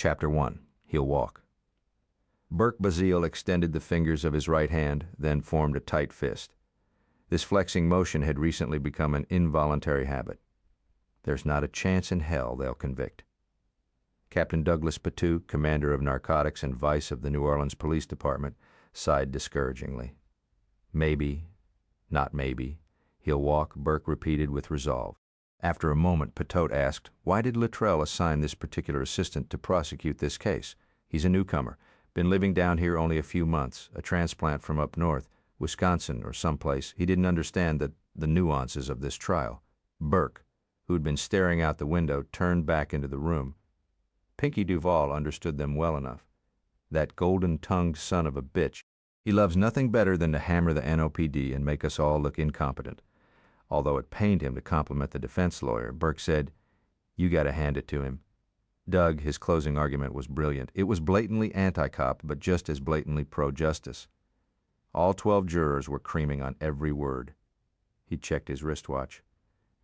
Chapter 1. He'll Walk. Burke Basile extended the fingers of his right hand, then formed a tight fist. This flexing motion had recently become an involuntary habit. There's not a chance in hell they'll convict. Captain Douglas Patout, commander of narcotics and vice of the New Orleans Police Department, sighed discouragingly. Maybe, not maybe, he'll walk, Burke repeated with resolve. After a moment, Patout asked, why did Luttrell assign this particular assistant to prosecute this case? He's a newcomer, been living down here only a few months, a transplant from up north, Wisconsin or someplace. He didn't understand the nuances of this trial. Burke, who'd been staring out the window, turned back into the room. Pinky Duval understood them well enough. That golden-tongued son of a bitch. He loves nothing better than to hammer the NOPD and make us all look incompetent. Although it pained him to compliment the defense lawyer, Burke said, "You got to hand it to him." Doug, his closing argument was brilliant. It was blatantly anti-cop, but just as blatantly pro-justice. All 12 jurors were creaming on every word. He checked his wristwatch.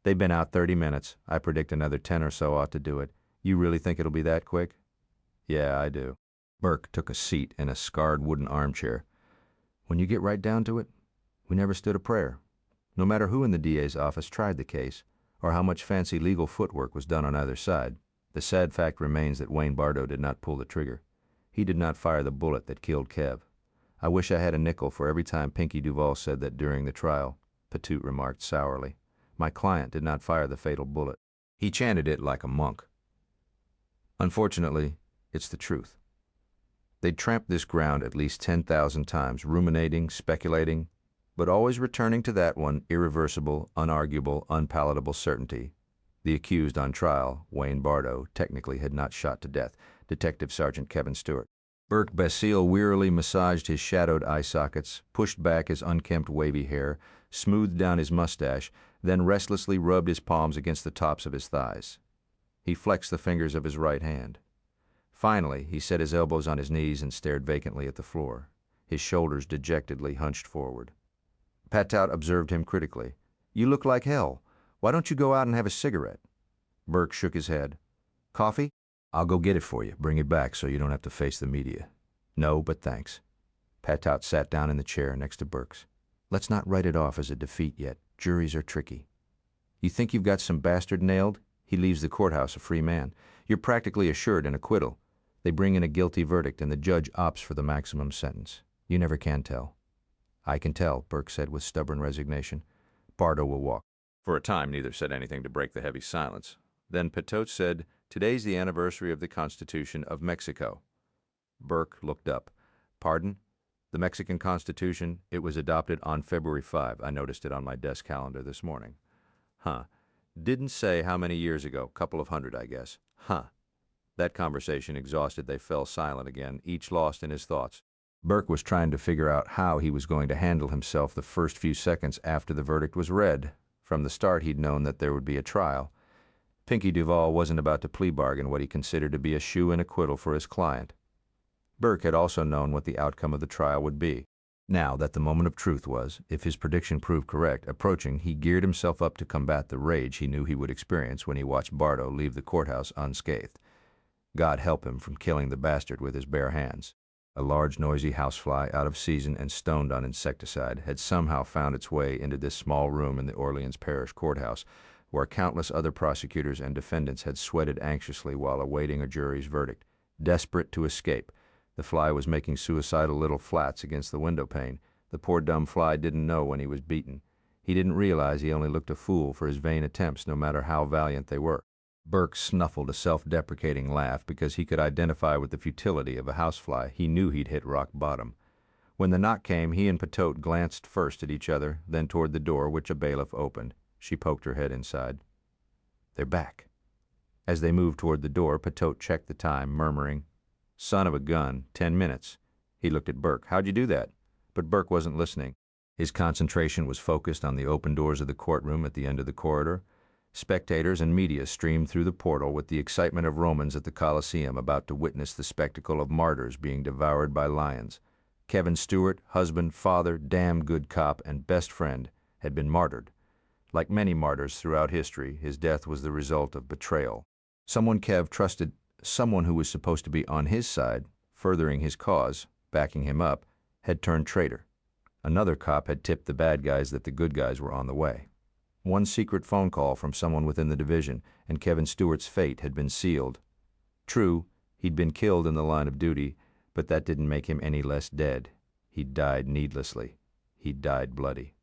They've been out 30 minutes. I predict another 10 or so ought to do it. You really think it'll be that quick? Yeah, I do. Burke took a seat in a scarred wooden armchair. When you get right down to it, we never stood a prayer. No matter who in the DA's office tried the case, or how much fancy legal footwork was done on either side, the sad fact remains that Wayne Bardo did not pull the trigger. He did not fire the bullet that killed Kev. I wish I had a nickel for every time Pinky Duval said that during the trial, Patout remarked sourly. My client did not fire the fatal bullet. He chanted it like a monk. Unfortunately, it's the truth. They'd tramped this ground at least 10,000 times, ruminating, speculating, but always returning to that one irreversible, unarguable, unpalatable certainty. The accused on trial, Wayne Bardo, technically had not shot to death, Detective Sergeant Kevin Stewart. Burke Basile wearily massaged his shadowed eye sockets, pushed back his unkempt wavy hair, smoothed down his mustache, then restlessly rubbed his palms against the tops of his thighs. He flexed the fingers of his right hand. Finally, he set his elbows on his knees and stared vacantly at the floor, his shoulders dejectedly hunched forward. Patout observed him critically. You look like hell. Why don't you go out and have a cigarette? Burke shook his head. Coffee? I'll go get it for you. Bring it back so you don't have to face the media. No, but thanks. Patout sat down in the chair next to Burke's. Let's not write it off as a defeat yet. Juries are tricky. You think you've got some bastard nailed? He leaves the courthouse a free man. You're practically assured an acquittal. They bring in a guilty verdict and the judge opts for the maximum sentence. You never can tell. I can tell, Burke said with stubborn resignation. Bardo will walk. For a time, neither said anything to break the heavy silence. Then Patout said, Today's the anniversary of the Constitution of Mexico. Burke looked up. Pardon? The Mexican Constitution, it was adopted on February 5. I noticed it on my desk calendar this morning. Huh. Didn't say how many years ago. Couple of hundred, I guess. Huh. That conversation exhausted, they fell silent again, each lost in his thoughts. Burke was trying to figure out how he was going to handle himself the first few seconds after the verdict was read. From the start, he'd known that there would be a trial. Pinky Duval wasn't about to plea bargain what he considered to be a shoe-in acquittal for his client. Burke had also known what the outcome of the trial would be. Now that the moment of truth was, if his prediction proved correct, approaching, he geared himself up to combat the rage he knew he would experience when he watched Bardo leave the courthouse unscathed. God help him from killing the bastard with his bare hands. A large, noisy housefly, out of season and stoned on insecticide, had somehow found its way into this small room in the Orleans Parish Courthouse, where countless other prosecutors and defendants had sweated anxiously while awaiting a jury's verdict. Desperate to escape, the fly was making suicidal little flats against the window pane. The poor dumb fly didn't know when he was beaten. He didn't realize he only looked a fool for his vain attempts, no matter how valiant they were. Burke snuffled a self-deprecating laugh because he could identify with the futility of a housefly. He knew he'd hit rock bottom. When the knock came, he and Patout glanced first at each other, then toward the door, which a bailiff opened. She poked her head inside. They're back. As they moved toward the door, Patout checked the time, murmuring, Son of a gun, 10 minutes. He looked at Burke. How'd you do that? But Burke wasn't listening. His concentration was focused on the open doors of the courtroom at the end of the corridor. Spectators and media streamed through the portal with the excitement of Romans at the Colosseum about to witness the spectacle of martyrs being devoured by lions. Kevin Stewart, husband, father, damn good cop, and best friend, had been martyred. Like many martyrs throughout history, his death was the result of betrayal. Someone Kev trusted someone who was supposed to be on his side, furthering his cause, backing him up, had turned traitor. Another cop had tipped the bad guys that the good guys were on the way. One secret phone call from someone within the division, and Kevin Stewart's fate had been sealed. True, he'd been killed in the line of duty, but that didn't make him any less dead. He'd died needlessly. He'd died bloody.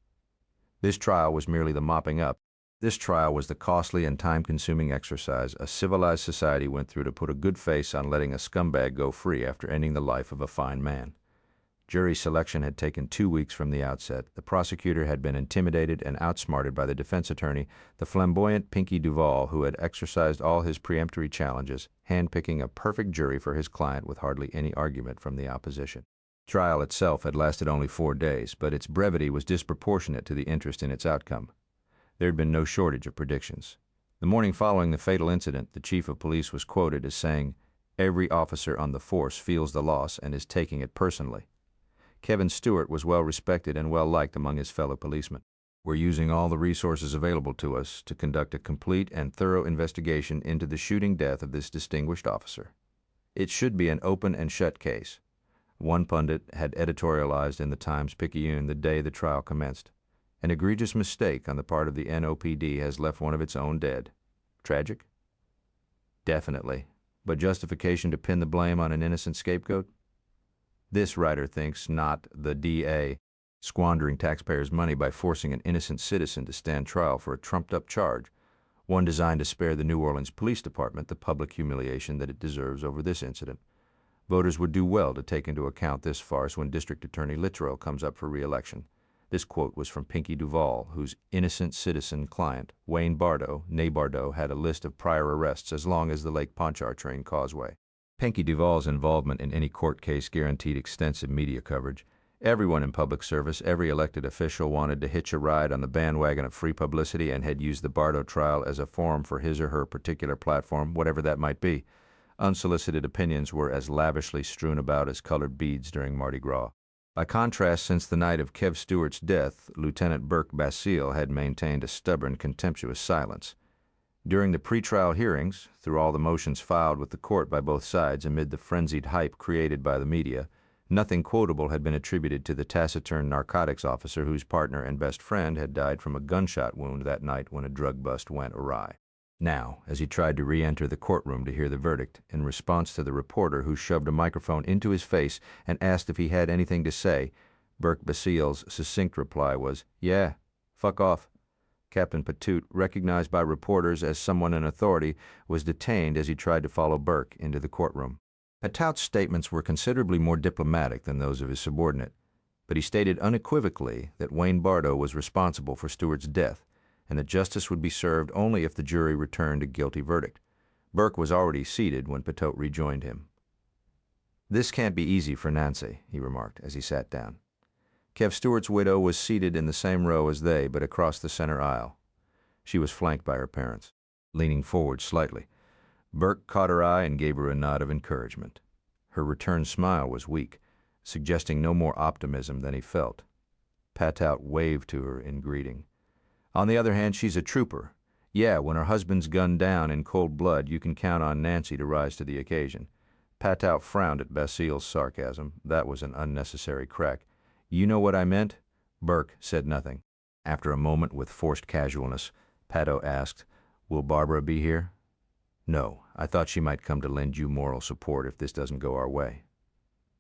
This trial was merely the mopping up. This trial was the costly and time-consuming exercise a civilized society went through to put a good face on letting a scumbag go free after ending the life of a fine man. Jury selection had taken 2 weeks from the outset. The prosecutor had been intimidated and outsmarted by the defense attorney, the flamboyant Pinky Duval, who had exercised all his peremptory challenges, handpicking a perfect jury for his client with hardly any argument from the opposition. Trial itself had lasted only 4 days, but its brevity was disproportionate to the interest in its outcome. There had been no shortage of predictions. The morning following the fatal incident, the chief of police was quoted as saying, "Every officer on the force feels the loss and is taking it personally." Kevin Stewart was well respected and well liked among his fellow policemen. "We're using all the resources available to us to conduct a complete and thorough investigation into the shooting death of this distinguished officer. It should be an open and shut case." One pundit had editorialized in the Times-Picayune the day the trial commenced. "An egregious mistake on the part of the NOPD has left one of its own dead. Tragic? Definitely. But justification to pin the blame on an innocent scapegoat? This writer thinks not the DA, squandering taxpayers' money by forcing an innocent citizen to stand trial for a trumped-up charge, one designed to spare the New Orleans Police Department the public humiliation that it deserves over this incident. Voters would do well to take into account this farce when District Attorney Littrell comes up for re-election." This quote was from Pinky Duval, whose innocent citizen client, Wayne Bardo, née Bardot, had a list of prior arrests as long as the Lake Pontchartrain Causeway. Pinky Duval's involvement in any court case guaranteed extensive media coverage. Everyone in public service, every elected official wanted to hitch a ride on the bandwagon of free publicity and had used the Bardo trial as a forum for his or her particular platform, whatever that might be. Unsolicited opinions were as lavishly strewn about as colored beads during Mardi Gras. By contrast, since the night of Kev Stewart's death, Lieutenant Burke Basile had maintained a stubborn, contemptuous silence. During the pretrial hearings, through all the motions filed with the court by both sides amid the frenzied hype created by the media, nothing quotable had been attributed to the taciturn narcotics officer whose partner and best friend had died from a gunshot wound that night when a drug bust went awry. Now, as he tried to re-enter the courtroom to hear the verdict, in response to the reporter who shoved a microphone into his face and asked if he had anything to say, Burke Basile's succinct reply was, "Yeah, fuck off." Captain Patoot, recognized by reporters as someone in authority, was detained as he tried to follow Burke into the courtroom. Patoot's statements were considerably more diplomatic than those of his subordinate, but he stated unequivocally that Wayne Bardo was responsible for Stewart's death, and that justice would be served only if the jury returned a guilty verdict. Burke was already seated when Patoot rejoined him. "This can't be easy for Nancy," he remarked as he sat down. Kev Stewart's widow was seated in the same row as they, but across the center aisle. She was flanked by her parents. Leaning forward slightly, Burke caught her eye and gave her a nod of encouragement. Her return smile was weak, suggesting no more optimism than he felt. Patoot waved to her in greeting. "On the other hand, she's a trooper. Yeah, when her husband's gunned down in cold blood, you can count on Nancy to rise to the occasion." Patoot frowned at Basile's sarcasm. That was an unnecessary crack. "You know what I meant?" Burke said nothing. After a moment, with forced casualness, Patoot asked, "Will Barbara be here?" "No, I thought she might come to lend you moral support if this doesn't go our way."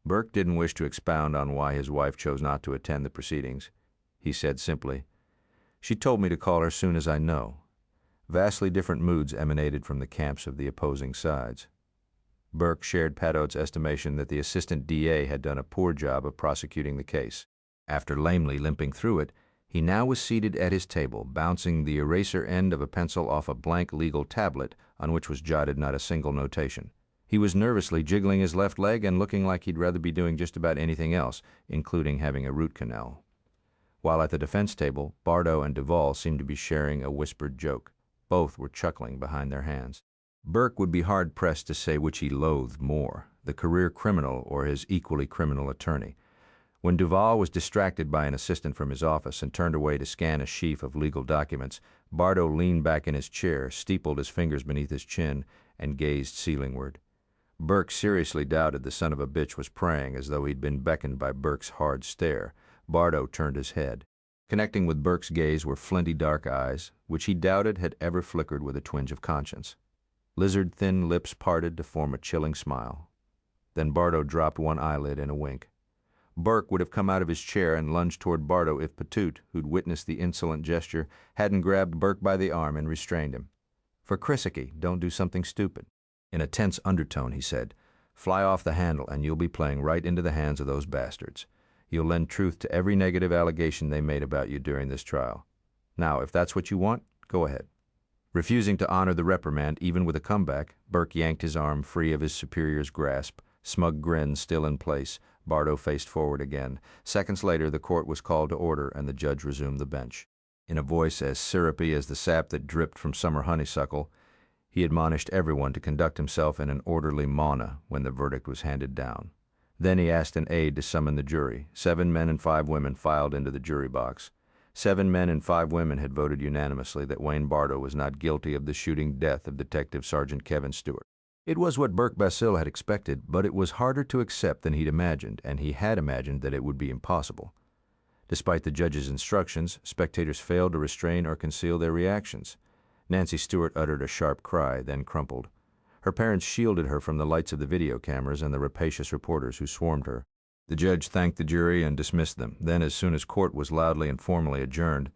Burke didn't wish to expound on why his wife chose not to attend the proceedings. He said simply, "She told me to call her soon as I know." Vastly different moods emanated from the camps of the opposing sides. Burke shared Patoot's estimation that the assistant DA had done a poor job of prosecuting the case. After lamely limping through it, he now was seated at his table, bouncing the eraser end of a pencil off a blank legal tablet on which was jotted not a single notation. He was nervously jiggling his left leg and looking like he'd rather be doing just about anything else, including having a root canal. While at the defense table, Bardo and Duval seemed to be sharing a whispered joke. Both were chuckling behind their hands. Burke would be hard-pressed to say which he loathed more, the career criminal or his equally criminal attorney. When Duval was distracted by an assistant from his office and turned away to scan a sheaf of legal documents, Bardo leaned back in his chair, steepled his fingers beneath his chin, and gazed ceilingward. Burke seriously doubted the son of a bitch was praying as though he'd been beckoned by Burke's hard stare. Bardo turned his head. Connecting with Burke's gaze were flinty dark eyes, which he doubted had ever flickered with a twinge of conscience. Lizard-thin lips parted to form a chilling smile. Then Bardo dropped one eyelid in a wink. Burke would have come out of his chair and lunged toward Bardo if Patoot, who'd witnessed the insolent gesture, hadn't grabbed Burke by the arm and restrained him. "For Chrisicky, don't do something stupid." In a tense undertone, he said, "Fly off the handle and you'll be playing right into the hands of those bastards. You'll lend truth to every negative allegation they made about you during this trial. Now, if that's what you want, go ahead." Refusing to honor the reprimand even with a comeback, Burke yanked his arm free of his superior's grasp. Smug grin still in place, Bardo faced forward again. Seconds later, the court was called to order and the judge resumed the bench. In a voice as syrupy as the sap that dripped from summer honeysuckle, he admonished everyone to conduct himself in an orderly manner when the verdict was handed down. Then he asked an aide to summon the jury. 7 men and 5 women filed into the jury box. 7 men and 5 women had voted unanimously that Wayne Bardo was not guilty of the shooting death of Detective Sergeant Kevin Stewart. It was what Burke Basile had expected, but it was harder to accept than he'd imagined, and he had imagined that it would be impossible. Despite the judge's instructions, spectators failed to restrain or conceal their reactions. Nancy Stewart uttered a sharp cry, then crumpled. Her parents shielded her from the lights of the video cameras and the rapacious reporters who swarmed her. The judge thanked the jury and dismissed them. Then, as soon as court was loudly and formally adjourned,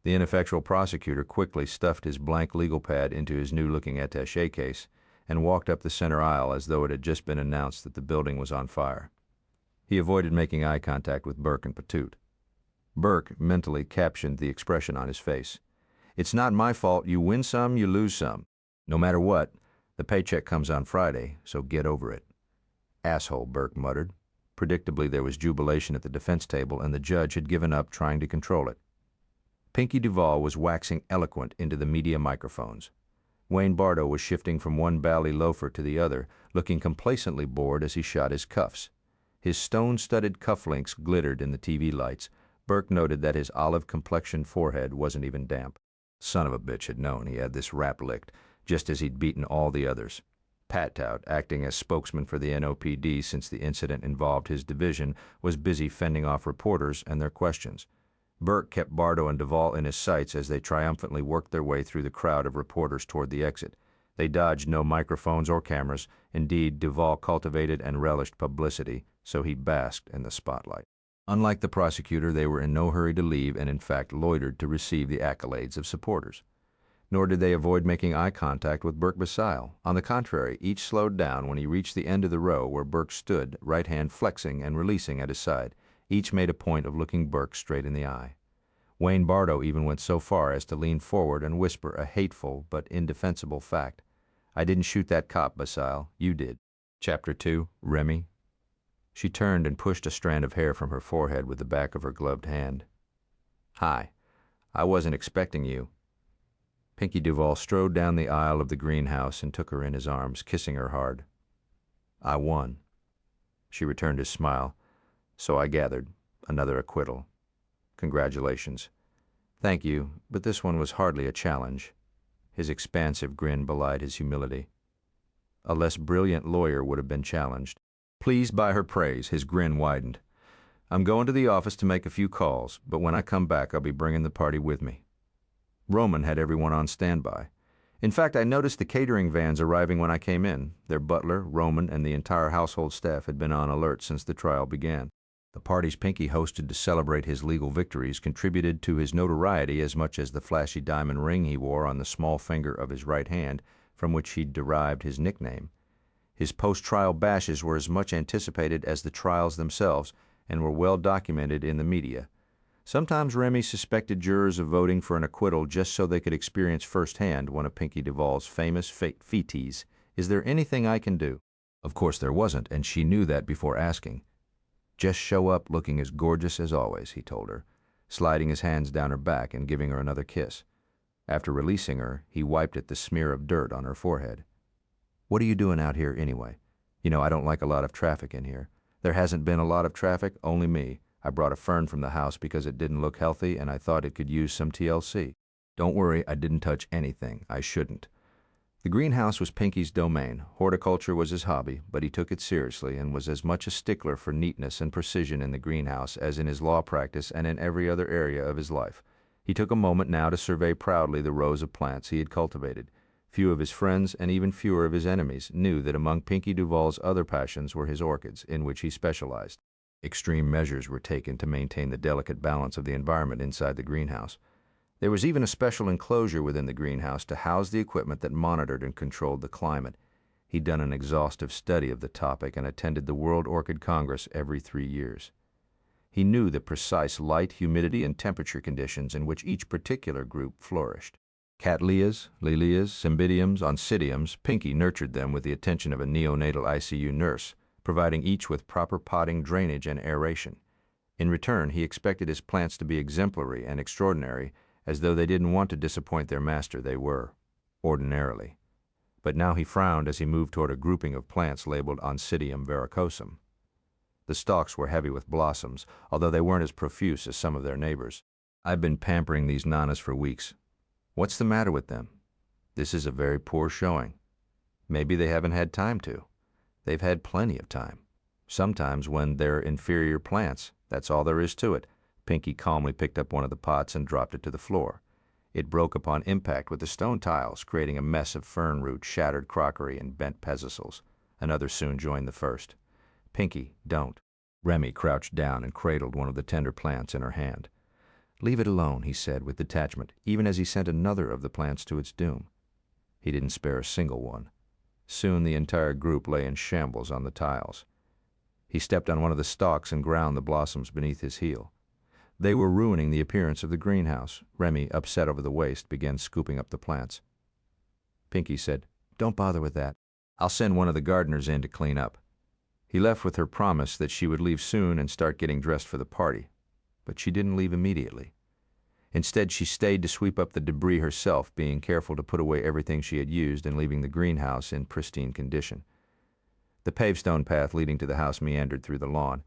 the ineffectual prosecutor quickly stuffed his blank legal pad into his new-looking attaché case and walked up the center aisle as though it had just been announced that the building was on fire. He avoided making eye contact with Burke and Patoot. Burke mentally captioned the expression on his face. "It's not my fault. You win some, you lose some. No matter what, the paycheck comes on Friday, so get over it." "Asshole," Burke muttered. Predictably, there was jubilation at the defense table, and the judge had given up trying to control it. Pinky Duval was waxing eloquent into the media microphones. Wayne Bardo was shifting from one bally loafer to the other, looking complacently bored as he shot his cuffs. His stone-studded cufflinks glittered in the TV lights. Burke noted that his olive-complexioned forehead wasn't even damp. Son of a bitch had known he had this rap licked, just as he'd beaten all the others. Pattout, acting as spokesman for the NOPD since the incident involved his division, was busy fending off reporters and their questions. Burke kept Bardo and Duval in his sights as they triumphantly worked their way through the crowd of reporters toward the exit. They dodged no microphones or cameras. Indeed, Duval cultivated and relished publicity, so he basked in the spotlight. Unlike the prosecutor, they were in no hurry to leave and in fact loitered to receive the accolades of supporters. Nor did they avoid making eye contact with Burke Basile. On the contrary, each slowed down when he reached the end of the row where Burke stood, right hand flexing and releasing at his side. Each made a point of looking Burke straight in the eye. Wayne Bardo even went so far as to lean forward and whisper a hateful but indefensible fact. "I didn't shoot that cop, Basile. You did." Chapter 2, Remy. She turned and pushed a strand of hair from her forehead with the back of her gloved hand. "Hi. I wasn't expecting you." Pinky Duval strode down the aisle of the greenhouse and took her in his arms, kissing her hard. "I won." She returned his smile. "So I gathered. Another acquittal. Congratulations." "Thank you, but this one was hardly a challenge." His expansive grin belied his humility. A less brilliant lawyer would have been challenged. Pleased by her praise, his grin widened. "I'm going to the office to make a few calls, but when I come back I'll be bringing the party with me." Roman had everyone on standby. In fact, I noticed the catering vans arriving when I came in. Their butler, Roman, and the entire household staff had been on alert since the trial began. The parties Pinky hosted to celebrate his legal victories contributed to his notoriety as much as the flashy diamond ring he wore on the small finger of his right hand, from which he'd derived his nickname. His post-trial bashes were as much anticipated as the trials themselves and were well documented in the media. Sometimes Remy suspected jurors of voting for an acquittal just so they could experience firsthand one of Pinky Duval's famous fetes. "Is there anything I can do?" Of course there wasn't, and she knew that before asking. "Just show up looking as gorgeous as always," he told her, sliding his hands down her back and giving her another kiss. After releasing her, he wiped at the smear of dirt on her forehead. "What are you doing out here anyway? You know, I don't like a lot of traffic in here." "There hasn't been a lot of traffic, only me. I brought a fern from the house because it didn't look healthy and I thought it could use some TLC. Don't worry, I didn't touch anything. I shouldn't." The greenhouse was Pinky's domain. Horticulture was his hobby, but he took it seriously and was as much a stickler for neatness and precision in the greenhouse as in his law practice and in every other area of his life. He took a moment now to survey proudly the rows of plants he had cultivated. Few of his friends, and even fewer of his enemies, knew that among Pinky Duval's other passions were his orchids, in which he specialized. Extreme measures were taken to maintain the delicate balance of the environment inside the greenhouse. There was even a special enclosure within the greenhouse to house the equipment that monitored and controlled the climate. He'd done an exhaustive study of the topic and attended the World Orchid Congress every 3 years. He knew the precise light, humidity, and temperature conditions in which each particular group flourished. Cattleyas, Lilias, Cymbidiums, Oncidiums, Pinky nurtured them with the attention of a neonatal ICU nurse, providing each with proper potting, drainage, and aeration. In return, he expected his plants to be exemplary and extraordinary, as though they didn't want to disappoint their master. They were, ordinarily. But now he frowned as he moved toward a grouping of plants labeled Oncidium verrucosum. The stalks were heavy with blossoms, although they weren't as profuse as some of their neighbors. "I've been pampering these nanas for weeks. What's the matter with them? This is a very poor showing. Maybe they haven't had time to. They've had plenty of time. Sometimes when they're inferior plants, that's all there is to it." Pinky calmly picked up one of the pots and dropped it to the floor. It broke upon impact with the stone tiles, creating a mess of fern roots, shattered crockery, and bent pedicels. Another soon joined the first. "Pinky, don't." Remy crouched down and cradled one of the tender plants in her hand. "Leave it alone," he said with detachment, even as he sent another of the plants to its doom. He didn't spare a single one. Soon the entire group lay in shambles on the tiles. He stepped on one of the stalks and ground the blossoms beneath his heel. They were ruining the appearance of the greenhouse. Remy, upset over the waste, began scooping up the plants. Pinky said, "Don't bother with that. I'll send one of the gardeners in to clean up." He left with her promise that she would leave soon and start getting dressed for the party. But she didn't leave immediately. Instead, she stayed to sweep up the debris herself, being careful to put away everything she had used and leaving the greenhouse in pristine condition. The paved stone path leading to the house meandered through the lawn.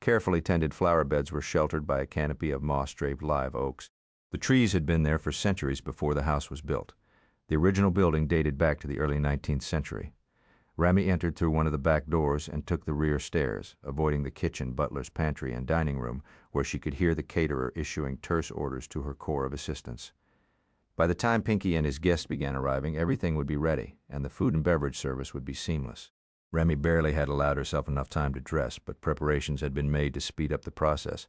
Carefully tended flower beds were sheltered by a canopy of moss-draped live oaks. The trees had been there for centuries before the house was built. The original building dated back to the early 19th century. Remy entered through one of the back doors and took the rear stairs, avoiding the kitchen, butler's pantry, and dining room, where she could hear the caterer issuing terse orders to her corps of assistants. By the time Pinky and his guests began arriving, everything would be ready, and the food and beverage service would be seamless. Remy barely had allowed herself enough time to dress, but preparations had been made to speed up the process.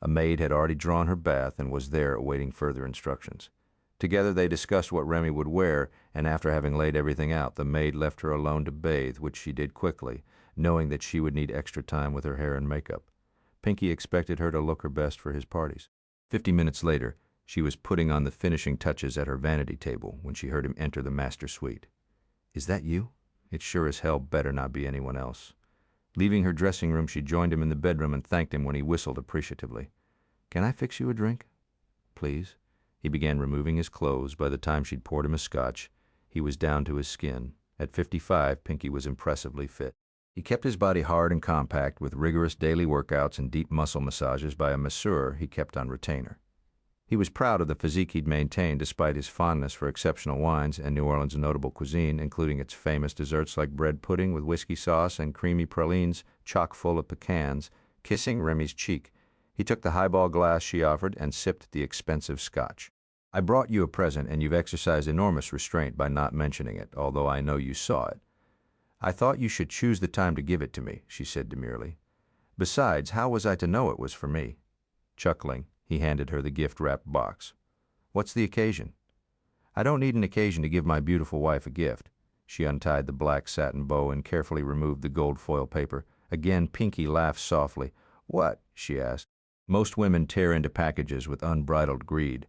A maid had already drawn her bath and was there awaiting further instructions. Together they discussed what Remy would wear, and after having laid everything out, the maid left her alone to bathe, which she did quickly, knowing that she would need extra time with her hair and makeup. Pinky expected her to look her best for his parties. 50 minutes later, she was putting on the finishing touches at her vanity table when she heard him enter the master suite. "Is that you? It sure as hell better not be anyone else." Leaving her dressing room, she joined him in the bedroom and thanked him when he whistled appreciatively. "Can I fix you a drink?" "Please." He began removing his clothes. By the time she'd poured him a scotch, he was down to his skin. At 55, Pinky was impressively fit. He kept his body hard and compact with rigorous daily workouts and deep muscle massages by a masseur he kept on retainer. He was proud of the physique he'd maintained despite his fondness for exceptional wines and New Orleans' notable cuisine, including its famous desserts like bread pudding with whiskey sauce and creamy pralines chock full of pecans. Kissing Remy's cheek, he took the highball glass she offered and sipped the expensive scotch. "I brought you a present, and you've exercised enormous restraint by not mentioning it, although I know you saw it. I thought you should choose the time to give it to me," she said demurely. "Besides, how was I to know it was for me?" Chuckling, he handed her the gift-wrapped box. "What's the occasion?" "I don't need an occasion to give my beautiful wife a gift." She untied the black satin bow and carefully removed the gold foil paper. Again Pinky laughed softly. "What?" she asked. "Most women tear into packages with unbridled greed.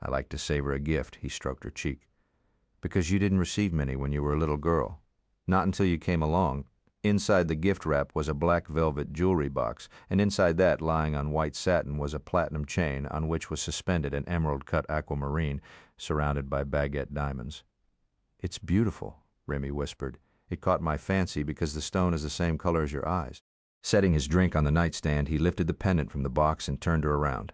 I like to save her a gift." He stroked her cheek. "Because you didn't receive many when you were a little girl. Not until you came along. Inside the gift wrap was a black velvet jewelry box, and inside that, lying on white satin, was a platinum chain on which was suspended an emerald-cut aquamarine surrounded by baguette diamonds. "It's beautiful," Remy whispered. "It caught my fancy because the stone is the same color as your eyes." Setting his drink on the nightstand, he lifted the pendant from the box and turned her around.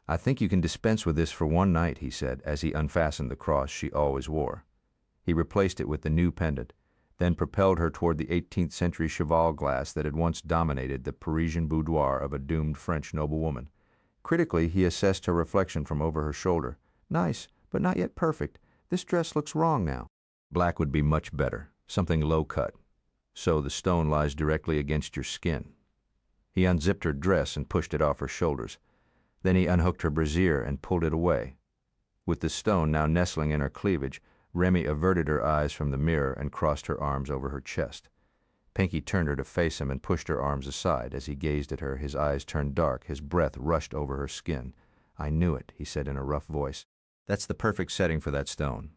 "I think you can dispense with this for one night," he said, as he unfastened the cross she always wore. He replaced it with the new pendant, then propelled her toward the 18th century cheval glass that had once dominated the Parisian boudoir of a doomed French noblewoman. Critically, he assessed her reflection from over her shoulder. Nice, but not yet perfect. This dress looks wrong now. Black would be much better, something low-cut. So the stone lies directly against your skin. He unzipped her dress and pushed it off her shoulders. Then he unhooked her brassiere and pulled it away. With the stone now nestling in her cleavage, Remy averted her eyes from the mirror and crossed her arms over her chest. Pinky turned her to face him and pushed her arms aside. As he gazed at her, his eyes turned dark, his breath rushed over her skin. "I knew it," he said in a rough voice. "That's the perfect setting for that stone."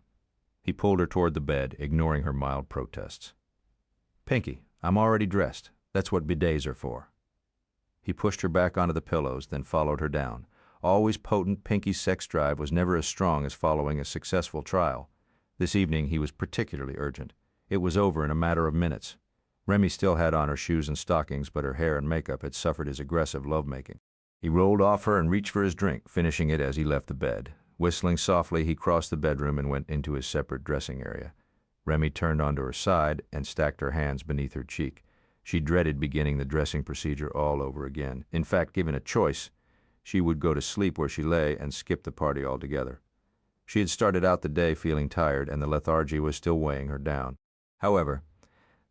He pulled her toward the bed, ignoring her mild protests. "Pinky, I'm already dressed. That's what bidets are for." He pushed her back onto the pillows, then followed her down. Always potent, Pinky's sex drive was never as strong as following a successful trial. This evening he was particularly urgent. It was over in a matter of minutes. Remy still had on her shoes and stockings, but her hair and makeup had suffered his aggressive lovemaking. He rolled off her and reached for his drink, finishing it as he left the bed. Whistling softly, he crossed the bedroom and went into his separate dressing area. Remy turned onto her side and stacked her hands beneath her cheek. She dreaded beginning the dressing procedure all over again. In fact, given a choice, she would go to sleep where she lay and skip the party altogether. She had started out the day feeling tired, and the lethargy was still weighing her down. However,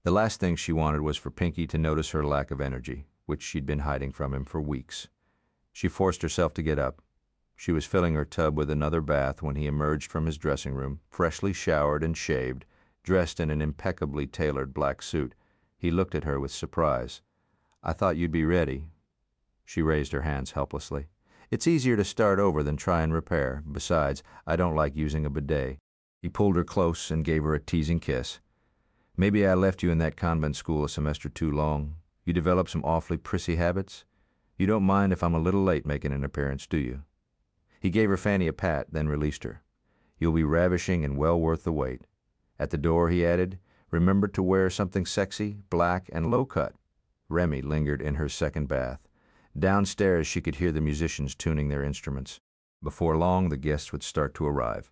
the last thing she wanted was for Pinky to notice her lack of energy, which she'd been hiding from him for weeks. She forced herself to get up. She was filling her tub with another bath when he emerged from his dressing room, freshly showered and shaved, dressed in an impeccably tailored black suit. He looked at her with surprise. "I thought you'd be ready." She raised her hands helplessly. "It's easier to start over than try and repair. Besides, I don't like using a bidet." He pulled her close and gave her a teasing kiss. "Maybe I left you in that convent school a semester too long. You developed some awfully prissy habits. You don't mind if I'm a little late making an appearance, do you?" He gave her fanny a pat, then released her. "You'll be ravishing and well worth the wait." At the door, he added, "Remember to wear something sexy, black, and low-cut." Remy lingered in her second bath. Downstairs, she could hear the musicians tuning their instruments. Before long, the guests would start to arrive.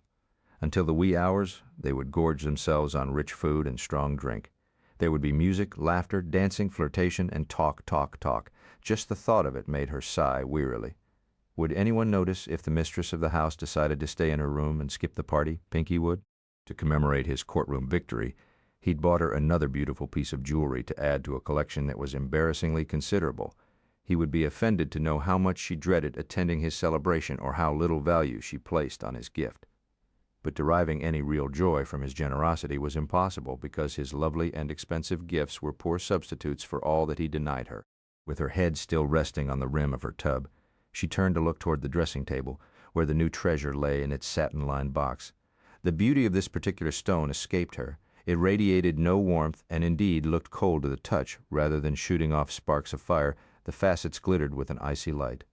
Until the wee hours, they would gorge themselves on rich food and strong drink. There would be music, laughter, dancing, flirtation, and talk, talk, talk. Just the thought of it made her sigh wearily. Would anyone notice if the mistress of the house decided to stay in her room and skip the party? Pinky would. To commemorate his courtroom victory, he'd bought her another beautiful piece of jewelry to add to a collection that was embarrassingly considerable. He would be offended to know how much she dreaded attending his celebration or how little value she placed on his gift. But deriving any real joy from his generosity was impossible because his lovely and expensive gifts were poor substitutes for all that he denied her. With her head still resting on the rim of her tub, she turned to look toward the dressing table, where the new treasure lay in its satin-lined box. The beauty of this particular stone escaped her. It radiated no warmth and indeed looked cold to the touch rather than shooting off sparks of fire. The facets glittered with an icy light.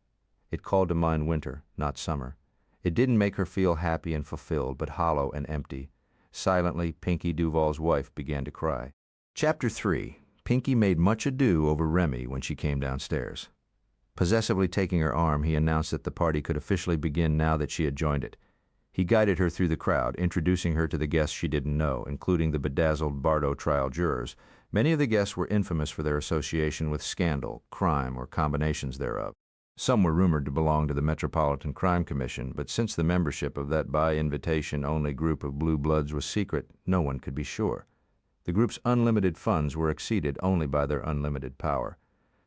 It called to mind winter, not summer. It didn't make her feel happy and fulfilled, but hollow and empty. Silently, Pinky Duval's wife began to cry. Chapter 3. Pinky made much ado over Remy when she came downstairs. Possessively taking her arm, he announced that the party could officially begin now that she had joined it. He guided her through the crowd, introducing her to the guests she didn't know, including the bedazzled Bardo trial jurors. Many of the guests were infamous for their association with scandal, crime, or combinations thereof. Some were rumored to belong to the Metropolitan Crime Commission, but since the membership of that by-invitation-only group of blue bloods was secret, no one could be sure. The group's unlimited funds were exceeded only by their unlimited power.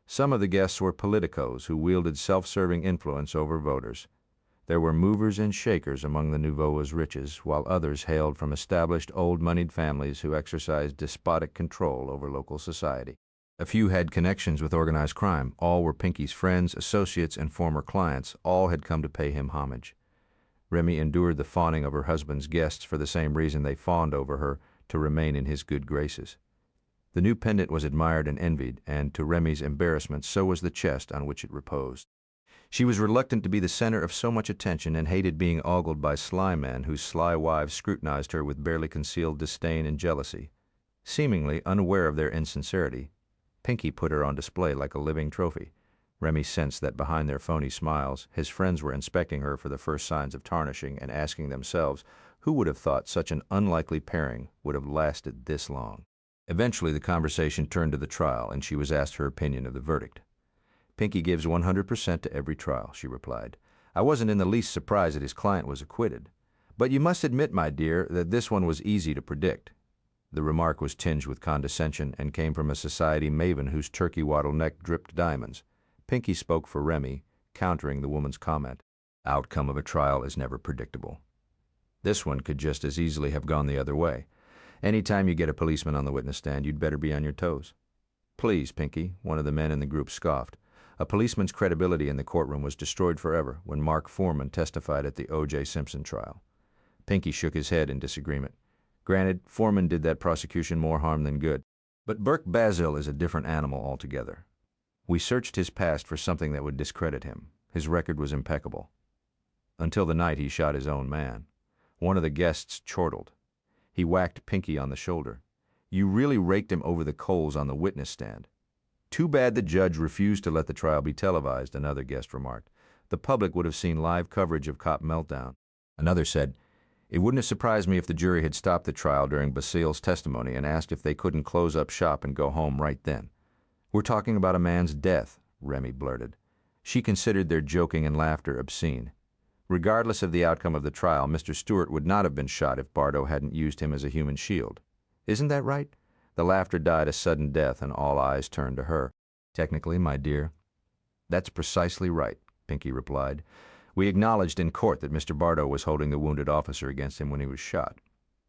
Some of the guests were politicos who wielded self-serving influence over voters. There were movers and shakers among the Nouveau's riches, while others hailed from established old-moneyed families who exercised despotic control over local society. A few had connections with organized crime. All were Pinky's friends, associates, and former clients. All had come to pay him homage. Remy endured the fawning of her husband's guests for the same reason they fawned over her, to remain in his good graces. The new pendant was admired and envied, and to Remy's embarrassment, so was the chest on which it reposed. She was reluctant to be the center of so much attention and hated being ogled by sly men whose sly wives scrutinized her with barely concealed disdain and jealousy. Seemingly unaware of their insincerity, Pinky put her on display like a living trophy. Remy sensed that behind their phony smiles, his friends were inspecting her for the first signs of tarnishing and asking themselves, who would have thought such an unlikely pairing would have lasted this long? Eventually, the conversation turned to the trial, and she was asked her opinion of the verdict. Pinky gives 100% to every trial, she replied. I wasn't in the least surprised that his client was acquitted. But you must admit, my dear, that this one was easy to predict. The remark was tinged with condescension and came from a society maven whose turkey waddle neck dripped diamonds. Pinky spoke for Remy, countering the woman's comment. Outcome of a trial is never predictable. This one could just as easily have gone the other way. Any time you get a policeman on the witness stand, you'd better be on your toes. Please, Pinky, one of the men in the group scoffed. A policeman's credibility in the courtroom was destroyed forever when Mark Foreman testified at the O.J. Simpson trial. Pinky shook his head in disagreement. Granted, Foreman did that prosecution more harm than good. But Burke Basil is a different animal altogether. We searched his past for something that would discredit him. His record was impeccable. Until the night he shot his own man. One of the guests chortled. He whacked Pinky on the shoulder. You really raked him over the coals on the witness stand. Too bad the judge refused to let the trial be televised, another guest remarked. The public would have seen live coverage of cop meltdown. Another said, it wouldn't have surprised me if the jury had stopped the trial during Basil's testimony and asked if they couldn't close up shop and go home right then. We're talking about a man's death, Remy blurted. She considered their joking and laughter obscene. Regardless of the outcome of the trial, Mr. Stewart would not have been shot if Bardo hadn't used him as a human shield. Isn't that right? The laughter died a sudden death, and all eyes turned to her. Technically, my dear. That's precisely right, Pinky replied. We acknowledged in court that Mr. Bardo was holding the wounded officer against him when he was shot.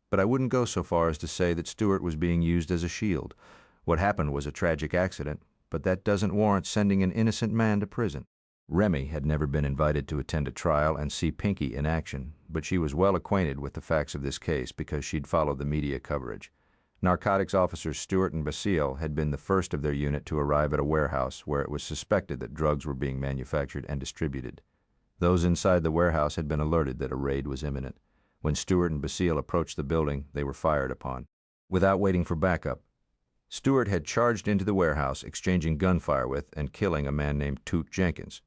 But I wouldn't go so far as to say that Stewart was being used as a shield. What happened was a tragic accident, but that doesn't warrant sending an innocent man to prison. Remy had never been invited to attend a trial and see Pinky in action, but she was well acquainted with the facts of this case because she'd followed the media coverage. Narcotics officers Stewart and Basil had been the first of their unit to arrive at a warehouse where it was suspected that drugs were being manufactured and distributed. Those inside the warehouse had been alerted that a raid was imminent. When Stewart and Basil approached the building, they were fired upon. Without waiting for backup, Stewart had charged into the warehouse, exchanging gunfire with and killing a man named Toot Jenkins.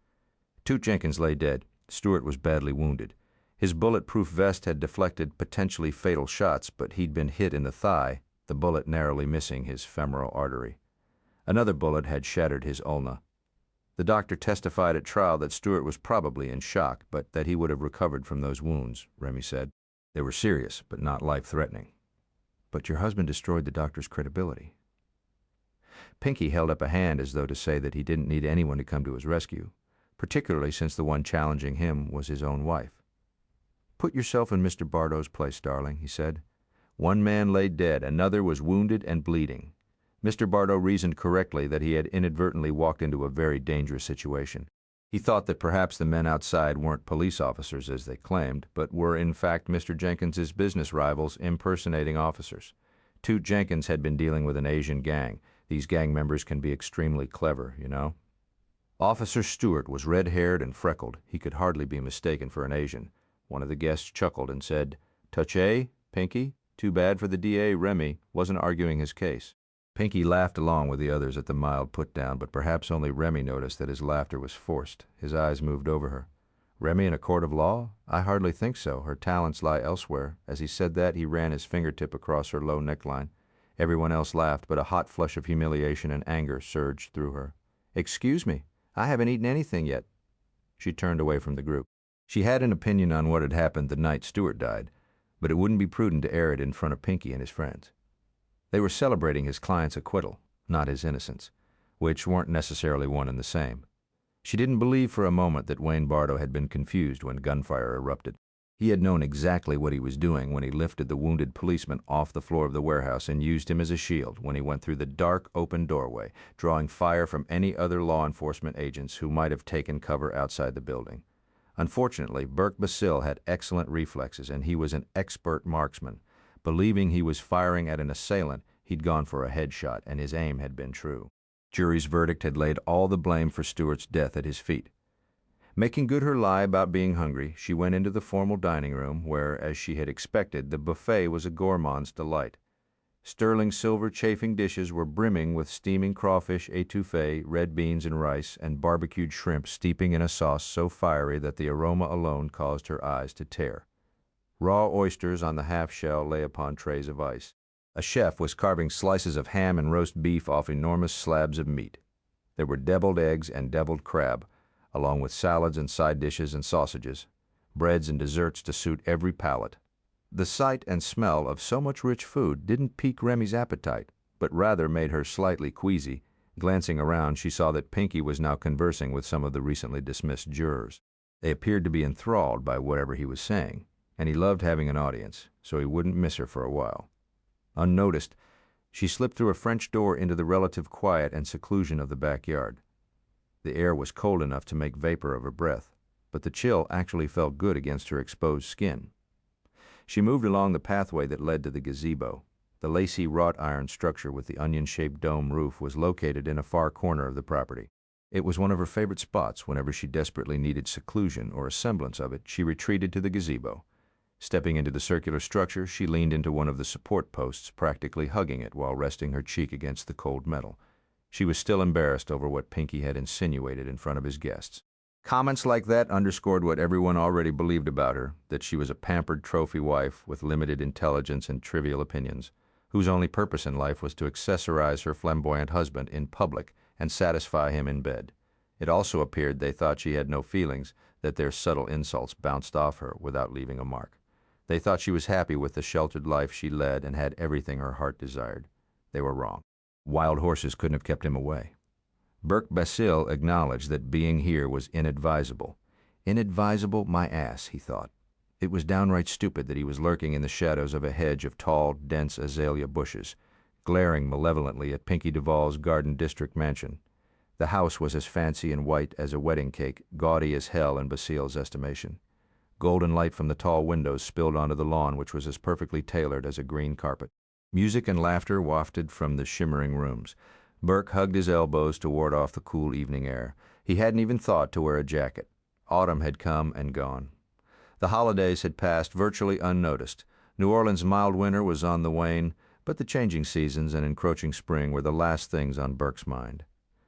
Toot Jenkins lay dead. Stewart was badly wounded. His bulletproof vest had deflected potentially fatal shots, but he'd been hit in the thigh, the bullet narrowly missing his femoral artery. Another bullet had shattered his ulna. The doctor testified at trial that Stewart was probably in shock, but that he would have recovered from those wounds, Remy said. They were serious, but not life-threatening. But your husband destroyed the doctor's credibility. Pinky held up a hand as though to say that he didn't need anyone to come to his rescue, particularly since the one challenging him was his own wife. Put yourself in Mr. Bardo's place, darling, he said. One man lay dead, another was wounded and bleeding. Mr. Bardo reasoned correctly that he had inadvertently walked into a very dangerous situation. He thought that perhaps the men outside weren't police officers as they claimed, but were in fact Mr. Jenkins's business rivals impersonating officers. Toot Jenkins had been dealing with an Asian gang. These gang members can be extremely clever, you know. Officer Stewart was red-haired and freckled. He could hardly be mistaken for an Asian. One of the guests chuckled and said, Touché, Pinky? Too bad for the D.A. Remy wasn't arguing his case. Pinky laughed along with the others at the mild put-down, but perhaps only Remy noticed that his laughter was forced. His eyes moved over her. Remy in a court of law? I hardly think so. Her talents lie elsewhere. As he said that, he ran his fingertip across her low neckline. Everyone else laughed, but a hot flush of humiliation and anger surged through her. Excuse me, I haven't eaten anything yet. She turned away from the group. She had an opinion on what had happened the night Stewart died, but it wouldn't be prudent to air it in front of Pinky and his friends. They were celebrating his client's acquittal, not his innocence, which weren't necessarily one and the same. She didn't believe for a moment that Wayne Bardo had been confused when gunfire erupted. He had known exactly what he was doing when he lifted the wounded policeman off the floor of the warehouse and used him as a shield when he went through the dark, open doorway, drawing fire from any other law enforcement agents who might have taken cover outside the building. Unfortunately, Burke Basil had excellent reflexes, and he was an expert marksman. Believing he was firing at an assailant, he'd gone for a headshot, and his aim had been true. Jury's verdict had laid all the blame for Stewart's death at his feet. Making good her lie about being hungry, she went into the formal dining room where, as she had expected, the buffet was a gourmand's delight. Sterling silver chafing dishes were brimming with steaming crawfish étouffée, red beans and rice, and barbecued shrimp steeping in a sauce so fiery that the aroma alone caused her eyes to tear. Raw oysters on the half-shell lay upon trays of ice. A chef was carving slices of ham and roast beef off enormous slabs of meat. There were deviled eggs and deviled crab, along with salads and side dishes and sausages, breads and desserts to suit every palate. The sight and smell of so much rich food didn't pique Remy's appetite, but rather made her slightly queasy. Glancing around, she saw that Pinky was now conversing with some of the recently dismissed jurors. They appeared to be enthralled by whatever he was saying, and he loved having an audience, so he wouldn't miss her for a while. Unnoticed, she slipped through a French door into the relative quiet and seclusion of the backyard. The air was cold enough to make vapor of her breath, but the chill actually felt good against her exposed skin. She moved along the pathway that led to the gazebo. The lacy wrought iron structure with the onion-shaped dome roof was located in a far corner of the property. It was one of her favorite spots. Whenever she desperately needed seclusion or a semblance of it, she retreated to the gazebo. Stepping into the circular structure, she leaned into one of the support posts, practically hugging it while resting her cheek against the cold metal. She was still embarrassed over what Pinky had insinuated in front of his guests. Comments like that underscored what everyone already believed about her, that she was a pampered trophy wife with limited intelligence and trivial opinions, whose only purpose in life was to accessorize her flamboyant husband in public and satisfy him in bed. It also appeared they thought she had no feelings, that their subtle insults bounced off her without leaving a mark. They thought she was happy with the sheltered life she led and had everything her heart desired. They were wrong. Wild horses couldn't have kept him away. Burke Basile acknowledged that being here was inadvisable. Inadvisable, my ass, he thought. It was downright stupid that he was lurking in the shadows of a hedge of tall, dense azalea bushes, glaring malevolently at Pinky Duval's Garden District mansion. The house was as fancy and white as a wedding cake, gaudy as hell in Basile's estimation. Golden light from the tall windows spilled onto the lawn, which was as perfectly tailored as a green carpet. Music and laughter wafted from the shimmering rooms. Burke hugged his elbows to ward off the cool evening air. He hadn't even thought to wear a jacket. Autumn had come and gone. The holidays had passed virtually unnoticed. New Orleans' mild winter was on the wane, but the changing seasons and encroaching spring were the last things on Burke's mind.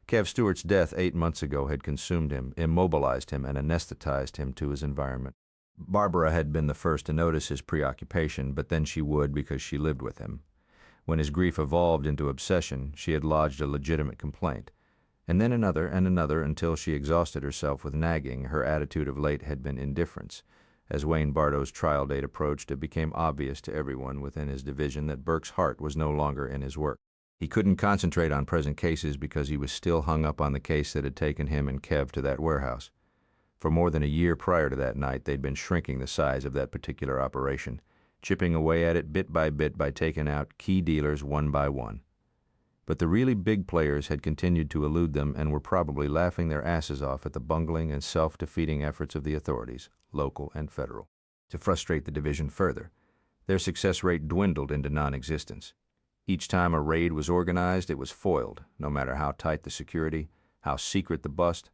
Kev Stewart's death 8 months ago had consumed him, immobilized him, and anesthetized him to his environment. Barbara had been the first to notice his preoccupation, but then she would because she lived with him. When his grief evolved into obsession, she had lodged a legitimate complaint, and then another and another until she exhausted herself with nagging. Her attitude of late had been indifference. As Wayne Bartow's trial date approached, it became obvious to everyone within his division that Burke's heart was no longer in his work. He couldn't concentrate on present cases because he was still hung up on the case that had taken him and Kev to that warehouse. For more than a year prior to that night, they'd been shrinking the size of that particular operation, chipping away at it bit by taking out key dealers one by one. But the really big players had continued to elude them and were probably laughing their asses off at the bungling and self-defeating efforts of the authorities, local and federal, to frustrate the division further. Their success rate dwindled into non-existence. Each time a raid was organized, it was foiled, no matter how tight the security, how secret the bust.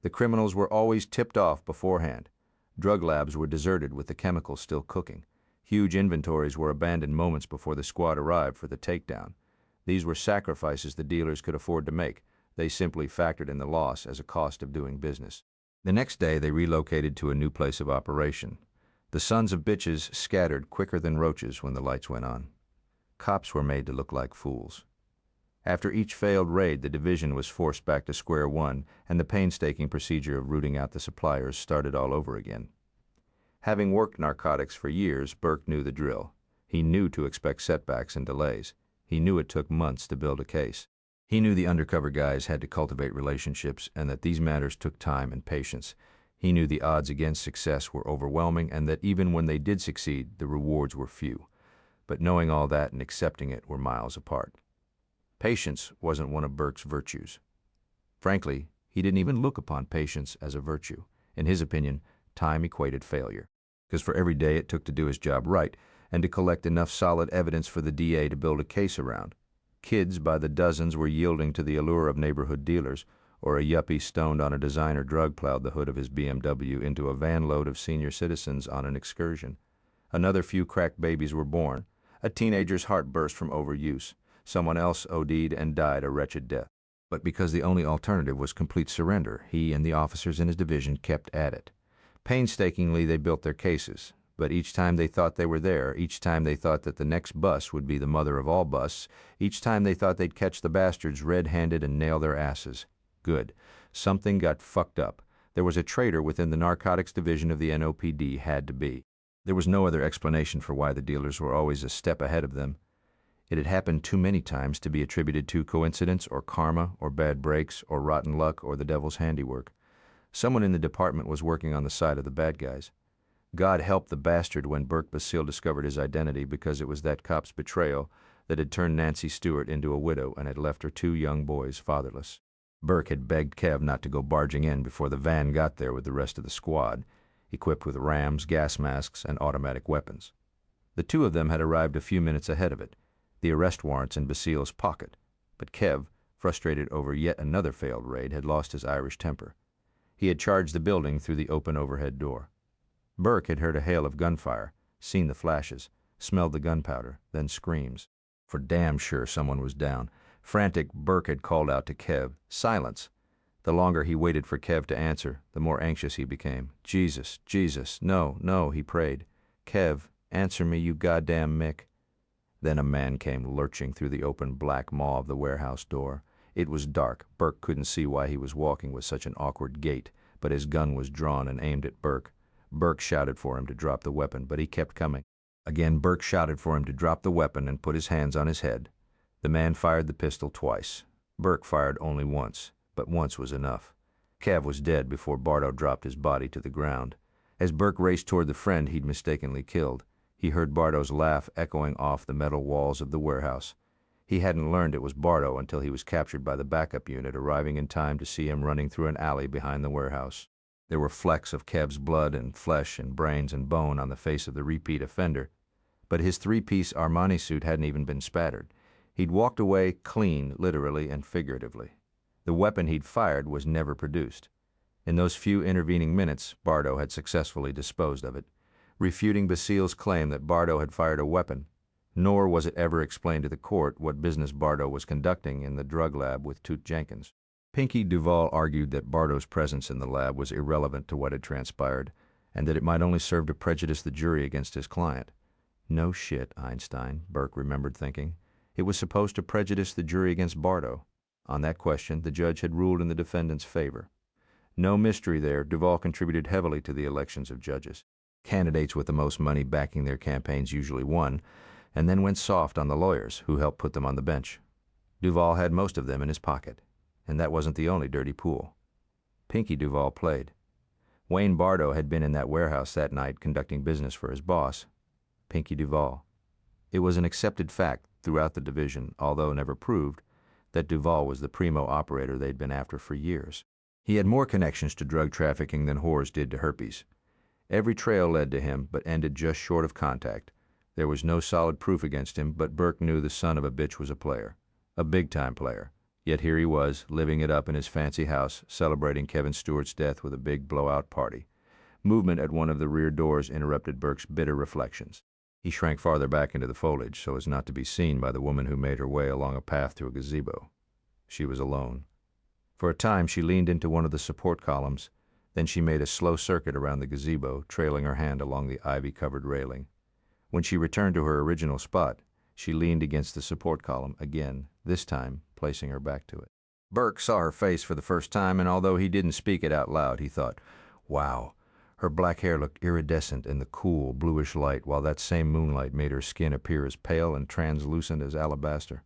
The criminals were always tipped off beforehand. Drug labs were deserted with the chemicals still cooking. Huge inventories were abandoned moments before the squad arrived for the takedown. These were sacrifices the dealers could afford to make. They simply factored in the loss as a cost of doing business. The next day they relocated to a new place of operation. The sons of bitches scattered quicker than roaches when the lights went on. Cops were made to look like fools. After each failed raid, the division was forced back to square one, and the painstaking procedure of rooting out the suppliers started all over again. Having worked narcotics for years, Burke knew the drill. He knew to expect setbacks and delays. He knew it took months to build a case. He knew the undercover guys had to cultivate relationships and that these matters took time and patience. He knew the odds against success were overwhelming and that even when they did succeed, the rewards were few. But knowing all that and accepting it were miles apart. Patience wasn't one of Burke's virtues. Frankly, he didn't even look upon patience as a virtue. In his opinion, time equated failure. Because for every day it took to do his job right and to collect enough solid evidence for the DA to build a case around, kids by the dozens were yielding to the allure of neighborhood dealers, or a yuppie stoned on a designer drug plowed the hood of his BMW into a van load of senior citizens on an excursion. Another few crack babies were born. A teenager's heart burst from overuse. Someone else OD'd and died a wretched death. But because the only alternative was complete surrender, he and the officers in his division kept at it. Painstakingly they built their cases, but each time they thought they were there, each time they thought that the next bus would be the mother of all busts, each time they thought they'd catch the bastards red-handed and nail their asses. Good. Something got fucked up. There was a traitor within the narcotics division of the NOPD, had to be. There was no other explanation for why the dealers were always a step ahead of them. It had happened too many times to be attributed to coincidence or karma or bad breaks or rotten luck or the devil's handiwork. Someone in the department was working on the side of the bad guys. God help the bastard when Burke Basile discovered his identity, because it was that cop's betrayal that had turned Nancy Stewart into a widow and had left her 2 young boys fatherless. Burke had begged Kev not to go barging in before the van got there with the rest of the squad, equipped with rams, gas masks, and automatic weapons. The 2 of them had arrived a few minutes ahead of it, the arrest warrants in Basile's pocket, but Kev, frustrated over yet another failed raid, had lost his Irish temper. He had charged the building through the open overhead door. Burke had heard a hail of gunfire, seen the flashes, smelled the gunpowder, then screams. For damn sure someone was down. Frantic, Burke had called out to Kev, "Silence!" The longer he waited for Kev to answer, the more anxious he became. "Jesus, Jesus, no, no," he prayed. "Kev, answer me, you goddamn Mick." Then a man came lurching through the open black maw of the warehouse door. It was dark. Burke couldn't see why he was walking with such an awkward gait, but his gun was drawn and aimed at Burke. Burke shouted for him to drop the weapon, but he kept coming. Again Burke shouted for him to drop the weapon and put his hands on his head. The man fired the pistol twice. Burke fired only once, but once was enough. Kev was dead before Bardo dropped his body to the ground. As Burke raced toward the friend he'd mistakenly killed, he heard Bardo's laugh echoing off the metal walls of the warehouse. He hadn't learned it was Bardo until he was captured by the backup unit, arriving in time to see him running through an alley behind the warehouse. There were flecks of Kev's blood and flesh and brains and bone on the face of the repeat offender, but his 3-piece Armani suit hadn't even been spattered. He'd walked away clean, literally and figuratively. The weapon he'd fired was never produced. In those few intervening minutes, Bardo had successfully disposed of it, refuting Basile's claim that Bardo had fired a weapon, nor was it ever explained to the court what business Bardo was conducting in the drug lab with Toot Jenkins. Pinky Duval argued that Bardo's presence in the lab was irrelevant to what had transpired, and that it might only serve to prejudice the jury against his client. No shit, Einstein, Burke remembered thinking. It was supposed to prejudice the jury against Bardo. On that question, the judge had ruled in the defendant's favor. No mystery there, Duval contributed heavily to the elections of judges. Candidates with the most money backing their campaigns usually won, and then went soft on the lawyers who helped put them on the bench. Duval had most of them in his pocket, and that wasn't the only dirty pool. Pinky Duval played. Wayne Bardo had been in that warehouse that night conducting business for his boss, Pinky Duval. It was an accepted fact throughout the division, although never proved, that Duval was the primo operator they'd been after for years. He had more connections to drug trafficking than whores did to herpes. Every trail led to him, but ended just short of contact. There was no solid proof against him, but Burke knew the son of a bitch was a player. A big-time player. Yet here he was, living it up in his fancy house, celebrating Kevin Stewart's death with a big blowout party. Movement at one of the rear doors interrupted Burke's bitter reflections. He shrank farther back into the foliage so as not to be seen by the woman who made her way along a path to a gazebo. She was alone. For a time she leaned into one of the support columns, then she made a slow circuit around the gazebo, trailing her hand along the ivy-covered railing. When she returned to her original spot, she leaned against the support column again, this time placing her back to it. Burke saw her face for the first time, and although he didn't speak it out loud, he thought, wow. Her black hair looked iridescent in the cool, bluish light, while that same moonlight made her skin appear as pale and translucent as alabaster.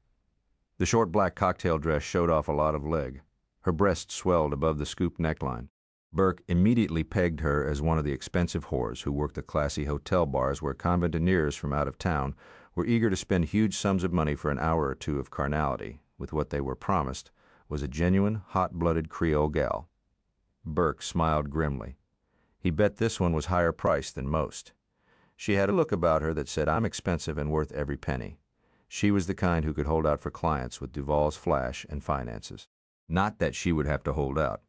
The short black cocktail dress showed off a lot of leg. Her breasts swelled above the scoop neckline. Burke immediately pegged her as one of the expensive whores who worked the classy hotel bars where conventineers from out of town were eager to spend huge sums of money for an hour or two of carnality, with what they were promised was a genuine, hot-blooded Creole gal. Burke smiled grimly. He bet this one was higher priced than most. She had a look about her that said, I'm expensive and worth every penny. She was the kind who could hold out for clients with Duval's flash and finances. Not that she would have to hold out.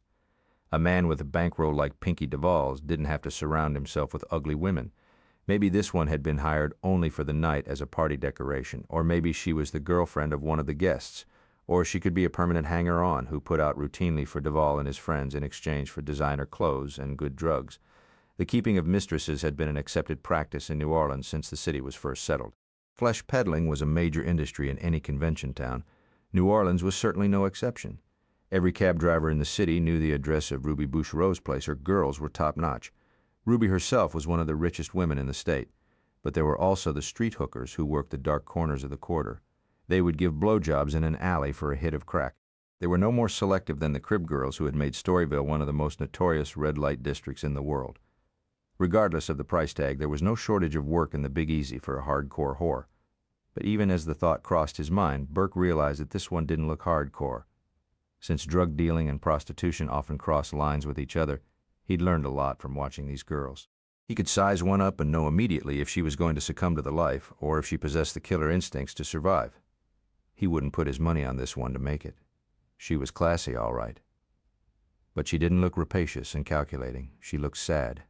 A man with a bankroll like Pinky Duval's didn't have to surround himself with ugly women. Maybe this one had been hired only for the night as a party decoration, or maybe she was the girlfriend of one of the guests, or she could be a permanent hanger-on who put out routinely for Duvall and his friends in exchange for designer clothes and good drugs. The keeping of mistresses had been an accepted practice in New Orleans since the city was first settled. Flesh peddling was a major industry in any convention town. New Orleans was certainly no exception. Every cab driver in the city knew the address of Ruby Boucherot's place. Her girls were top-notch. Ruby herself was one of the richest women in the state, but there were also the street hookers who worked the dark corners of the quarter. They would give blowjobs in an alley for a hit of crack. They were no more selective than the crib girls who had made Storyville one of the most notorious red-light districts in the world. Regardless of the price tag, there was no shortage of work in the Big Easy for a hardcore whore. But even as the thought crossed his mind, Burke realized that this one didn't look hardcore. Since drug dealing and prostitution often cross lines with each other, he'd learned a lot from watching these girls. He could size one up and know immediately if she was going to succumb to the life, or if she possessed the killer instincts to survive. He wouldn't put his money on this one to make it. She was classy, all right. But she didn't look rapacious and calculating. She looked sad.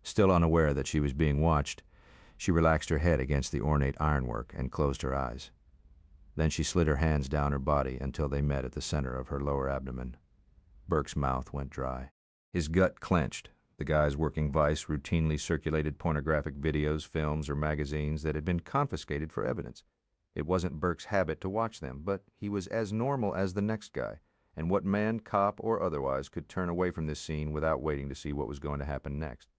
Still unaware that she was being watched, she relaxed her head against the ornate ironwork and closed her eyes. Then she slid her hands down her body until they met at the center of her lower abdomen. Burke's mouth went dry. His gut clenched. The guys working Vice routinely circulated pornographic videos, films, or magazines that had been confiscated for evidence. It wasn't Burke's habit to watch them, but he was as normal as the next guy, and what man, cop, or otherwise could turn away from this scene without waiting to see what was going to happen next?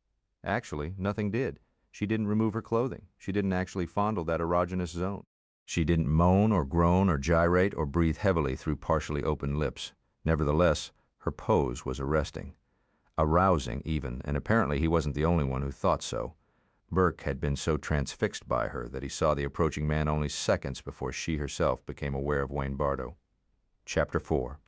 Actually, nothing did. She didn't remove her clothing. She didn't actually fondle that erogenous zone. She didn't moan or groan or gyrate or breathe heavily through partially open lips. Nevertheless, her pose was arresting. Arousing, even, and apparently he wasn't the only one who thought so. Burke had been so transfixed by her that he saw the approaching man only seconds before she herself became aware of Wayne Bardo. Chapter 4.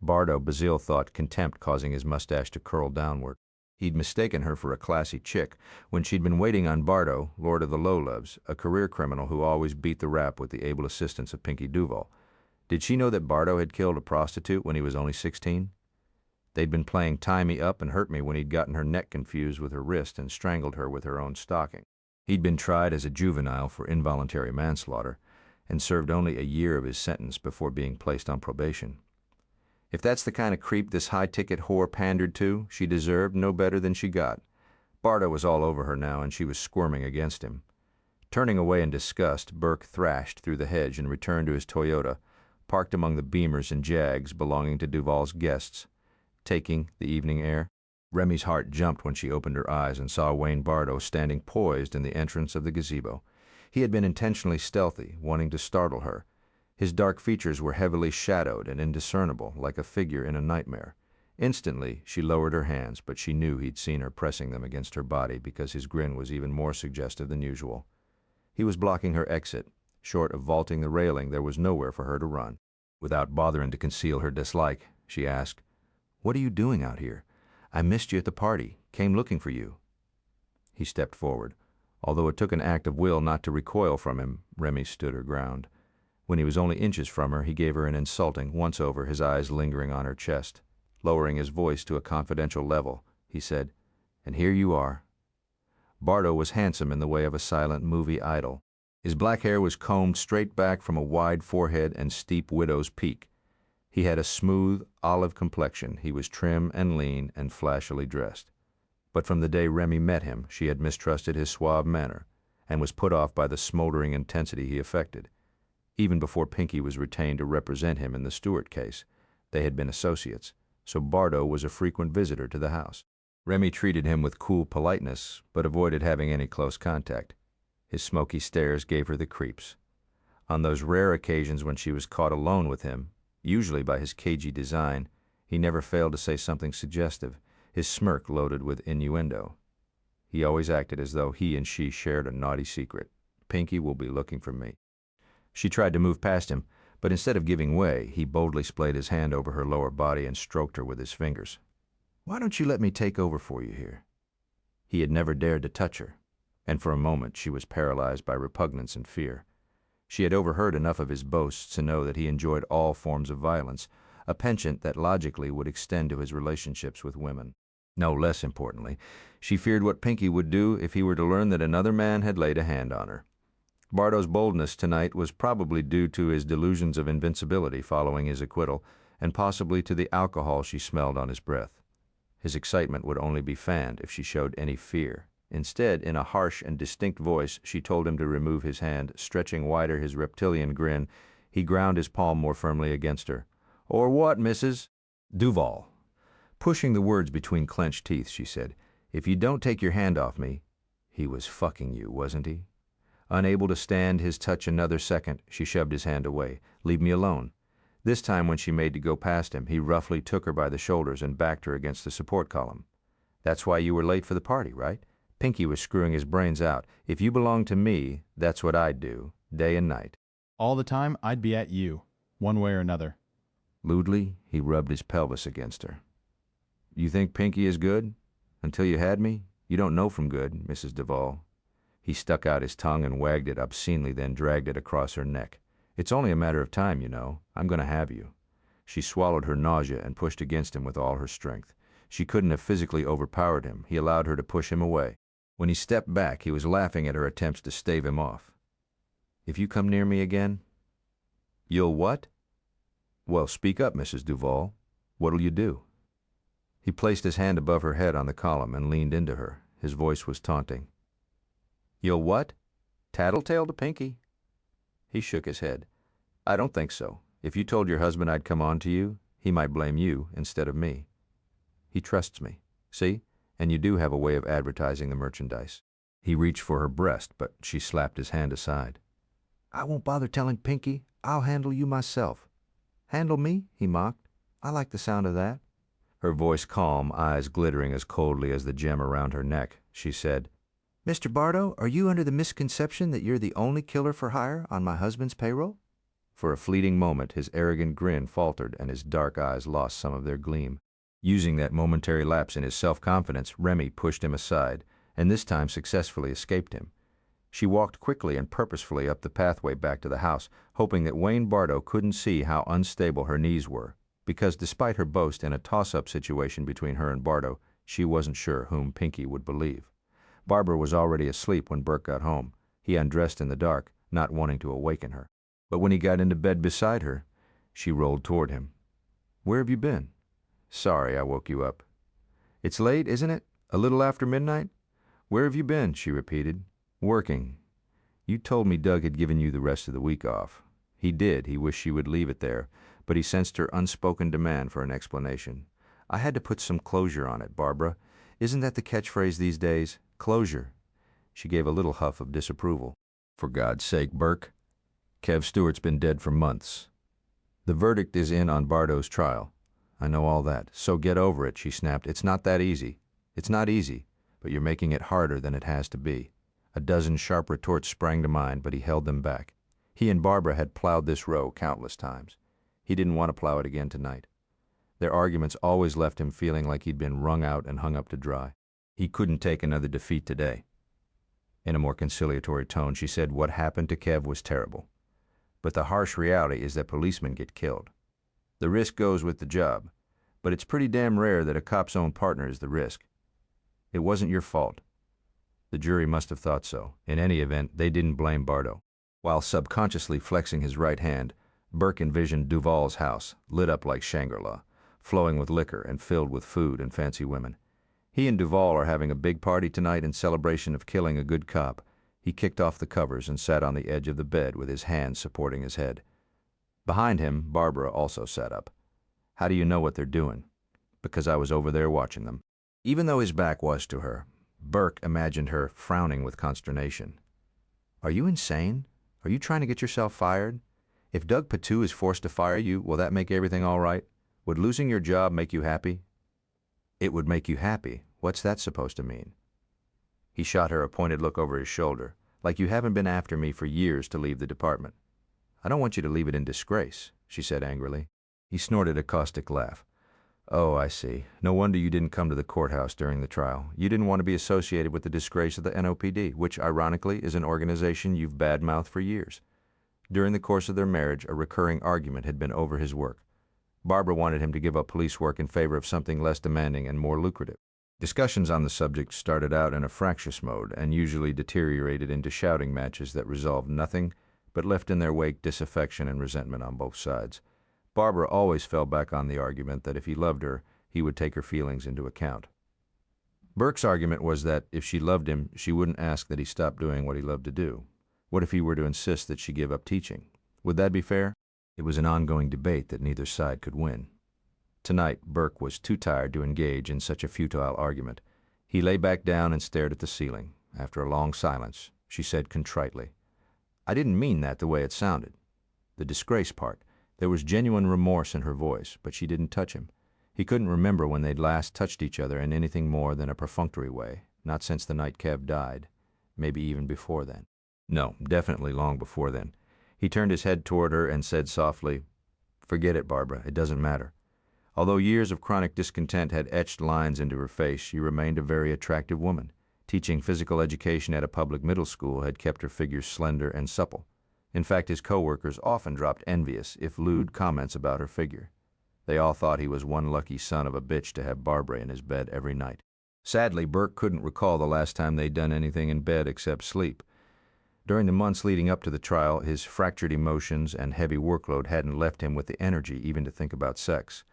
Bardo, Bazille thought, contempt causing his mustache to curl downward. He'd mistaken her for a classy chick when she'd been waiting on Bardo, Lord of the Low-Loves, a career criminal who always beat the rap with the able assistance of Pinky Duval. Did she know that Bardo had killed a prostitute when he was only 16? They'd been playing tie me up and hurt me when he'd gotten her neck confused with her wrist and strangled her with her own stocking. He'd been tried as a juvenile for involuntary manslaughter and served only a year of his sentence before being placed on probation. If that's the kind of creep this high-ticket whore pandered to, she deserved no better than she got. Bardo was all over her now, and she was squirming against him. Turning away in disgust, Burke thrashed through the hedge and returned to his Toyota, parked among the Beamers and Jags belonging to Duval's guests. Taking the evening air, Remy's heart jumped when she opened her eyes and saw Wayne Bardo standing poised in the entrance of the gazebo. He had been intentionally stealthy, wanting to startle her. His dark features were heavily shadowed and indiscernible, like a figure in a nightmare. Instantly, she lowered her hands, but she knew he'd seen her pressing them against her body because his grin was even more suggestive than usual. He was blocking her exit. Short of vaulting the railing, there was nowhere for her to run. Without bothering to conceal her dislike, she asked, "What are you doing out here? I missed you at the party. Came looking for you." He stepped forward. Although it took an act of will not to recoil from him, Remy stood her ground. When he was only inches from her, he gave her an insulting once-over, his eyes lingering on her chest. Lowering his voice to a confidential level, he said, "And here you are." Bardo was handsome in the way of a silent movie idol. His black hair was combed straight back from a wide forehead and steep widow's peak. He had a smooth, olive complexion. He was trim and lean and flashily dressed. But from the day Remy met him, she had mistrusted his suave manner and was put off by the smoldering intensity he affected. Even before Pinky was retained to represent him in the Stewart case, they had been associates, so Bardo was a frequent visitor to the house. Remy treated him with cool politeness, but avoided having any close contact. His smoky stares gave her the creeps. On those rare occasions when she was caught alone with him, usually by his cagey design, he never failed to say something suggestive, his smirk loaded with innuendo. He always acted as though he and she shared a naughty secret. Pinky will be looking for me. She tried to move past him, but instead of giving way, he boldly splayed his hand over her lower body and stroked her with his fingers. "Why don't you let me take over for you here?" He had never dared to touch her, and for a moment she was paralyzed by repugnance and fear. She had overheard enough of his boasts to know that he enjoyed all forms of violence, a penchant that logically would extend to his relationships with women. No less importantly, she feared what Pinky would do if he were to learn that another man had laid a hand on her. Bardo's boldness tonight was probably due to his delusions of invincibility following his acquittal, and possibly to the alcohol she smelled on his breath. His excitement would only be fanned if she showed any fear. Instead, in a harsh and distinct voice, she told him to remove his hand, stretching wider his reptilian grin. He ground his palm more firmly against her. "Or what, Mrs. Duval?" Pushing the words between clenched teeth, she said, "If you don't take your hand off me—" He was fucking you, wasn't he? Unable to stand his touch another second, she shoved his hand away. "Leave me alone." This time, when she made to go past him, he roughly took her by the shoulders and backed her against the support column. "That's why you were late for the party, right? Pinky was screwing his brains out. If you belonged to me, that's what I'd do, day and night." All the time, I'd be at you, one way or another. Lewdly, he rubbed his pelvis against her. "You think Pinky is good? Until you had me, you don't know from good, Mrs. Duval." He stuck out his tongue and wagged it obscenely, then dragged it across her neck. "It's only a matter of time, you know. I'm going to have you." She swallowed her nausea and pushed against him with all her strength. She couldn't have physically overpowered him. He allowed her to push him away. When he stepped back, he was laughing at her attempts to stave him off. "If you come near me again—" "You'll what?" "Well, speak up, Mrs. Duval. What'll you do?" He placed his hand above her head on the column and leaned into her. His voice was taunting. "You'll what? Tattletale to Pinky?" He shook his head. "I don't think so. If you told your husband I'd come on to you, he might blame you instead of me. He trusts me. See? And you do have a way of advertising the merchandise." He reached for her breast, but she slapped his hand aside. "I won't bother telling Pinky. I'll handle you myself." "Handle me?" he mocked. "I like the sound of that." Her voice calm, eyes glittering as coldly as the gem around her neck, she said, "Mr. Bardo, are you under the misconception that you're the only killer for hire on my husband's payroll?" For a fleeting moment, his arrogant grin faltered and his dark eyes lost some of their gleam. Using that momentary lapse in his self-confidence, Remy pushed him aside, and this time successfully escaped him. She walked quickly and purposefully up the pathway back to the house, hoping that Wayne Bardo couldn't see how unstable her knees were, because despite her boast in a toss-up situation between her and Bardo, she wasn't sure whom Pinky would believe. Barbara was already asleep when Burke got home. He undressed in the dark, not wanting to awaken her. But when he got into bed beside her, she rolled toward him. "Where have you been?" "Sorry, I woke you up." "It's late, isn't it? A little after midnight?" "Where have you been?" she repeated. "Working. You told me Doug had given you the rest of the week off." He did. He wished she would leave it there, but he sensed her unspoken demand for an explanation. "I had to put some closure on it, Barbara. Isn't that the catchphrase these days? Closure." She gave a little huff of disapproval. "For God's sake, Burke. Kev Stewart's been dead for months. The verdict is in on Bardo's trial. I know all that. So get over it," she snapped. "It's not that easy. It's not easy, but you're making it harder than it has to be." A dozen sharp retorts sprang to mind, but he held them back. He and Barbara had plowed this row countless times. He didn't want to plow it again tonight. Their arguments always left him feeling like he'd been wrung out and hung up to dry. He couldn't take another defeat today. In a more conciliatory tone, she said what happened to Kev was terrible. But the harsh reality is that policemen get killed. The risk goes with the job, but it's pretty damn rare that a cop's own partner is the risk. It wasn't your fault. The jury must have thought so. In any event, they didn't blame Bardo. While subconsciously flexing his right hand, Burke envisioned Duval's house, lit up like Shangri-La, flowing with liquor and filled with food and fancy women. He and Duval are having a big party tonight in celebration of killing a good cop. He kicked off the covers and sat on the edge of the bed with his hands supporting his head. Behind him, Barbara also sat up. "How do you know what they're doing?" "Because I was over there watching them." Even though his back was to her, Burke imagined her frowning with consternation. "Are you insane? Are you trying to get yourself fired? If Doug Patu is forced to fire you, will that make everything all right? Would losing your job make you happy?" "It would make you happy? What's that supposed to mean?" He shot her a pointed look over his shoulder, "Like you haven't been after me for years to leave the department." "I don't want you to leave it in disgrace," she said angrily. He snorted a caustic laugh. "Oh, I see. No wonder you didn't come to the courthouse during the trial. You didn't want to be associated with the disgrace of the NOPD, which, ironically, is an organization you've badmouthed for years." During the course of their marriage, a recurring argument had been over his work. Barbara wanted him to give up police work in favor of something less demanding and more lucrative. Discussions on the subject started out in a fractious mode and usually deteriorated into shouting matches that resolved nothing but left in their wake disaffection and resentment on both sides. Barbara always fell back on the argument that if he loved her, he would take her feelings into account. Burke's argument was that if she loved him, she wouldn't ask that he stop doing what he loved to do. What if he were to insist that she give up teaching? Would that be fair? It was an ongoing debate that neither side could win. Tonight, Burke was too tired to engage in such a futile argument. He lay back down and stared at the ceiling. After a long silence, she said contritely, "I didn't mean that the way it sounded." The disgrace part. There was genuine remorse in her voice, but she didn't touch him. He couldn't remember when they'd last touched each other in anything more than a perfunctory way, not since the night Kev died, maybe even before then. No, definitely long before then. He turned his head toward her and said softly, "Forget it, Barbara. It doesn't matter." Although years of chronic discontent had etched lines into her face, she remained a very attractive woman. Teaching physical education at a public middle school had kept her figure slender and supple. In fact, his coworkers often dropped envious, if lewd, comments about her figure. They all thought he was one lucky son of a bitch to have Barbara in his bed every night. Sadly, Burke couldn't recall the last time they'd done anything in bed except sleep. During the months leading up to the trial, his fractured emotions and heavy workload hadn't left him with the energy even to think about sex.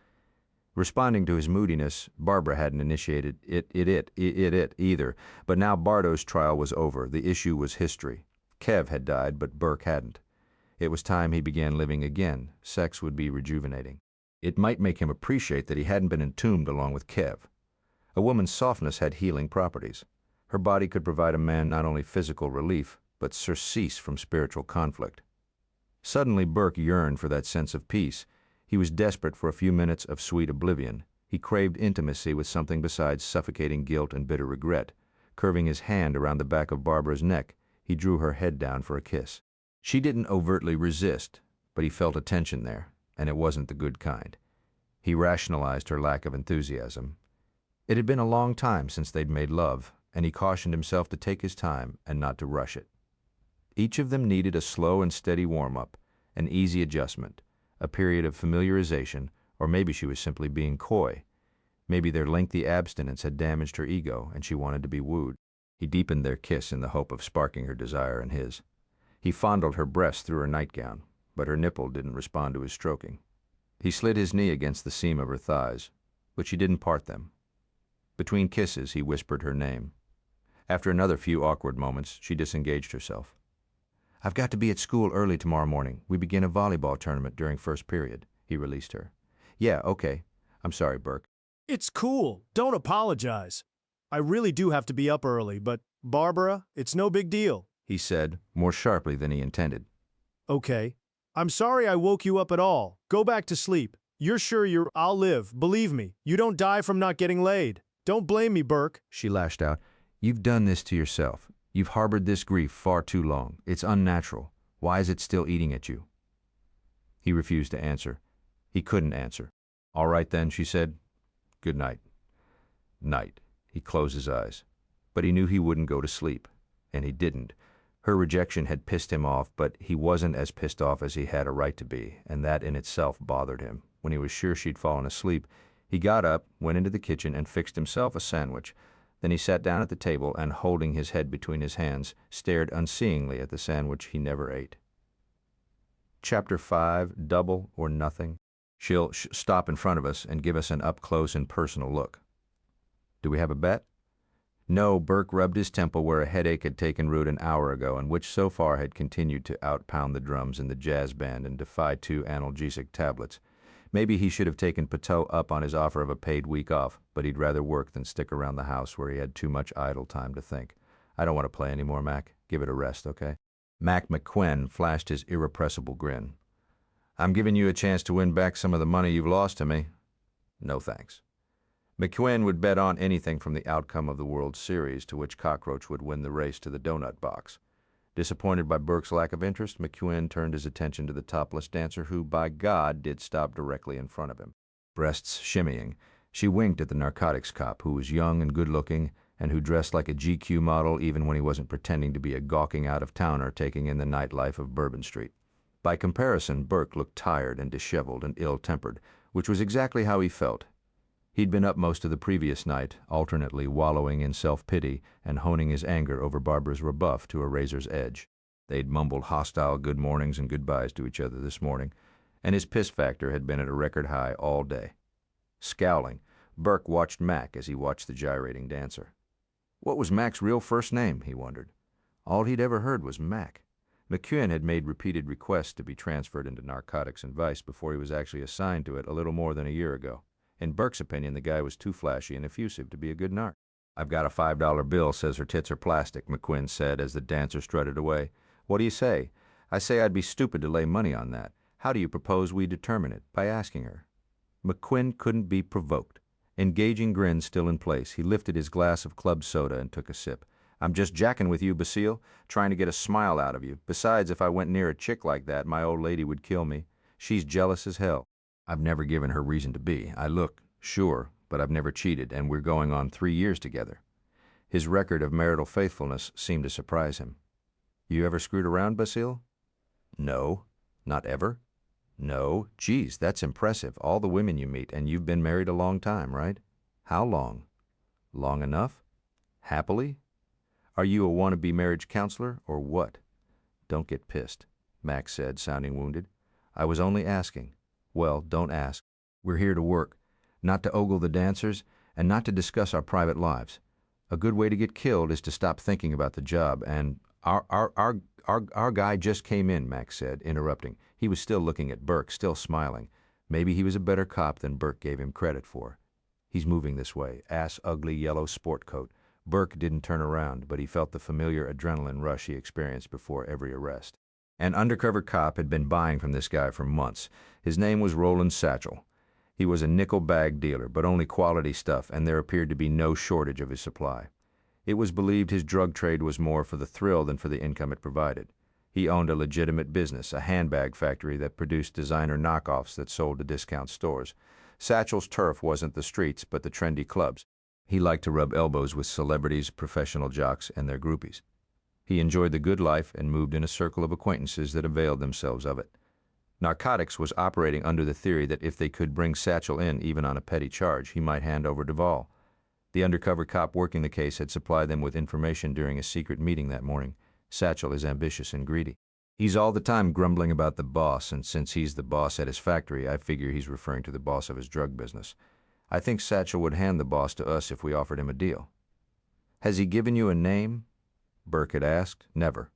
Responding to his moodiness, Barbara hadn't initiated it either, but now Bardo's trial was over. The issue was history. Kev had died, but Burke hadn't. It was time he began living again. Sex would be rejuvenating. It might make him appreciate that he hadn't been entombed along with Kev. A woman's softness had healing properties. Her body could provide a man not only physical relief, but surcease from spiritual conflict. Suddenly Burke yearned for that sense of peace. He was desperate for a few minutes of sweet oblivion. He craved intimacy with something besides suffocating guilt and bitter regret. Curving his hand around the back of Barbara's neck, he drew her head down for a kiss. She didn't overtly resist, but he felt a tension there, and it wasn't the good kind. He rationalized her lack of enthusiasm. It had been a long time since they'd made love, and he cautioned himself to take his time and not to rush it. Each of them needed a slow and steady warm-up, an easy adjustment, a period of familiarization, or maybe she was simply being coy. Maybe their lengthy abstinence had damaged her ego, and she wanted to be wooed. He deepened their kiss in the hope of sparking her desire in his. He fondled her breast through her nightgown, but her nipple didn't respond to his stroking. He slid his knee against the seam of her thighs, but she didn't part them. Between kisses, he whispered her name. After another few awkward moments, she disengaged herself. "I've got to be at school early tomorrow morning. We begin a volleyball tournament during first period." He released her. "Yeah, okay. I'm sorry, Burke." It's cool. Don't apologize. I really do have to be up early, but Barbara, it's no big deal. He said, more sharply than he intended. Okay. I'm sorry I woke you up at all. Go back to sleep. You're sure I'll live. Believe me. You don't die from not getting laid. Don't blame me, Burke. She lashed out. "You've done this to yourself. You've harbored this grief far too long. It's unnatural. Why is it still eating at you?" He refused to answer. He couldn't answer. "All right then," she said. "Good night." Night. He closed his eyes. But he knew he wouldn't go to sleep. And he didn't. Her rejection had pissed him off, but he wasn't as pissed off as he had a right to be, and that in itself bothered him. When he was sure she'd fallen asleep, he got up, went into the kitchen, and fixed himself a sandwich. Then he sat down at the table and, holding his head between his hands, stared unseeingly at the sandwich he never ate. Chapter 5, Double or Nothing. She'll stop in front of us and give us an up-close and personal look. Do we have a bet? No, Burke rubbed his temple where a headache had taken root an hour ago and which so far had continued to out-pound the drums in the jazz band and defy 2 analgesic tablets. Maybe he should have taken Pateau up on his offer of a paid week off, but he'd rather work than stick around the house where he had too much idle time to think. "I don't want to play anymore, Mac. Give it a rest, okay?" Mac McQuinn flashed his irrepressible grin. "I'm giving you a chance to win back some of the money you've lost to me." "No thanks." McQuinn would bet on anything from the outcome of the World Series to which Cockroach would win the race to the donut box. Disappointed by Burke's lack of interest, McQuinn turned his attention to the topless dancer who, by God, did stop directly in front of him. Breasts shimmying, she winked at the narcotics cop, who was young and good-looking and who dressed like a GQ model even when he wasn't pretending to be a gawking out-of-towner taking in the nightlife of Bourbon Street. By comparison, Burke looked tired and disheveled and ill-tempered, which was exactly how he felt. He'd been up most of the previous night, alternately wallowing in self-pity and honing his anger over Barbara's rebuff to a razor's edge. They'd mumbled hostile good mornings and goodbyes to each other this morning, and his piss factor had been at a record high all day. Scowling, Burke watched Mac as he watched the gyrating dancer. What was Mac's real first name, he wondered. All he'd ever heard was Mac. McEwen had made repeated requests to be transferred into narcotics and vice before he was actually assigned to it a little more than a year ago. In Burke's opinion, the guy was too flashy and effusive to be a good narc. I've got a $5 bill, says her tits are plastic, McEwen said as the dancer strutted away. What do you say? I say I'd be stupid to lay money on that. How do you propose we determine it? By asking her. McEwen couldn't be provoked. Engaging grin still in place, he lifted his glass of club soda and took a sip. I'm just jacking with you, Basile, trying to get a smile out of you. Besides, if I went near a chick like that, my old lady would kill me. She's jealous as hell. I've never given her reason to be. I look, sure, but I've never cheated, and we're going on 3 years together. His record of marital faithfulness seemed to surprise him. You ever screwed around, Basile? No. Not ever? No. Geez, that's impressive. All the women you meet, and you've been married a long time, right? How long? Long enough? Happily? Are you a wannabe marriage counselor, or what? Don't get pissed, Max said, sounding wounded. I was only asking. Well, don't ask. We're here to work, not to ogle the dancers, and not to discuss our private lives. A good way to get killed is to stop thinking about the job, and our guy just came in, Max said, interrupting. He was still looking at Burke, still smiling. Maybe he was a better cop than Burke gave him credit for. He's moving this way, ugly yellow sport coat. Burke didn't turn around, but he felt the familiar adrenaline rush he experienced before every arrest. An undercover cop had been buying from this guy for months. His name was Roland Satchel. He was a nickel bag dealer, but only quality stuff, and there appeared to be no shortage of his supply. It was believed his drug trade was more for the thrill than for the income it provided. He owned a legitimate business, a handbag factory that produced designer knockoffs that sold to discount stores. Satchel's turf wasn't the streets, but the trendy clubs. He liked to rub elbows with celebrities, professional jocks, and their groupies. He enjoyed the good life and moved in a circle of acquaintances that availed themselves of it. Narcotics was operating under the theory that if they could bring Satchel in even on a petty charge, he might hand over Duvall. The undercover cop working the case had supplied them with information during a secret meeting that morning. Satchel is ambitious and greedy. He's all the time grumbling about the boss, and since he's the boss at his factory, I figure he's referring to the boss of his drug business. I think Satchel would hand the boss to us if we offered him a deal. Has he given you a name? Burke had asked. Never.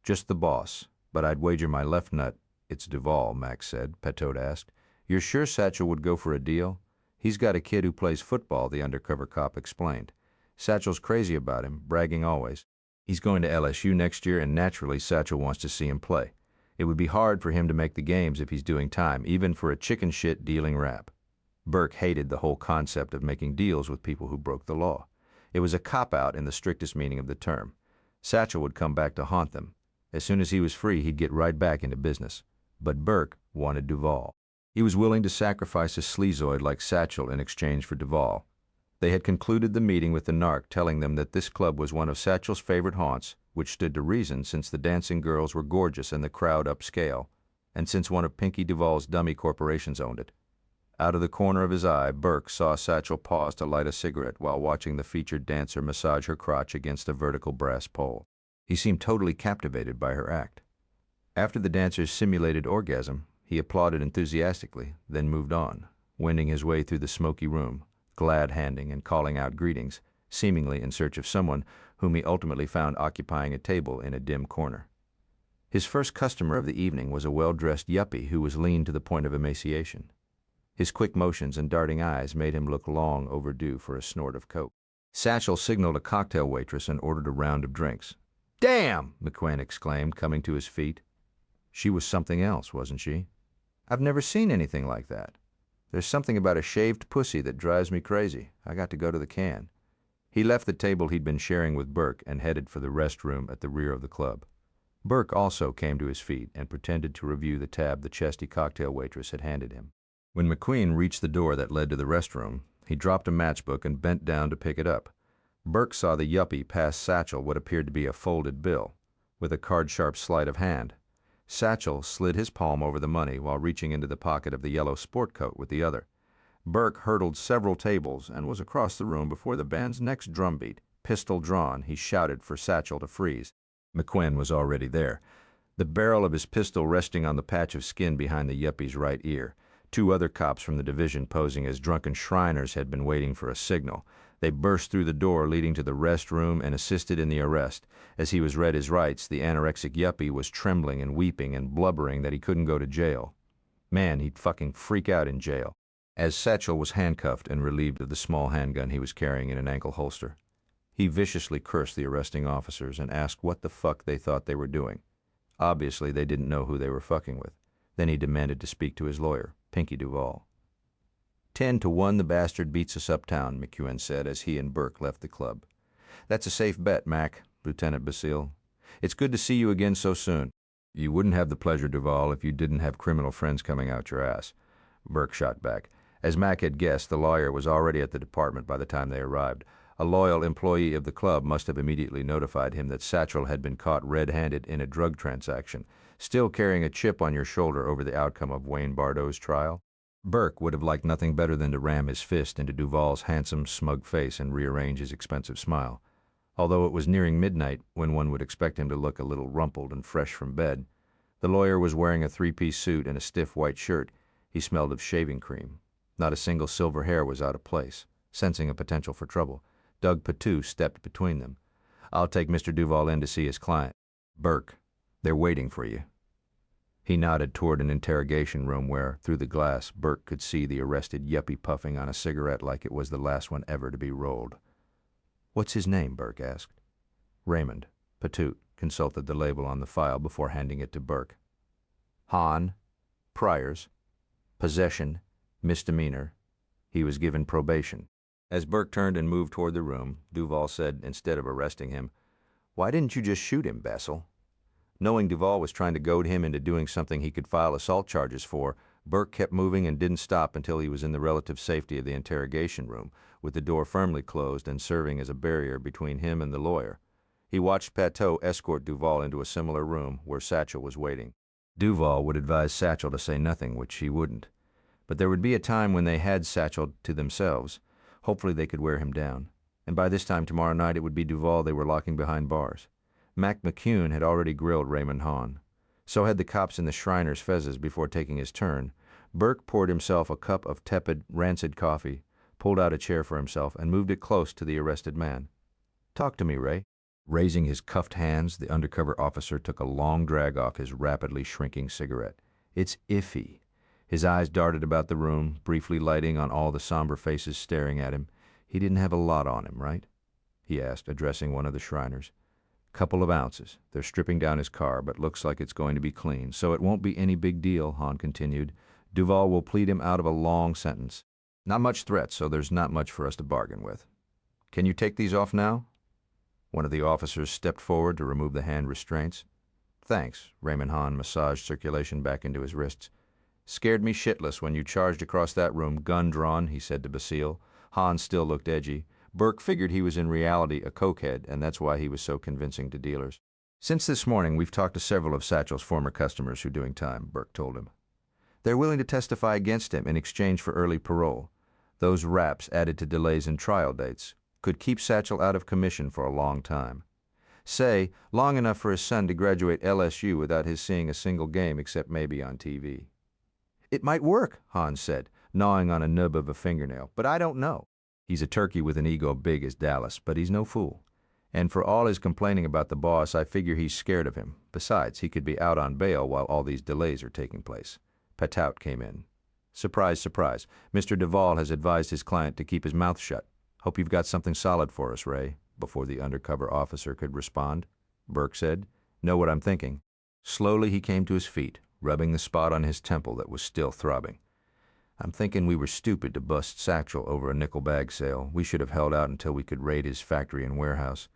Just the boss. But I'd wager my left nut it's Duvall, Max said. Pettot asked. You're sure Satchel would go for a deal? He's got a kid who plays football, the undercover cop explained. Satchel's crazy about him, bragging always. He's going to LSU next year, and naturally Satchel wants to see him play. It would be hard for him to make the games if he's doing time, even for a chicken shit dealing rap. Burke hated the whole concept of making deals with people who broke the law. It was a cop-out in the strictest meaning of the term. Satchel would come back to haunt them. As soon as he was free, he'd get right back into business. But Burke wanted Duvall. He was willing to sacrifice a sleazoid like Satchel in exchange for Duvall. They had concluded the meeting with the narc, telling them that this club was one of Satchel's favorite haunts, which stood to reason since the dancing girls were gorgeous and the crowd upscale, and since one of Pinky Duvall's dummy corporations owned it. Out of the corner of his eye, Burke saw Satchel pause to light a cigarette while watching the featured dancer massage her crotch against a vertical brass pole. He seemed totally captivated by her act. After the dancer's simulated orgasm, he applauded enthusiastically, then moved on, wending his way through the smoky room, glad-handing and calling out greetings, seemingly in search of someone whom he ultimately found occupying a table in a dim corner. His first customer of the evening was a well-dressed yuppie who was lean to the point of emaciation. His quick motions and darting eyes made him look long overdue for a snort of coke. Satchel signaled a cocktail waitress and ordered a round of drinks. "Damn!" McEwen exclaimed, coming to his feet. She was something else, wasn't she? I've never seen anything like that. There's something about a shaved pussy that drives me crazy. I got to go to the can. He left the table he'd been sharing with Burke and headed for the restroom at the rear of the club. Burke also came to his feet and pretended to review the tab the chesty cocktail waitress had handed him. When McEwen reached the door that led to the restroom, he dropped a matchbook and bent down to pick it up. Burke saw the yuppie pass Satchel what appeared to be a folded bill, with a card-sharp sleight of hand. Satchel slid his palm over the money while reaching into the pocket of the yellow sport coat with the other. Burke hurdled several tables and was across the room before the band's next drumbeat. Pistol drawn, he shouted for Satchel to freeze. McQuinn was already there, the barrel of his pistol resting on the patch of skin behind the yuppie's right ear. Two other cops from the division posing as drunken Shriners had been waiting for a signal. They burst through the door leading to the rest room and assisted in the arrest. As he was read his rights, the anorexic yuppie was trembling and weeping and blubbering that he couldn't go to jail. Man, he'd fucking freak out in jail. As Satchel was handcuffed and relieved of the small handgun he was carrying in an ankle holster, he viciously cursed the arresting officers and asked what the fuck they thought they were doing. Obviously, they didn't know who they were fucking with. Then he demanded to speak to his lawyer, Pinky Duval. 10-1 the bastard beats us uptown, McEwen said as he and Burke left the club. That's a safe bet, Mac, Lieutenant Basile. It's good to see you again so soon. You wouldn't have the pleasure, Duval, if you didn't have criminal friends coming out your ass, Burke shot back. As Mac had guessed, the lawyer was already at the department by the time they arrived. A loyal employee of the club must have immediately notified him that Satchel had been caught red-handed in a drug transaction, still carrying a chip on your shoulder over the outcome of Wayne Bardot's trial. Burke would have liked nothing better than to ram his fist into Duval's handsome, smug face and rearrange his expensive smile. Although it was nearing midnight, when one would expect him to look a little rumpled and fresh from bed, the lawyer was wearing a three-piece suit and a stiff white shirt. He smelled of shaving cream. Not a single silver hair was out of place. Sensing a potential for trouble, Doug Patou stepped between them. I'll take Mr. Duval in to see his client. Burke, they're waiting for you. He nodded toward an interrogation room where, through the glass, Burke could see the arrested yuppie puffing on a cigarette like it was the last one ever to be rolled. What's his name? Burke asked. Raymond. Patou consulted the label on the file before handing it to Burke. Hahn, priors, possession, misdemeanor. He was given probation. As Burke turned and moved toward the room, Duval said, instead of arresting him, "Why didn't you just shoot him, Basil?" Knowing Duval was trying to goad him into doing something he could file assault charges for, Burke kept moving and didn't stop until he was in the relative safety of the interrogation room, with the door firmly closed and serving as a barrier between him and the lawyer. He watched Patou escort Duval into a similar room where Satchel was waiting. Duval would advise Satchel to say nothing, which he wouldn't. But there would be a time when they had Satchel to themselves. Hopefully they could wear him down. And by this time tomorrow night it would be Duval they were locking behind bars. Mac McCune had already grilled Raymond Hahn. So had the cops in the Shriners' fezzes before taking his turn. Burke poured himself a cup of tepid, rancid coffee, pulled out a chair for himself, and moved it close to the arrested man. "Talk to me, Ray." Raising his cuffed hands, the undercover officer took a long drag off his rapidly shrinking cigarette. "It's iffy." His eyes darted about the room, briefly lighting on all the somber faces staring at him. "He didn't have a lot on him, right?" he asked, addressing one of the Shriners. "Couple of ounces. They're stripping down his car, but looks like it's going to be clean, so it won't be any big deal," Hahn continued. "Duval will plead him out of a long sentence. Not much threat, so there's not much for us to bargain with. Can you take these off now?" One of the officers stepped forward to remove the hand restraints. "Thanks." Raymond Hahn massaged circulation back into his wrists. "Scared me shitless when you charged across that room, gun drawn," he said to Basile. Hahn still looked edgy. Burke figured he was in reality a cokehead, and that's why he was so convincing to dealers. "Since this morning, we've talked to several of Satchel's former customers who are doing time," Burke told him. "They're willing to testify against him in exchange for early parole. Those raps, added to delays in trial dates, could keep Satchel out of commission for a long time. Say, long enough for his son to graduate LSU without his seeing a single game except maybe on TV. "It might work," Hahn said, gnawing on a nub of a fingernail, "but I don't know. He's a turkey with an ego big as Dallas, but he's no fool. And for all his complaining about the boss, I figure he's scared of him. Besides, he could be out on bail while all these delays are taking place." Patout came in. "Surprise, surprise. Mr. Duval has advised his client to keep his mouth shut. Hope you've got something solid for us, Ray." Before the undercover officer could respond, Burke said, "Know what I'm thinking." Slowly he came to his feet, rubbing the spot on his temple that was still throbbing. "I'm thinking we were stupid to bust Satchel over a nickel bag sale. We should have held out until we could raid his factory and warehouse."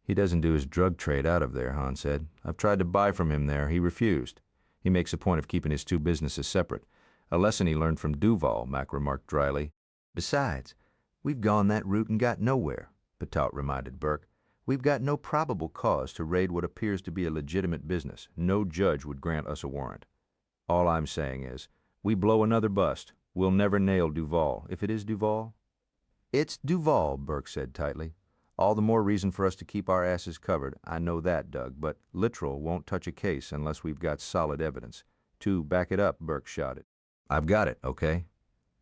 "He doesn't do his drug trade out of there," Hahn said. "I've tried to buy from him there. He refused. He makes a point of keeping his two businesses separate. A lesson he learned from Duval," Mac remarked dryly. "Besides, we've gone that route and got nowhere," Patout reminded Burke. "We've got no probable cause to raid what appears to be a legitimate business. No judge would grant us a warrant. All I'm saying is, we blow another bust, We'll never nail Duval, if it is Duval. It's Duval, Burke said tightly. All the more reason for us to keep our asses covered. I know that, Doug, but literal won't touch a case unless we've got solid evidence. To back it up, Burke shouted. I've got it, okay?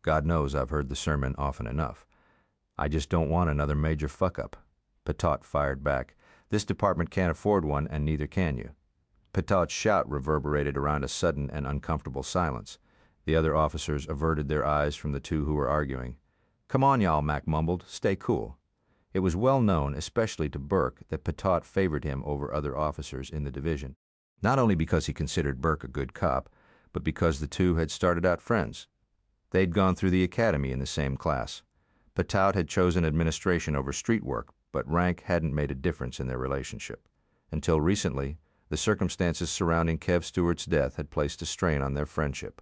God knows I've heard the sermon often enough. I just don't want another major fuck-up. Patot fired back. This department can't afford one, and neither can you. Patot's shout reverberated around a sudden and uncomfortable silence. The other officers averted their eyes from the two who were arguing. Come on, y'all, Mac mumbled. Stay cool. It was well known, especially to Burke, that Patot favored him over other officers in the division. Not only because he considered Burke a good cop, but because the two had started out friends. They'd gone through the academy in the same class. Patot had chosen administration over street work, but rank hadn't made a difference in their relationship. Until recently, the circumstances surrounding Kev Stewart's death had placed a strain on their friendship.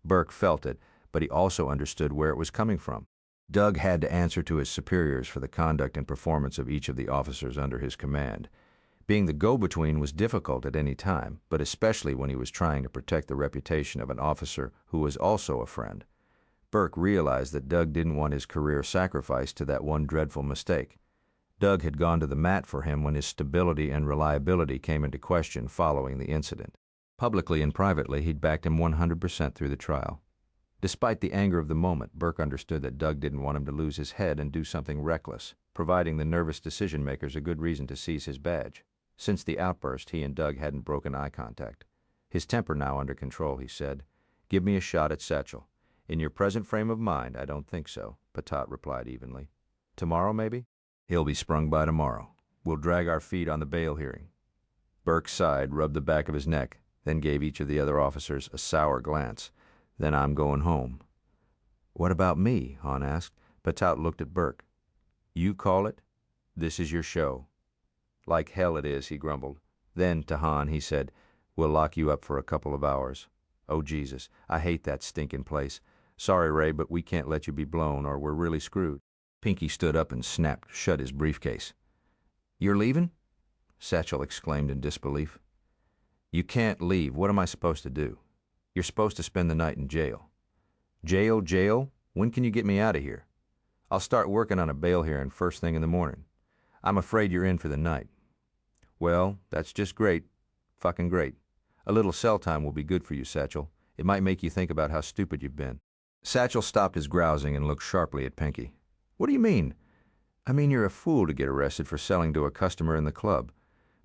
Burke felt it, but he also understood where it was coming from. Doug had to answer to his superiors for the conduct and performance of each of the officers under his command. Being the go-between was difficult at any time, but especially when he was trying to protect the reputation of an officer who was also a friend. Burke realized that Doug didn't want his career sacrificed to that one dreadful mistake. Doug had gone to the mat for him when his stability and reliability came into question following the incident. Publicly and privately, he'd backed him 100% through the trial. Despite the anger of the moment, Burke understood that Doug didn't want him to lose his head and do something reckless, providing the nervous decision-makers a good reason to seize his badge. Since the outburst, he and Doug hadn't broken eye contact. His temper now under control, he said. Give me a shot at Satchel. In your present frame of mind, I don't think so, Patot replied evenly. Tomorrow, maybe? He'll be sprung by tomorrow. We'll drag our feet on the bail hearing. Burke sighed, rubbed the back of his neck, then gave each of the other officers a sour glance. Then I'm going home. What about me? Hahn asked. Patot looked at Burke. You call it? This is your show. Like hell it is, he grumbled. Then, to Hahn, he said, we'll lock you up for a couple of hours. Oh, Jesus, I hate that stinking place. Sorry, Ray, but we can't let you be blown or we're really screwed. Pinky stood up and snapped shut his briefcase. You're leaving? Satchel exclaimed in disbelief. You can't leave. What am I supposed to do? You're supposed to spend the night in jail. Jail, jail? When can you get me out of here? I'll start working on a bail hearing first thing in the morning. I'm afraid you're in for the night. Well, that's just great. Fucking great. A little cell time will be good for you, Satchel. It might make you think about how stupid you've been. Satchel stopped his grousing and looked sharply at Pinky. What do you mean? I mean you're a fool to get arrested for selling to a customer in the club.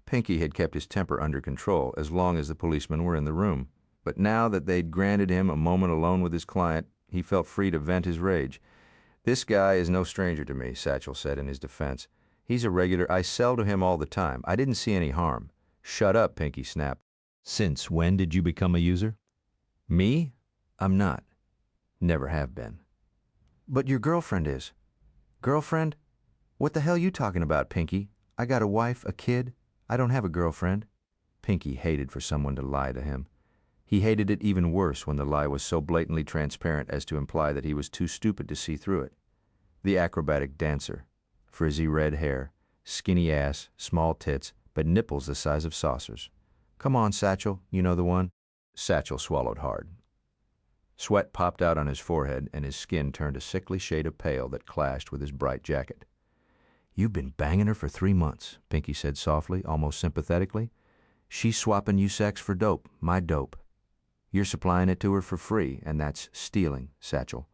Pinky had kept his temper under control as long as the policemen were in the room. But now that they'd granted him a moment alone with his client, he felt free to vent his rage. This guy is no stranger to me, Satchel said in his defense. He's a regular. I sell to him all the time. I didn't see any harm. Shut up, Pinky snapped. Since when did you become a user? Me? I'm not. Never have been. But your girlfriend is. Girlfriend? What the hell you talking about, Pinky? I got a wife, a kid. I don't have a girlfriend. Pinky hated for someone to lie to him. He hated it even worse when the lie was so blatantly transparent as to imply that he was too stupid to see through it. The acrobatic dancer. Frizzy red hair, skinny ass, small tits, but nipples the size of saucers. Come on, Satchel, you know the one? Satchel swallowed hard. Sweat popped out on his forehead, and his skin turned a sickly shade of pale that clashed with his bright jacket. You've been banging her for 3 months, Pinky said softly, almost sympathetically. She's swapping you sex for dope, my dope. You're supplying it to her for free, and that's stealing, Satchel.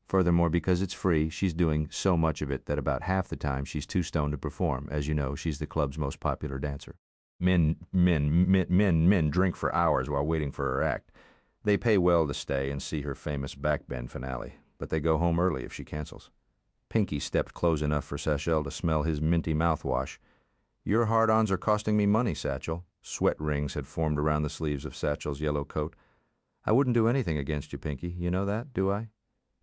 Furthermore, because it's free, she's doing so much of it that about half the time she's too stoned to perform. As you know, she's the club's most popular dancer. Men drink for hours while waiting for her act. They pay well to stay and see her famous backbend finale, but they go home early if she cancels. Pinky stepped close enough for Satchel to smell his minty mouthwash. Your hard-ons are costing me money, Satchel. Sweat rings had formed around the sleeves of Satchel's yellow coat. I wouldn't do anything against you, Pinky. You know that, do I?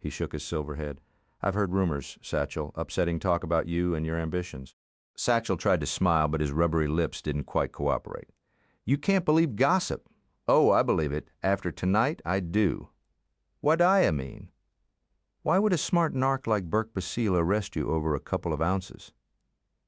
He shook his silver head. I've heard rumors, Satchel, upsetting talk about you and your ambitions. Satchel tried to smile, but his rubbery lips didn't quite cooperate. You can't believe gossip. Oh, I believe it. After tonight, I do. What'd I mean? Why would a smart narc like Burke Basile arrest you over a couple of ounces?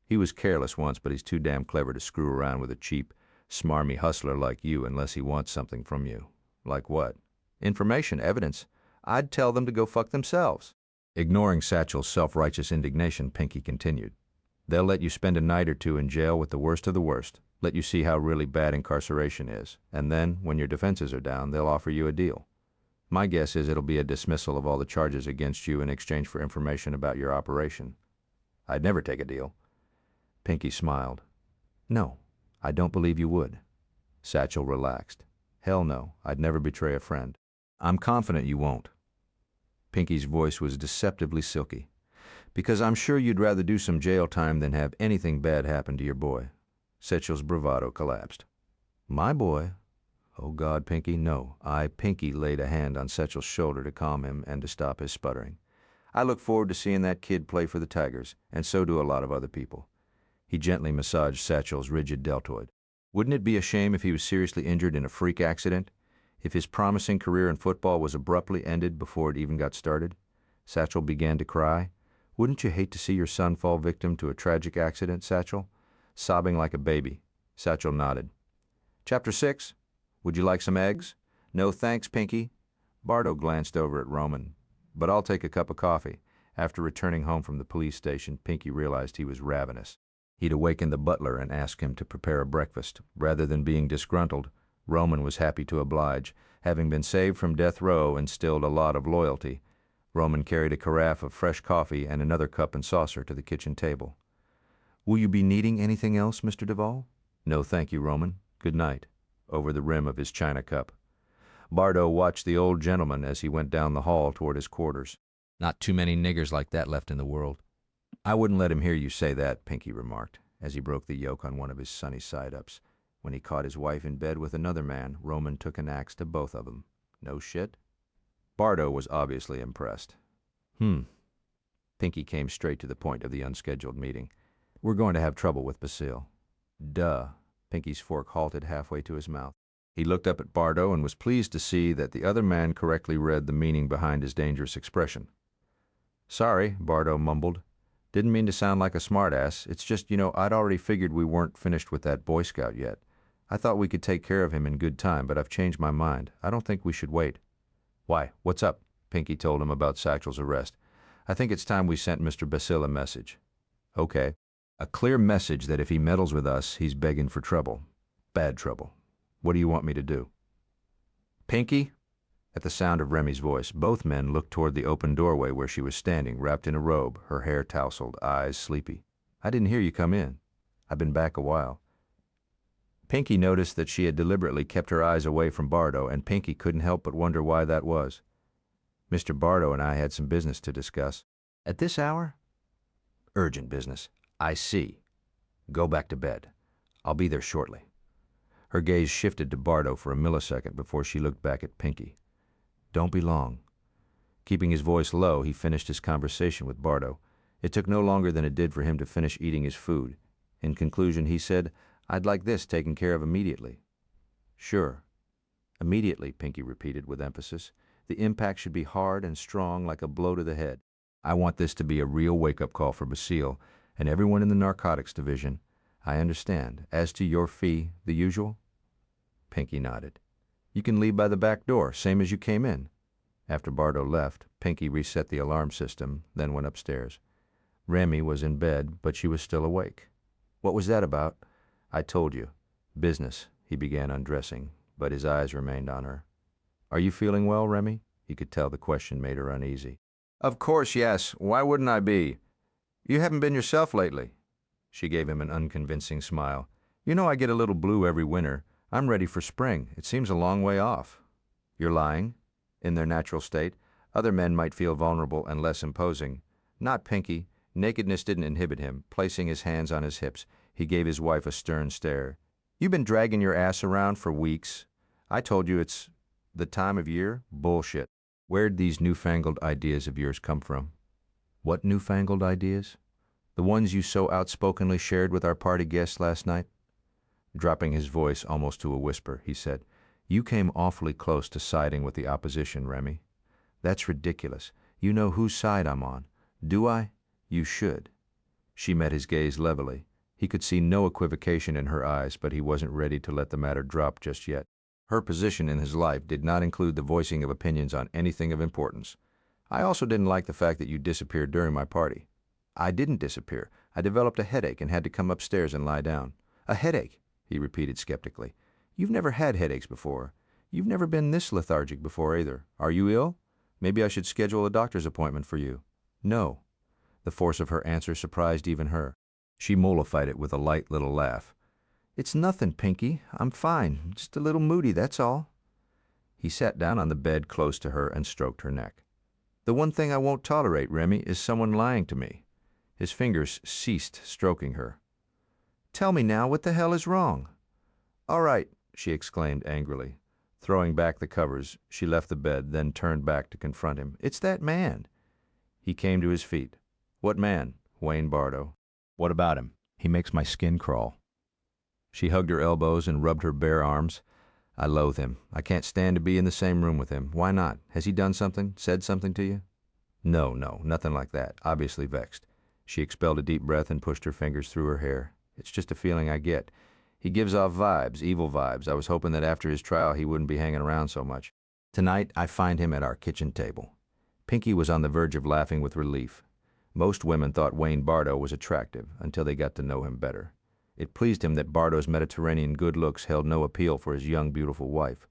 He was careless once, but he's too damn clever to screw around with a cheap, smarmy hustler like you unless he wants something from you. Like what? Information, evidence. I'd tell them to go fuck themselves. Ignoring Satchel's self-righteous indignation, Pinky continued. They'll let you spend a night or two in jail with the worst of the worst, let you see how really bad incarceration is, and then, when your defenses are down, they'll offer you a deal. My guess is it'll be a dismissal of all the charges against you in exchange for information about your operation. I'd never take a deal. Pinky smiled. No, I don't believe you would. Satchel relaxed. Hell no, I'd never betray a friend. I'm confident you won't. Pinky's voice was deceptively silky. Because I'm sure you'd rather do some jail time than have anything bad happen to your boy. Satchel's bravado collapsed. My boy? Oh God, Pinky, no. Pinky laid a hand on Satchel's shoulder to calm him and to stop his sputtering. I look forward to seeing that kid play for the Tigers, and so do a lot of other people. He gently massaged Satchel's rigid deltoid. Wouldn't it be a shame if he was seriously injured in a freak accident? If his promising career in football was abruptly ended before it even got started? Satchel began to cry. Wouldn't you hate to see your son fall victim to a tragic accident, Satchel? Sobbing like a baby. Satchel nodded. Chapter 6. Would you like some eggs? No thanks, Pinky. Bardo glanced over at Roman. But I'll take a cup of coffee. After returning home from the police station, Pinky realized he was ravenous. He'd awakened the butler and asked him to prepare a breakfast. Rather than being disgruntled, Roman was happy to oblige. Having been saved from death row instilled a lot of loyalty. Roman carried a carafe of fresh coffee and another cup and saucer to the kitchen table. Will you be needing anything else, Mr. Duvall? No, thank you, Roman. Good night. Over the rim of his china cup. Bardo watched the old gentleman as he went down the hall toward his quarters. Not too many niggers like that left in the world. I wouldn't let him hear you say that, Pinky remarked, as he broke the yolk on one of his sunny side-ups. When he caught his wife in bed with another man, Roman took an axe to both of them. No shit? Bardo was obviously impressed. Pinky came straight to the point of the unscheduled meeting. We're going to have trouble with Basile. Duh. Pinky's fork halted halfway to his mouth. He looked up at Bardo and was pleased to see that the other man correctly read the meaning behind his dangerous expression. Sorry, Bardo mumbled. Didn't mean to sound like a smartass. It's just, I'd already figured we weren't finished with that Boy Scout yet. I thought we could take care of him in good time, but I've changed my mind. I don't think we should wait. Why? What's up? Pinky told him about Satchel's arrest. I think it's time we sent Mr. Basile a message. Okay. A clear message that if he meddles with us, he's begging for trouble. Bad trouble. What do you want me to do? Pinky? At the sound of Remy's voice, both men looked toward the open doorway where she was standing, wrapped in a robe, her hair tousled, eyes sleepy. I didn't hear you come in. I've been back a while. Pinky noticed that she had deliberately kept her eyes away from Bardo, and Pinky couldn't help but wonder why that was. Mr. Bardo and I had some business to discuss. At this hour? Urgent business. I see. Go back to bed. I'll be there shortly. Her gaze shifted to Bardo for a millisecond before she looked back at Pinky. Don't be long. Keeping his voice low, he finished his conversation with Bardo. It took no longer than it did for him to finish eating his food. In conclusion, he said, I'd like this taken care of immediately. Sure. Immediately, Pinky repeated with emphasis. The impact should be hard and strong like a blow to the head. I want this to be a real wake-up call for Basile and everyone in the narcotics division. I understand. As to your fee, the usual? Pinky nodded. You can leave by the back door, same as you came in. After Bardo left, Pinky reset the alarm system, then went upstairs. Remy was in bed, but she was still awake. What was that about? I told you. Business, he began undressing, but his eyes remained on her. Are you feeling well, Remy? He could tell the question made her uneasy. Of course, yes. Why wouldn't I be? You haven't been yourself lately. She gave him an unconvincing smile. You know I get a little blue every winter. I'm ready for spring. It seems a long way off. You're lying. In their natural state, other men might feel vulnerable and less imposing. Not Pinky. Nakedness didn't inhibit him. Placing his hands on his hips, he gave his wife a stern stare. You've been dragging your ass around for weeks. I told you it's the time of year. Bullshit. Where'd these newfangled ideas of yours come from? What newfangled ideas? The ones you so outspokenly shared with our party guests last night? Dropping his voice almost to a whisper, he said, You came awfully close to siding with the opposition, Remy. That's ridiculous. You know whose side I'm on. Do I? You should. She met his gaze levelly. He could see no equivocation in her eyes, but he wasn't ready to let the matter drop just yet. Her position in his life did not include the voicing of opinions on anything of importance. I also didn't like the fact that you disappeared during my party. I didn't disappear. I developed a headache and had to come upstairs and lie down. A headache, he repeated skeptically. You've never had headaches before. You've never been this lethargic before either. Are you ill? Maybe I should schedule a doctor's appointment for you. No. The force of her answer surprised even her. She mollified it with a light little laugh. It's nothing, Pinky. I'm fine. Just a little moody, that's all. He sat down on the bed close to her and stroked her neck. The one thing I won't tolerate, Remy, is someone lying to me. His fingers ceased stroking her. Tell me now, what the hell is wrong? All right, she exclaimed angrily. Throwing back the covers, she left the bed, then turned back to confront him. It's that man. He came to his feet. What man? Wayne Bardo. What about him? He makes my skin crawl. She hugged her elbows and rubbed her bare arms. I loathe him. I can't stand to be in the same room with him. Why not? Has he done something? Said something to you? No, nothing like that. Obviously vexed. She expelled a deep breath and pushed her fingers through her hair. It's just a feeling I get. He gives off vibes, evil vibes. I was hoping that after his trial he wouldn't be hanging around so much. Tonight I find him at our kitchen table. Pinky was on the verge of laughing with relief. Most women thought Wayne Bardo was attractive until they got to know him better. It pleased him that Bardo's Mediterranean good looks held no appeal for his young, beautiful wife.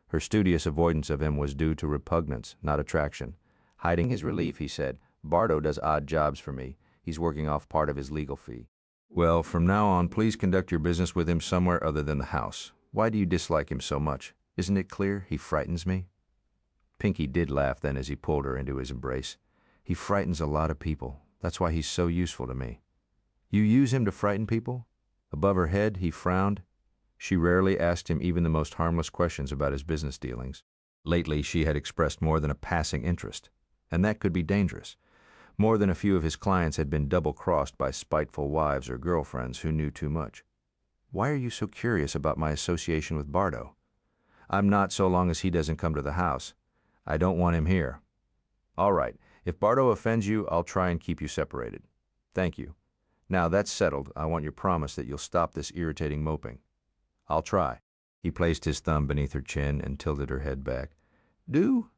Her studious avoidance of him was due to repugnance, not attraction. Hiding his relief, he said, Bardo does odd jobs for me. He's working off part of his legal fee. Well, from now on, please conduct your business with him somewhere other than the house. Why do you dislike him so much? Isn't it clear he frightens me? Pinky did laugh then as he pulled her into his embrace. He frightens a lot of people. That's why he's so useful to me. You use him to frighten people? Above her head, he frowned. She rarely asked him even the most harmless questions about his business dealings. Lately, she had expressed more than a passing interest, and that could be dangerous. More than a few of his clients had been double-crossed by spiteful wives or girlfriends who knew too much. Why are you so curious about my association with Bardo? I'm not so long as he doesn't come to the house. I don't want him here. All right, if Bardo offends you, I'll try and keep you separated. Thank you. Now that's settled, I want your promise that you'll stop this irritating moping. I'll try. He placed his thumb beneath her chin and tilted her head back. Do?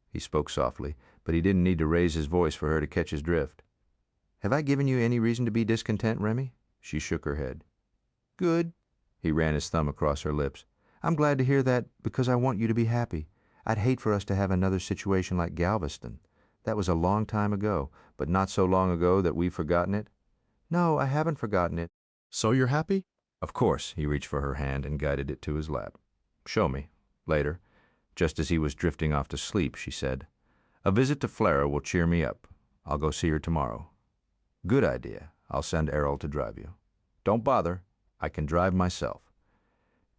He spoke softly, but he didn't need to raise his voice for her to catch his drift. Have I given you any reason to be discontent, Remy? She shook her head. Good. He ran his thumb across her lips. I'm glad to hear that because I want you to be happy. I'd hate for us to have another situation like Galveston. That was a long time ago, but not so long ago that we've forgotten it. No, I haven't forgotten it. So you're happy? Of course, he reached for her hand and guided it to his lap. Show me. Later. Just as he was drifting off to sleep, she said, A visit to Flara will cheer me up. I'll go see her tomorrow. Good idea. I'll send Errol to drive you. Don't bother. I can drive myself.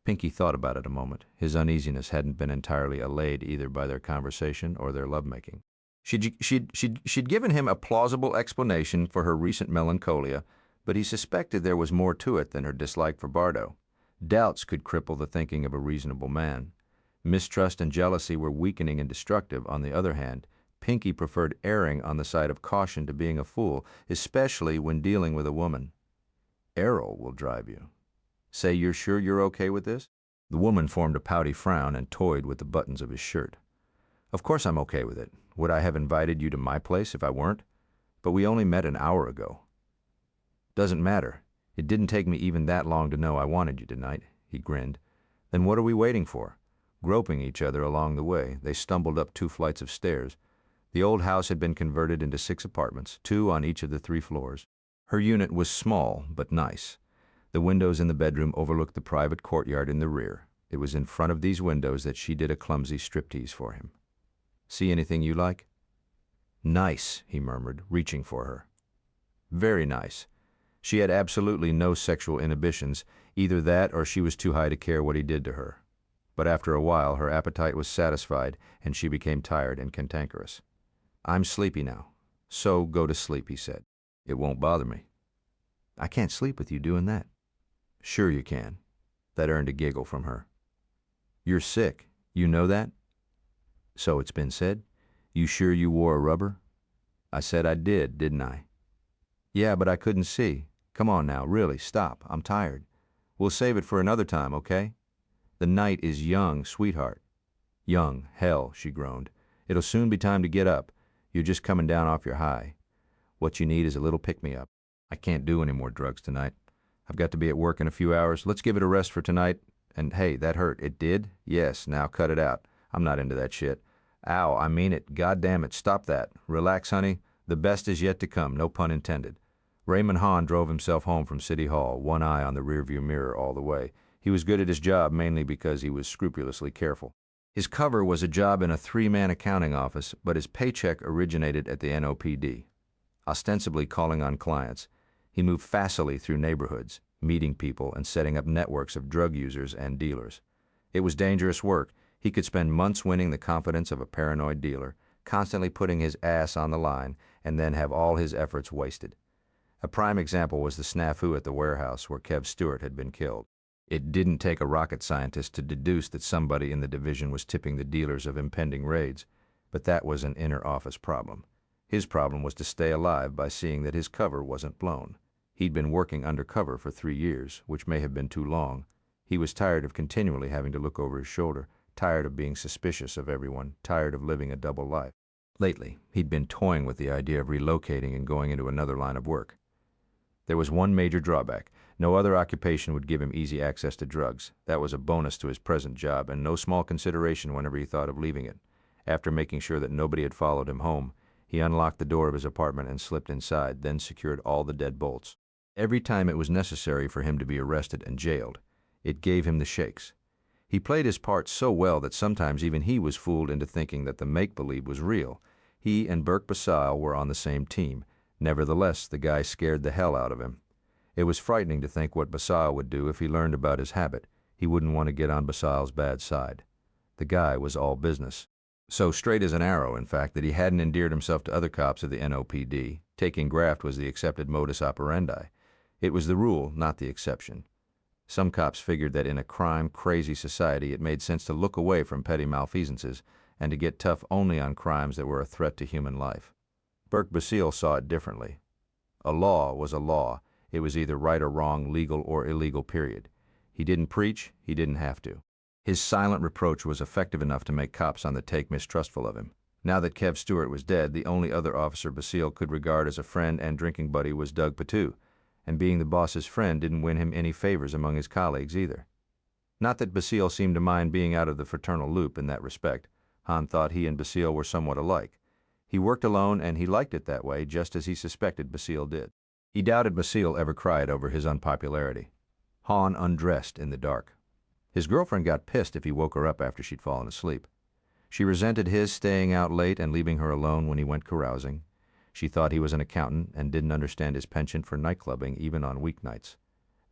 Pinky thought about it a moment. His uneasiness hadn't been entirely allayed either by their conversation or their lovemaking. She'd given him a plausible explanation for her recent melancholia, but he suspected there was more to it than her dislike for Bardo. Doubts could cripple the thinking of a reasonable man. Mistrust and jealousy were weakening and destructive. On the other hand, Pinky preferred erring on the side of caution to being a fool, especially when dealing with a woman. Errol will drive you. Say you're sure you're okay with this? The woman formed a pouty frown and toyed with the buttons of his shirt. Of course I'm okay with it. Would I have invited you to my place if I weren't? But we only met an hour ago. Doesn't matter. It didn't take me even that long to know I wanted you tonight, he grinned. Then what are we waiting for? Groping each other along the way, they stumbled up 2 flights of stairs. The old house had been converted into 6 apartments, 2 on each of the 3 floors. Her unit was small, but nice. The windows in the bedroom overlooked the private courtyard in the rear. It was in front of these windows that she did a clumsy striptease for him. See anything you like? Nice, he murmured, reaching for her. Very nice. She had absolutely no sexual inhibitions, either that or she was too high to care what he did to her. But after a while, her appetite was satisfied, and she became tired and cantankerous. I'm sleepy now. So go to sleep, he said. It won't bother me. I can't sleep with you doing that. Sure you can. That earned a giggle from her. You're sick. You know that? So it's been said. You sure you wore a rubber? I said I did, didn't I? Yeah, but I couldn't see. Come on now, really, stop. I'm tired. We'll save it for another time, okay? The night is young, sweetheart. Young, hell, she groaned. It'll soon be time to get up. You're just coming down off your high. What you need is a little pick-me-up. I can't do any more drugs tonight. I've got to be at work in a few hours. Let's give it a rest for tonight. And hey, that hurt. It did? Yes, now cut it out. I'm not into that shit. Ow, I mean it. God damn it, stop that. Relax, honey. The best is yet to come, no pun intended. Raymond Hahn drove himself home from City Hall, one eye on the rearview mirror all the way. He was good at his job mainly because he was scrupulously careful. His cover was a job in a three-man accounting office, but his paycheck originated at the NOPD. Ostensibly calling on clients, he moved facilely through neighborhoods, meeting people and setting up networks of drug users and dealers. It was dangerous work. He could spend months winning the confidence of a paranoid dealer, constantly putting his ass on the line, and then have all his efforts wasted. A prime example was the snafu at the warehouse where Kev Stewart had been killed. It didn't take a rocket scientist to deduce that somebody in the division was tipping the dealers of impending raids, but that was an inner office problem. His problem was to stay alive by seeing that his cover wasn't blown. He'd been working undercover for 3 years, which may have been too long. He was tired of continually having to look over his shoulder, tired of being suspicious of everyone, tired of living a double life. Lately, he'd been toying with the idea of relocating and going into another line of work. There was one major drawback. No other occupation would give him easy access to drugs. That was a bonus to his present job, and no small consideration whenever he thought of leaving it. After making sure that nobody had followed him home, he unlocked the door of his apartment and slipped inside, then secured all the deadbolts. Every time it was necessary for him to be arrested and jailed, it gave him the shakes. He played his part so well that sometimes even he was fooled into thinking that the make-believe was real. He and Burke Basile were on the same team. Nevertheless, the guy scared the hell out of him. It was frightening to think what Basile would do if he learned about his habit. He wouldn't want to get on Basile's bad side. The guy was all business. So straight as an arrow, in fact, that he hadn't endeared himself to other cops of the NOPD. Taking graft was the accepted modus operandi. It was the rule, not the exception. Some cops figured that in a crime-crazy society it made sense to look away from petty malfeasances and to get tough only on crimes that were a threat to human life. Burke Basile saw it differently. A law was a law. It was either right or wrong, legal or illegal, period. He didn't preach, he didn't have to. His silent reproach was effective enough to make cops on the take mistrustful of him. Now that Kev Stewart was dead, the only other officer Basile could regard as a friend and drinking buddy was Doug Patu, and being the boss's friend didn't win him any favors among his colleagues either. Not that Basile seemed to mind being out of the fraternal loop in that respect. Hahn thought he and Basile were somewhat alike. He worked alone, and he liked it that way, just as he suspected Basile did. He doubted Basile ever cried over his unpopularity. Hahn undressed in the dark. His girlfriend got pissed if he woke her up after she'd fallen asleep. She resented his staying out late and leaving her alone when he went carousing. She thought he was an accountant and didn't understand his penchant for nightclubbing even on weeknights.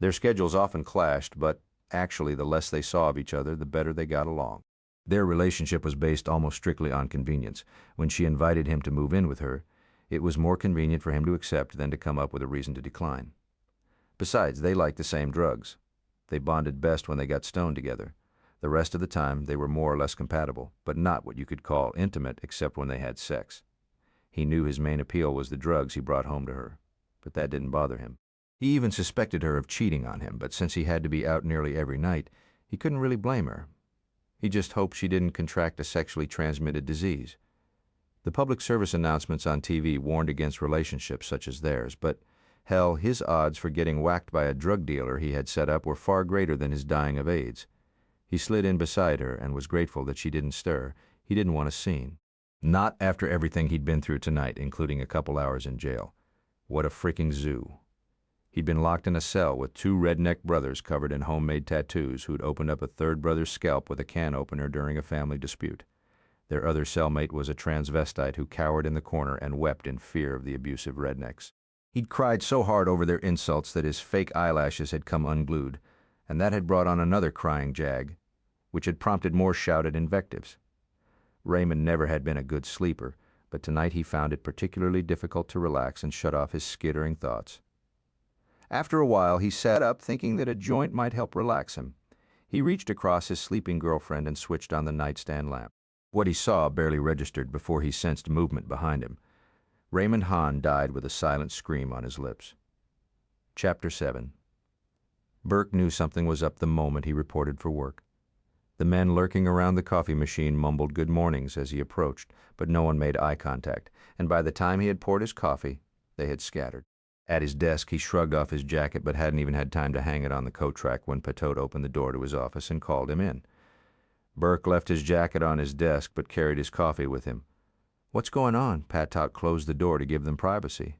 Their schedules often clashed, but actually the less they saw of each other, the better they got along. Their relationship was based almost strictly on convenience. When she invited him to move in with her, it was more convenient for him to accept than to come up with a reason to decline. Besides, they liked the same drugs. They bonded best when they got stoned together. The rest of the time, they were more or less compatible, but not what you could call intimate except when they had sex. He knew his main appeal was the drugs he brought home to her, but that didn't bother him. He even suspected her of cheating on him, but since he had to be out nearly every night, he couldn't really blame her. He just hoped she didn't contract a sexually transmitted disease. The public service announcements on TV warned against relationships such as theirs, but hell, his odds for getting whacked by a drug dealer he had set up were far greater than his dying of AIDS. He slid in beside her and was grateful that she didn't stir. He didn't want a scene. Not after everything he'd been through tonight, including a couple hours in jail. What a freaking zoo. He'd been locked in a cell with 2 redneck brothers covered in homemade tattoos who'd opened up a third brother's scalp with a can opener during a family dispute. Their other cellmate was a transvestite who cowered in the corner and wept in fear of the abusive rednecks. He'd cried so hard over their insults that his fake eyelashes had come unglued, and that had brought on another crying jag, which had prompted more shouted invectives. Raymond never had been a good sleeper, but tonight he found it particularly difficult to relax and shut off his skittering thoughts. After a while, he sat up thinking that a joint might help relax him. He reached across his sleeping girlfriend and switched on the nightstand lamp. What he saw barely registered before he sensed movement behind him. Raymond Hahn died with a silent scream on his lips. Chapter 7. Burke knew something was up the moment he reported for work. The men lurking around the coffee machine mumbled good mornings as he approached, but no one made eye contact, and by the time he had poured his coffee, they had scattered. At his desk, he shrugged off his jacket but hadn't even had time to hang it on the coat rack when Patot opened the door to his office and called him in. Burke left his jacket on his desk but carried his coffee with him. "What's going on?" Patot closed the door to give them privacy.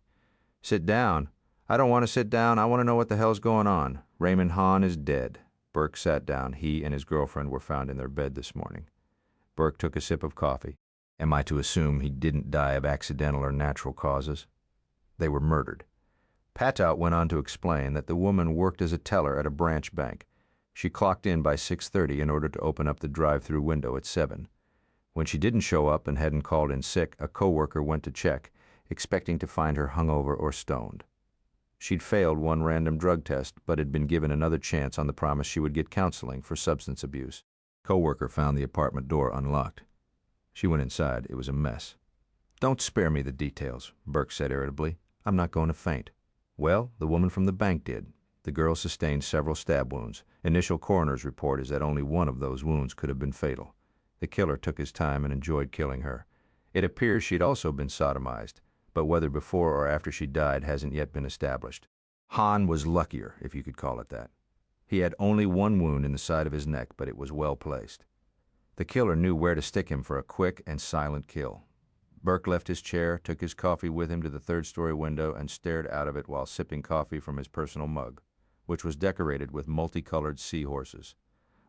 "Sit down." "I don't want to sit down. I want to know what the hell's going on." "Raymond Hahn is dead." Burke sat down. He and his girlfriend were found in their bed this morning. Burke took a sip of coffee. "Am I to assume he didn't die of accidental or natural causes?" "They were murdered." Patot went on to explain that the woman worked as a teller at a branch bank. She clocked in by 6:30 in order to open up the drive-through window at 7. When she didn't show up and hadn't called in sick, a coworker went to check, expecting to find her hungover or stoned. She'd failed one random drug test, but had been given another chance on the promise she would get counseling for substance abuse. Coworker found the apartment door unlocked. She went inside. It was a mess. "Don't spare me the details," Burke said irritably. "I'm not going to faint." "Well, the woman from the bank did. The girl sustained several stab wounds. Initial coroner's report is that only one of those wounds could have been fatal. The killer took his time and enjoyed killing her. It appears she'd also been sodomized, but whether before or after she died hasn't yet been established. Hahn was luckier, if you could call it that. He had only one wound in the side of his neck, but it was well placed. The killer knew where to stick him for a quick and silent kill." Burke left his chair, took his coffee with him to the third-story window, and stared out of it while sipping coffee from his personal mug, which was decorated with multicolored seahorses.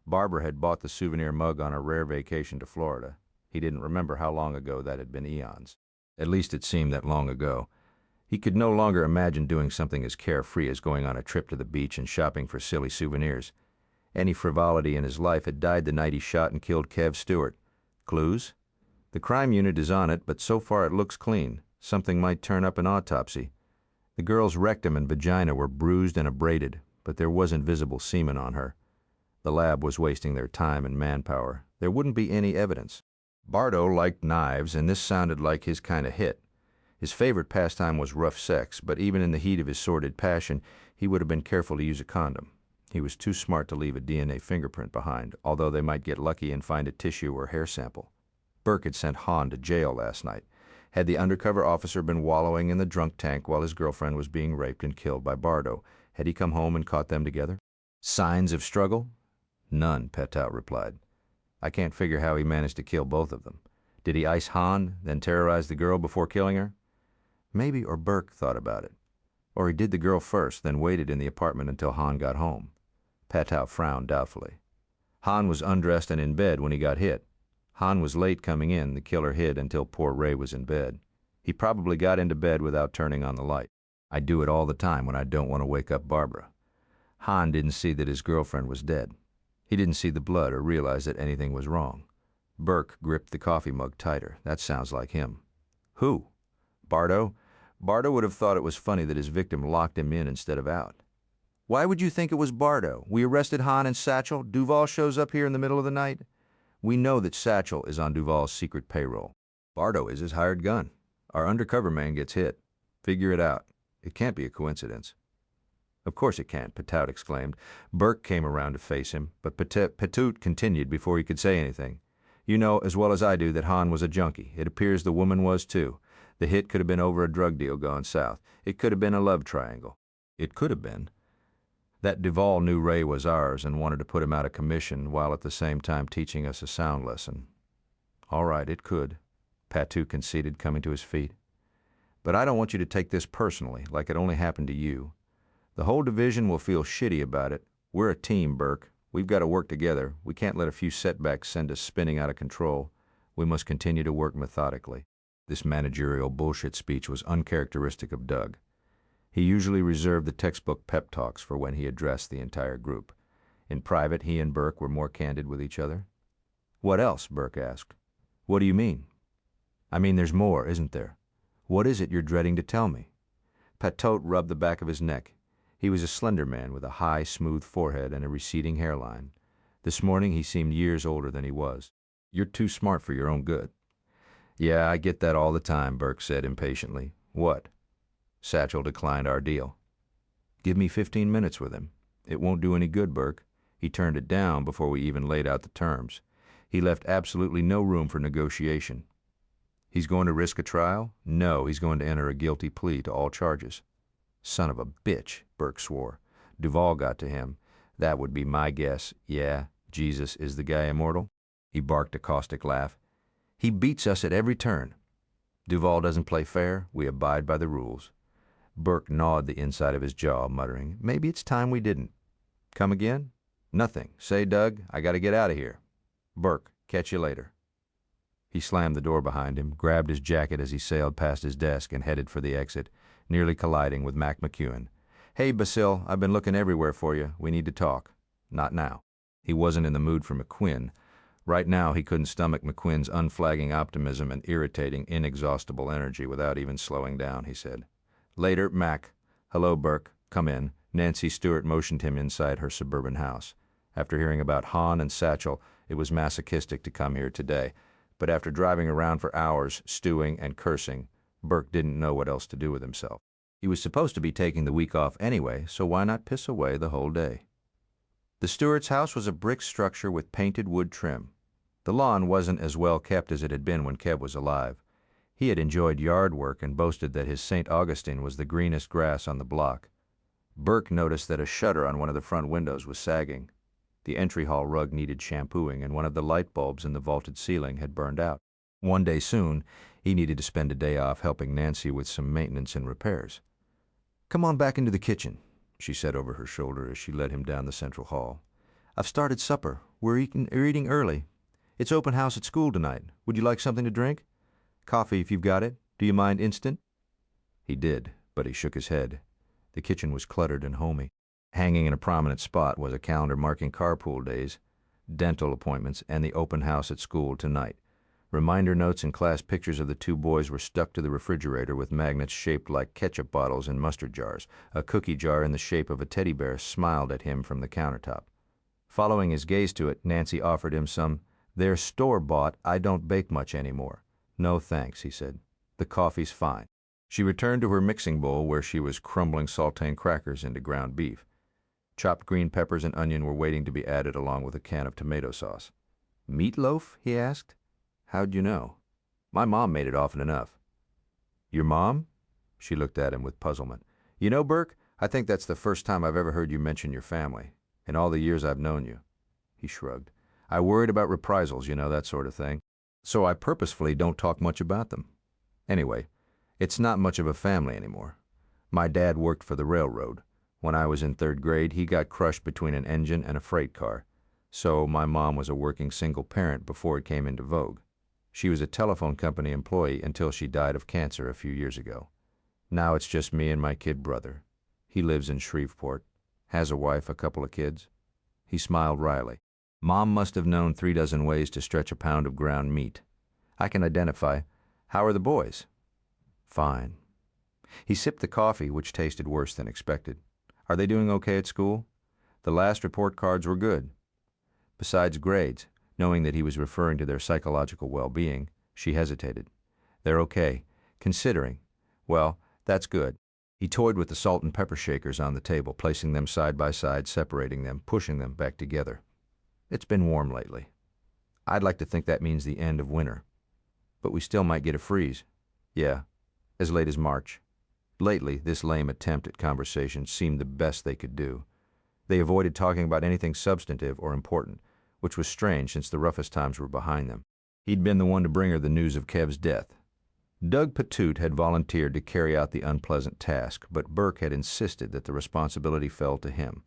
Barbara had bought the souvenir mug on a rare vacation to Florida. He didn't remember how long ago that had been eons. At least it seemed that long ago. He could no longer imagine doing something as carefree as going on a trip to the beach and shopping for silly souvenirs. Any frivolity in his life had died the night he shot and killed Kev Stewart. Clues? The crime unit is on it, but so far it looks clean. Something might turn up an autopsy. The girl's rectum and vagina were bruised and abraded, but there wasn't visible semen on her. The lab was wasting their time and manpower. There wouldn't be any evidence. Bardo liked knives, and this sounded like his kind of hit. His favorite pastime was rough sex, but even in the heat of his sordid passion, he would have been careful to use a condom. He was too smart to leave a DNA fingerprint behind, although they might get lucky and find a tissue or hair sample. Burke had sent Hahn to jail last night. Had the undercover officer been wallowing in the drunk tank while his girlfriend was being raped and killed by Bardo? Had he come home and caught them together? Signs of struggle? None, Patot replied. I can't figure how he managed to kill both of them. Did he ice Hahn, then terrorize the girl before killing her? Maybe, or Burke thought about it. Or he did the girl first, then waited in the apartment until Hahn got home. Patot frowned doubtfully. Hahn was undressed and in bed when he got hit. Hahn was late coming in. The killer hid until poor Ray was in bed. He probably got into bed without turning on the light. I do it all the time when I don't want to wake up Barbara. Hahn didn't see that his girlfriend was dead. He didn't see the blood or realize that anything was wrong. Burke gripped the coffee mug tighter. That sounds like him. Who? Bardo? Bardo would have thought it was funny that his victim locked him in instead of out. Why would you think it was Bardo? We arrested Hahn and Satchel. Duval shows up here in the middle of the night. We know that Satchel is on Duval's secret payroll. Bardo is his hired gun. Our undercover man gets hit. Figure it out. It can't be a coincidence. Of course it can't, Patot exclaimed. Burke came around to face him, but Patot continued before he could say anything. You know as well as I do that Hahn was a junkie. It appears the woman was too. The hit could have been over a drug deal gone south. It could have been a love triangle. It could have been that Duval knew Ray was ours and wanted to put him out of commission while at the same time teaching us a sound lesson. All right, it could, Patot conceded, coming to his feet. But I don't want you to take this personally, like it only happened to you. The whole division will feel shitty about it. We're a team, Burke. We've got to work together. We can't let a few setbacks send us spinning out of control. We must continue to work methodically. This managerial bullshit speech was uncharacteristic of Doug. He usually reserved the textbook pep talks for when he addressed the entire group. In private, he and Burke were more candid with each other. What else? Burke asked. What do you mean? I mean, there's more, isn't there? What is it you're dreading to tell me? Patot rubbed the back of his neck. He was a slender man with a high, smooth forehead and a receding hairline. This morning he seemed years older than he was. You're too smart for your own good. Yeah, I get that all the time, Burke said impatiently. What? Satchel declined our deal. Give me 15 minutes with him. It won't do any good, Burke. He turned it down before we even laid out the terms. He left absolutely no room for negotiation. He's going to risk a trial? No, he's going to enter a guilty plea to all charges. Son of a bitch, Burke swore. Duval got to him. That would be my guess. Yeah, Jesus, is the guy immortal? He barked a caustic laugh. He beats us at every turn. Duval doesn't play fair. We abide by the rules. Burke gnawed the inside of his jaw, muttering, maybe it's time we didn't. Come again? Nothing. Say, Doug, I gotta get out of here. Burke, catch you later. He slammed the door behind him, grabbed his jacket as he sailed past his desk and headed for the exit, nearly colliding with Mac McEwen. Hey, Basil, I've been looking everywhere for you. We need to talk. Not now. He wasn't in the mood for McQuinn. Right now, he couldn't stomach McQuinn's unflagging optimism and irritating, inexhaustible energy without even slowing down, he said. Later, Mac. Hello, Burke. Come in. Nancy Stewart motioned him inside her suburban house. After hearing about Hahn and Satchel, it was masochistic to come here today. But after driving around for hours, stewing and cursing, Burke didn't know what else to do with himself. He was supposed to be taking the week off anyway, so why not piss away the whole day? The Stewart's house was a brick structure with painted wood trim. The lawn wasn't as well kept as it had been when Kev was alive. He had enjoyed yard work and boasted that his St. Augustine was the greenest grass on the block. Burke noticed that a shutter on one of the front windows was sagging. The entry hall rug needed shampooing, and one of the light bulbs in the vaulted ceiling had burned out. One day soon, he needed to spend a day off helping Nancy with some maintenance and repairs. Come on back into the kitchen, she said over her shoulder as she led him down the central hall. I've started supper. We're eating early. It's open house at school tonight. Would you like something to drink? Coffee if you've got it. Do you mind instant? He did, but he shook his head. The kitchen was cluttered and homey. Hanging in a prominent spot was a calendar marking carpool days, dental appointments, and the open house at school tonight. Reminder notes and class pictures of the two boys were stuck to the refrigerator with magnets shaped like ketchup bottles and mustard jars. A cookie jar in the shape of a teddy bear smiled at him from the countertop. Following his gaze to it, Nancy offered him some. They're store-bought. I don't bake much anymore. No thanks, he said. The coffee's fine. She returned to her mixing bowl where she was crumbling saltine crackers into ground beef. Chopped green peppers and onion were waiting to be added along with a can of tomato sauce. Meatloaf? He asked. How'd you know? My mom made it often enough. Your mom? She looked at him with puzzlement. You know, Burke, I think that's the first time I've ever heard you mention your family, in all the years I've known you. He shrugged. I worried about reprisals, you know, that sort of thing. So I purposefully don't talk much about them. Anyway, it's not much of a family anymore. My dad worked for the railroad. When I was in third grade, he got crushed between an engine and a freight car. So my mom was a working single parent before it came into vogue. She was a telephone company employee until she died of cancer a few years ago. Now it's just me and my kid brother. He lives in Shreveport, has a wife, a couple of kids. He smiled wryly. Mom must have known 36 ways to stretch a pound of ground meat. I can identify. How are the boys? Fine. He sipped the coffee, which tasted worse than expected. Are they doing okay at school? The last report cards were good. Besides grades, knowing that he was referring to their psychological well-being, she hesitated. They're okay, considering. Well, that's good. He toyed with the salt and pepper shakers on the table, placing them side by side, separating them, pushing them back together. It's been warm lately. I'd like to think that means the end of winter. But we still might get a freeze. Yeah, as late as March. Lately, this lame attempt at conversation seemed the best they could do. They avoided talking about anything substantive or important, which was strange since the roughest times were behind them. He'd been the one to bring her the news of Kev's death. Doug Patoot had volunteered to carry out the unpleasant task, but Burke had insisted that the responsibility fell to him.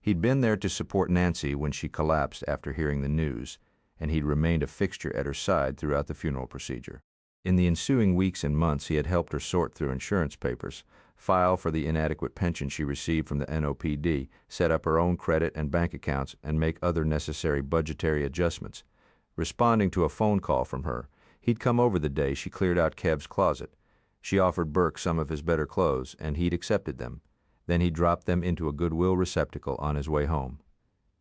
He'd been there to support Nancy when she collapsed after hearing the news, and he'd remained a fixture at her side throughout the funeral procedure. In the ensuing weeks and months, he had helped her sort through insurance papers, file for the inadequate pension she received from the NOPD, set up her own credit and bank accounts, and make other necessary budgetary adjustments. Responding to a phone call from her, he'd come over the day she cleared out Kev's closet. She offered Burke some of his better clothes, and he'd accepted them. Then he dropped them into a Goodwill receptacle on his way home.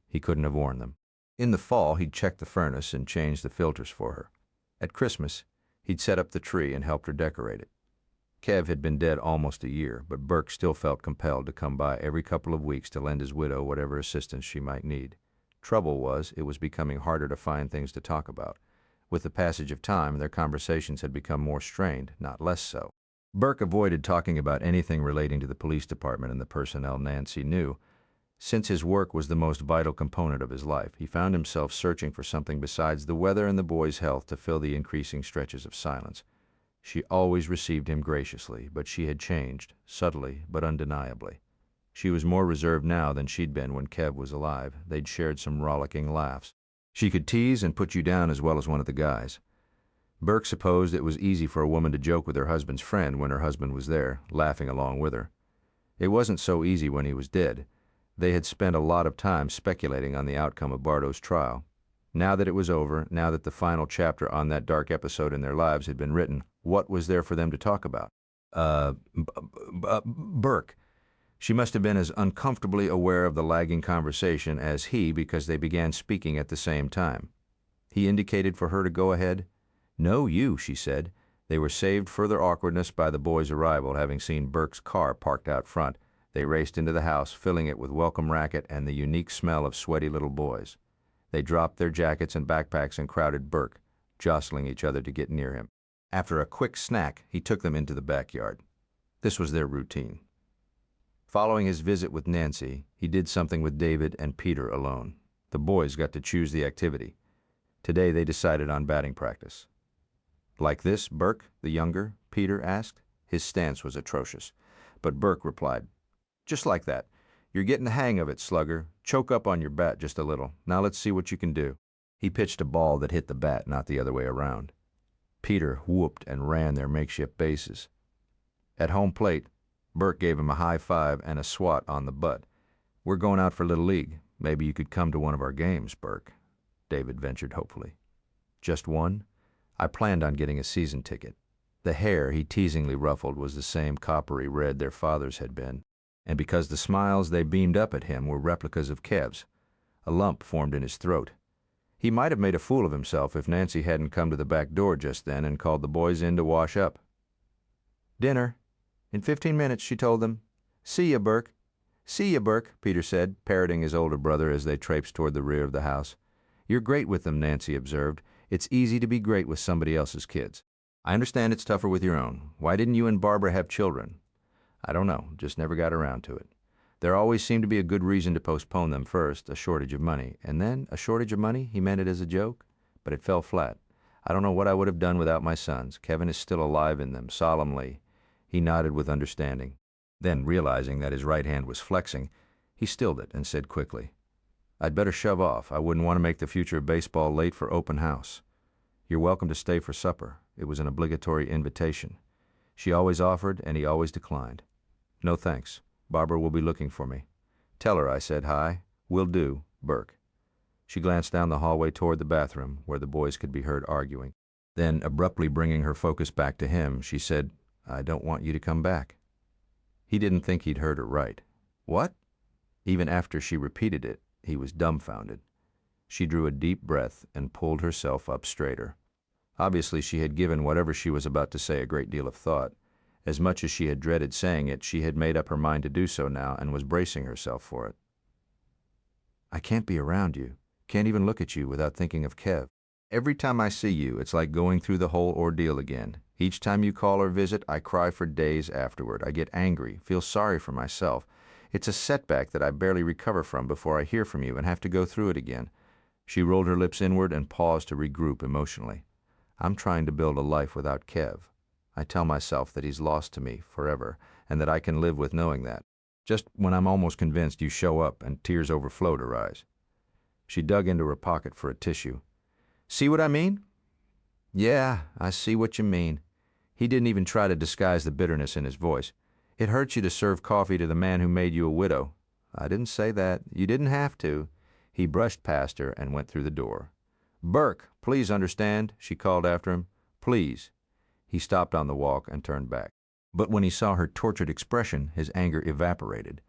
He couldn't have worn them. In the fall, he'd checked the furnace and changed the filters for her. At Christmas, he'd set up the tree and helped her decorate it. Kev had been dead almost a year, but Burke still felt compelled to come by every couple of weeks to lend his widow whatever assistance she might need. Trouble was, it was becoming harder to find things to talk about. With the passage of time, their conversations had become more strained, not less so. Burke avoided talking about anything relating to the police department and the personnel Nancy knew. Since his work was the most vital component of his life, he found himself searching for something besides the weather and the boy's health to fill the increasing stretches of silence. She always received him graciously, but she had changed, subtly but undeniably. She was more reserved now than she'd been when Kev was alive. They'd shared some rollicking laughs. She could tease and put you down as well as one of the guys. Burke supposed it was easy for a woman to joke with her husband's friend when her husband was there, laughing along with her. It wasn't so easy when he was dead. They had spent a lot of time speculating on the outcome of Bardo's trial. Now that it was over, now that the final chapter on that dark episode in their lives had been written, what was there for them to talk about? Burke. She must have been as uncomfortably aware of the lagging conversation as he, because they began speaking at the same time. He indicated for her to go ahead. "No, you," she said. They were saved further awkwardness by the boys' arrival, having seen Burke's car parked out front. They raced into the house, filling it with welcome racket and the unique smell of sweaty little boys. They dropped their jackets and backpacks and crowded Burke, jostling each other to get near him. After a quick snack, he took them into the backyard. This was their routine. Following his visit with Nancy, he did something with David and Peter alone. The boys got to choose the activity. Today they decided on batting practice. "Like this, Burke, the younger?" Peter asked. His stance was atrocious, but Burke replied, "Just like that. You're getting the hang of it, slugger. Choke up on your bat just a little. Now let's see what you can do." He pitched a ball that hit the bat, not the other way around. Peter whooped and ran their makeshift bases. At home plate, Burke gave him a high five and a swat on the butt. "We're going out for Little League. Maybe you could come to one of our games, Burke," David ventured hopefully. "Just one? I planned on getting a season ticket." The hair he teasingly ruffled was the same coppery red their father's had been, and because the smiles they beamed up at him were replicas of Kev's, a lump formed in his throat. He might have made a fool of himself if Nancy hadn't come to the back door just then and called the boys in to wash up. "Dinner. In 15 minutes, she told them. "See ya, Burke." "See ya, Burke," Peter said, parroting his older brother as they traipsed toward the rear of the house. "You're great with them," Nancy observed. "It's easy to be great with somebody else's kids. I understand it's tougher with your own. Why didn't you and Barbara have children?" "I don't know, just never got around to it. There always seemed to be a good reason to postpone them. First, a shortage of money, and then a shortage of money." He meant it as a joke, but it fell flat. "I don't know what I would have done without my sons. Kevin is still alive in them," solemnly. He nodded with understanding. Then, realizing that his right hand was flexing, he stilled it and said quickly, "I'd better shove off. I wouldn't want to make the future of baseball late for open house. You're welcome to stay for supper." It was an obligatory invitation. She always offered, and he always declined. "No thanks. Barbara will be looking for me." "Tell her I said hi." "Will do, Burke." She glanced down the hallway toward the bathroom, where the boys could be heard arguing. Then, abruptly bringing her focus back to him, she said, "I don't want you to come back." He didn't think he'd heard her right. "What?" Even after she repeated it, he was dumbfounded. She drew a deep breath and pulled herself up straighter. Obviously, she had given whatever she was about to say a great deal of thought. As much as she had dreaded saying it, she had made up her mind to do so now and was bracing herself for it. "I can't be around you, can't even look at you without thinking of Kev. Every time I see you, it's like going through the whole ordeal again. Each time you call or visit, I cry for days afterward. I get angry, feel sorry for myself. It's a setback that I barely recover from before I hear from you and have to go through it again." She rolled her lips inward and paused to regroup emotionally. "I'm trying to build a life without Kev. I tell myself that he's lost to me forever and that I can live with knowing that. Just when I'm almost convinced, you show up and tears overflowed her eyes." She dug into her pocket for a tissue. "See what I mean?" "Yeah, I see what you mean." He didn't even try to disguise the bitterness in his voice. "It hurts you to serve coffee to the man who made you a widow." "I didn't say that. You didn't have to." He brushed past her and went through the door. "Burke, please understand," she called after him. "Please." He stopped on the walk and turned back. But when he saw her tortured expression, his anger evaporated.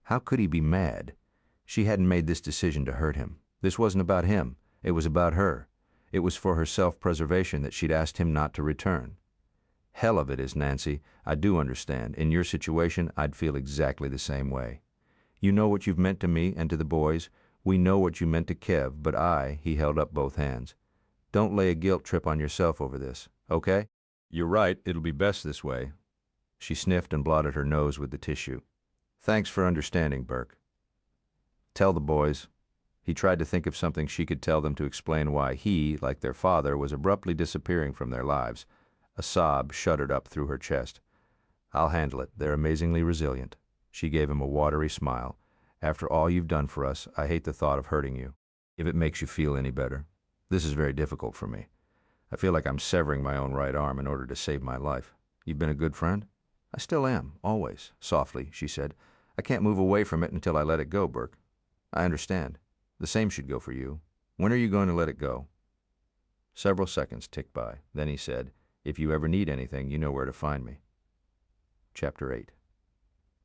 How could he be mad? She hadn't made this decision to hurt him. This wasn't about him. It was about her. It was for her self-preservation that she'd asked him not to return. "Hell of it is, Nancy. I do understand. In your situation, I'd feel exactly the same way. You know what you've meant to me and to the boys. We know what you meant to Kev, but he held up both hands. Don't lay a guilt trip on yourself over this, okay? You're right, it'll be best this way. She sniffed and blotted her nose with the tissue. Thanks for understanding, Burke. Tell the boys. He tried to think of something she could tell them to explain why he, like their father, was abruptly disappearing from their lives. A sob shuddered up through her chest. I'll handle it. They're amazingly resilient. She gave him a watery smile. After all you've done for us, I hate the thought of hurting you. If it makes you feel any better. This is very difficult for me. I feel like I'm severing my own right arm in order to save my life. You've been a good friend? I still am, always, softly, she said. I can't move away from it until I let it go, Burke. I understand. The same should go for you. When are you going to let it go? Several seconds ticked by. Then he said, If you ever need anything, you know where to find me. Chapter 8.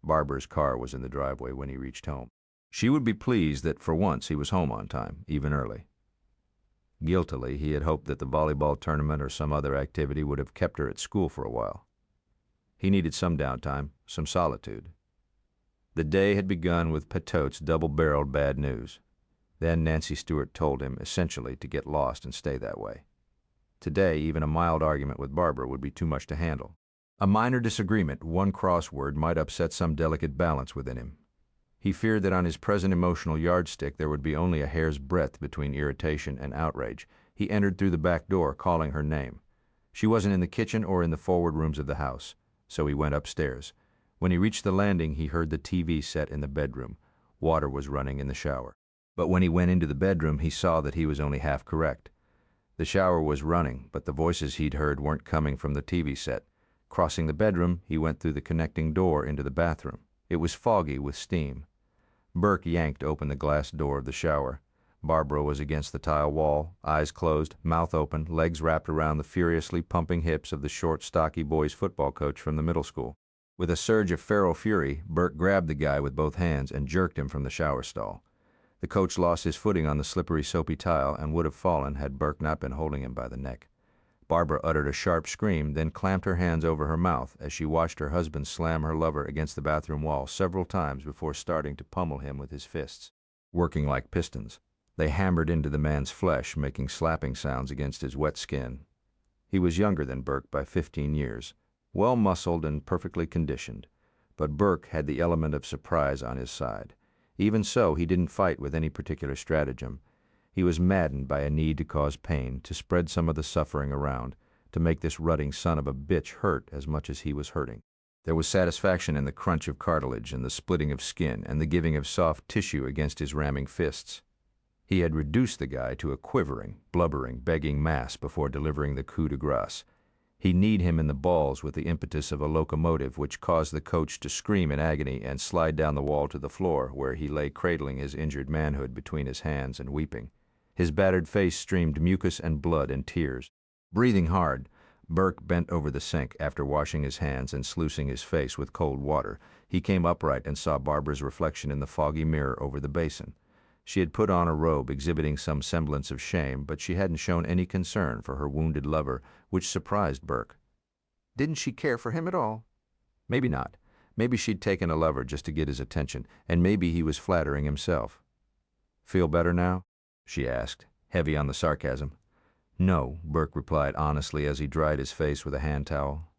Barbara's car was in the driveway when he reached home. She would be pleased that for once he was home on time, even early. Guiltily, he had hoped that the volleyball tournament or some other activity would have kept her at school for a while. He needed some downtime, some solitude. The day had begun with Patote's double-barreled bad news. Then Nancy Stewart told him, essentially, to get lost and stay that way. Today, even a mild argument with Barbara would be too much to handle. A minor disagreement, one crossword, might upset some delicate balance within him. He feared that on his present emotional yardstick there would be only a hair's breadth between irritation and outrage. He entered through the back door, calling her name. She wasn't in the kitchen or in the forward rooms of the house, so he went upstairs. When he reached the landing, he heard the TV set in the bedroom. Water was running in the shower. But when he went into the bedroom, he saw that he was only half correct. The shower was running, but the voices he'd heard weren't coming from the TV set. Crossing the bedroom, he went through the connecting door into the bathroom. It was foggy with steam. Burke yanked open the glass door of the shower. Barbara was against the tile wall, eyes closed, mouth open, legs wrapped around the furiously pumping hips of the short, stocky boys' football coach from the middle school. With a surge of feral fury, Burke grabbed the guy with both hands and jerked him from the shower stall. The coach lost his footing on the slippery, soapy tile and would have fallen had Burke not been holding him by the neck. Barbara uttered a sharp scream, then clamped her hands over her mouth as she watched her husband slam her lover against the bathroom wall several times before starting to pummel him with his fists. Working like pistons, they hammered into the man's flesh, making slapping sounds against his wet skin. He was younger than Burke by 15 years, well-muscled and perfectly conditioned, but Burke had the element of surprise on his side. Even so, he didn't fight with any particular stratagem. He was maddened by a need to cause pain, to spread some of the suffering around, to make this rutting son of a bitch hurt as much as he was hurting. There was satisfaction in the crunch of cartilage and the splitting of skin and the giving of soft tissue against his ramming fists. He had reduced the guy to a quivering, blubbering, begging mass before delivering the coup de grace. He kneed him in the balls with the impetus of a locomotive, which caused the coach to scream in agony and slide down the wall to the floor, where he lay cradling his injured manhood between his hands and weeping. His battered face streamed mucus and blood and tears. Breathing hard, Burke bent over the sink after washing his hands and sluicing his face with cold water. He came upright and saw Barbara's reflection in the foggy mirror over the basin. She had put on a robe exhibiting some semblance of shame, but she hadn't shown any concern for her wounded lover, which surprised Burke. Didn't she care for him at all? Maybe not. Maybe she'd taken a lover just to get his attention, and maybe he was flattering himself. Feel better now? She asked, heavy on the sarcasm. No, Burke replied honestly as he dried his face with a hand towel.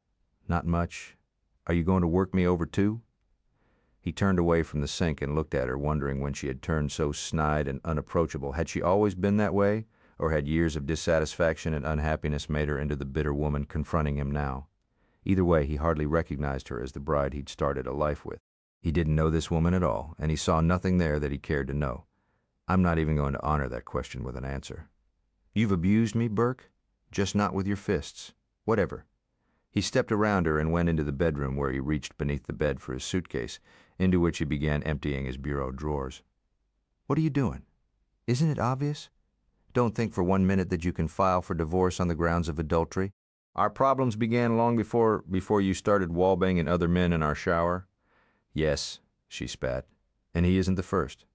Not much. Are you going to work me over too? He turned away from the sink and looked at her, wondering when she had turned so snide and unapproachable. Had she always been that way, or had years of dissatisfaction and unhappiness made her into the bitter woman confronting him now? Either way, he hardly recognized her as the bride he'd started a life with. He didn't know this woman at all, and he saw nothing there that he cared to know. I'm not even going to honor that question with an answer. You've abused me, Burke? Just not with your fists. Whatever. He stepped around her and went into the bedroom, where he reached beneath the bed for his suitcase, into which he began emptying his bureau drawers. What are you doing? Isn't it obvious? Don't think for 1 minute that you can file for divorce on the grounds of adultery. Our problems began long before you started wallbanging other men in our shower. Yes, she spat, and he isn't the first.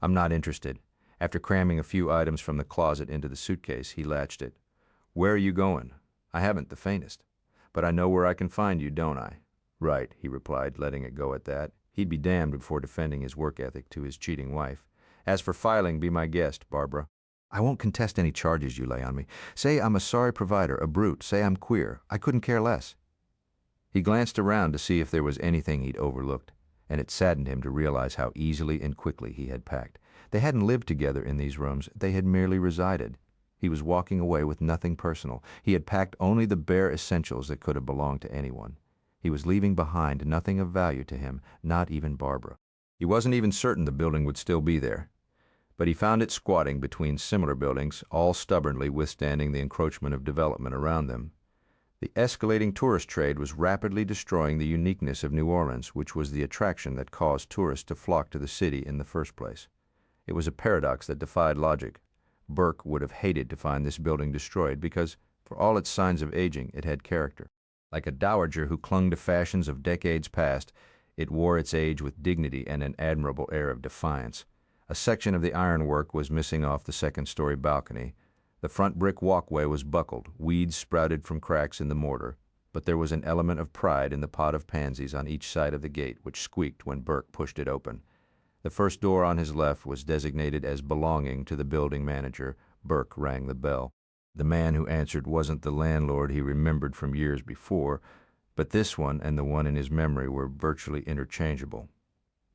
I'm not interested. After cramming a few items from the closet into the suitcase, he latched it. Where are you going? I haven't the faintest. But I know where I can find you, don't I? Right, he replied, letting it go at that. He'd be damned before defending his work ethic to his cheating wife. As for filing, be my guest, Barbara. I won't contest any charges you lay on me. Say I'm a sorry provider, a brute. Say I'm queer. I couldn't care less." He glanced around to see if there was anything he'd overlooked, and it saddened him to realize how easily and quickly he had packed. They hadn't lived together in these rooms. They had merely resided. He was walking away with nothing personal. He had packed only the bare essentials that could have belonged to anyone. He was leaving behind nothing of value to him, not even Barbara. He wasn't even certain the building would still be there, but he found it squatting between similar buildings, all stubbornly withstanding the encroachment of development around them. The escalating tourist trade was rapidly destroying the uniqueness of New Orleans, which was the attraction that caused tourists to flock to the city in the first place. It was a paradox that defied logic. Burke would have hated to find this building destroyed because, for all its signs of aging, it had character. Like a dowager who clung to fashions of decades past, it wore its age with dignity and an admirable air of defiance. A section of the ironwork was missing off the second-story balcony. The front brick walkway was buckled, weeds sprouted from cracks in the mortar, but there was an element of pride in the pot of pansies on each side of the gate which squeaked when Burke pushed it open. The first door on his left was designated as belonging to the building manager. Burke rang the bell. The man who answered wasn't the landlord he remembered from years before, but this one and the one in his memory were virtually interchangeable.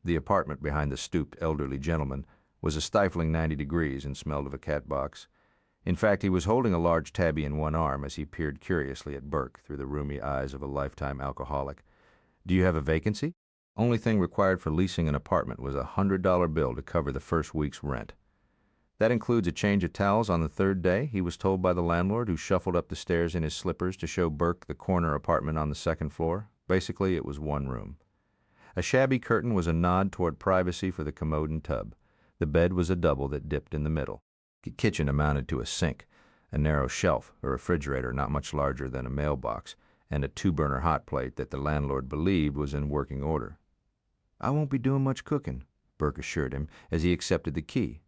The apartment behind the stooped elderly gentleman was a stifling 90 degrees and smelled of a cat box. In fact, he was holding a large tabby in one arm as he peered curiously at Burke through the rheumy eyes of a lifetime alcoholic. "Do you have a vacancy?" Only thing required for leasing an apartment was a $100 bill to cover the first week's rent. "That includes a change of towels on the third day," he was told by the landlord, who shuffled up the stairs in his slippers to show Burke the corner apartment on the second floor. Basically, it was one room. A shabby curtain was a nod toward privacy for the commode and tub. The bed was a double that dipped in the middle. The kitchen amounted to a sink, a narrow shelf, a refrigerator not much larger than a mailbox, and a two-burner hot plate that the landlord believed was in working order. "I won't be doing much cooking," Burke assured him as he accepted the key.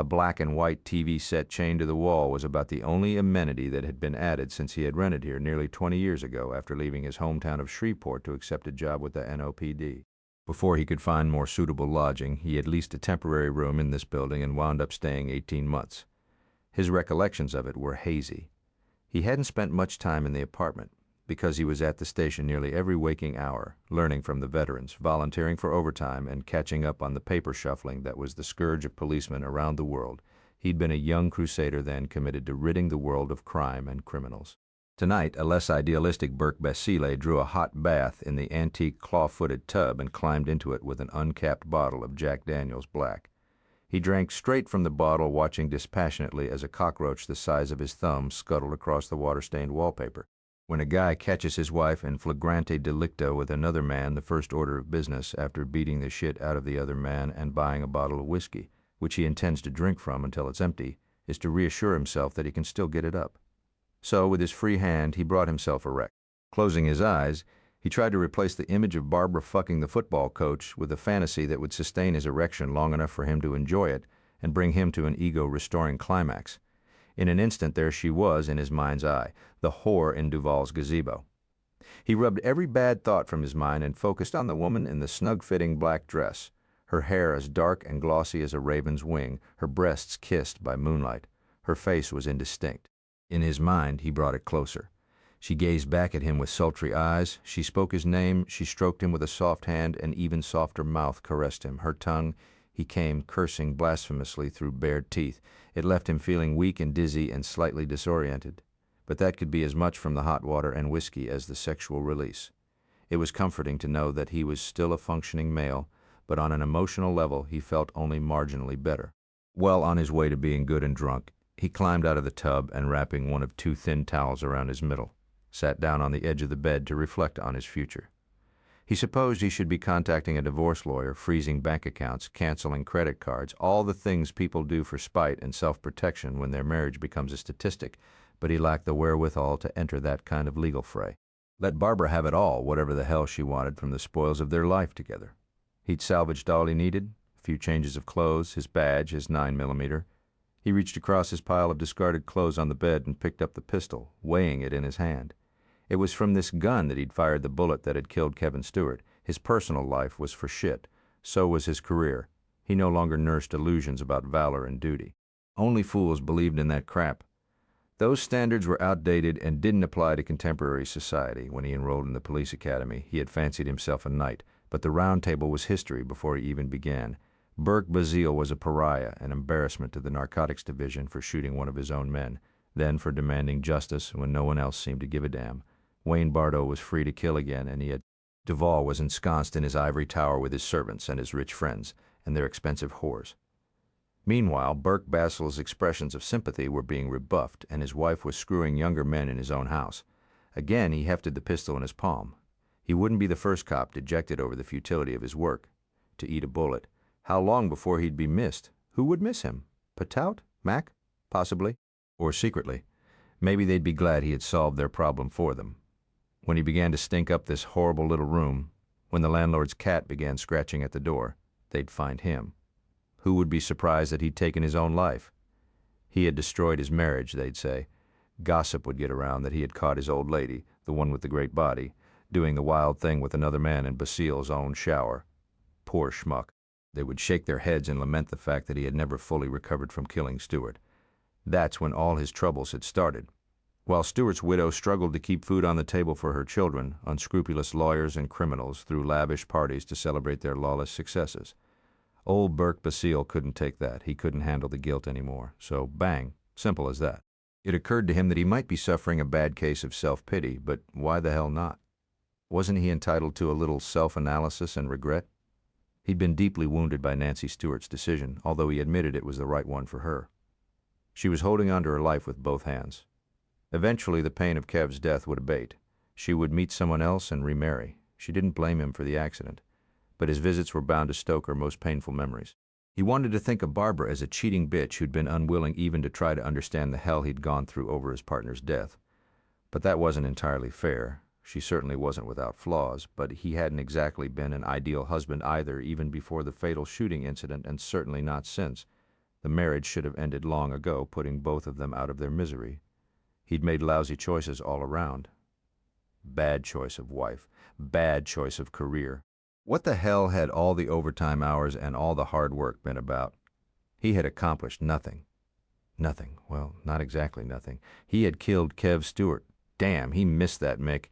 A black and white TV set chained to the wall was about the only amenity that had been added since he had rented here nearly 20 years ago after leaving his hometown of Shreveport to accept a job with the NOPD. Before he could find more suitable lodging, he had leased a temporary room in this building and wound up staying 18 months. His recollections of it were hazy. He hadn't spent much time in the apartment, because he was at the station nearly every waking hour, learning from the veterans, volunteering for overtime, and catching up on the paper shuffling that was the scourge of policemen around the world. He'd been a young crusader then, committed to ridding the world of crime and criminals. Tonight, a less idealistic Burke Basile drew a hot bath in the antique claw-footed tub and climbed into it with an uncapped bottle of Jack Daniels Black. He drank straight from the bottle, watching dispassionately as a cockroach the size of his thumb scuttled across the water-stained wallpaper. When a guy catches his wife in flagrante delicto with another man, the first order of business, after beating the shit out of the other man and buying a bottle of whiskey, which he intends to drink from until it's empty, is to reassure himself that he can still get it up. So, with his free hand, he brought himself erect. Closing his eyes, he tried to replace the image of Barbara fucking the football coach with a fantasy that would sustain his erection long enough for him to enjoy it and bring him to an ego-restoring climax. In an instant there she was in his mind's eye, the whore in Duval's gazebo. He rubbed every bad thought from his mind and focused on the woman in the snug-fitting black dress, her hair as dark and glossy as a raven's wing, her breasts kissed by moonlight. Her face was indistinct. In his mind, he brought it closer. She gazed back at him with sultry eyes. She spoke his name. She stroked him with a soft hand. An even softer mouth caressed him. Her tongue, he came cursing blasphemously through bared teeth. It left him feeling weak and dizzy and slightly disoriented. But that could be as much from the hot water and whiskey as the sexual release. It was comforting to know that he was still a functioning male, but on an emotional level he felt only marginally better. Well on his way to being good and drunk, he climbed out of the tub and, wrapping one of two thin towels around his middle, sat down on the edge of the bed to reflect on his future. He supposed he should be contacting a divorce lawyer, freezing bank accounts, canceling credit cards, all the things people do for spite and self-protection when their marriage becomes a statistic, but he lacked the wherewithal to enter that kind of legal fray. Let Barbara have it all, whatever the hell she wanted from the spoils of their life together. He'd salvaged all he needed, a few changes of clothes, his badge, his 9mm. He reached across his pile of discarded clothes on the bed and picked up the pistol, weighing it in his hand. It was from this gun that he'd fired the bullet that had killed Kevin Stewart. His personal life was for shit. So was his career. He no longer nursed illusions about valor and duty. Only fools believed in that crap. Those standards were outdated and didn't apply to contemporary society. When he enrolled in the police academy, he had fancied himself a knight, but the Round Table was history before he even began. Burke Basile was a pariah, an embarrassment to the narcotics division for shooting one of his own men, then for demanding justice when no one else seemed to give a damn. Wayne Bardo was free to kill again, and he had Duval was ensconced in his ivory tower with his servants and his rich friends and their expensive whores. Meanwhile, Burke Basile's expressions of sympathy were being rebuffed, and his wife was screwing younger men in his own house. Again, he hefted the pistol in his palm. He wouldn't be the first cop dejected over the futility of his work. To eat a bullet. How long before he'd be missed? Who would miss him? Patout? Mac? Possibly. Or secretly. Maybe they'd be glad he had solved their problem for them. When he began to stink up this horrible little room, when the landlord's cat began scratching at the door, they'd find him. Who would be surprised that he'd taken his own life? He had destroyed his marriage, they'd say. Gossip would get around that he had caught his old lady, the one with the great body, doing the wild thing with another man in Basile's own shower. Poor schmuck. They would shake their heads and lament the fact that he had never fully recovered from killing Stewart. That's when all his troubles had started. While Stewart's widow struggled to keep food on the table for her children, unscrupulous lawyers and criminals threw lavish parties to celebrate their lawless successes. Old Burke Basile couldn't take that. He couldn't handle the guilt anymore. So, bang, simple as that. It occurred to him that he might be suffering a bad case of self-pity, but why the hell not? Wasn't he entitled to a little self-analysis and regret? He'd been deeply wounded by Nancy Stewart's decision, although he admitted it was the right one for her. She was holding on to her life with both hands. Eventually, the pain of Kev's death would abate. She would meet someone else and remarry. She didn't blame him for the accident, but his visits were bound to stoke her most painful memories. He wanted to think of Barbara as a cheating bitch who'd been unwilling even to try to understand the hell he'd gone through over his partner's death. But that wasn't entirely fair. She certainly wasn't without flaws, but he hadn't exactly been an ideal husband either, even before the fatal shooting incident, and certainly not since. The marriage should have ended long ago, putting both of them out of their misery. He'd made lousy choices all around. Bad choice of wife. Bad choice of career. What the hell had all the overtime hours and all the hard work been about? He had accomplished nothing. Nothing. Well, not exactly nothing. He had killed Kev Stewart. Damn, he missed that Mick.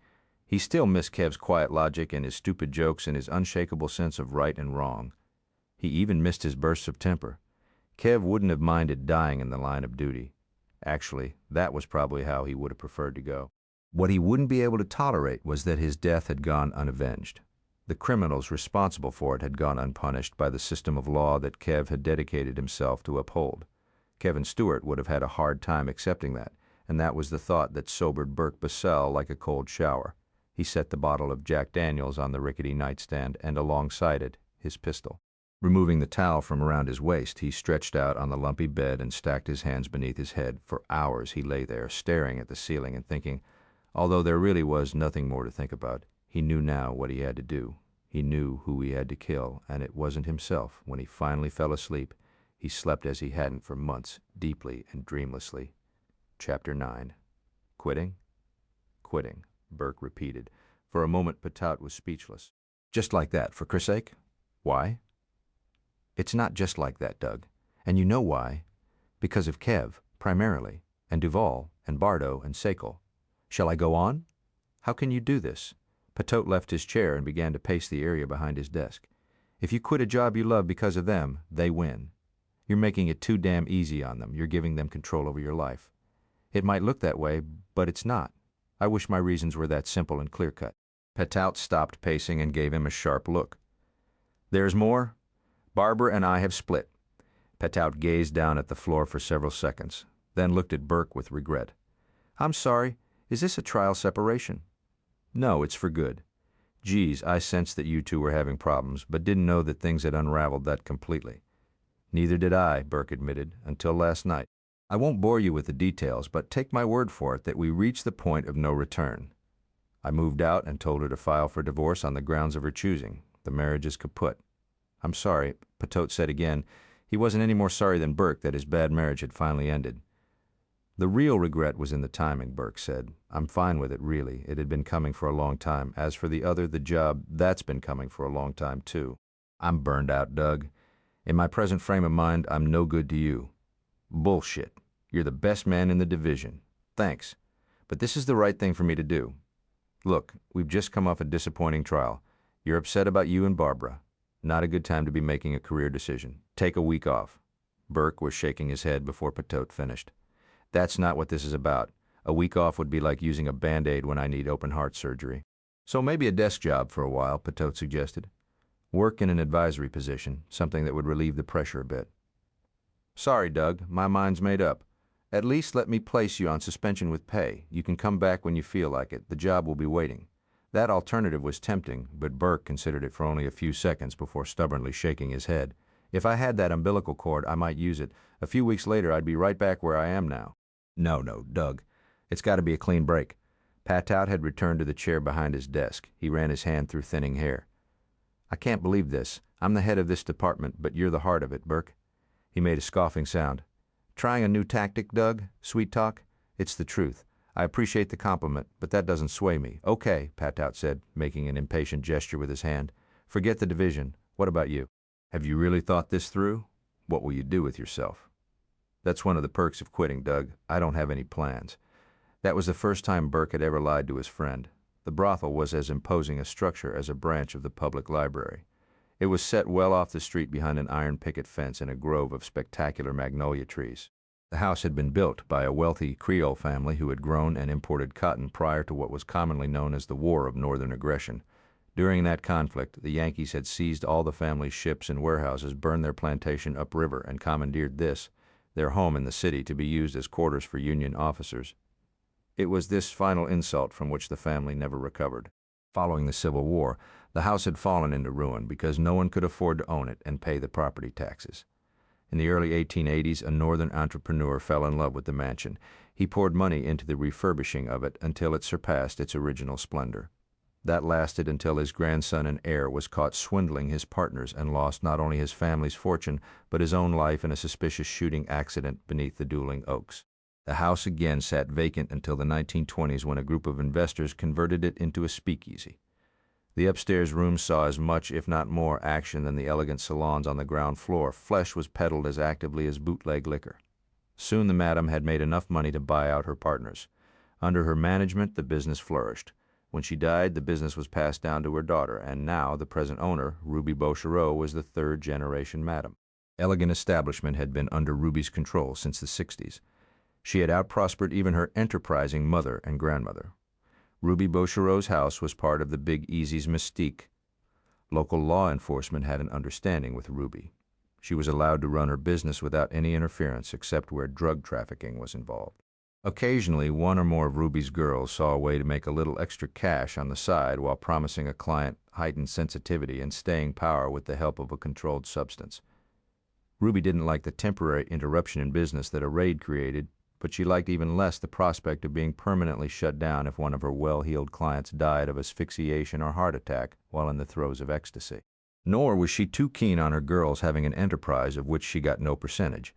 He still missed Kev's quiet logic and his stupid jokes and his unshakable sense of right and wrong. He even missed his bursts of temper. Kev wouldn't have minded dying in the line of duty. Actually, that was probably how he would have preferred to go. What he wouldn't be able to tolerate was that his death had gone unavenged. The criminals responsible for it had gone unpunished by the system of law that Kev had dedicated himself to uphold. Kevin Stewart would have had a hard time accepting that, and that was the thought that sobered Burke Basile like a cold shower. He set the bottle of Jack Daniels on the rickety nightstand, and alongside it, his pistol. Removing the towel from around his waist, he stretched out on the lumpy bed and stacked his hands beneath his head. For hours he lay there, staring at the ceiling and thinking. Although there really was nothing more to think about, he knew now what he had to do. He knew who he had to kill, and it wasn't himself. When he finally fell asleep, he slept as he hadn't for months, deeply and dreamlessly. Chapter 9. Quitting? Quitting, Burke repeated. For a moment, Patout was speechless. Just like that, for Chris' sake? Why? It's not just like that, Doug. And you know why. Because of Kev, primarily, and Duval, and Bardo, and Sekel. Shall I go on? How can you do this? Patout left his chair and began to pace the area behind his desk. If you quit a job you love because of them, they win. You're making it too damn easy on them. You're giving them control over your life. It might look that way, but it's not. I wish my reasons were that simple and clear-cut. Patout stopped pacing and gave him a sharp look. There's more? Barbara and I have split. Patout gazed down at the floor for several seconds, then looked at Burke with regret. I'm sorry. Is this a trial separation? No, it's for good. Geez, I sensed that you two were having problems, but didn't know that things had unraveled that completely. Neither did I, Burke admitted, until last night. I won't bore you with the details, but take my word for it that we reached the point of no return. I moved out and told her to file for divorce on the grounds of her choosing. The marriage is kaput. I'm sorry, Patout said again. He wasn't any more sorry than Burke that his bad marriage had finally ended. The real regret was in the timing, Burke said. I'm fine with it, really. It had been coming for a long time. As for the other, the job, that's been coming for a long time, too. I'm burned out, Doug. In my present frame of mind, I'm no good to you. Bullshit. You're the best man in the division. Thanks. But this is the right thing for me to do. Look, we've just come off a disappointing trial. You're upset about you and Barbara. Not a good time to be making a career decision. Take a week off. Burke was shaking his head before Patot finished. That's not what this is about. A week off would be like using a Band-Aid when I need open-heart surgery. So maybe a desk job for a while, Patot suggested. Work in an advisory position, something that would relieve the pressure a bit. Sorry, Doug, my mind's made up. At least let me place you on suspension with pay. You can come back when you feel like it. The job will be waiting. That alternative was tempting, but Burke considered it for only a few seconds before stubbornly shaking his head. If I had that umbilical cord, I might use it. A few weeks later, I'd be right back where I am now. No, Doug. It's got to be a clean break. Patout had returned to the chair behind his desk. He ran his hand through thinning hair. I can't believe this. I'm the head of this department, but you're the heart of it, Burke. He made a scoffing sound. Trying a new tactic, Doug? Sweet talk? It's the truth. I appreciate the compliment, but that doesn't sway me. Okay, Patout said, making an impatient gesture with his hand. Forget the division. What about you? Have you really thought this through? What will you do with yourself? That's one of the perks of quitting, Doug. I don't have any plans. That was the first time Burke had ever lied to his friend. The brothel was as imposing a structure as a branch of the public library. It was set well off the street behind an iron picket fence in a grove of spectacular magnolia trees. The house had been built by a wealthy Creole family who had grown and imported cotton prior to what was commonly known as the War of Northern Aggression. During that conflict, the Yankees had seized all the family's ships and warehouses, burned their plantation upriver, and commandeered this, their home in the city, to be used as quarters for Union officers. It was this final insult from which the family never recovered. Following the Civil War, the house had fallen into ruin because no one could afford to own it and pay the property taxes. In the early 1880s, a northern entrepreneur fell in love with the mansion. He poured money into the refurbishing of it until it surpassed its original splendor. That lasted until his grandson and heir was caught swindling his partners and lost not only his family's fortune, but his own life in a suspicious shooting accident beneath the dueling oaks. The house again sat vacant until the 1920s when a group of investors converted it into a speakeasy. The upstairs rooms saw as much, if not more, action than the elegant salons on the ground floor. Flesh was peddled as actively as bootleg liquor. Soon the madam had made enough money to buy out her partners. Under her management, the business flourished. When she died, the business was passed down to her daughter, and now the present owner, Ruby Beauchereau, was the third-generation madam. Elegant establishment had been under Ruby's control since the 60s. She had outprospered even her enterprising mother and grandmother. Ruby Beauchereau's house was part of the Big Easy's mystique. Local law enforcement had an understanding with Ruby. She was allowed to run her business without any interference except where drug trafficking was involved. Occasionally, one or more of Ruby's girls saw a way to make a little extra cash on the side while promising a client heightened sensitivity and staying power with the help of a controlled substance. Ruby didn't like the temporary interruption in business that a raid created, but she liked even less the prospect of being permanently shut down if one of her well-heeled clients died of asphyxiation or heart attack while in the throes of ecstasy. Nor was she too keen on her girls having an enterprise of which she got no percentage,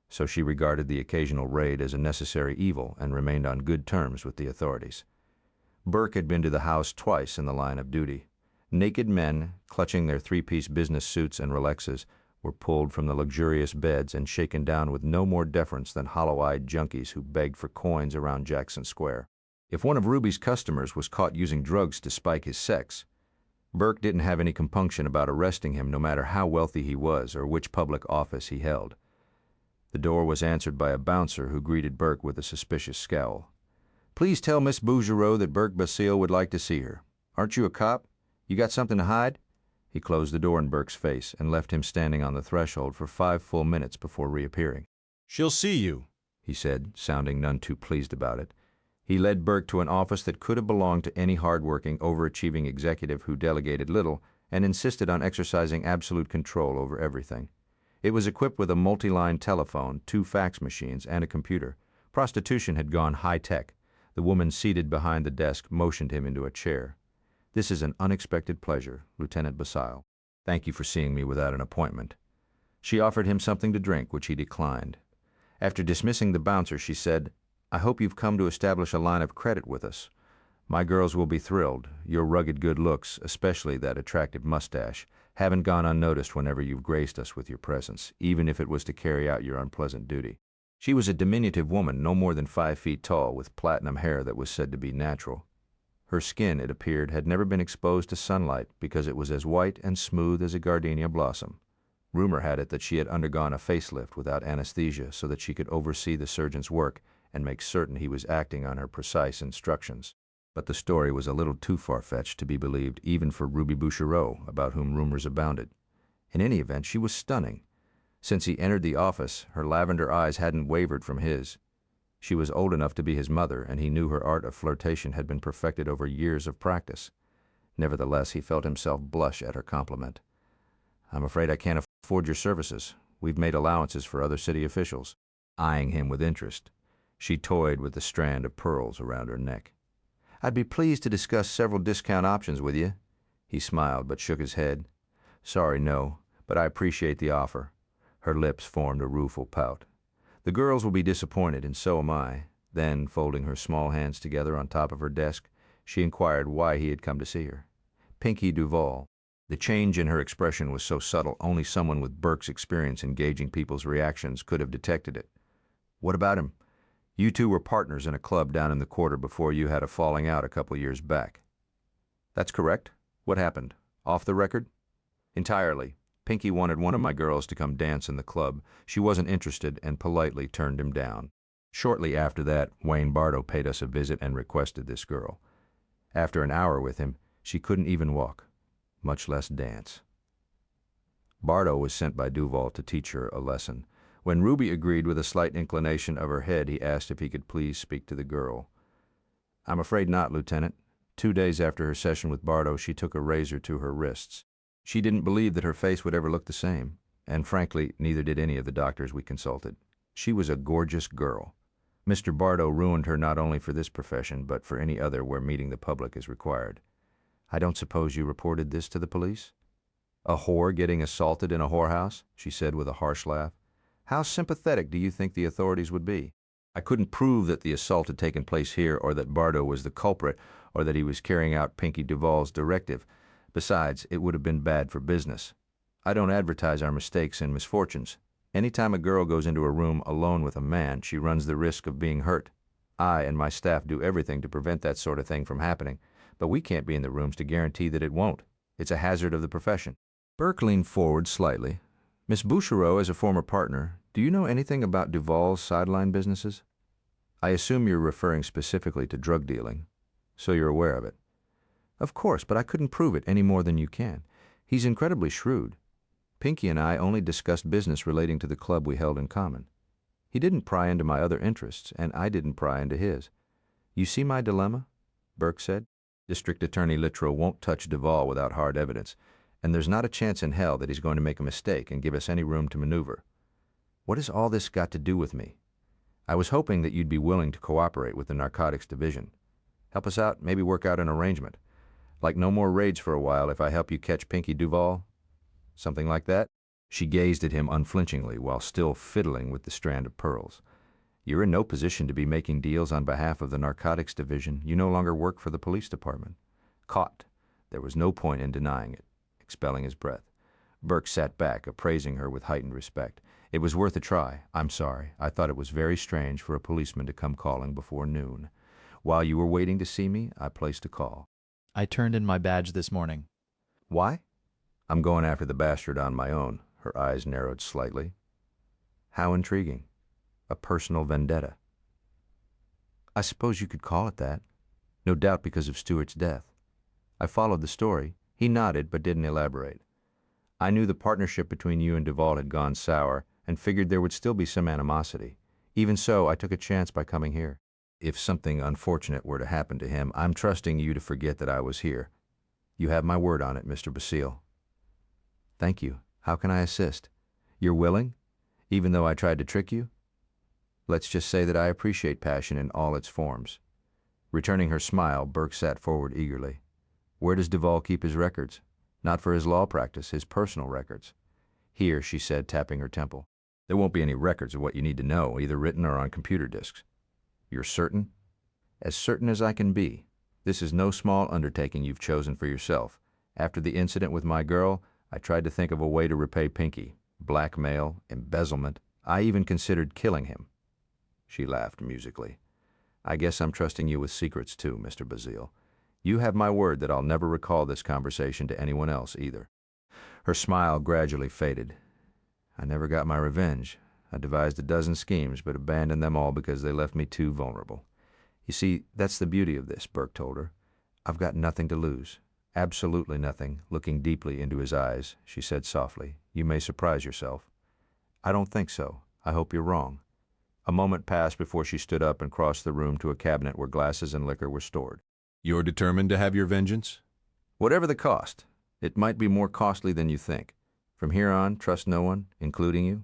so she regarded the occasional raid as a necessary evil and remained on good terms with the authorities. Burke had been to the house twice in the line of duty. Naked men, clutching their three-piece business suits and Rolexes, were pulled from the luxurious beds and shaken down with no more deference than hollow-eyed junkies who begged for coins around Jackson Square. If one of Ruby's customers was caught using drugs to spike his sex, Burke didn't have any compunction about arresting him no matter how wealthy he was or which public office he held. The door was answered by a bouncer who greeted Burke with a suspicious scowl. "Please tell Miss Bouguereau that Burke Basile would like to see her. Aren't you a cop? You got something to hide?" He closed the door in Burke's face and left him standing on the threshold for 5 full minutes before reappearing. "She'll see you," he said, sounding none too pleased about it. He led Burke to an office that could have belonged to any hard-working, overachieving executive who delegated little and insisted on exercising absolute control over everything. It was equipped with a multi-line telephone, 2 fax machines, and a computer. Prostitution had gone high-tech. The woman seated behind the desk motioned him into a chair. "This is an unexpected pleasure, Lieutenant Basile. Thank you for seeing me without an appointment." She offered him something to drink, which he declined. After dismissing the bouncer, she said, "I hope you've come to establish a line of credit with us. My girls will be thrilled. Your rugged good looks, especially that attractive mustache, haven't gone unnoticed whenever you've graced us with your presence, even if it was to carry out your unpleasant duty. She was a diminutive woman, no more than 5 feet tall, with platinum hair that was said to be natural. Her skin, it appeared, had never been exposed to sunlight because it was as white and smooth as a gardenia blossom. Rumor had it that she had undergone a facelift without anesthesia so that she could oversee the surgeon's work and make certain he was acting on her precise instructions. But the story was a little too far-fetched to be believed even for Ruby Bouchereau, about whom rumors abounded. In any event, she was stunning. Since he entered the office, her lavender eyes hadn't wavered from his. She was old enough to be his mother, and he knew her art of flirtation had been perfected over years of practice. Nevertheless, he felt himself blush at her compliment. "I'm afraid I can't afford your services. We've made allowances for other city officials." Eyeing him with interest, she toyed with the strand of pearls around her neck. "I'd be pleased to discuss several discount options with you." He smiled but shook his head. "Sorry, no, but I appreciate the offer." Her lips formed a rueful pout. "The girls will be disappointed, and so am I." Then, folding her small hands together on top of her desk, she inquired why he had come to see her. Pinky Duval. The change in her expression was so subtle, only someone with Burke's experience in gauging people's reactions could have detected it. "What about him? You two were partners in a club down in the quarter before you had a falling out a couple years back." "That's correct. What happened? Off the record?" "Entirely. Pinky wanted one of my girls to come dance in the club. She wasn't interested and politely turned him down. Shortly after that, Wayne Bardo paid us a visit and requested this girl. After an hour with him, she couldn't even walk, much less dance." Bardo was sent by Duval to teach her a lesson. When Ruby agreed with a slight inclination of her head, he asked if he could please speak to the girl. "I'm afraid not, Lieutenant. 2 days after her session with Bardo, she took a razor to her wrists. She didn't believe that her face would ever look the same, and frankly, neither did any of the doctors we consulted. She was a gorgeous girl. Mr. Bardo ruined her not only for this profession, but for any other where meeting the public is required. I don't suppose you reported this to the police?" "A whore getting assaulted in a whorehouse?" she said with a harsh laugh. "How sympathetic do you think the authorities would be? I couldn't prove that the assault had taken place here, or that Bardo was the culprit, or that he was carrying out Pinky Duval's directive. Besides, it would have been bad for business. I don't advertise our mistakes and misfortunes. Any time a girl goes into a room alone with a man, she runs the risk of being hurt. I and my staff do everything to prevent that sort of thing from happening, but we can't be in the rooms to guarantee that it won't. It's a hazard of the profession." Burke leaned forward slightly. "Miss Bouchereau, as a former partner, do you know anything about Duval's sideline businesses? I assume you're referring specifically to drug dealing, so you're aware of it." "Of course, but I couldn't prove it any more than you can. He's incredibly shrewd. Pinky and I only discussed business relating to the club we held in common. He didn't pry into my other interests, and I didn't pry into his. You see my dilemma?" Burke said. "District Attorney Littrow won't touch Duval without hard evidence, and there's not a chance in hell that he's going to make a mistake and give us any room to maneuver. What has all this got to do with me? I was hoping that you'd be willing to cooperate with the Narcotics Division. Help us out, maybe work out an arrangement. Like no more raids for a while if I help you catch Pinky Duval? Something like that?" She gazed at him unflinchingly while still fiddling with the strand of pearls. "You're in no position to be making deals on behalf of the Narcotics Division. You no longer work for the police department." Caught. There was no point in denying it. Expelling his breath, Burke sat back, appraising her with heightened respect. "It was worth a try. I'm sorry. I thought it was very strange for a policeman to come calling before noon. While you were waiting to see me, I placed a call." I turned in my badge this morning. "Why?" "I'm going after the bastard on my own." Her eyes narrowed slightly. "How intriguing. A personal vendetta." "I suppose you could call it that. No doubt because of Stewart's death. I followed the story." He nodded but didn't elaborate. "I knew the partnership between you and Duval had gone sour and figured there would still be some animosity. Even so, I took a chance by coming here. If something unfortunate were to happen to him, I'm trusting you to forget that I was here. You have my word on it, Mr. Basile." "Thank you. How can I assist? You're willing, even though I tried to trick you?" "Let's just say that I appreciate passion in all its forms." Returning her smile, Burke sat forward eagerly. "Where does Duval keep his records? Not for his law practice, his personal records." "Here," she said, tapping her temple. "There won't be any records of what you need to know, either written or on computer disks." "You're certain?" "As certain as I can be. This is no small undertaking you've chosen for yourself. After the incident with my girl, I tried to think of a way to repay Pinky. Blackmail, embezzlement. I even considered killing him. She laughed musically. I guess I'm trusting you with secrets too, Mr. Basile. You have my word that I'll never recall this conversation to anyone else either. Her smile gradually faded. I never got my revenge. I devised a dozen schemes, but abandoned them all because they left me too vulnerable. You see, that's the beauty of this, Burke told her. I've got nothing to lose. Absolutely nothing. Looking deeply into his eyes, she said softly, You may surprise yourself. I don't think so. I hope you're wrong. A moment passed before she stood up and crossed the room to a cabinet where glasses and liquor were stored. You're determined to have your vengeance? Whatever the cost. It might be more costly than you think. From here on, trust no one, including you.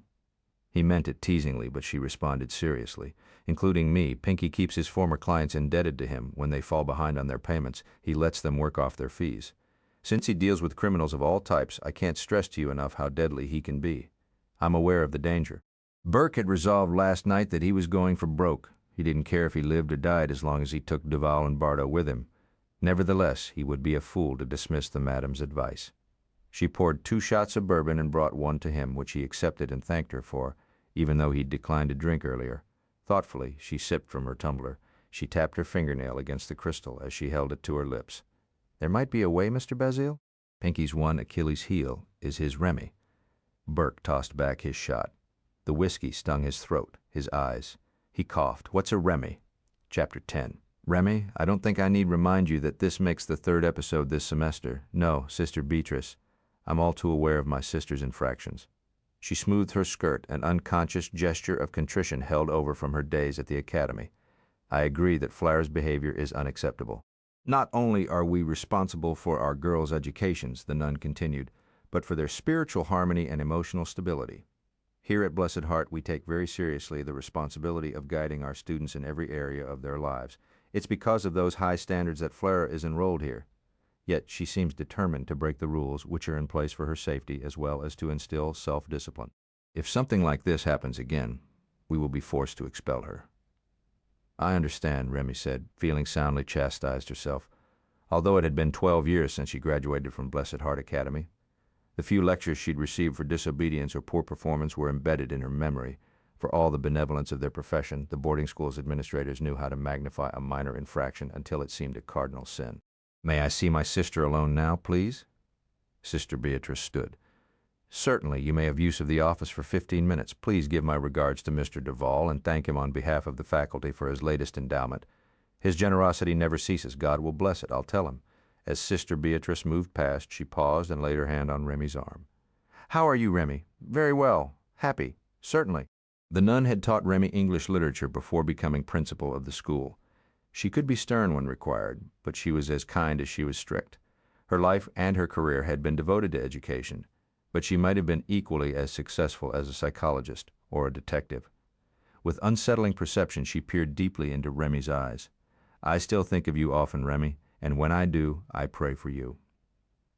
He meant it teasingly, but she responded seriously. Including me, Pinky keeps his former clients indebted to him. When they fall behind on their payments, he lets them work off their fees. Since he deals with criminals of all types, I can't stress to you enough how deadly he can be. I'm aware of the danger. Burke had resolved last night that he was going for broke. He didn't care if he lived or died as long as he took Duval and Bardo with him. Nevertheless, he would be a fool to dismiss the madam's advice. She poured 2 shots of bourbon and brought one to him, which he accepted and thanked her for, even though he'd declined to drink earlier. Thoughtfully, she sipped from her tumbler. She tapped her fingernail against the crystal as she held it to her lips. There might be a way, Mr. Basile? Pinky's one Achilles heel is his Remy. Burke tossed back his shot. The whiskey stung his throat, his eyes. He coughed. What's a Remy? Chapter 10. Remy, I don't think I need remind you that this makes the 3rd episode this semester. No, Sister Beatrice. I'm all too aware of my sister's infractions. She smoothed her skirt, an unconscious gesture of contrition held over from her days at the academy. I agree that Flara's behavior is unacceptable. Not only are we responsible for our girls' educations, the nun continued, but for their spiritual harmony and emotional stability. Here at Blessed Heart, we take very seriously the responsibility of guiding our students in every area of their lives. It's because of those high standards that Flora is enrolled here. Yet she seems determined to break the rules which are in place for her safety as well as to instill self-discipline. If something like this happens again, we will be forced to expel her. I understand, Remy said, feeling soundly chastised herself, although it had been 12 years since she graduated from Blessed Heart Academy. The few lectures she'd received for disobedience or poor performance were embedded in her memory. For all the benevolence of their profession, the boarding school's administrators knew how to magnify a minor infraction until it seemed a cardinal sin. May I see my sister alone now, please? Sister Beatrice stood. Certainly, you may have use of the office for 15 minutes. Please give my regards to Mr. Duval and thank him on behalf of the faculty for his latest endowment. His generosity never ceases. God will bless it, I'll tell him. As Sister Beatrice moved past, she paused and laid her hand on Remy's arm. How are you, Remy? Very well. Happy. Certainly. The nun had taught Remy English literature before becoming principal of the school. She could be stern when required, but she was as kind as she was strict. Her life and her career had been devoted to education, but she might have been equally as successful as a psychologist or a detective. With unsettling perception, she peered deeply into Remy's eyes. I still think of you often, Remy, and when I do, I pray for you.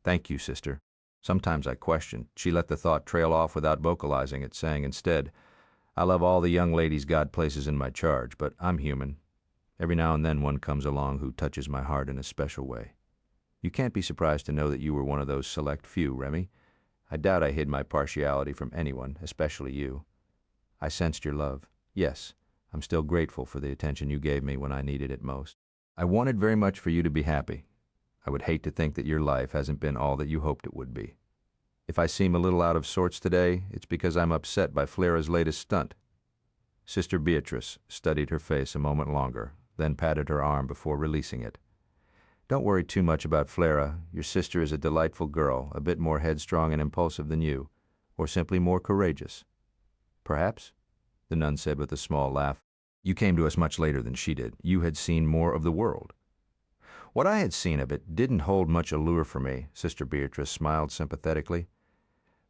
Thank you, sister. Sometimes I question. She let the thought trail off without vocalizing it, saying instead, I love all the young ladies God places in my charge, but I'm human. Every now and then one comes along who touches my heart in a special way. You can't be surprised to know that you were one of those select few, Remy. I doubt I hid my partiality from anyone, especially you. I sensed your love. Yes, I'm still grateful for the attention you gave me when I needed it most. I wanted very much for you to be happy. I would hate to think that your life hasn't been all that you hoped it would be. If I seem a little out of sorts today, it's because I'm upset by Flara's latest stunt. Sister Beatrice studied her face a moment longer, then patted her arm before releasing it. Don't worry too much about Flora. Your sister is a delightful girl, a bit more headstrong and impulsive than you, or simply more courageous. Perhaps, the nun said with a small laugh. You came to us much later than she did. You had seen more of the world. What I had seen of it didn't hold much allure for me, Sister Beatrice smiled sympathetically.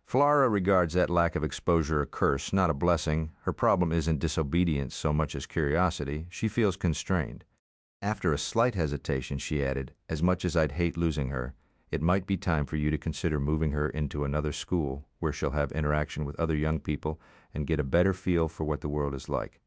Flora regards that lack of exposure a curse, not a blessing. Her problem isn't disobedience so much as curiosity. She feels constrained. After a slight hesitation, she added, as much as I'd hate losing her, it might be time for you to consider moving her into another school where she'll have interaction with other young people and get a better feel for what the world is like.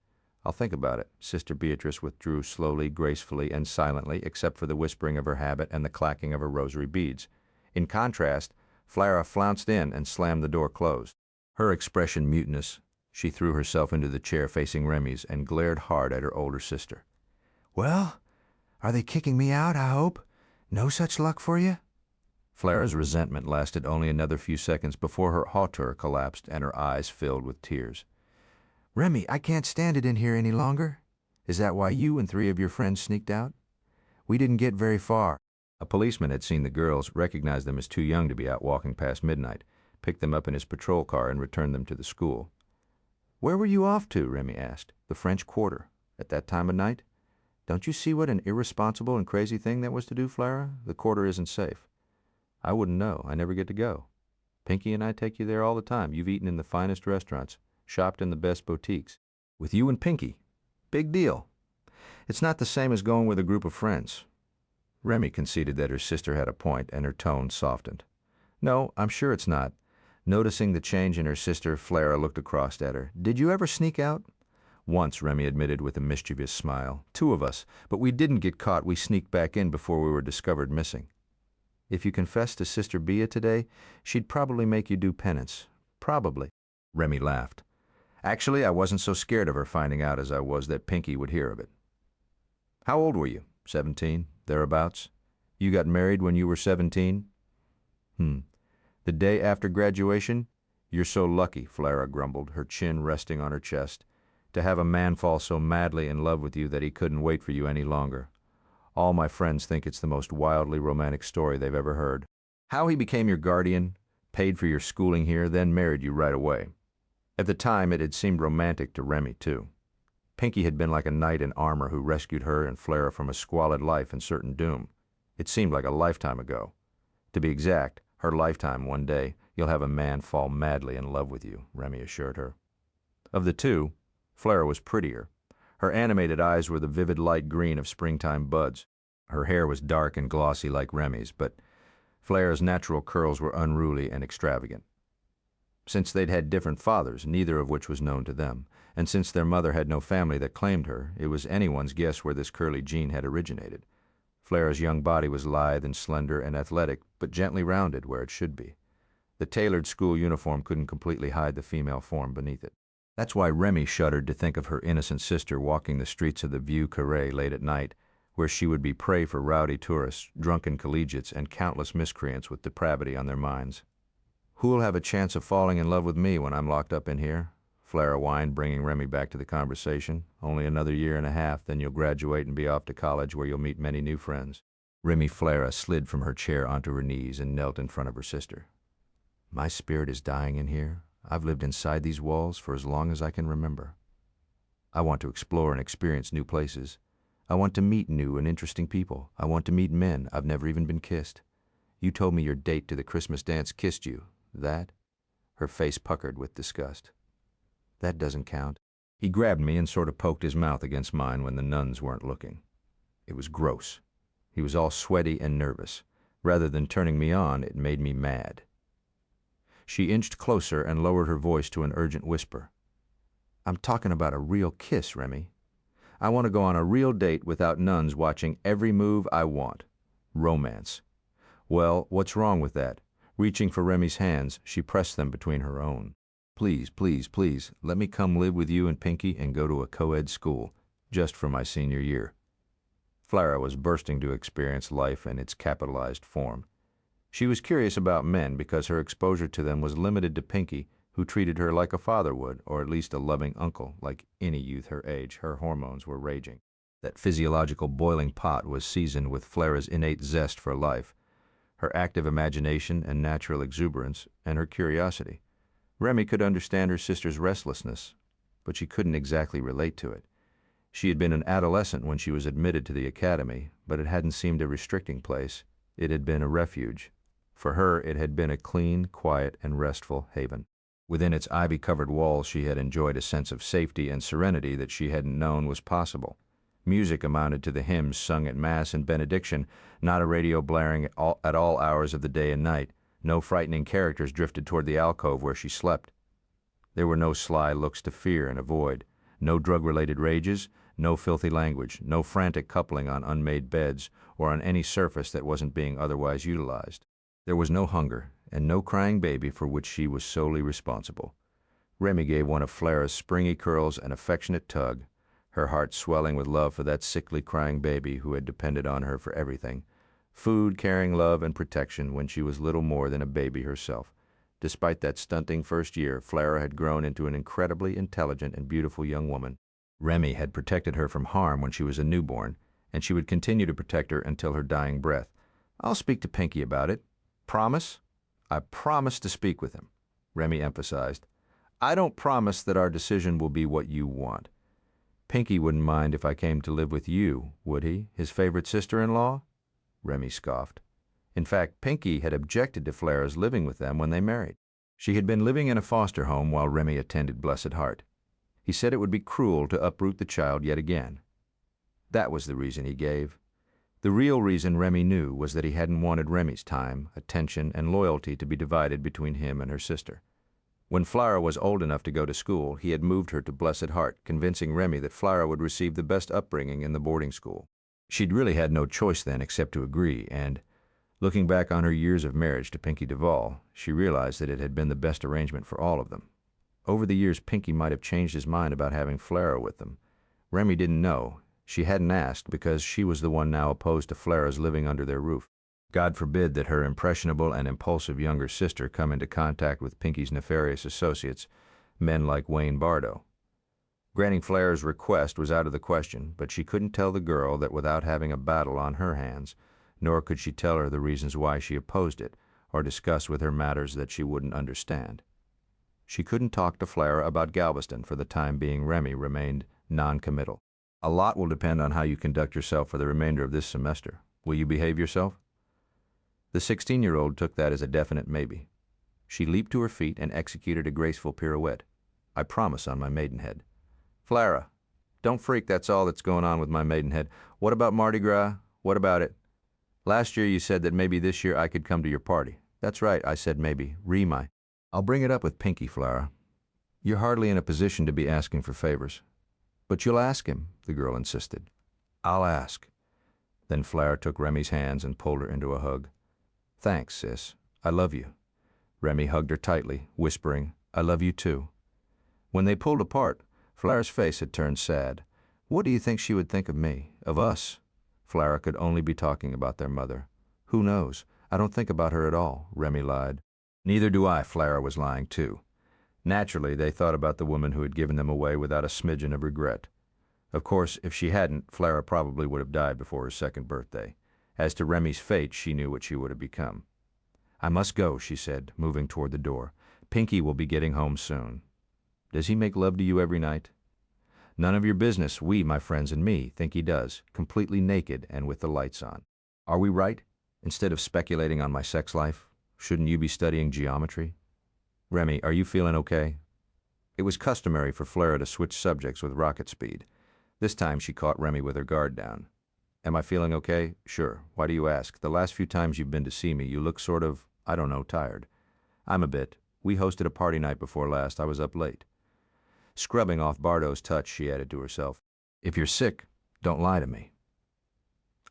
I'll think about it. Sister Beatrice withdrew slowly, gracefully, and silently, except for the whispering of her habit and the clacking of her rosary beads. In contrast, Flara flounced in and slammed the door closed. Her expression mutinous, she threw herself into the chair facing Remy's and glared hard at her older sister. "Well, are they kicking me out, I hope? No such luck for you?" Flara's resentment lasted only another few seconds before her hauteur collapsed and her eyes filled with tears. "Remy, I can't stand it in here any longer. Is that why you and 3 of your friends sneaked out? We didn't get very far." A policeman had seen the girls, recognized them as too young to be out walking past midnight, picked them up in his patrol car and returned them to the school. "Where were you off to?" Remy asked. "The French Quarter. At that time of night? Don't you see what an irresponsible and crazy thing that was to do, Flara? The Quarter isn't safe." "I wouldn't know. I never get to go. Pinky and I take you there all the time. You've eaten in the finest restaurants, shopped in the best boutiques. With you and Pinky. Big deal. It's not the same as going with a group of friends." Remy conceded that her sister had a point, and her tone softened. "No, I'm sure it's not." Noticing the change in her sister, Flara looked across at her. "Did you ever sneak out?" "Once," Remy admitted with a mischievous smile. "2 of us, but we didn't get caught. We sneaked back in before we were discovered missing." "If you confessed to Sister Bea today, she'd probably make you do penance." "Probably." Remy laughed. "Actually, I wasn't so scared of her finding out as I was that Pinky would hear of it." "How old were you? 17? Thereabouts? You got married when you were 17? The day after graduation? You're so lucky," Flara grumbled, her chin resting on her chest, "to have a man fall so madly in love with you that he couldn't wait for you any longer. All my friends think it's the most wildly romantic story they've ever heard. How he became your guardian, paid for your schooling here, then married you right away. At the time, it had seemed romantic to Remy, too. Pinky had been like a knight in armor who rescued her and Flara from a squalid life and certain doom. It seemed like a lifetime ago. To be exact, her lifetime one day. You'll have a man fall madly in love with you," Remy assured her. Of the 2, Flara was prettier. Her animated eyes were the vivid light green of springtime buds. Her hair was dark and glossy like Remy's, but Flara's natural curls were unruly and extravagant. Since they'd had different fathers, neither of which was known to them, and since their mother had no family that claimed her, it was anyone's guess where this curly gene had originated. Flara's young body was lithe and slender and athletic, but gently rounded where it should be. The tailored school uniform couldn't completely hide the female form beneath it. That's why Remy shuddered to think of her innocent sister walking the streets of the Vieux Carré late at night, where she would be prey for rowdy tourists, drunken collegiates, and countless miscreants with depravity on their minds. "Who'll have a chance of falling in love with me when I'm locked up in here?" Flara whined, bringing Remy back to the conversation. "Only another year and a half, then you'll graduate and be off to college where you'll meet many new friends." Remy Flara slid from her chair onto her knees and knelt in front of her sister. "My spirit is dying in here. I've lived inside these walls for as long as I can remember. I want to explore and experience new places. I want to meet new and interesting people. I want to meet men. I've never even been kissed. You told me your date to the Christmas dance kissed you. That?" Her face puckered with disgust. "That doesn't count." He grabbed me and sort of poked his mouth against mine when the nuns weren't looking. It was gross. He was all sweaty and nervous. Rather than turning me on, it made me mad. She inched closer and lowered her voice to an urgent whisper. "I'm talking about a real kiss, Remy. I want to go on a real date without nuns watching every move I want. Romance. Well, what's wrong with that?" Reaching for Remy's hands, she pressed them between her own. "Please, please, please, let me come live with you and Pinky and go to a co-ed school, just for my senior year." Flara was bursting to experience life in its capitalized form. She was curious about men because her exposure to them was limited to Pinky, who treated her like a father would, or at least a loving uncle. Like any youth her age, her hormones were raging. That physiological boiling pot was seasoned with Flara's innate zest for life, her active imagination and natural exuberance, and her curiosity. Remy could understand her sister's restlessness, but she couldn't exactly relate to it. She had been an adolescent when she was admitted to the academy, but it hadn't seemed a restricting place. It had been a refuge. For her, it had been a clean, quiet, and restful haven. Within its ivy-covered walls, she had enjoyed a sense of safety and serenity that she hadn't known was possible. Music amounted to the hymns sung at Mass and benediction, not a radio blaring at all hours of the day and night. No frightening characters drifted toward the alcove where she slept. There were no sly looks to fear and avoid, no drug-related rages, no filthy language, no frantic coupling on unmade beds or on any surface that wasn't being otherwise utilized. There was no hunger, and no crying baby for which she was solely responsible. Remy gave one of Flara's springy curls an affectionate tug, her heart swelling with love for that sickly crying baby who had depended on her for everything, food, caring love, and protection when she was little more than a baby herself. Despite that stunting first year, Flara had grown into an incredibly intelligent and beautiful young woman. Remy had protected her from harm when she was a newborn, and she would continue to protect her until her dying breath. "I'll speak to Pinky about it." "Promise?" "I promise to speak with him," Remy emphasized. "I don't promise that our decision will be what you want. Pinky wouldn't mind if I came to live with you, would he, his favorite sister-in-law?" Remy scoffed. In fact, Pinky had objected to Flara's living with them when they married. She had been living in a foster home while Remy attended Blessed Heart. He said it would be cruel to uproot the child yet again. That was the reason he gave. The real reason Remy knew was that he hadn't wanted Remy's time, attention, and loyalty to be divided between him and her sister. When Flara was old enough to go to school, he had moved her to Blessed Heart, convincing Remy that Flara would receive the best upbringing in the boarding school. She'd really had no choice then except to agree, and, looking back on her years of marriage to Pinky Duval, she realized that it had been the best arrangement for all of them. Over the years, Pinky might have changed his mind about having Flara with them. Remy didn't know. She hadn't asked because she was the one now opposed to Flara's living under their roof. God forbid that her impressionable and impulsive younger sister come into contact with Pinky's nefarious associates, men like Wayne Bardo. Granting Flara's request was out of the question, but she couldn't tell the girl that without having a battle on her hands, nor could she tell her the reasons why she opposed it, or discuss with her matters that she wouldn't understand. She couldn't talk to Flara about Galveston for the time being. Remy remained non-committal. "A lot will depend on how you conduct yourself for the remainder of this semester. Will you behave yourself?" The 16-year-old took that as a definite maybe. She leaped to her feet and executed a graceful pirouette. "I promise on my maidenhead." "Flara, don't freak, that's all that's going on with my maidenhead. What about Mardi Gras? What about it? Last year you said that maybe this year I could come to your party." "That's right, I said maybe. I'll bring it up with Pinky, Flara. You're hardly in a position to be asking for favors." "But you'll ask him," the girl insisted. "I'll ask." Then Flara took Remy's hands and pulled her into a hug. "Thanks, sis. I love you." Remy hugged her tightly, whispering, "I love you too." When they pulled apart, Flara's face had turned sad. What do you think she would think of me, of us? Flara could only be talking about their mother. "Who knows? I don't think about her at all," Remy lied. "Neither do I," Flara was lying too. Naturally, they thought about the woman who had given them away without a smidgen of regret. Of course, if she hadn't, Flara probably would have died before her second birthday. As to Remy's fate, she knew what she would have become. "I must go," she said, moving toward the door. "Pinky will be getting home soon." "Does he make love to you every night?" "None of your business. We, my friends and me, think he does, completely naked and with the lights on. Are we right? Instead of speculating on my sex life, shouldn't you be studying geometry? Remy, are you feeling okay?" It was customary for Flara to switch subjects with rocket speed. This time she caught Remy with her guard down. "Am I feeling okay?" "Sure. Why do you ask? The last few times you've been to see me, you look sort of, I don't know, tired." "I'm a bit. We hosted a party night before last. I was up late." Scrubbing off Bardo's touch, she added to herself, "If you're sick, don't lie to me."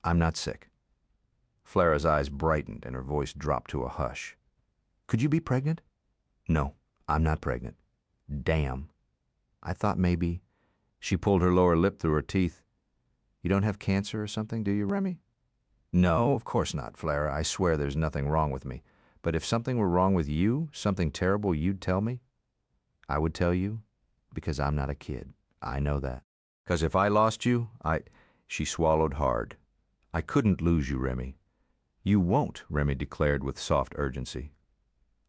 "I'm not sick." Flara's eyes brightened and her voice dropped to a hush. "Could you be pregnant?" "No, I'm not pregnant." "Damn. I thought maybe—" She pulled her lower lip through her teeth. "You don't have cancer or something, do you, Remy?" "No, of course not, Flara. I swear there's nothing wrong with me. But if something were wrong with you, something terrible, you'd tell me?" "I would tell you, because I'm not a kid. I know that." "'Cause if I lost you, She swallowed hard. "I couldn't lose you, Remy." "You won't," Remy declared with soft urgency.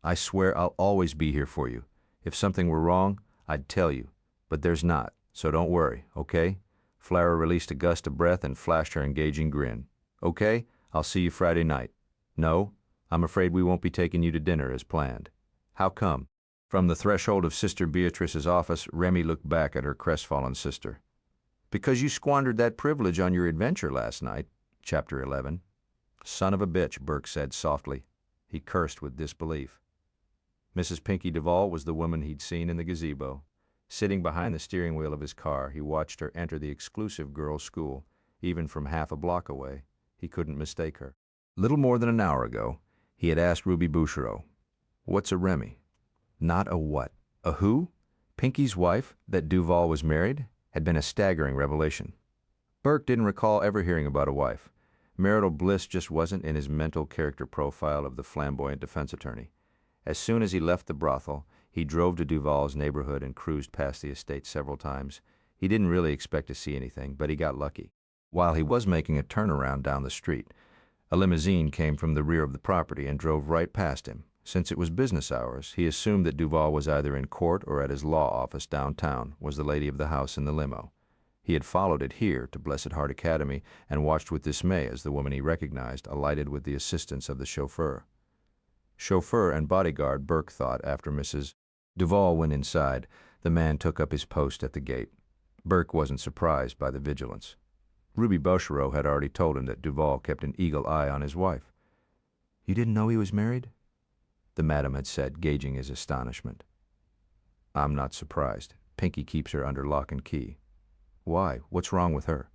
"I swear I'll always be here for you. If something were wrong, I'd tell you. But there's not, so don't worry, okay?" Flara released a gust of breath and flashed her engaging grin. "Okay, I'll see you Friday night. No, I'm afraid we won't be taking you to dinner as planned." "How come?" From the threshold of Sister Beatrice's office, Remy looked back at her crestfallen sister. "Because you squandered that privilege on your adventure last night." Chapter 11. "Son of a bitch," Burke said softly. He cursed with disbelief. Mrs. Pinky Duval was the woman he'd seen in the gazebo. Sitting behind the steering wheel of his car, he watched her enter the exclusive girls' school, even from half a block away. He couldn't mistake her. Little more than an hour ago, he had asked Ruby Bouchereau, What's a Remy? Not a what? A who? Pinky's wife, that Duval was married, had been a staggering revelation. Burke didn't recall ever hearing about a wife. Marital bliss just wasn't in his mental character profile of the flamboyant defense attorney. As soon as he left the brothel, he drove to Duval's neighborhood and cruised past the estate several times. He didn't really expect to see anything, but he got lucky. While he was making a turnaround down the street, a limousine came from the rear of the property and drove right past him. Since it was business hours, he assumed that Duval was either in court or at his law office downtown, was the lady of the house in the limo. He had followed it here to Blessed Heart Academy and watched with dismay as the woman he recognized alighted with the assistance of the chauffeur. Chauffeur and bodyguard, Burke thought, after Mrs. Duval went inside. The man took up his post at the gate. Burke wasn't surprised by the vigilance. Ruby Bouchereau had already told him that Duval kept an eagle eye on his wife. "You didn't know he was married?" the madam had said, gauging his astonishment. "I'm not surprised. Pinky keeps her under lock and key." "Why? What's wrong with her?"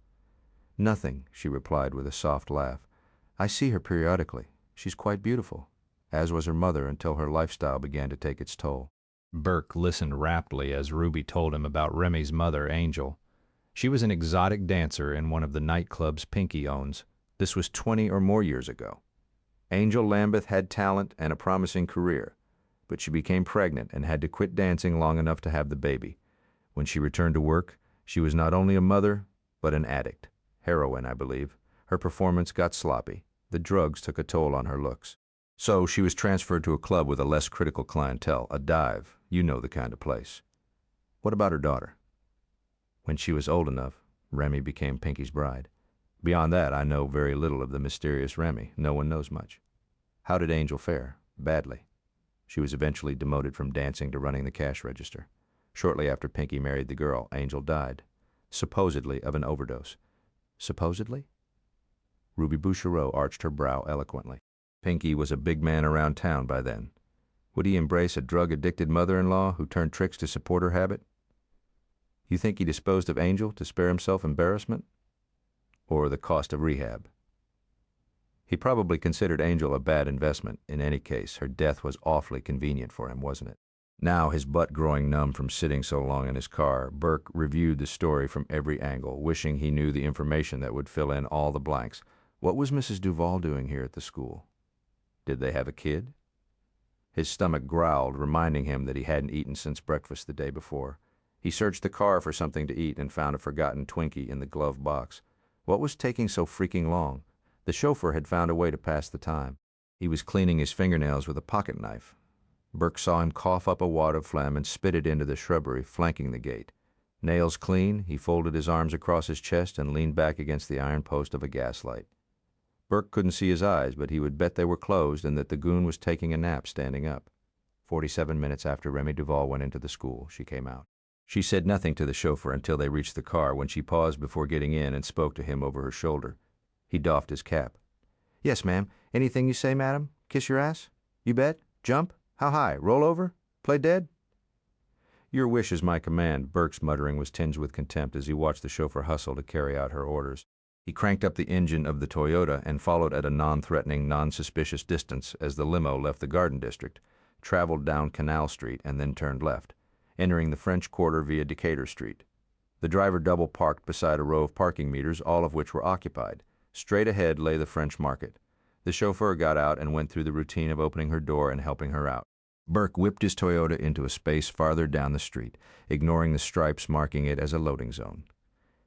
"Nothing," she replied with a soft laugh. "I see her periodically. She's quite beautiful, as was her mother until her lifestyle began to take its toll." Burke listened raptly as Ruby told him about Remy's mother, Angel. She was an exotic dancer in one of the nightclubs Pinky owns. This was 20 or more years ago. Angel Lambeth had talent and a promising career, but she became pregnant and had to quit dancing long enough to have the baby. When she returned to work, she was not only a mother, but an addict. Heroin, I believe. Her performance got sloppy. The drugs took a toll on her looks. So she was transferred to a club with a less critical clientele, a dive. You know the kind of place. What about her daughter? When she was old enough, Remy became Pinky's bride. Beyond that, I know very little of the mysterious Remy. No one knows much. How did Angel fare? Badly. She was eventually demoted from dancing to running the cash register. Shortly after Pinky married the girl, Angel died, supposedly of an overdose. Supposedly? Ruby Bouchereau arched her brow eloquently. Pinky was a big man around town by then. Would he embrace a drug-addicted mother-in-law who turned tricks to support her habit? You think he disposed of Angel to spare himself embarrassment? Or the cost of rehab? He probably considered Angel a bad investment. In any case, her death was awfully convenient for him, wasn't it? Now, his butt growing numb from sitting so long in his car, Burke reviewed the story from every angle, wishing he knew the information that would fill in all the blanks. What was Mrs. Duval doing here at the school? Did they have a kid? His stomach growled, reminding him that he hadn't eaten since breakfast the day before. He searched the car for something to eat and found a forgotten Twinkie in the glove box. What was taking so freaking long? The chauffeur had found a way to pass the time. He was cleaning his fingernails with a pocket knife. Burke saw him cough up a wad of phlegm and spit it into the shrubbery flanking the gate. Nails clean, he folded his arms across his chest and leaned back against the iron post of a gaslight. Burke couldn't see his eyes, but he would bet they were closed and that the goon was taking a nap standing up. 47 minutes after Remy Duval went into the school, she came out. She said nothing to the chauffeur until they reached the car, when she paused before getting in and spoke to him over her shoulder. He doffed his cap. "Yes, ma'am. Anything you say, madam? Kiss your ass? You bet? Jump? How high? Roll over? Play dead?" "Your wish is my command." Burke's muttering was tinged with contempt as he watched the chauffeur hustle to carry out her orders. He cranked up the engine of the Toyota and followed at a non-threatening, non-suspicious distance as the limo left the Garden District, traveled down Canal Street, and then turned left, entering the French Quarter via Decatur Street. The driver double-parked beside a row of parking meters, all of which were occupied. Straight ahead lay the French Market. The chauffeur got out and went through the routine of opening her door and helping her out. Burke whipped his Toyota into a space farther down the street, ignoring the stripes marking it as a loading zone.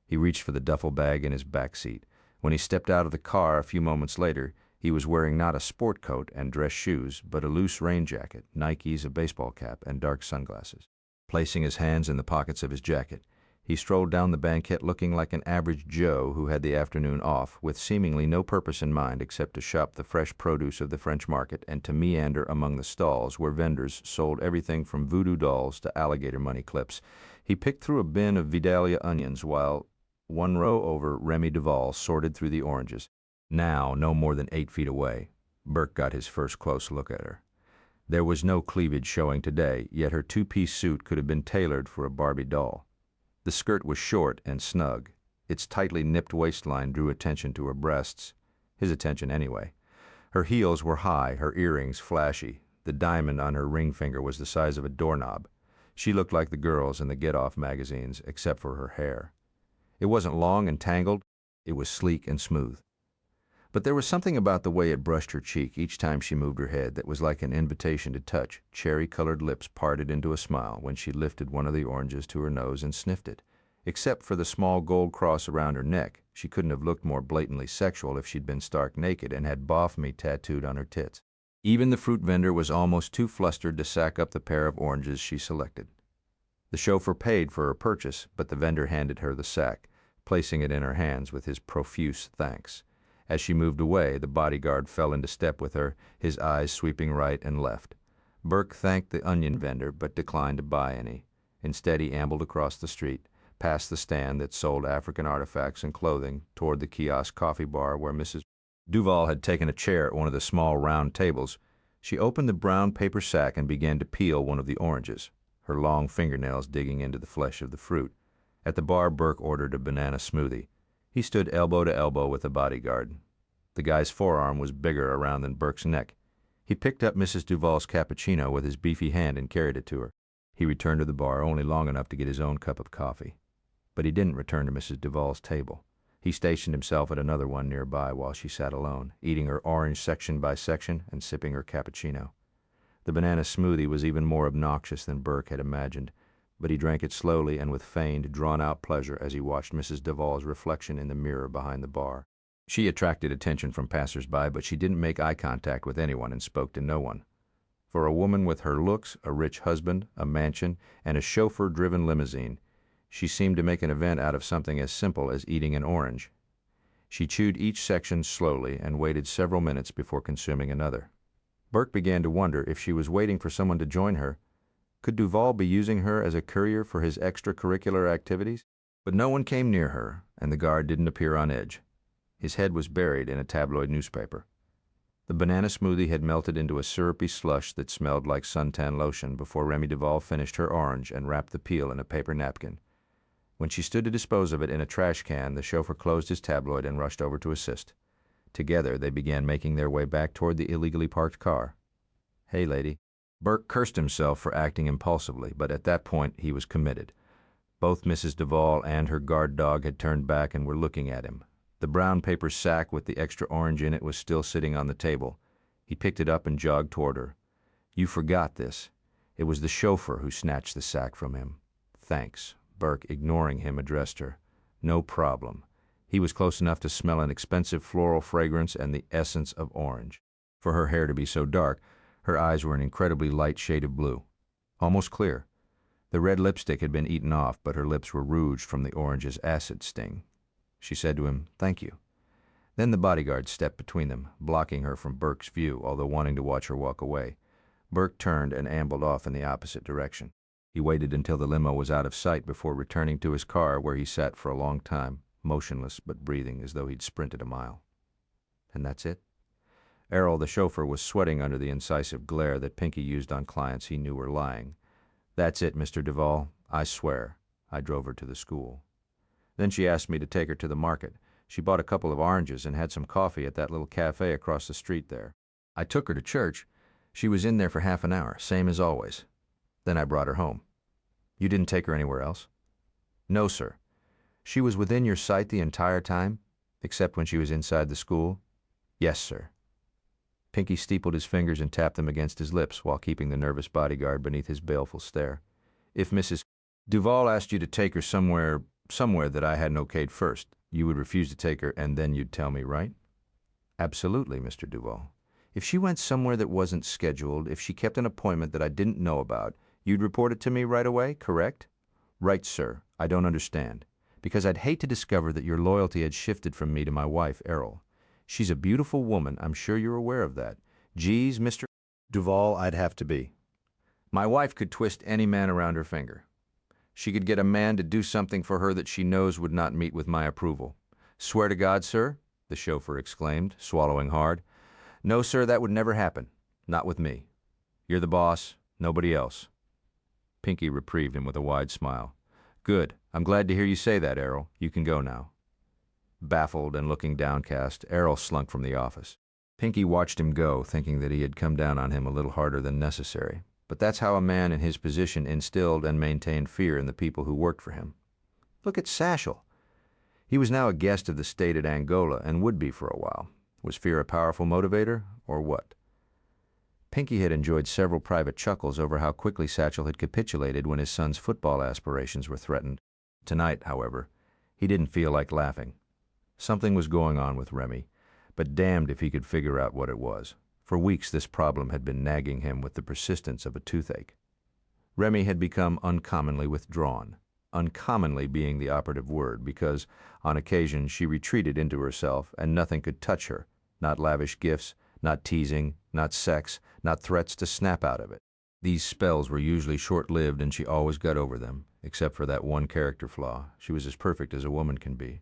He reached for the duffel bag in his back seat. When he stepped out of the car a few moments later, he was wearing not a sport coat and dress shoes, but a loose rain jacket, Nikes, a baseball cap, and dark sunglasses. Placing his hands in the pockets of his jacket, he strolled down the banquette looking like an average Joe who had the afternoon off, with seemingly no purpose in mind except to shop the fresh produce of the French Market and to meander among the stalls where vendors sold everything from voodoo dolls to alligator money clips. He picked through a bin of Vidalia onions while, one row over, Remy Duval sorted through the oranges. Now, no more than 8 feet away, Burke got his first close look at her. There was no cleavage showing today, yet her two-piece suit could have been tailored for a Barbie doll. The skirt was short and snug. Its tightly nipped waistline drew attention to her breasts. His attention, anyway. Her heels were high, her earrings flashy. The diamond on her ring finger was the size of a doorknob. She looked like the girls in the Get Off magazines, except for her hair. It wasn't long and tangled. It was sleek and smooth. But there was something about the way it brushed her cheek each time she moved her head that was like an invitation to touch cherry-colored lips parted into a smile when she lifted one of the oranges to her nose and sniffed it. Except for the small gold cross around her neck, she couldn't have looked more blatantly sexual if she'd been stark naked and had "Boff Me" tattooed on her tits. Even the fruit vendor was almost too flustered to sack up the pair of oranges she selected. The chauffeur paid for her purchase, but the vendor handed her the sack, placing it in her hands with his profuse thanks. As she moved away, the bodyguard fell into step with her, his eyes sweeping right and left. Burke thanked the onion vendor, but declined to buy any. Instead, he ambled across the street, past the stand that sold African artifacts and clothing, toward the kiosk coffee bar where Mrs. Duval had taken a chair at one of the small round tables. She opened the brown paper sack and began to peel one of the oranges, her long fingernails digging into the flesh of the fruit. At the bar, Burke ordered a banana smoothie. He stood elbow to elbow with the bodyguard. The guy's forearm was bigger around than Burke's neck. He picked up Mrs. Duval's cappuccino with his beefy hand and carried it to her. He returned to the bar only long enough to get his own cup of coffee. But he didn't return to Mrs. Duval's table. He stationed himself at another one nearby while she sat alone, eating her orange section by section and sipping her cappuccino. The banana smoothie was even more obnoxious than Burke had imagined, but he drank it slowly and with feigned, drawn-out pleasure as he watched Mrs. Duval's reflection in the mirror behind the bar. She attracted attention from passers-by, but she didn't make eye contact with anyone and spoke to no one. For a woman with her looks, a rich husband, a mansion, and a chauffeur-driven limousine, she seemed to make an event out of something as simple as eating an orange. She chewed each section slowly and waited several minutes before consuming another. Burke began to wonder if she was waiting for someone to join her. Could Duval be using her as a courier for his extracurricular activities? But no one came near her, and the guard didn't appear on edge. His head was buried in a tabloid newspaper. The banana smoothie had melted into a syrupy slush that smelled like suntan lotion before Remy Duval finished her orange and wrapped the peel in a paper napkin. When she stood to dispose of it in a trash can, the chauffeur closed his tabloid and rushed over to assist. Together, they began making their way back toward the illegally parked car. "Hey, lady." Burke cursed himself for acting impulsively, but at that point he was committed. Both Mrs. Duval and her guard dog had turned back and were looking at him. The brown paper sack with the extra orange in it was still sitting on the table. He picked it up and jogged toward her. "You forgot this. It was the chauffeur who snatched the sack from him." "Thanks." Burke, ignoring him, addressed her. "No problem." He was close enough to smell an expensive floral fragrance and the essence of orange. For her hair to be so dark, her eyes were an incredibly light shade of blue, almost clear. The red lipstick had been eaten off, but her lips were rouged from the orange's acid sting. She said to him, "Thank you." Then the bodyguard stepped between them, blocking her from Burke's view, although wanting to watch her walk away. Burke turned and ambled off in the opposite direction. He waited until the limo was out of sight before returning to his car, where he sat for a long time, motionless but breathing as though he'd sprinted a mile. "And that's it?" Errol, the chauffeur, was sweating under the incisive glare that Pinky used on clients he knew were lying. "That's it, Mr. Duval. I swear. I drove her to the school. Then she asked me to take her to the market. She bought a couple of oranges and had some coffee at that little cafe across the street there. I took her to church. She was in there for half an hour, same as always. Then I brought her home." "You didn't take her anywhere else?" "No, sir. She was within your sight the entire time, except when she was inside the school?" "Yes, sir." Pinky steepled his fingers and tapped them against his lips while keeping the nervous bodyguard beneath his baleful stare. "If Mrs. Duval asked you to take her somewhere that I hadn't okayed first, you would refuse to take her and then you'd tell me, right?" "Absolutely, Mr. Duval. If she went somewhere that wasn't scheduled, if she kept an appointment that I didn't know about, you'd report it to me right away, correct?" "Right, sir. I don't understand. Because I'd hate to discover that your loyalty had shifted from me to my wife, Errol. She's a beautiful woman. I'm sure you're aware of that. Geez, Mr. Duval, I'd have to be. My wife could twist any man around her finger. She could get a man to do something for her that she knows would not meet with my approval." "Swear to God, sir?" the chauffeur exclaimed, swallowing hard. "No, sir, that would never happen. Not with me. You're the boss, nobody else." Pinky reprieved him with a wide smile. "Good. I'm glad to hear you say that, Errol. You can go now." Baffled and looking downcast, Errol slunk from the office. Pinky watched him go, thinking that he had come down on him a little harder than necessary. But that's how a man in his position instilled and maintained fear in the people who worked for him. Look at Satchel. He was now a guest of the state at Angola and would be for a while. Was fear a powerful motivator, or what? Pinky had enjoyed several private chuckles over how quickly Satchel had capitulated when his son's football aspirations were threatened. Tonight, however, he didn't feel like laughing. Something was going on with Remy, but damned if he could figure out what it was. For weeks this problem had been nagging him with the persistence of a toothache. Remy had become uncommonly withdrawn, uncommonly being the operative word, because on occasion she retreated into herself and nothing could touch her, not lavish gifts, not teasing, not sex, not threats to snap out of it. These spells were usually short-lived and she always got over them, except for that one character flaw. She was as perfect as a woman can be.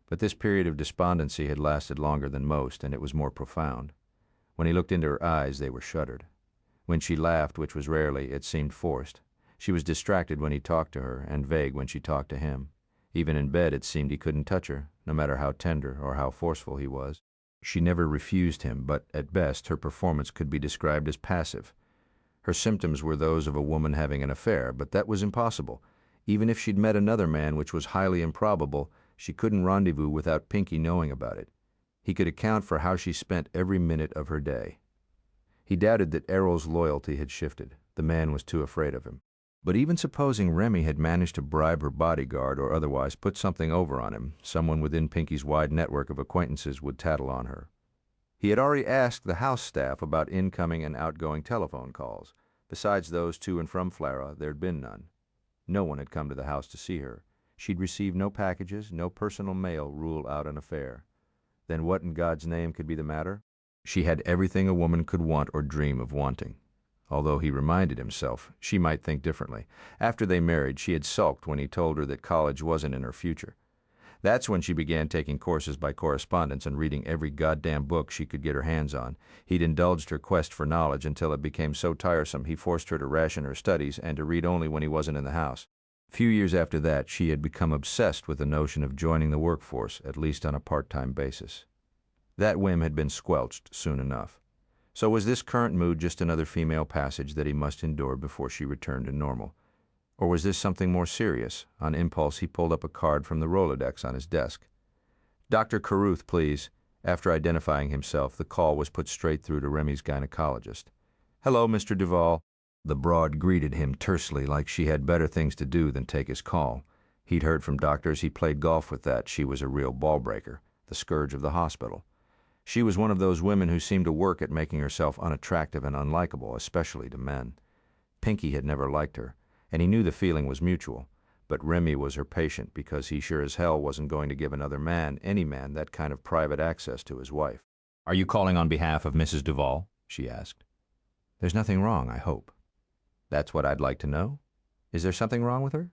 But this period of despondency had lasted longer than most, and it was more profound. When he looked into her eyes, they were shuttered. When she laughed, which was rarely, it seemed forced. She was distracted when he talked to her, and vague when she talked to him. Even in bed, it seemed he couldn't touch her, no matter how tender or how forceful he was. She never refused him, but at best her performance could be described as passive. Her symptoms were those of a woman having an affair, but that was impossible. Even if she'd met another man, which was highly improbable, she couldn't rendezvous without Pinky knowing about it. He could account for how she spent every minute of her day. He doubted that Errol's loyalty had shifted. The man was too afraid of him. But even supposing Remy had managed to bribe her bodyguard or otherwise put something over on him, someone within Pinky's wide network of acquaintances would tattle on her. He had already asked the house staff about incoming and outgoing telephone calls. Besides those to and from Flara, there'd been none. No one had come to the house to see her. She'd received no packages, no personal mail rule out an affair. Then what in God's name could be the matter? She had everything a woman could want or dream of wanting. Although he reminded himself she might think differently. After they married, she had sulked when he told her that college wasn't in her future. That's when she began taking courses by correspondence and reading every goddamn book she could get her hands on. He'd indulged her quest for knowledge until it became so tiresome he forced her to ration her studies and to read only when he wasn't in the house. A few years after that, she had become obsessed with the notion of joining the workforce, at least on a part-time basis. That whim had been squelched soon enough. So was this current mood just another female passage that he must endure before she returned to normal? Or was this something more serious? On impulse, he pulled up a card from the Rolodex on his desk. "Dr. Carruth, please." After identifying himself, the call was put straight through to Remy's gynecologist. "Hello, Mr. Duval." The broad greeted him tersely, like she had better things to do than take his call. He'd heard from doctors he played golf with that she was a real ball-breaker, the scourge of the hospital. She was one of those women who seemed to work at making herself unattractive and unlikable, especially to men. Pinky had never liked her, and he knew the feeling was mutual, but Remy was her patient because he sure as hell wasn't going to give another man, any man, that kind of private access to his wife. "Are you calling on behalf of Mrs. Duval?" she asked. "There's nothing wrong, I hope." "That's what I'd like to know. Is there something wrong with her?"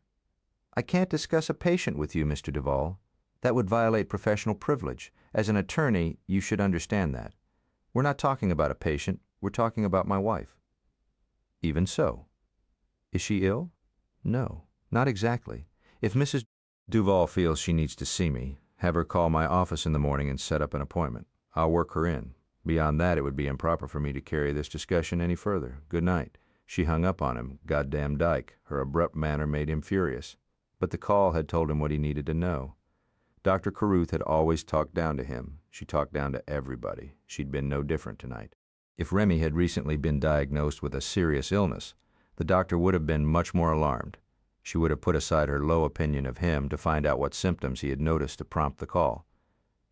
"I can't discuss a patient with you, Mr. Duval. That would violate professional privilege. As an attorney, you should understand that. We're not talking about a patient. We're talking about my wife." "Even so. Is she ill?" "No, not exactly. If Mrs. Duval feels she needs to see me, have her call my office in the morning and set up an appointment. I'll work her in. Beyond that, it would be improper for me to carry this discussion any further. Good night." She hung up on him, goddamn dyke. Her abrupt manner made him furious. But the call had told him what he needed to know. Dr. Carruth had always talked down to him. She talked down to everybody. She'd been no different tonight. If Remy had recently been diagnosed with a serious illness, the doctor would have been much more alarmed. She would have put aside her low opinion of him to find out what symptoms he had noticed to prompt the call.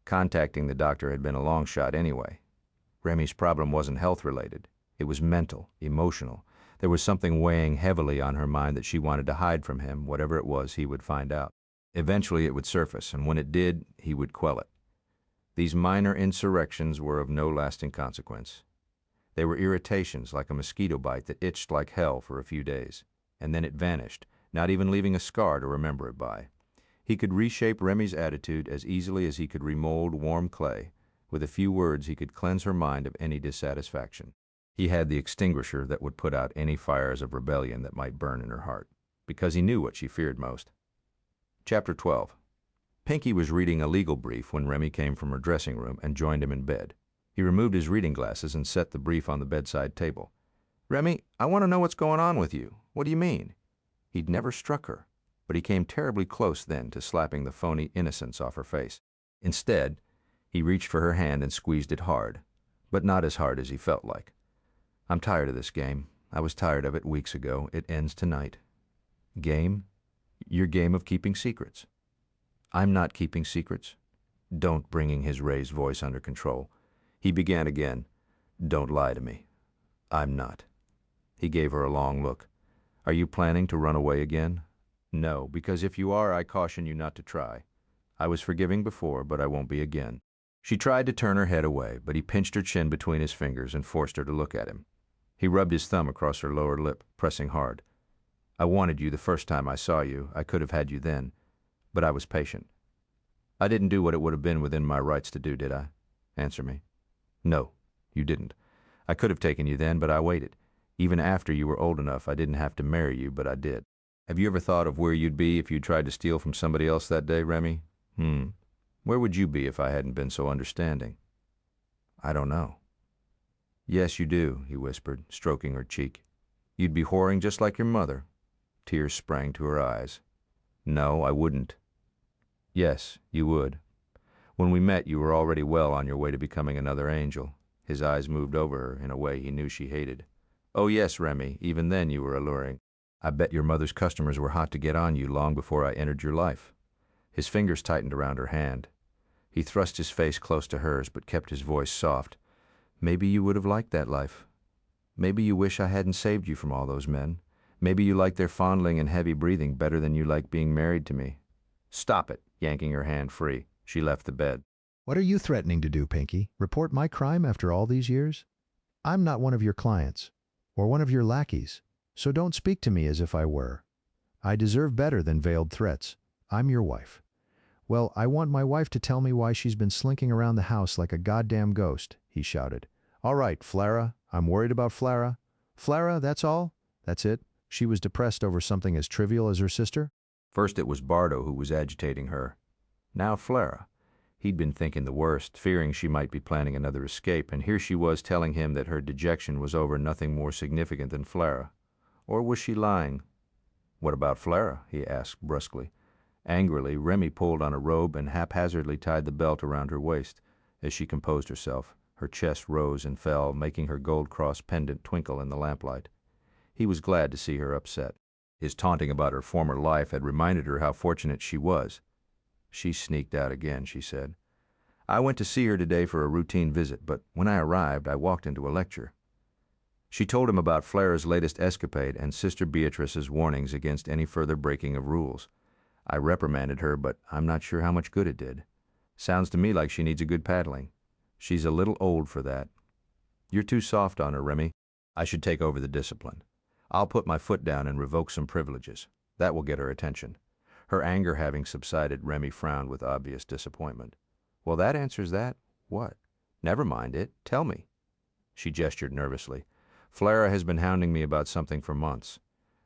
Contacting the doctor had been a long shot anyway. Remy's problem wasn't health-related. It was mental, emotional. There was something weighing heavily on her mind that she wanted to hide from him. Whatever it was, he would find out. Eventually it would surface, and when it did, he would quell it. These minor insurrections were of no lasting consequence. They were irritations like a mosquito bite that itched like hell for a few days, and then it vanished, not even leaving a scar to remember it by. He could reshape Remy's attitude as easily as he could remold warm clay. With a few words he could cleanse her mind of any dissatisfaction. He had the extinguisher that would put out any fires of rebellion that might burn in her heart, because he knew what she feared most. Chapter 12. Pinky was reading a legal brief when Remy came from her dressing room and joined him in bed. He removed his reading glasses and set the brief on the bedside table. "Remy, I want to know what's going on with you. What do you mean?" He'd never struck her, but he came terribly close then to slapping the phony innocence off her face. Instead, he reached for her hand and squeezed it hard, but not as hard as he felt like. "I'm tired of this game. I was tired of it weeks ago. It ends tonight." "Game? Your game of keeping secrets." "I'm not keeping secrets." Don't bringing his raised voice under control. He began again. "Don't lie to me. I'm not." He gave her a long look. "Are you planning to run away again?" "No, because if you are, I caution you not to try. I was forgiving before, but I won't be again." She tried to turn her head away, but he pinched her chin between his fingers and forced her to look at him. He rubbed his thumb across her lower lip, pressing hard. "I wanted you the first time I saw you. I could have had you then, but I was patient. I didn't do what it would have been within my rights to do, did I? Answer me." "No, you didn't. I could have taken you then, but I waited. Even after you were old enough, I didn't have to marry you, but I did." "Have you ever thought of where you'd be if you tried to steal from somebody else that day, Remy? Where would you be if I hadn't been so understanding?" "I don't know." "Yes, you do," he whispered, stroking her cheek. "You'd be whoring just like your mother." Tears sprang to her eyes. "No, I wouldn't." "Yes, you would. When we met, you were already well on your way to becoming another angel." His eyes moved over her in a way he knew she hated. "Oh yes, Remy, even then you were alluring. I bet your mother's customers were hot to get on you long before I entered your life." His fingers tightened around her hand. He thrust his face close to hers, but kept his voice soft. "Maybe you would have liked that life. Maybe you wish I hadn't saved you from all those men. Maybe you like their fondling and heavy breathing better than you like being married to me." "Stop it," yanking her hand free. She left the bed. What are you threatening to do, Pinky? Report my crime after all these years? I'm not one of your clients, or one of your lackeys, so don't speak to me as if I were. I deserve better than veiled threats. I'm your wife. Well, I want my wife to tell me why she's been slinking around the house like a goddamn ghost," he shouted. "All right, Flara, I'm worried about Flara. Flara, that's all? That's it? She was depressed over something as trivial as her sister?" First it was Bardo who was agitating her. Now Flara. He'd been thinking the worst, fearing she might be planning another escape, and here she was telling him that her dejection was over nothing more significant than Flara. Or was she lying? "What about Flara?" he asked brusquely. Angrily, Remy pulled on a robe and haphazardly tied the belt around her waist. As she composed herself, her chest rose and fell, making her gold cross pendant twinkle in the lamplight. He was glad to see her upset. His taunting about her former life had reminded her how fortunate she was. "She sneaked out again," she said. "I went to see her today for a routine visit, but when I arrived, I walked into a lecture." She told him about Flara's latest escapade and Sister Beatrice's warnings against any further breaking of rules. "I reprimanded her, but I'm not sure how much good it did. Sounds to me like she needs a good paddling. She's a little old for that." "You're too soft on her, Remy. I should take over the discipline. I'll put my foot down and revoke some privileges. That will get her attention." Her anger having subsided, Remy frowned with obvious disappointment. "Well, that answers that. What?" "Never mind it. Tell me." She gestured nervously. "Flara has been hounding me about something for months.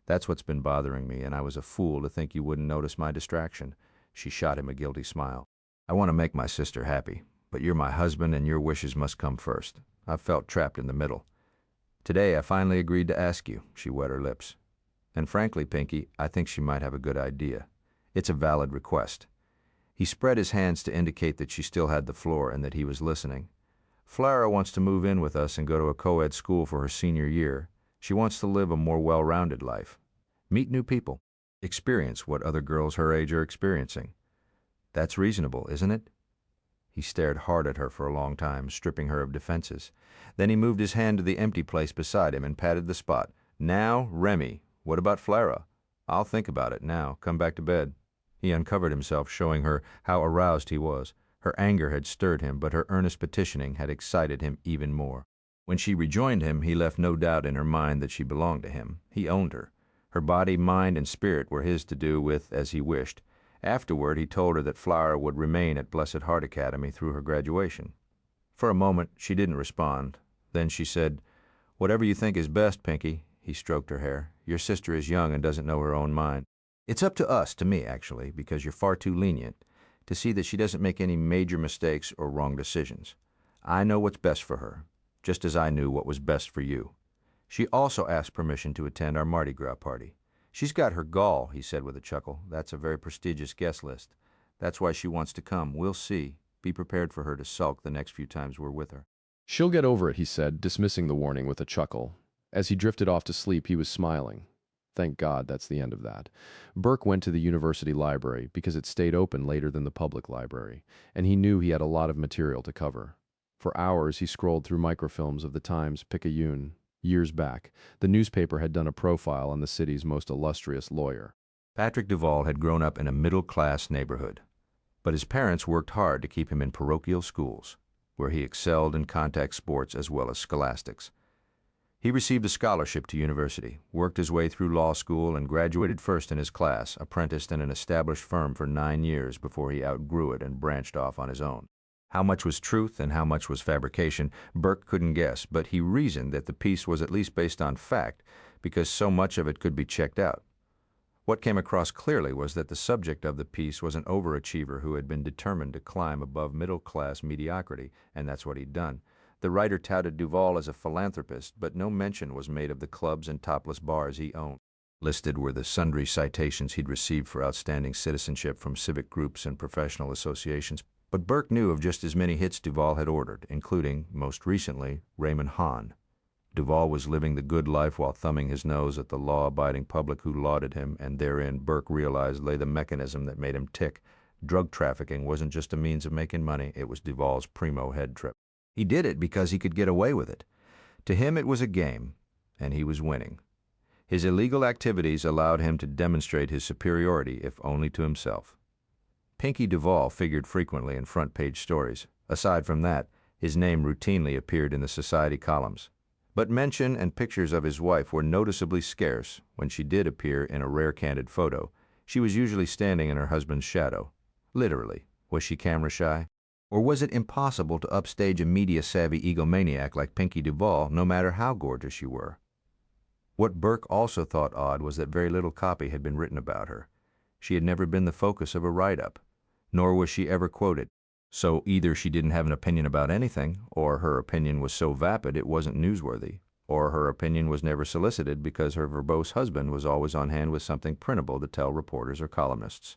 That's what's been bothering me, and I was a fool to think you wouldn't notice my distraction." She shot him a guilty smile. "I want to make my sister happy, but you're my husband and your wishes must come first. I've felt trapped in the middle. Today I finally agreed to ask you." She wet her lips. "And frankly, Pinky, I think she might have a good idea. It's a valid request." He spread his hands to indicate that she still had the floor and that he was listening. "Flara wants to move in with us and go to a co-ed school for her senior year. She wants to live a more well-rounded life. Meet new people. Experience what other girls her age are experiencing. That's reasonable, isn't it?" He stared hard at her for a long time, stripping her of defenses. Then he moved his hand to the empty place beside him and patted the spot. "Now, Remy, what about Flara? I'll think about it now. Come back to bed." He uncovered himself, showing her how aroused he was. Her anger had stirred him, but her earnest petitioning had excited him even more. When she rejoined him, he left no doubt in her mind that she belonged to him. He owned her. Her body, mind, and spirit were his to do with as he wished. Afterward, he told her that Flara would remain at Blessed Heart Academy through her graduation. For a moment, she didn't respond. Then she said, "Whatever you think is best, Pinky." He stroked her hair. "Your sister is young and doesn't know her own mind. It's up to us, to me, actually, because you're far too lenient, to see that she doesn't make any major mistakes or wrong decisions. I know what's best for her, just as I knew what was best for you. She also asked permission to attend our Mardi Gras party. She's got her gall, he said with a chuckle. That's a very prestigious guest list. That's why she wants to come. We'll see. Be prepared for her to sulk the next few times we're with her. She'll get over it, he said, dismissing the warning with a chuckle. As he drifted off to sleep, he was smiling. Thank God that's the end of that. Burke went to the university library because it stayed open later than the public library, and he knew he had a lot of material to cover. For hours he scrolled through microfilms of the Times-Picayune. Years back, the newspaper had done a profile on the city's most illustrious lawyer. Patrick Duval had grown up in a middle-class neighborhood, but his parents worked hard to keep him in parochial schools, where he excelled in contact sports as well as scholastics. He received a scholarship to university, worked his way through law school, and graduated first in his class, apprenticed in an established firm for 9 years before he outgrew it and branched off on his own. How much was truth and how much was fabrication, Burke couldn't guess, but he reasoned that the piece was at least based on fact because so much of it could be checked out. What came across clearly was that the subject of the piece was an overachiever who had been determined to climb above middle-class mediocrity, and that's what he'd done. The writer touted Duval as a philanthropist, but no mention was made of the clubs and topless bars he owned. Listed were the sundry citations he'd received for outstanding citizenship from civic groups and professional associations, but Burke knew of just as many hits Duval had ordered, including, most recently, Raymond Hahn. Duval was living the good life while thumbing his nose at the law-abiding public who lauded him, and therein Burke realized lay the mechanism that made him tick. Drug trafficking wasn't just a means of making money, it was Duval's primo head trip. He did it because he could get away with it. To him it was a game, and he was winning. His illegal activities allowed him to demonstrate his superiority, if only to himself. Pinky Duval figured frequently in front-page stories. Aside from that, his name routinely appeared in the society columns. But mention and pictures of his wife were noticeably scarce. When she did appear in a rare candid photo, she was usually standing in her husband's shadow. Literally. Was she camera shy? Or was it impossible to upstage a media-savvy egomaniac like Pinky Duval, no matter how gorgeous she were? What Burke also thought odd was that very little copy had been written about her. She had never been the focus of a write-up, nor was she ever quoted. So either she didn't have an opinion about anything, or her opinion was so vapid it wasn't newsworthy, or her opinion was never solicited because her verbose husband was always on hand with something printable to tell reporters or columnists.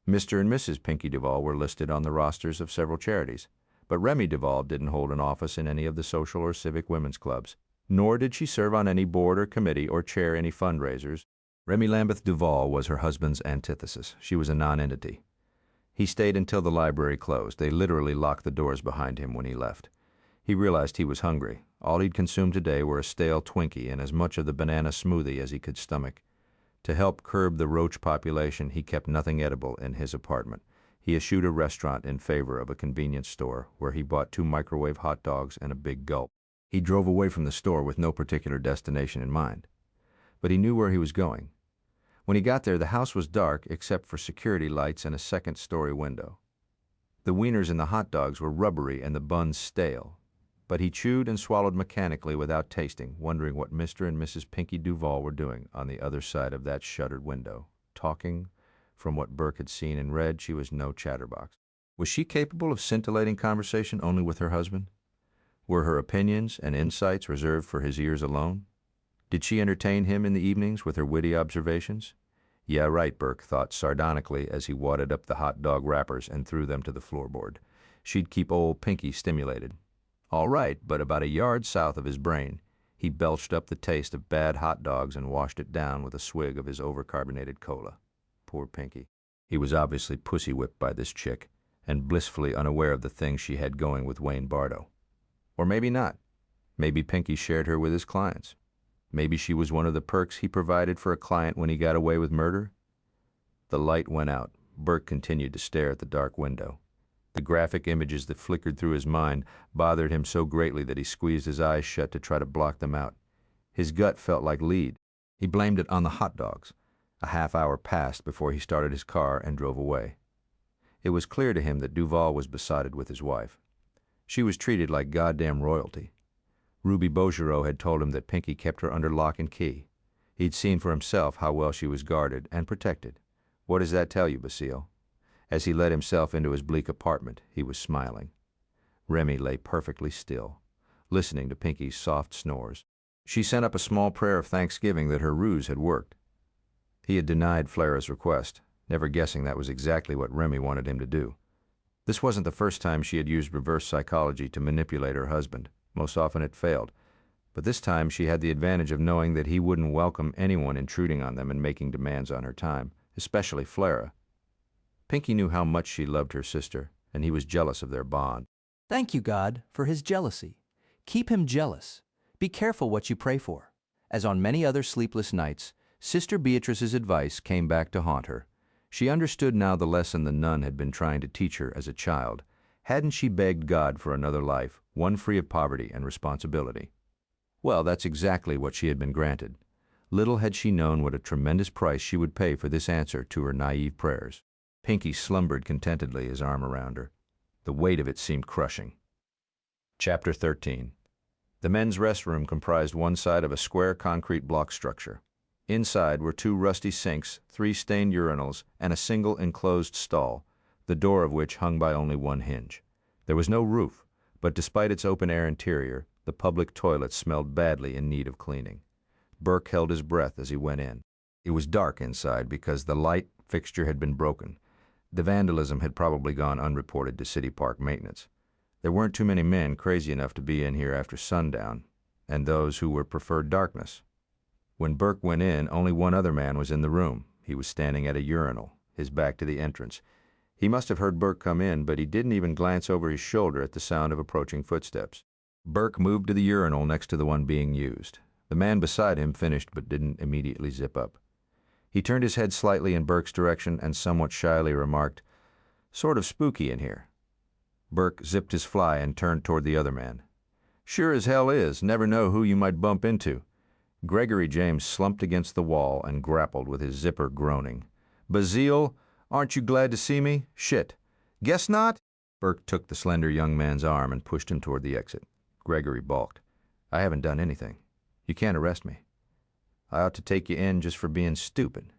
Mr. and Mrs. Pinky Duval were listed on the rosters of several charities, but Remy Duval didn't hold an office in any of the social or civic women's clubs, nor did she serve on any board or committee or chair any fundraisers. Remy Lambeth Duval was her husband's antithesis. She was a non-entity. He stayed until the library closed. They literally locked the doors behind him when he left. He realized he was hungry. All he'd consumed today were a stale Twinkie and as much of the banana smoothie as he could stomach. To help curb the roach population, he kept nothing edible in his apartment. He eschewed a restaurant in favor of a convenience store, where he bought 2 microwave hot dogs and a big gulp. He drove away from the store with no particular destination in mind. But he knew where he was going. When he got there, the house was dark except for security lights and a second-story window. The wieners in the hot dogs were rubbery and the buns stale, but he chewed and swallowed mechanically without tasting, wondering what Mr. and Mrs. Pinky Duval were doing on the other side of that shuttered window. Talking. From what Burke had seen and read, she was no chatterbox. Was she capable of scintillating conversation only with her husband? Were her opinions and insights reserved for his ears alone? Did she entertain him in the evenings with her witty observations? Yeah, right, Burke thought sardonically as he wadded up the hot dog wrappers and threw them to the floorboard. She'd keep old Pinky stimulated. All right, but about a yard south of his brain, he belched up the taste of bad hot dogs and washed it down with a swig of his overcarbonated cola. Poor Pinky. He was obviously pussy-whipped by this chick, and blissfully unaware of the things she had going with Wayne Bardo. Or maybe not. Maybe Pinky shared her with his clients. Maybe she was one of the perks he provided for a client when he got away with murder. The light went out. Burke continued to stare at the dark window. The graphic images that flickered through his mind bothered him so greatly that he squeezed his eyes shut to try to block them out. His gut felt like lead. He blamed it on the hot dogs. A half-hour passed before he started his car and drove away. It was clear to him that Duval was besotted with his wife. She was treated like goddamn royalty. Ruby Beaugereau had told him that Pinky kept her under lock and key. He'd seen for himself how well she was guarded and protected. What does that tell you, Basile? As he let himself into his bleak apartment, he was smiling. Remy lay perfectly still, listening to Pinky's soft snores. She sent up a small prayer of thanksgiving that her ruse had worked. He had denied Flara's request, never guessing that was exactly what Remy wanted him to do. This wasn't the first time she had used reverse psychology to manipulate her husband. Most often it failed. But this time she had the advantage of knowing that he wouldn't welcome anyone intruding on them and making demands on her time, especially Flora. Pinky knew how much she loved her sister, and he was jealous of their bond. Thank you, God, for his jealousy. Keep him jealous. Be careful what you pray for. As on many other sleepless nights, Sister Beatrice's advice came back to haunt her. She understood now the lesson the nun had been trying to teach her as a child. Hadn't she begged God for another life, one free of poverty and responsibility? Well, that's exactly what she had been granted. Little had she known what a tremendous price she would pay for this answer to her naive prayers. Pinky slumbered contentedly, his arm around her. The weight of it seemed crushing. Chapter 13. The men's restroom comprised one side of a square concrete block structure. Inside were 2 rusty sinks, 3 stained urinals, and a single enclosed stall, the door of which hung by only one hinge. There was no roof, but despite its open-air interior, the public toilet smelled badly in need of cleaning. Burke held his breath as he went in. It was dark inside because the light fixture had been broken. The vandalism had probably gone unreported to City Park maintenance. There weren't too many men crazy enough to be in here after sundown, and those who preferred darkness. When Burke went in, only one other man was in the room. He was standing at a urinal, his back to the entrance. He must have heard Burke come in, but he didn't even glance over his shoulder at the sound of approaching footsteps. Burke moved to the urinal next to the one being used. The man beside him finished but didn't immediately zip up. He turned his head slightly in Burke's direction and somewhat shyly remarked, "Sort of spooky in here." Burke zipped his fly and turned toward the other man. "Sure as hell is. Never know who you might bump into." Gregory James slumped against the wall and grappled with his zipper, groaning. "Basile, aren't you glad to see me? Shit. Guess not?" Burke took the slender young man's arm and pushed him toward the exit. Gregory balked. "I haven't done anything. You can't arrest me. I ought to take you in just for being stupid.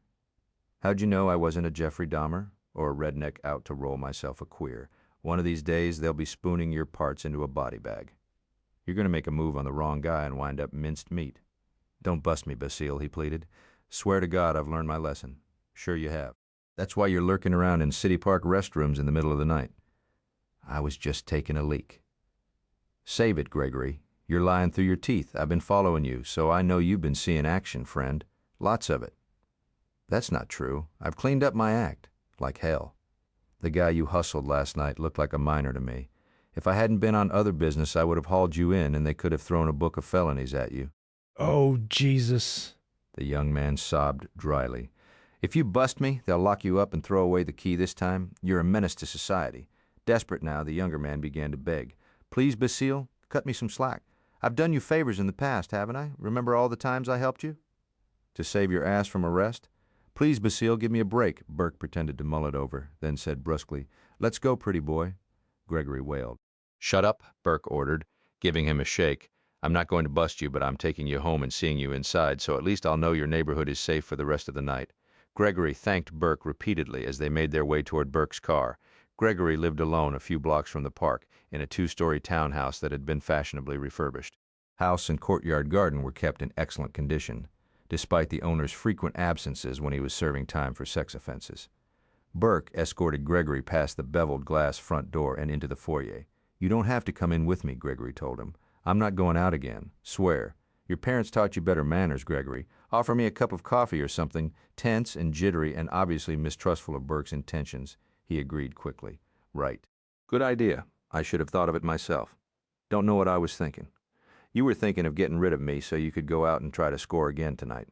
How'd you know I wasn't a Jeffrey Dahmer or a redneck out to roll myself a queer? One of these days they'll be spooning your parts into a body bag. You're going to make a move on the wrong guy and wind up minced meat. Don't bust me, Basile," he pleaded. "Swear to God I've learned my lesson." "Sure you have. That's why you're lurking around in City Park restrooms in the middle of the night." "I was just taking a leak." "Save it, Gregory. You're lying through your teeth. I've been following you, so I know you've been seeing action, friend. Lots of it." "That's not true. I've cleaned up my act. Like hell. The guy you hustled last night looked like a minor to me. If I hadn't been on other business, I would have hauled you in and they could have thrown a book of felonies at you." Oh, Jesus. The young man sobbed dryly. "If you bust me, they'll lock you up and throw away the key this time. You're a menace to society." Desperate now, the younger man began to beg. "Please, Basile, cut me some slack. I've done you favors in the past, haven't I? Remember all the times I helped you? To save your ass from arrest? Please, Basile, give me a break." Burke pretended to mull it over, then said brusquely, "Let's go, pretty boy." Gregory wailed. "Shut up," Burke ordered, giving him a shake. "I'm not going to bust you, but I'm taking you home and seeing you inside, so at least I'll know your neighborhood is safe for the rest of the night." Gregory thanked Burke repeatedly as they made their way toward Burke's car. Gregory lived alone a few blocks from the park, in a 2-story townhouse that had been fashionably refurbished. House and courtyard garden were kept in excellent condition, despite the owner's frequent absences when he was serving time for sex offenses. Burke escorted Gregory past the beveled glass front door and into the foyer. "You don't have to come in with me," Gregory told him. "I'm not going out again. Swear. Your parents taught you better manners, Gregory. Offer me a cup of coffee or something." Tense and jittery and obviously mistrustful of Burke's intentions, he agreed quickly. "Right. Good idea. I should have thought of it myself. Don't know what I was thinking. You were thinking of getting rid of me so you could go out and try to score again tonight."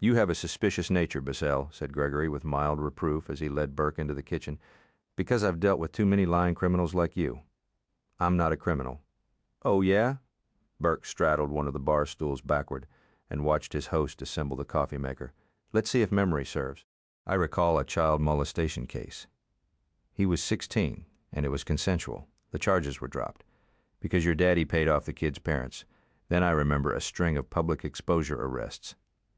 "You have a suspicious nature, Basile," said Gregory with mild reproof as he led Burke into the kitchen, "because I've dealt with too many lying criminals like you." "I'm not a criminal." "Oh, yeah?" Burke straddled one of the bar stools backward and watched his host assemble the coffee maker. "Let's see if memory serves. I recall a child molestation case. He was 16, and it was consensual. The charges were dropped, because your daddy paid off the kid's parents. Then I remember a string of public exposure arrests.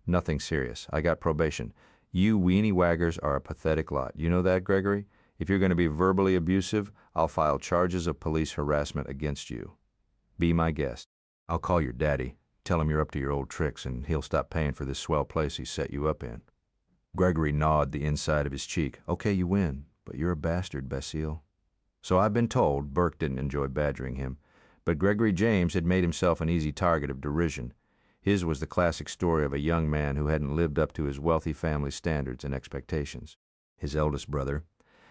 Nothing serious. I got probation. You weenie waggers are a pathetic lot. You know that, Gregory? If you're going to be verbally abusive, I'll file charges of police harassment against you. Be my guest. I'll call your daddy, tell him you're up to your old tricks, and he'll stop paying for this swell place he set you up in." Gregory gnawed the inside of his cheek. "Okay, you win, but you're a bastard, Basile." So I've been told. Burke didn't enjoy badgering him, but Gregory James had made himself an easy target of derision. His was the classic story of a young man who hadn't lived up to his wealthy family's standards and expectations. His eldest brother,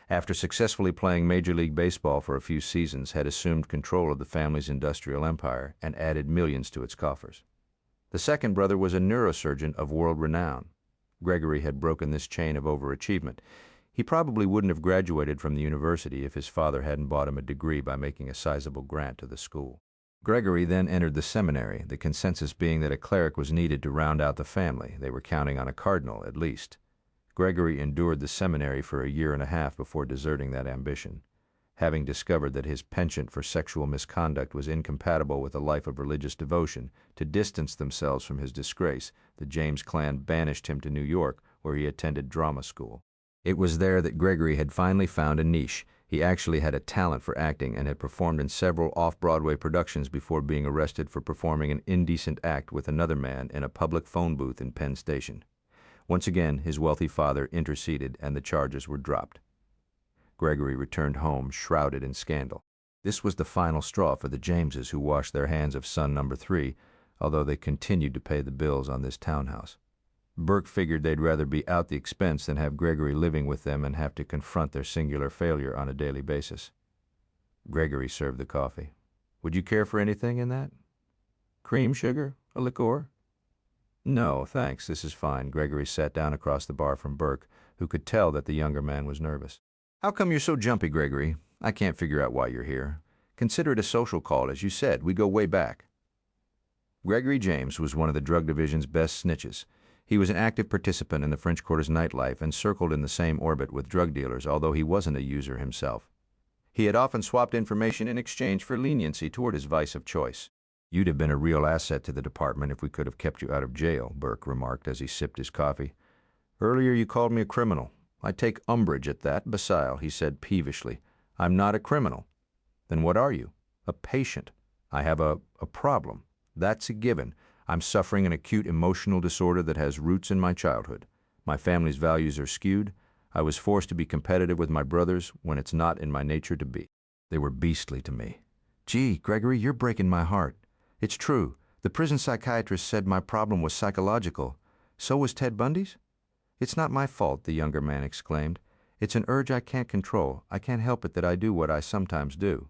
after successfully playing Major League Baseball for a few seasons, had assumed control of the family's industrial empire and added millions to its coffers. The second brother was a neurosurgeon of world renown. Gregory had broken this chain of overachievement. He probably wouldn't have graduated from the university if his father hadn't bought him a degree by making a sizable grant to the school. Gregory then entered the seminary, the consensus being that a cleric was needed to round out the family. They were counting on a cardinal, at least. Gregory endured the seminary for a year and a half before deserting that ambition. Having discovered that his penchant for sexual misconduct was incompatible with a life of religious devotion, to distance themselves from his disgrace, the James clan banished him to New York, where he attended drama school. It was there that Gregory had finally found a niche. He actually had a talent for acting and had performed in several off-Broadway productions before being arrested for performing an indecent act with another man in a public phone booth in Penn Station. Once again, his wealthy father interceded and the charges were dropped. Gregory returned home, shrouded in scandal. This was the final straw for the Jameses, who washed their hands of son number 3, although they continued to pay the bills on this townhouse. Burke figured they'd rather be out the expense than have Gregory living with them and have to confront their singular failure on a daily basis. Gregory served the coffee. "Would you care for anything in that? Cream, sugar, a liqueur?" "No, thanks, this is fine." Gregory sat down across the bar from Burke, who could tell that the younger man was nervous. "How come you're so jumpy, Gregory? I can't figure out why you're here. Consider it a social call, as you said. We go way back." Gregory James was one of the drug division's best snitches. He was an active participant in the French Quarter's nightlife and circled in the same orbit with drug dealers, although he wasn't a user himself. He had often swapped information in exchange for leniency toward his vice of choice. "You'd have been a real asset to the department if we could have kept you out of jail," Burke remarked as he sipped his coffee. "Earlier you called me a criminal. I take umbrage at that, Basile," he said peevishly. "I'm not a criminal." "Then what are you?" "A patient. I have a problem. That's a given. I'm suffering an acute emotional disorder that has roots in my childhood. My family's values are skewed. I was forced to be competitive with my brothers when it's not in my nature to be. They were beastly to me." "Gee, Gregory, you're breaking my heart." "It's true. The prison psychiatrist said my problem was psychological. So was Ted Bundy's?" "It's not my fault," the younger man exclaimed. "It's an urge I can't control. I can't help it that I do what I sometimes do."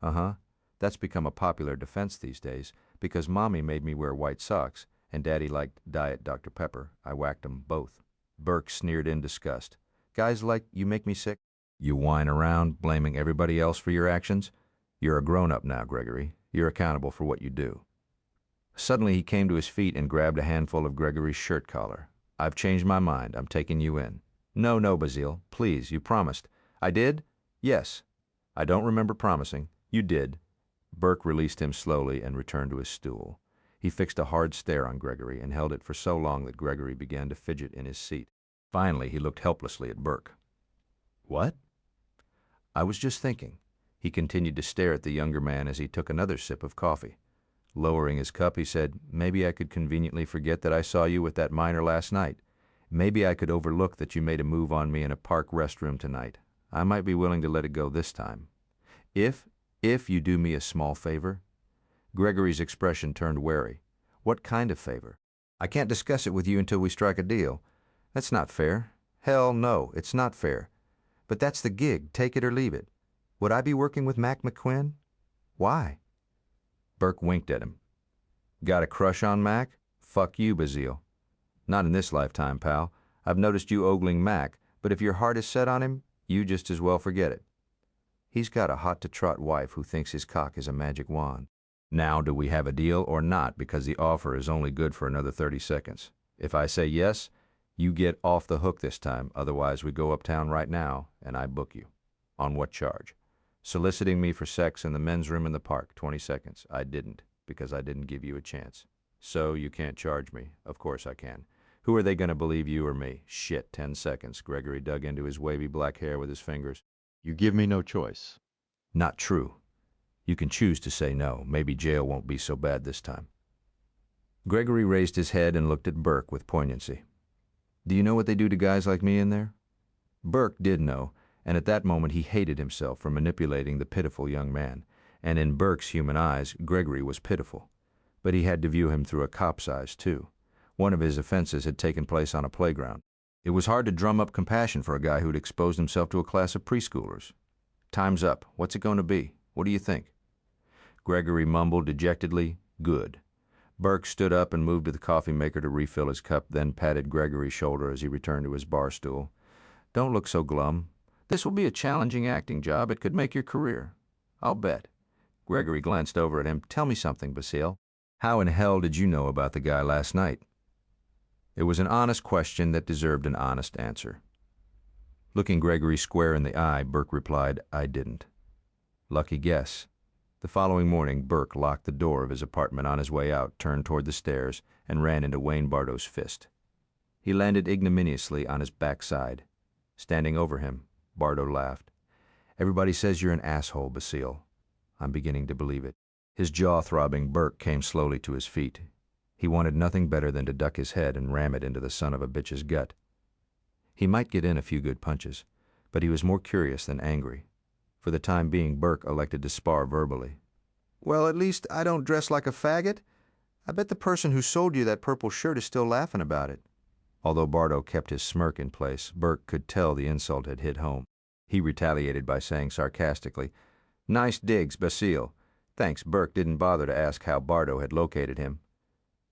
"Uh-huh. That's become a popular defense these days, because Mommy made me wear white socks, and Daddy liked Diet Dr. Pepper. I whacked 'em both." Burke sneered in disgust. "Guys like you make me sick." "You whine around, blaming everybody else for your actions? You're a grown-up now, Gregory. You're accountable for what you do." Suddenly he came to his feet and grabbed a handful of Gregory's shirt collar. "I've changed my mind. I'm taking you in." "No, no, Basile. Please, you promised." "I did?" "Yes." "I don't remember promising." "You did." Burke released him slowly and returned to his stool. He fixed a hard stare on Gregory and held it for so long that Gregory began to fidget in his seat. Finally, he looked helplessly at Burke. "What?" "I was just thinking." He continued to stare at the younger man as he took another sip of coffee. Lowering his cup, he said, "Maybe I could conveniently forget that I saw you with that miner last night. Maybe I could overlook that you made a move on me in a park restroom tonight. I might be willing to let it go this time. If you do me a small favor." Gregory's expression turned wary. "What kind of favor?" "I can't discuss it with you until we strike a deal." "That's not fair." "Hell no, it's not fair. But that's the gig, take it or leave it. Would I be working with Mac McQuinn?" "Why?" Burke winked at him. "Got a crush on Mac? Fuck you, Basile." "Not in this lifetime, pal. I've noticed you ogling Mac, but if your heart is set on him, you just as well forget it. He's got a hot-to-trot wife who thinks his cock is a magic wand. Now, do we have a deal or not, because the offer is only good for another 30 seconds. If I say yes, you get off the hook this time, otherwise we go uptown right now and I book you." "On what charge?" "Soliciting me for sex in the men's room in the park, 20 seconds. I didn't, because I didn't give you a chance." "So you can't charge me." "Of course I can. Who are they going to believe, you or me? Shit, 10 seconds. Gregory dug into his wavy black hair with his fingers. You give me no choice. Not true. You can choose to say no. Maybe jail won't be so bad this time. Gregory raised his head and looked at Burke with poignancy. Do you know what they do to guys like me in there? Burke did know, and at that moment he hated himself for manipulating the pitiful young man. And in Burke's human eyes, Gregory was pitiful. But he had to view him through a cop's eyes, too. One of his offenses had taken place on a playground. It was hard to drum up compassion for a guy who'd exposed himself to a class of preschoolers. Time's up. What's it going to be? What do you think? Gregory mumbled dejectedly, good. Burke stood up and moved to the coffee maker to refill his cup, then patted Gregory's shoulder as he returned to his bar stool. Don't look so glum. This will be a challenging acting job. It could make your career. I'll bet. Gregory glanced over at him. Tell me something, Basile. How in hell did you know about the guy last night? It was an honest question that deserved an honest answer. Looking Gregory square in the eye, Burke replied, I didn't. Lucky guess. The following morning, Burke locked the door of his apartment on his way out, turned toward the stairs, and ran into Wayne Bardo's fist. He landed ignominiously on his backside. Standing over him, Bardo laughed. Everybody says you're an asshole, Basile. I'm beginning to believe it. His jaw-throbbing Burke came slowly to his feet. He wanted nothing better than to duck his head and ram it into the son of a bitch's gut. He might get in a few good punches, but he was more curious than angry. For the time being, Burke elected to spar verbally. Well, at least I don't dress like a faggot. I bet the person who sold you that purple shirt is still laughing about it. Although Bardo kept his smirk in place, Burke could tell the insult had hit home. He retaliated by saying sarcastically, Nice digs, Basile. Thanks, Burke didn't bother to ask how Bardo had located him.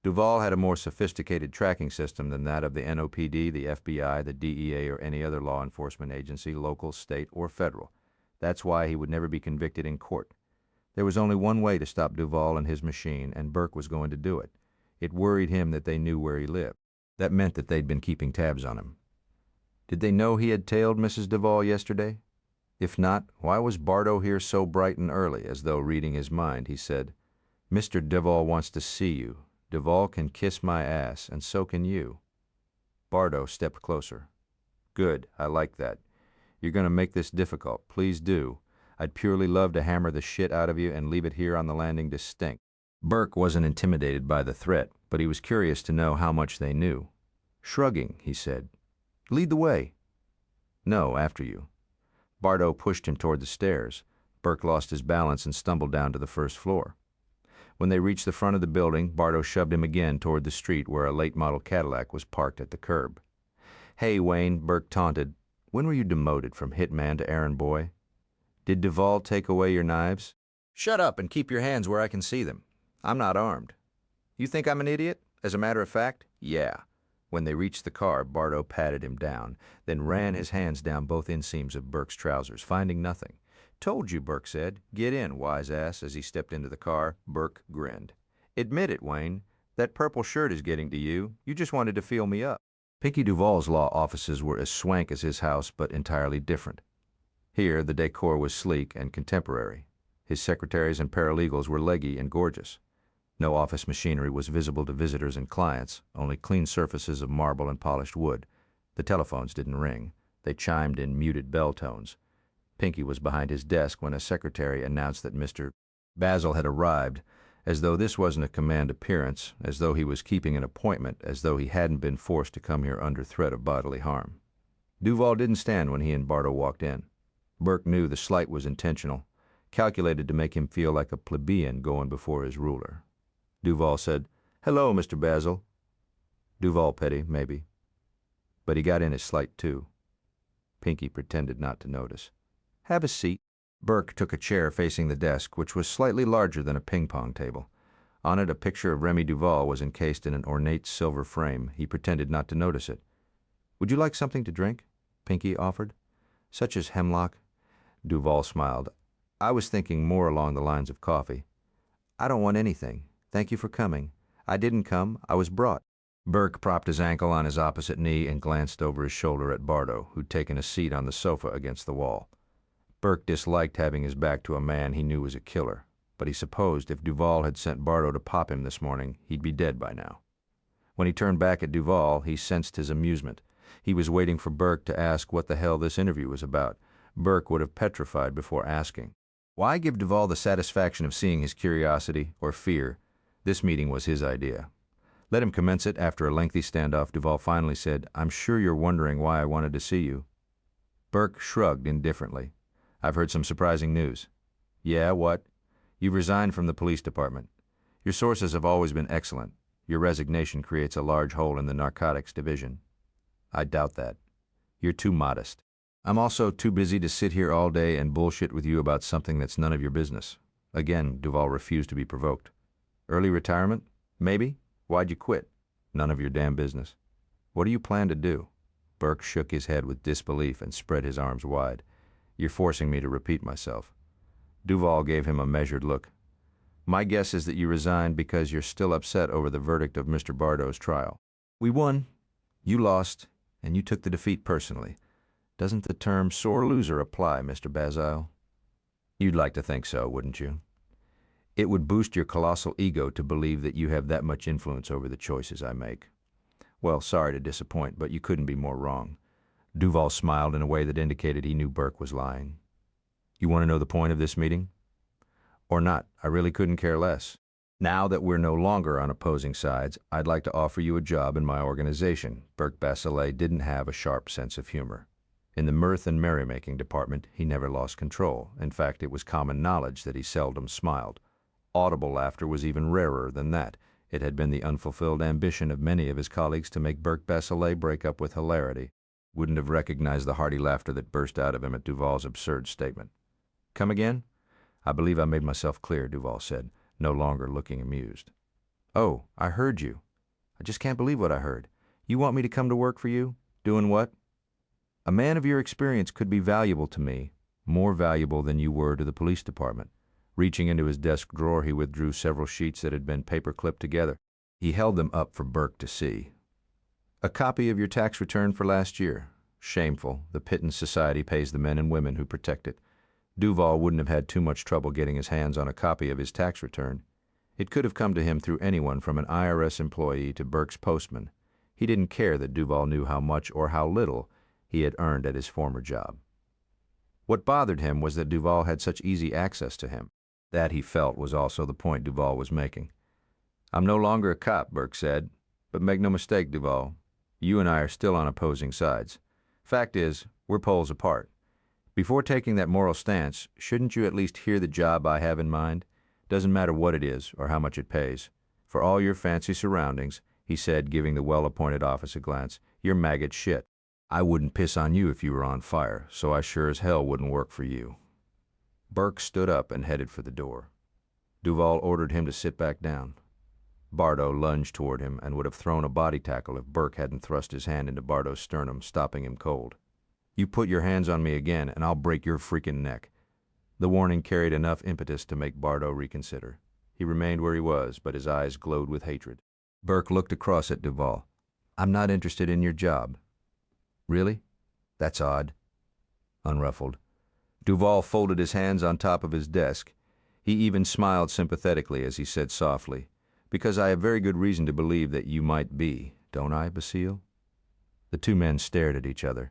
Duval had a more sophisticated tracking system than that of the NOPD, the FBI, the DEA, or any other law enforcement agency, local, state, or federal. That's why he would never be convicted in court. There was only one way to stop Duval and his machine, and Burke was going to do it. It worried him that they knew where he lived. That meant that they'd been keeping tabs on him. Did they know he had tailed Mrs. Duval yesterday? If not, why was Bardo here so bright and early? As though reading his mind, he said, Mr. Duval wants to see you. Duval can kiss my ass, and so can you. Bardo stepped closer. Good, I like that. You're going to make this difficult. Please do. I'd purely love to hammer the shit out of you and leave it here on the landing to stink. Burke wasn't intimidated by the threat, but he was curious to know how much they knew. Shrugging, he said, Lead the way. No, after you. Bardo pushed him toward the stairs. Burke lost his balance and stumbled down to the first floor. When they reached the front of the building, Bardo shoved him again toward the street where a late-model Cadillac was parked at the curb. Hey, Wayne, Burke taunted. When were you demoted from hitman to errand boy? Did Duval take away your knives? Shut up and keep your hands where I can see them. I'm not armed. You think I'm an idiot? As a matter of fact, yeah. When they reached the car, Bardo patted him down, then ran his hands down both inseams of Burke's trousers, finding nothing. Told you, Burke said. Get in, wise ass. As he stepped into the car, Burke grinned. Admit it, Wayne. That purple shirt is getting to you. You just wanted to feel me up. Pinky Duval's law offices were as swank as his house, but entirely different. Here, the decor was sleek and contemporary. His secretaries and paralegals were leggy and gorgeous. No office machinery was visible to visitors and clients, only clean surfaces of marble and polished wood. The telephones didn't ring. They chimed in muted bell tones. Pinky was behind his desk when a secretary announced that Mr. Basil had arrived, as though this wasn't a command appearance, as though he was keeping an appointment, as though he hadn't been forced to come here under threat of bodily harm. Duval didn't stand when he and Bardo walked in. Burke knew the slight was intentional, calculated to make him feel like a plebeian going before his ruler. Duval said, Hello, Mr. Basil. Duval petty, maybe. But he got in his slight, too. Pinky pretended not to notice. Have a seat. Burke took a chair facing the desk, which was slightly larger than a ping-pong table. On it, a picture of Remy Duval was encased in an ornate silver frame. He pretended not to notice it. Would you like something to drink? Pinky offered. Such as hemlock? Duval smiled. I was thinking more along the lines of coffee. I don't want anything. Thank you for coming. I didn't come. I was brought. Burke propped his ankle on his opposite knee and glanced over his shoulder at Bardo, who'd taken a seat on the sofa against the wall. Burke disliked having his back to a man he knew was a killer, but he supposed if Duval had sent Bardo to pop him this morning, he'd be dead by now. When he turned back at Duval, he sensed his amusement. He was waiting for Burke to ask what the hell this interview was about. Burke would have petrified before asking. Why give Duval the satisfaction of seeing his curiosity or fear? This meeting was his idea. Let him commence it. After a lengthy standoff, Duval finally said, "I'm sure you're wondering why I wanted to see you." Burke shrugged indifferently. "I've heard some surprising news." "Yeah, what?" "You've resigned from the police department. Your sources have always been excellent. Your resignation creates a large hole in the narcotics division." "I doubt that. You're too modest." "I'm also too busy to sit here all day and bullshit with you about something that's none of your business." Again, Duval refused to be provoked. "Early retirement? Maybe. Why'd you quit?" "None of your damn business." "What do you plan to do?" Burke shook his head with disbelief and spread his arms wide. "You're forcing me to repeat myself." Duval gave him a measured look. "My guess is that you resigned because you're still upset over the verdict of Mr. Bardot's trial. We won, you lost, and you took the defeat personally. Doesn't the term sore loser apply, Mr. Basile?" "You'd like to think so, wouldn't you? It would boost your colossal ego to believe that you have that much influence over the choices I make. Well, sorry to disappoint, but you couldn't be more wrong." Duval smiled in a way that indicated he knew Burke was lying. "You want to know the point of this meeting?" "Or not. I really couldn't care less. Now that we're no longer on opposing sides, I'd like to offer you a job in my organization." Burke Basile didn't have a sharp sense of humor. In the mirth and merrymaking department, he never lost control. In fact, it was common knowledge that he seldom smiled. Audible laughter was even rarer than that. It had been the unfulfilled ambition of many of his colleagues to make Burke Basile break up with hilarity. Wouldn't have recognized the hearty laughter that burst out of him at Duval's absurd statement. "Come again?" "I believe I made myself clear," Duval said, no longer looking amused. "Oh, I heard you. I just can't believe what I heard. You want me to come to work for you? Doing what?" "A man of your experience could be valuable to me, more valuable than you were to the police department." Reaching into his desk drawer, he withdrew several sheets that had been paper-clipped together. He held them up for Burke to see. "A copy of your tax return for last year. Shameful. The Pittance Society pays the men and women who protect it." Duval wouldn't have had too much trouble getting his hands on a copy of his tax return. It could have come to him through anyone from an IRS employee to Burke's postman. He didn't care that Duval knew how much or how little he had earned at his former job. What bothered him was that Duval had such easy access to him. That, he felt, was also the point Duval was making. "I'm no longer a cop," Burke said. "But make no mistake, Duval, you and I are still on opposing sides. Fact is, we're poles apart. Before taking that moral stance, shouldn't you at least hear the job I have in mind? Doesn't matter what it is or how much it pays. For all your fancy surroundings," he said, giving the well-appointed office a glance, "you're maggot shit. I wouldn't piss on you if you were on fire, so I sure as hell wouldn't work for you." Burke stood up and headed for the door. Duval ordered him to sit back down. Bardot lunged toward him and would have thrown a body tackle if Burke hadn't thrust his hand into Bardot's sternum, stopping him cold. "You put your hands on me again, and I'll break your freaking neck." The warning carried enough impetus to make Bardot reconsider. He remained where he was, but his eyes glowed with hatred. Burke looked across at Duval. "I'm not interested in your job." "Really? That's odd." Unruffled, Duval folded his hands on top of his desk. He even smiled sympathetically as he said softly, "Because I have very good reason to believe that you might be, don't I, Basile?" The two men stared at each other.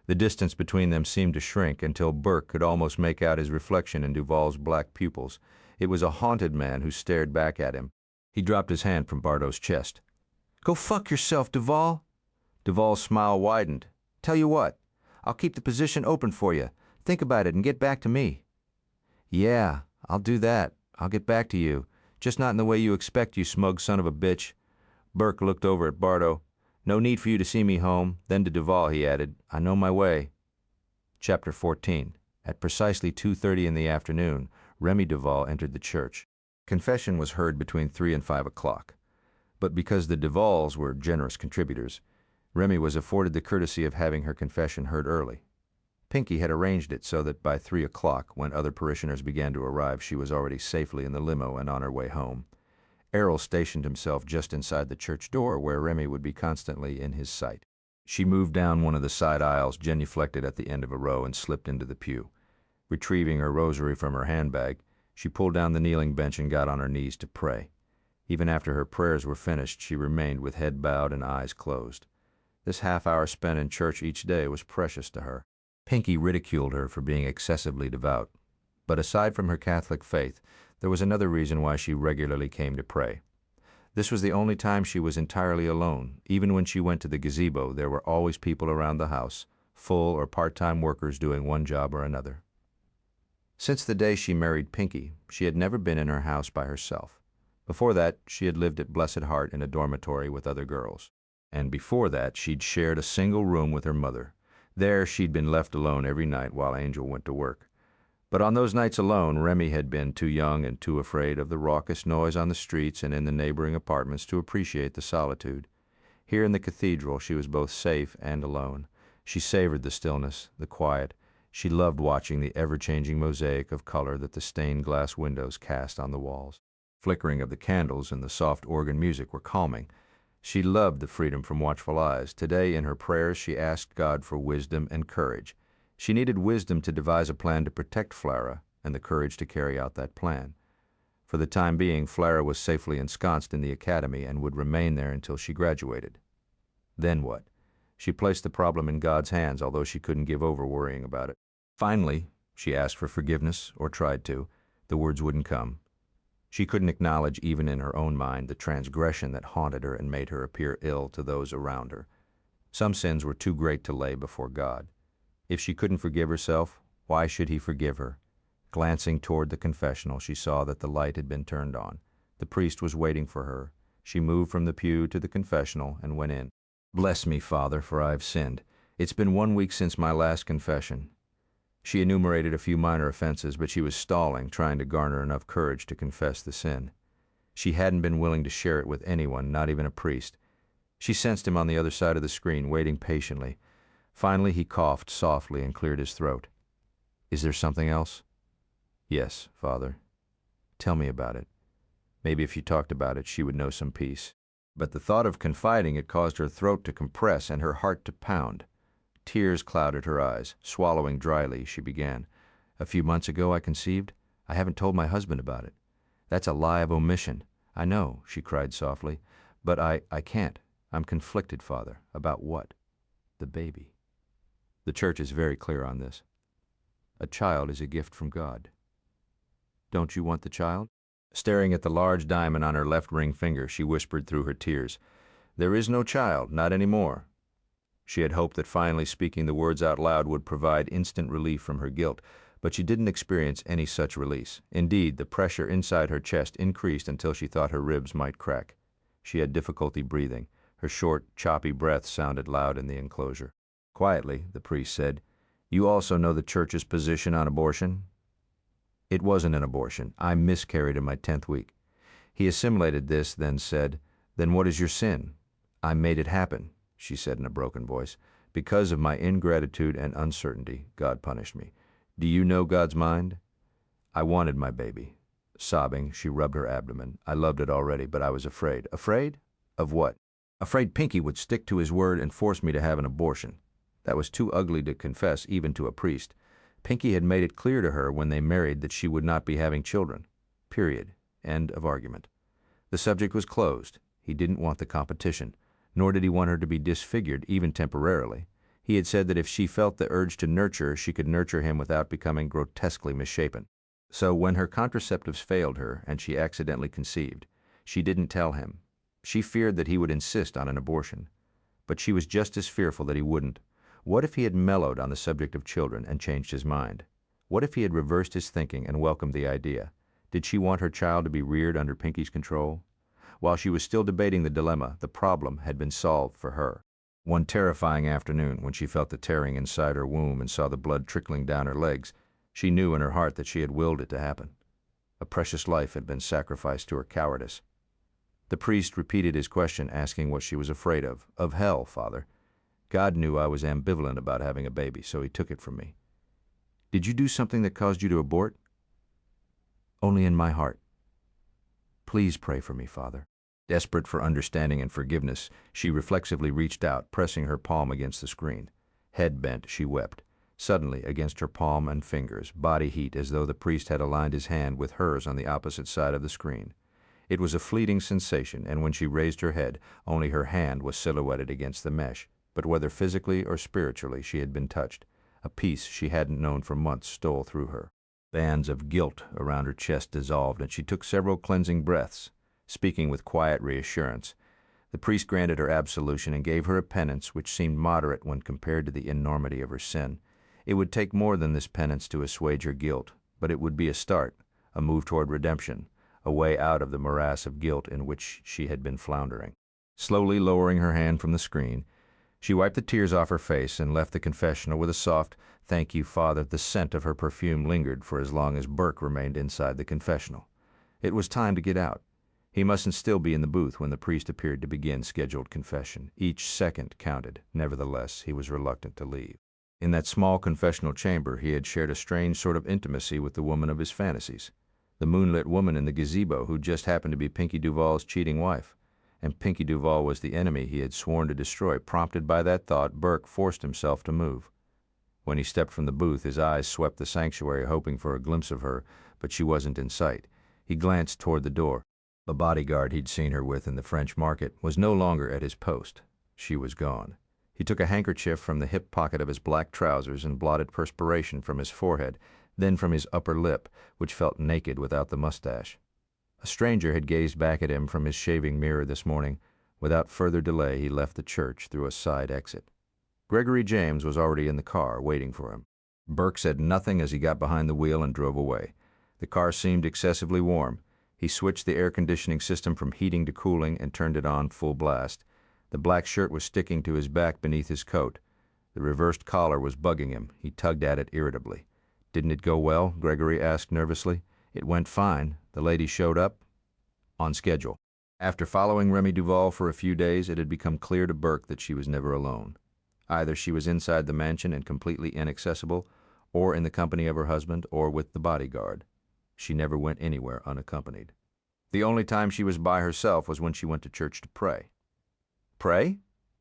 The distance between them seemed to shrink until Burke could almost make out his reflection in Duval's black pupils. It was a haunted man who stared back at him. He dropped his hand from Bardot's chest. "Go fuck yourself, Duval." Duval's smile widened. "Tell you what, I'll keep the position open for you. Think about it and get back to me." "Yeah, I'll do that. I'll get back to you. Just not in the way you expect, you smug son of a bitch." Burke looked over at Bardot. "No need for you to see me home." Then to Duval he added, "I know my way." Chapter 14. At precisely 2:30 in the afternoon, Remy Duval entered the church. Confession was heard between 3 and 5 o'clock. But because the Duvals were generous contributors, Remy was afforded the courtesy of having her confession heard early. Pinky had arranged it so that by 3 o'clock, when other parishioners began to arrive, she was already safely in the limo and on her way home. Errol stationed himself just inside the church door, where Remy would be constantly in his sight. She moved down one of the side aisles, genuflected at the end of a row, and slipped into the pew. Retrieving her rosary from her handbag, she pulled down the kneeling bench and got on her knees to pray. Even after her prayers were finished, she remained with head bowed and eyes closed. This half hour spent in church each day was precious to her. Pinky ridiculed her for being excessively devout. But aside from her Catholic faith, there was another reason why she regularly came to pray. This was the only time she was entirely alone. Even when she went to the gazebo, there were always people around the house, full or part-time workers doing one job or another. Since the day she married Pinky, she had never been in her house by herself. Before that, she had lived at Blessed Heart in a dormitory with other girls. And before that, she'd shared a single room with her mother. There, she'd been left alone every night while Angel went to work. But on those nights alone, Remy had been too young and too afraid of the raucous noise on the streets and in the neighboring apartments to appreciate the solitude. Here in the cathedral, she was both safe and alone. She savored the stillness, the quiet. She loved watching the ever-changing mosaic of color that the stained glass windows cast on the walls. Flickering of the candles and the soft organ music were calming. She loved the freedom from watchful eyes. Today, in her prayers, she asked God for wisdom and courage. She needed wisdom to devise a plan to protect Flara and the courage to carry out that plan. For the time being, Flara was safely ensconced in the academy and would remain there until she graduated. Then what? She placed the problem in God's hands, although she couldn't give over worrying about it. Finally, she asked for forgiveness, or tried to. The words wouldn't come. She couldn't acknowledge, even in her own mind, the transgression that haunted her and made her appear ill to those around her. Some sins were too great to lay before God. If she couldn't forgive herself, why should he forgive her? Glancing toward the confessional, she saw that the light had been turned on. The priest was waiting for her. She moved from the pew to the confessional and went in. "Bless me, Father, for I have sinned. It's been 1 week since my last confession." She enumerated a few minor offenses, but she was stalling, trying to garner enough courage to confess the sin. She hadn't been willing to share it with anyone, not even a priest. She sensed him on the other side of the screen, waiting patiently. Finally, he coughed softly and cleared his throat. "Is there something else?" "Yes, Father." "Tell me about it. Maybe if you talked about it, she would know some peace." But the thought of confiding it caused her throat to compress and her heart to pound. Tears clouded her eyes. Swallowing dryly, she began. "A few months ago I conceived. I haven't told my husband about it. That's a lie of omission. I know," she cried softly. "But I can't. I'm conflicted, Father." "About what?" "The baby. The church is very clear on this. A child is a gift from God. Don't you want the child?" Staring at the large diamond on her left ring finger, she whispered through her tears, "There is no child, not any more." She had hoped that finally speaking the words out loud would provide instant relief from her guilt, but she didn't experience any such release. Indeed, the pressure inside her chest increased until she thought her ribs might crack. She had difficulty breathing. Her short, choppy breath sounded loud in the enclosure. Quietly, the priest said, "You also know the church's position on abortion?" "It wasn't an abortion. I miscarried in my 10th week." He assimilated this, then said, "Then what is your sin?" "I made it happen," she said in a broken voice. "Because of my ingratitude and uncertainty, God punished me. Do you know God's mind?" "I wanted my baby." Sobbing, she rubbed her abdomen. "I loved it already, but I was afraid." "Afraid? Of what?" "Afraid Pinky would stick to his word and force me to have an abortion." That was too ugly to confess even to a priest. Pinky had made it clear to her when they married that she would not be having children. Period. End of argument. The subject was closed. He didn't want the competition, nor did he want her to be disfigured, even temporarily. He had said that if she felt the urge to nurture, she could nurture him without becoming grotesquely misshapen. So when her contraceptives failed her and she accidentally conceived, she didn't tell him. She feared that he would insist on an abortion. But she was just as fearful that he wouldn't. What if he had mellowed on the subject of children and changed his mind? What if he had reversed his thinking and welcomed the idea? Did she want her child to be reared under Pinky's control? While she was still debating the dilemma, the problem had been solved for her. One terrifying afternoon, when she felt the tearing inside her womb and saw the blood trickling down her legs, she knew in her heart that she had willed it to happen. A precious life had been sacrificed to her cowardice. The priest repeated his question, asking what she was afraid of. "Of hell, Father. God knew I was ambivalent about having a baby, so he took it from me." "Did you do something that caused you to abort?" "Only in my heart. Please pray for me, Father." Desperate for understanding and forgiveness, she reflexively reached out, pressing her palm against the screen. Head bent, she wept. Suddenly, against her palm and fingers, body heat as though the priest had aligned his hand with hers on the opposite side of the screen. It was a fleeting sensation, and when she raised her head, only her hand was silhouetted against the mesh, but whether physically or spiritually she had been touched, a peace she hadn't known for months stole through her. Bands of guilt around her chest dissolved, and she took several cleansing breaths, speaking with quiet reassurance. The priest granted her absolution and gave her a penance which seemed moderate when compared to the enormity of her sin. It would take more than this penance to assuage her guilt, but it would be a start, a move toward redemption, a way out of the morass of guilt in which she had been floundering. Slowly lowering her hand from the screen, she wiped the tears off her face and left the confessional with a soft, "Thank you, Father." The scent of her perfume lingered for as long as Burke remained inside the confessional. It was time to get out. He mustn't still be in the booth when the priest appeared to begin scheduled confession. Each second counted. Nevertheless, he was reluctant to leave. In that small confessional chamber, he had shared a strange sort of intimacy with the woman of his fantasies, the moonlit woman in the gazebo who just happened to be Pinky Duval's cheating wife. And Pinky Duval was the enemy he had sworn to destroy. Prompted by that thought, Burke forced himself to move. When he stepped from the booth, his eyes swept the sanctuary, hoping for a glimpse of her, but she wasn't in sight. He glanced toward the door. The bodyguard he'd seen her with in the French market was no longer at his post. She was gone. He took a handkerchief from the hip pocket of his black trousers and blotted perspiration from his forehead, then from his upper lip, which felt naked without the mustache. A stranger had gazed back at him from his shaving mirror this morning. Without further delay, he left the church through a side exit. Gregory James was already in the car, waiting for him. Burke said nothing as he got behind the wheel and drove away. The car seemed excessively warm. He switched the air conditioning system from heating to cooling and turned it on full blast. The black shirt was sticking to his back beneath his coat. The reversed collar was bugging him. He tugged at it irritably. "Didn't it go well?" Gregory asked nervously. "It went fine. The lady showed up on schedule." After following Remy Duval for a few days, it had become clear to Burke that she was never alone. Either she was inside the mansion and completely inaccessible, or in the company of her husband, or with the bodyguard. She never went anywhere unaccompanied. The only time she was by herself was when she went to church to pray. "Pray?"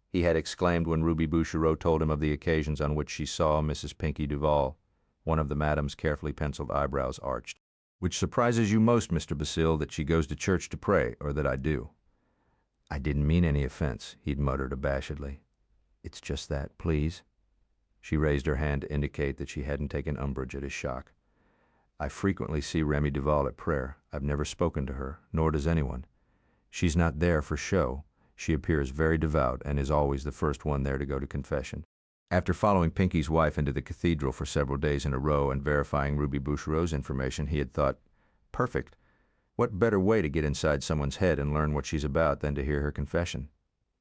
he had exclaimed when Ruby Bouchereau told him of the occasions on which she saw Mrs. Pinky Duval. One of the madam's carefully penciled eyebrows arched. "Which surprises you most, Mr. Basile, that she goes to church to pray, or that I do?" "I didn't mean any offense," he'd muttered abashedly. "It's just that, please." She raised her hand to indicate that she hadn't taken umbrage at his shock. "I frequently see Remy Duval at prayer. I've never spoken to her, nor does anyone. She's not there for show. She appears very devout and is always the first one there to go to confession." After following Pinky's wife into the cathedral for several days in a row and verifying Ruby Bouchereau's information, he had thought, "Perfect. What better way to get inside someone's head and learn what she's about than to hear her confession?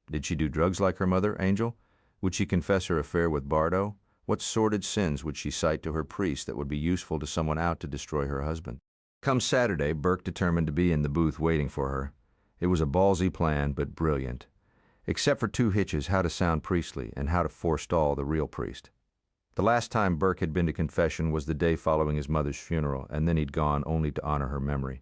Did she do drugs like her mother, Angel? Would she confess her affair with Bardo? What sordid sins would she cite to her priest that would be useful to someone out to destroy her husband?" Come Saturday, Burke determined to be in the booth waiting for her. It was a ballsy plan, but brilliant. Except for two hitches, how to sound priestly and how to forestall the real priest. The last time Burke had been to confession was the day following his mother's funeral, and then he'd gone only to honor her memory.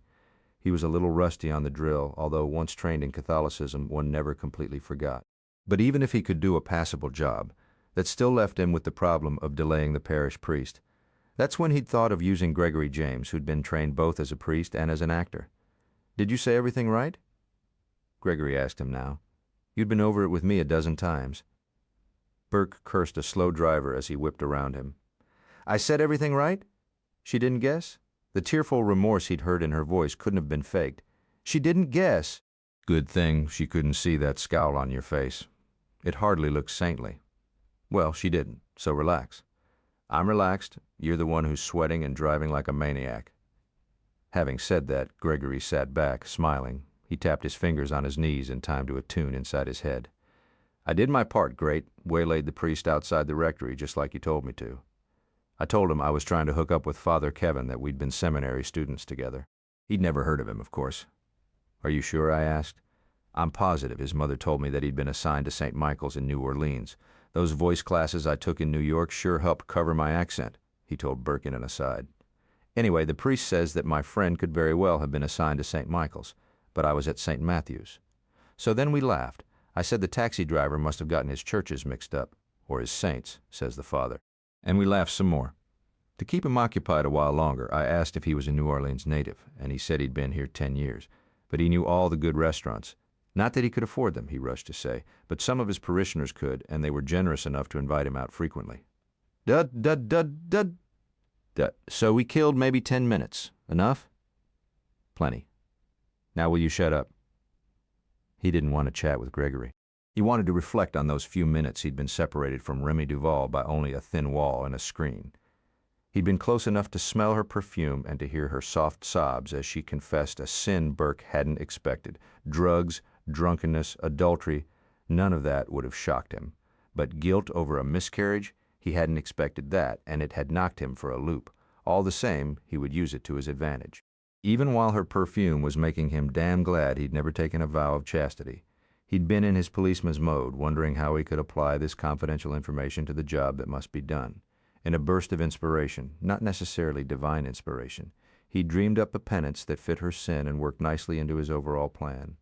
He was a little rusty on the drill, although once trained in Catholicism, one never completely forgot. But even if he could do a passable job, that still left him with the problem of delaying the parish priest. That's when he'd thought of using Gregory James, who'd been trained both as a priest and as an actor. "Did you say everything right?" Gregory asked him now. "You'd been over it with me a dozen times." Burke cursed a slow driver as he whipped around him. "I said everything right?" She didn't guess? The tearful remorse he'd heard in her voice couldn't have been faked. "She didn't guess." "Good thing she couldn't see that scowl on your face. It hardly looks saintly." "Well, she didn't, so relax." "I'm relaxed. You're the one who's sweating and driving like a maniac." Having said that, Gregory sat back, smiling. He tapped his fingers on his knees in time to a tune inside his head. "I did my part great, waylaid the priest outside the rectory just like you told me to. I told him I was trying to hook up with Father Kevin, that we'd been seminary students together. He'd never heard of him, of course." "Are you sure?" I asked. "I'm positive. His mother told me that he'd been assigned to St. Michael's in New Orleans. Those voice classes I took in New York sure helped cover my accent," he told Burke in an aside. "Anyway, the priest says that my friend could very well have been assigned to St. Michael's, but I was at St. Matthew's. So then we laughed. I said the taxi driver must have gotten his churches mixed up, or his saints, says the father. And we laughed some more. To keep him occupied a while longer, I asked if he was a New Orleans native, and he said he'd been here 10 years. But he knew all the good restaurants. Not that he could afford them, he rushed to say, but some of his parishioners could, and they were generous enough to invite him out frequently. Dud, dud, dud, dud. So we killed maybe 10 minutes. Enough? Plenty. Now will you shut up? He didn't want to chat with Gregory. He wanted to reflect on those few minutes he'd been separated from Remy Duval by only a thin wall and a screen. He'd been close enough to smell her perfume and to hear her soft sobs as she confessed a sin Burke hadn't expected. Drugs, drunkenness, adultery, none of that would have shocked him. But guilt over a miscarriage, he hadn't expected that, and it had knocked him for a loop. All the same, he would use it to his advantage. Even while her perfume was making him damn glad he'd never taken a vow of chastity, he'd been in his policeman's mode, wondering how he could apply this confidential information to the job that must be done. In a burst of inspiration, not necessarily divine inspiration, he dreamed up a penance that fit her sin and worked nicely into his overall plan.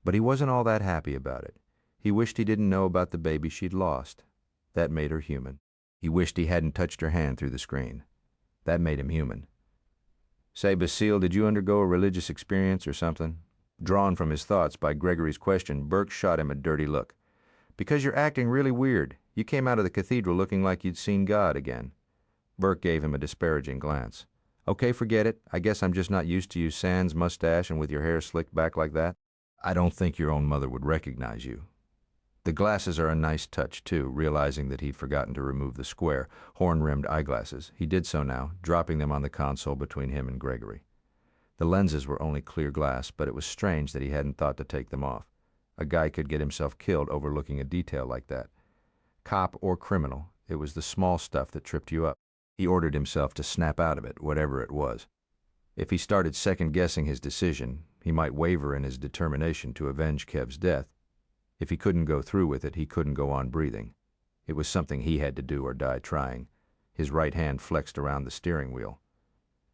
But he wasn't all that happy about it. He wished he didn't know about the baby she'd lost. That made her human. He wished he hadn't touched her hand through the screen. That made him human. Say, Basile, did you undergo a religious experience or something? Drawn from his thoughts by Gregory's question, Burke shot him a dirty look. Because you're acting really weird. You came out of the cathedral looking like you'd seen God again. Burke gave him a disparaging glance. Okay, forget it. I guess I'm just not used to you sans mustache and with your hair slicked back like that. I don't think your own mother would recognize you. The glasses are a nice touch, too, realizing that he'd forgotten to remove the square, horn-rimmed eyeglasses. He did so now, dropping them on the console between him and Gregory. The lenses were only clear glass, but it was strange that he hadn't thought to take them off. A guy could get himself killed overlooking a detail like that. Cop or criminal, it was the small stuff that tripped you up. He ordered himself to snap out of it, whatever it was. If he started second-guessing his decision, he might waver in his determination to avenge Kev's death. If he couldn't go through with it, he couldn't go on breathing. It was something he had to do or die trying. His right hand flexed around the steering wheel.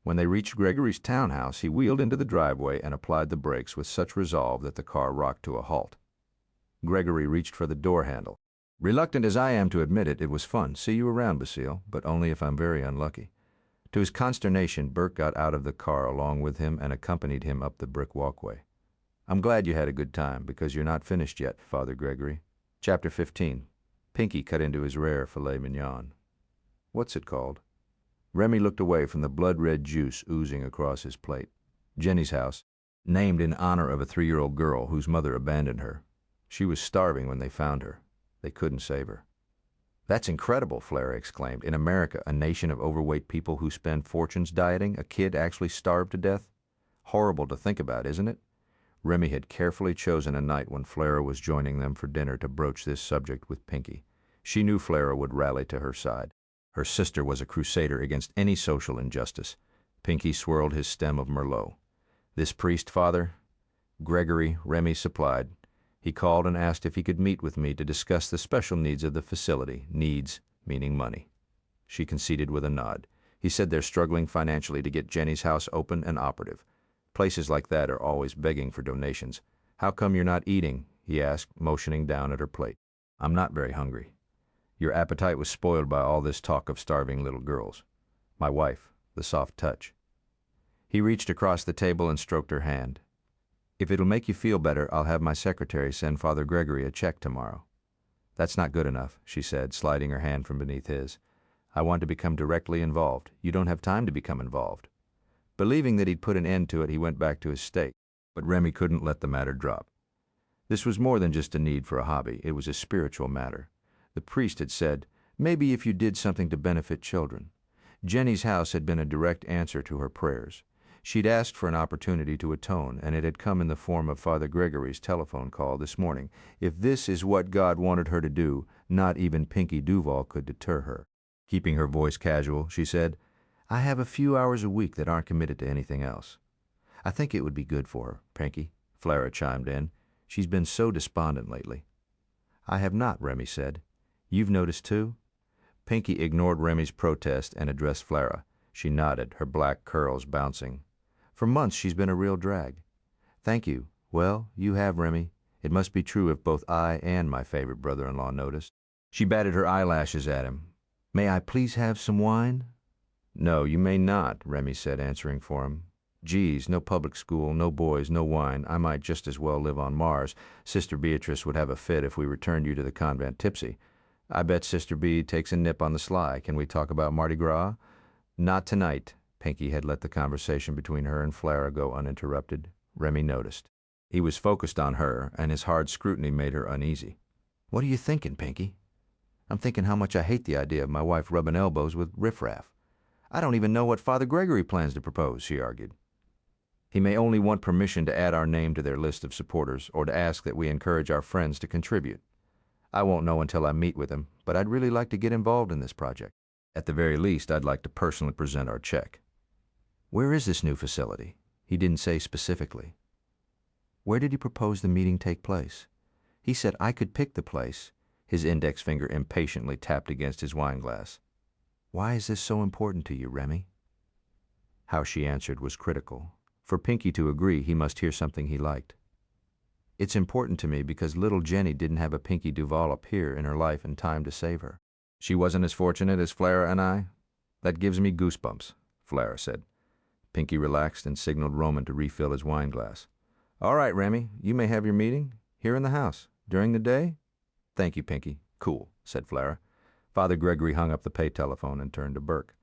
When they reached Gregory's townhouse, he wheeled into the driveway and applied the brakes with such resolve that the car rocked to a halt. Gregory reached for the door handle. Reluctant as I am to admit it, it was fun. See you around, Basile, but only if I'm very unlucky. To his consternation, Burke got out of the car along with him and accompanied him up the brick walkway. I'm glad you had a good time, because you're not finished yet, Father Gregory. Chapter 15. Pinky cut into his rare filet mignon. What's it called? Remy looked away from the blood-red juice oozing across his plate. Jenny's house, named in honor of a 3-year-old girl whose mother abandoned her. She was starving when they found her. They couldn't save her. That's incredible, Flora exclaimed. In America, a nation of overweight people who spend fortunes dieting, a kid actually starved to death? Horrible to think about, isn't it? Remy had carefully chosen a night when Flora was joining them for dinner to broach this subject with Pinky. She knew Flora would rally to her side. Her sister was a crusader against any social injustice. Pinky swirled his stem of Merlot. This priest, Father? Gregory, Remy supplied. He called and asked if he could meet with me to discuss the special needs of the facility, needs meaning money. She conceded with a nod. He said they're struggling financially to get Jenny's house open and operative. Places like that are always begging for donations. How come you're not eating? He asked, motioning down at her plate. I'm not very hungry. Your appetite was spoiled by all this talk of starving little girls. My wife, the soft touch. He reached across the table and stroked her hand. If it'll make you feel better, I'll have my secretary send Father Gregory a check tomorrow. That's not good enough, she said, sliding her hand from beneath his. I want to become directly involved. You don't have time to become involved. Believing that he'd put an end to it, he went back to his steak. But Remy couldn't let the matter drop. This was more than just a need for a hobby. It was a spiritual matter. The priest had said, maybe if you did something to benefit children. Jenny's house had been a direct answer to her prayers. She'd asked for an opportunity to atone, and it had come in the form of Father Gregory's telephone call this morning. If this is what God wanted her to do, not even Pinky Duval could deter her. Keeping her voice casual, she said, I have a few hours a week that aren't committed to anything else. I think it would be good for her, Pinky, Flora chimed in. She's been so despondent lately. I have not, Remy said. You've noticed too? Pinky ignored Remy's protest and addressed Flora. She nodded, her black curls bouncing. For months she's been a real drag. Thank you. Well, you have, Remy. It must be true if both I and my favorite brother-in-law noticed. She batted her eyelashes at him. May I please have some wine? No, you may not, Remy said, answering for him. Geez, no public school, no boys, no wine. I might just as well live on Mars. Sister Beatrice would have a fit if we returned you to the convent tipsy. I bet Sister B takes a nip on the sly. Can we talk about Mardi Gras? Not tonight. Pinky had let the conversation between her and Flara go uninterrupted. Remy noticed. He was focused on her, and his hard scrutiny made her uneasy. What are you thinking, Pinky? I'm thinking how much I hate the idea of my wife rubbing elbows with riffraff. I don't even know what Father Gregory plans to propose, she argued. He may only want permission to add our name to their list of supporters or to ask that we encourage our friends to contribute. I won't know until I meet with him, but I'd really like to get involved in this project. At the very least, I'd like to personally present our check. Where is this new facility? He didn't say specifically. Where did he propose the meeting take place? He said I could pick the place. His index finger impatiently tapped against his wineglass. Why is this so important to you, Remy? How she answered was critical. For Pinky to agree, he must hear something he liked. It's important to me because little Jenny didn't have a Pinky Duval appear in her life in time to save her. She wasn't as fortunate as Flara and I? That gives me goosebumps, Flara said. Pinky relaxed and signaled Roman to refill his wineglass. All right, Remy, you may have your meeting here in the house. During the day? Thank you, Pinky. Cool, said Flara. Father Gregory hung up the pay telephone and turned to Burke.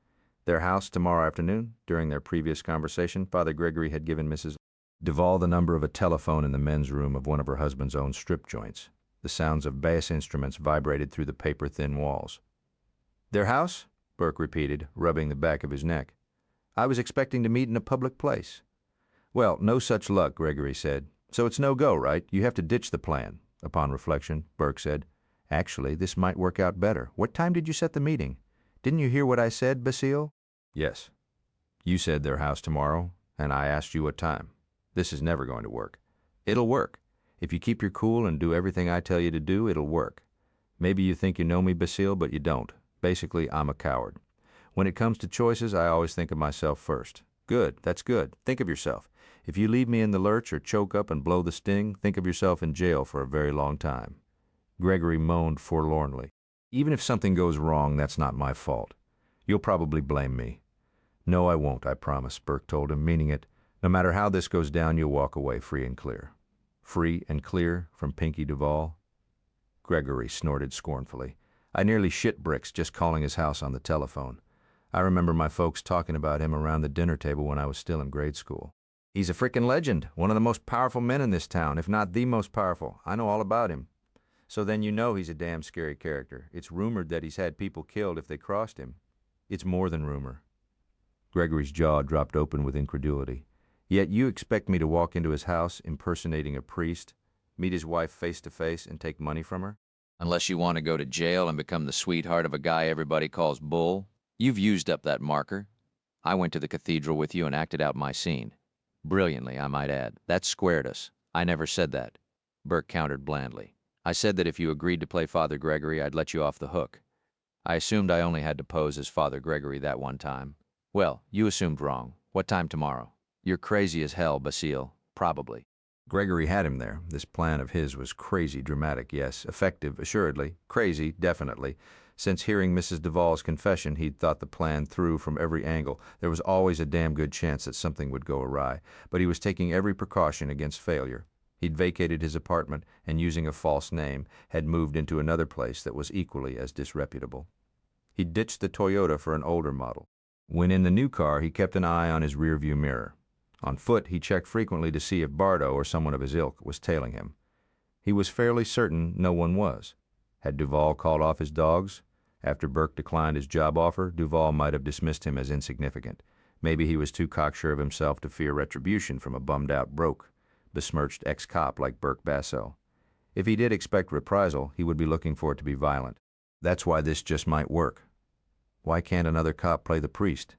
Their house tomorrow afternoon. During their previous conversation, Father Gregory had given Mrs. Duval the number of a telephone in the men's room of one of her husband's own strip joints. The sounds of bass instruments vibrated through the paper-thin walls. Their house? Burke repeated, rubbing the back of his neck. I was expecting to meet in a public place. Well, no such luck, Gregory said. So it's no go, right? You have to ditch the plan. Upon reflection, Burke said, Actually, this might work out better. What time did you set the meeting? Didn't you hear what I said, Basile? Yes. You said their house tomorrow, and I asked you what time. This is never going to work. It'll work. If you keep your cool and do everything I tell you to do, it'll work. Maybe you think you know me, Basile, but you don't. Basically, I'm a coward. When it comes to choices, I always think of myself first. Good, that's good. Think of yourself. If you leave me in the lurch or choke up and blow the sting, think of yourself in jail for a very long time. Gregory moaned forlornly. Even if something goes wrong, that's not my fault. You'll probably blame me. No, I won't, I promise, Burke told him, meaning it. No matter how this goes down, you'll walk away free and clear. Free and clear from Pinky Duval? Gregory snorted scornfully. I nearly shit bricks just calling his house on the telephone. I remember my folks talking about him around the dinner table when I was still in grade school. He's a frickin' legend, one of the most powerful men in this town, if not the most powerful. I know all about him. So then you know he's a damn scary character. It's rumored that he's had people killed if they crossed him. It's more than rumor. Gregory's jaw dropped open with incredulity. Yet you expect me to walk into his house impersonating a priest, meet his wife face to face, and take money from her? Unless you want to go to jail and become the sweetheart of a guy everybody calls Bull. You've used up that marker. I went to the cathedral with you and acted out my scene. Brilliantly, I might add. That squared us. I never said that. Burke countered blandly. I said that if you agreed to play Father Gregory, I'd let you off the hook. I assumed I only had to pose as Father Gregory that one time. Well, you assumed wrong. What time tomorrow? You're crazy as hell, Basile. Probably. Gregory had him there. This plan of his was crazy dramatic, yes. Effective, assuredly. Crazy, definitely. Since hearing Mrs. Duval's confession, he'd thought the plan through from every angle. There was always a damn good chance that something would go awry, but he was taking every precaution against failure. He'd vacated his apartment and, using a false name, had moved into another place that was equally as disreputable. He'd ditched the Toyota for an older model. When in the new car, he kept an eye on his rearview mirror. On foot, he checked frequently to see if Bardo or someone of his ilk was tailing him. He was fairly certain no one was. Had Duval called off his dogs? After Burke declined his job offer, Duval might have dismissed him as insignificant. Maybe he was too cocksure of himself to fear retribution from a bummed-out broke, besmirched ex-cop like Burke Basso. If he did expect reprisal, he would be looking for it to be violent. That's why this just might work. Why can't another cop play the priest?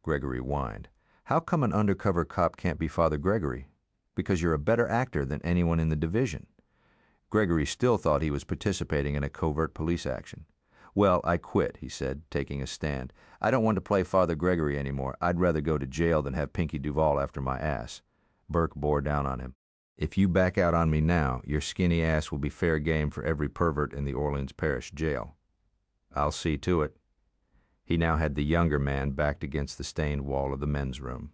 Gregory whined. How come an undercover cop can't be Father Gregory? Because you're a better actor than anyone in the division. Gregory still thought he was participating in a covert police action. Well, I quit, he said, taking a stand. I don't want to play Father Gregory anymore. I'd rather go to jail than have Pinky Duval after my ass. Burke bore down on him. If you back out on me now, your skinny ass will be fair game for every pervert in the Orleans Parish jail. I'll see to it. He now had the younger man backed against the stained wall of the men's room.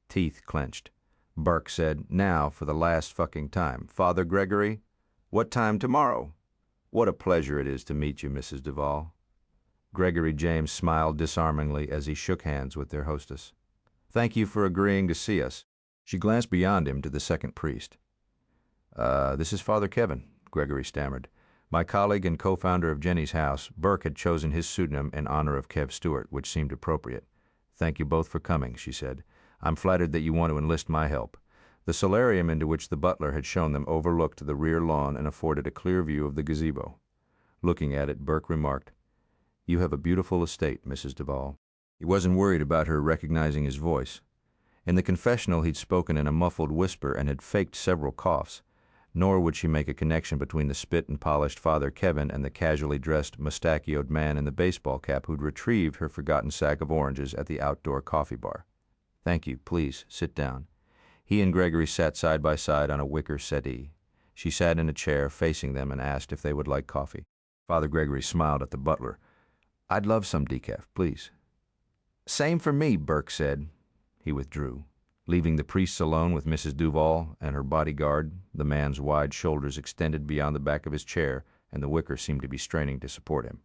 Teeth clenched. Burke said, now for the last fucking time, Father Gregory, what time tomorrow? What a pleasure it is to meet you, Mrs. Duval. Gregory James smiled disarmingly as he shook hands with their hostess. Thank you for agreeing to see us. She glanced beyond him to the second priest. This is Father Kevin, Gregory stammered. My colleague and co-founder of Jenny's house, Burke had chosen his pseudonym in honor of Kev Stewart, which seemed appropriate. Thank you both for coming, she said. I'm flattered that you want to enlist my help. The solarium into which the butler had shown them overlooked the rear lawn and afforded a clear view of the gazebo. Looking at it, Burke remarked, You have a beautiful estate, Mrs. Duval. He wasn't worried about her recognizing his voice. In the confessional he'd spoken in a muffled whisper and had faked several coughs, nor would she make a connection between the spit and polished Father Kevin and the casually dressed, mustachioed man in the baseball cap who'd retrieved her forgotten sack of oranges at the outdoor coffee bar. Thank you, please, sit down. He and Gregory sat side by side on a wicker settee. She sat in a chair facing them and asked if they would like coffee. Father Gregory smiled at the butler. I'd love some decaf, please. Same for me, Burke said. He withdrew, leaving the priests alone with Mrs. Duval and her bodyguard. The man's wide shoulders extended beyond the back of his chair, and the wicker seemed to be straining to support him.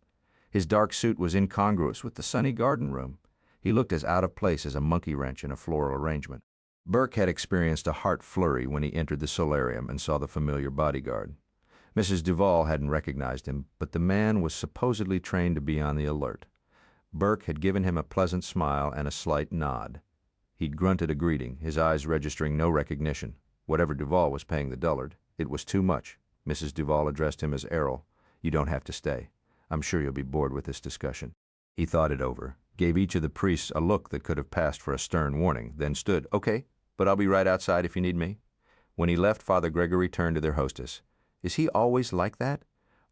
His dark suit was incongruous with the sunny garden room. He looked as out of place as a monkey wrench in a floral arrangement. Burke had experienced a heart flurry when he entered the solarium and saw the familiar bodyguard. Mrs. Duval hadn't recognized him, but the man was supposedly trained to be on the alert. Burke had given him a pleasant smile and a slight nod. He'd grunted a greeting, his eyes registering no recognition. Whatever Duval was paying the dullard, it was too much. Mrs. Duval addressed him as Errol. You don't have to stay. I'm sure you'll be bored with this discussion. He thought it over, gave each of the priests a look that could have passed for a stern warning, then stood, Okay, but I'll be right outside if you need me. When he left, Father Gregory turned to their hostess. Is he always like that?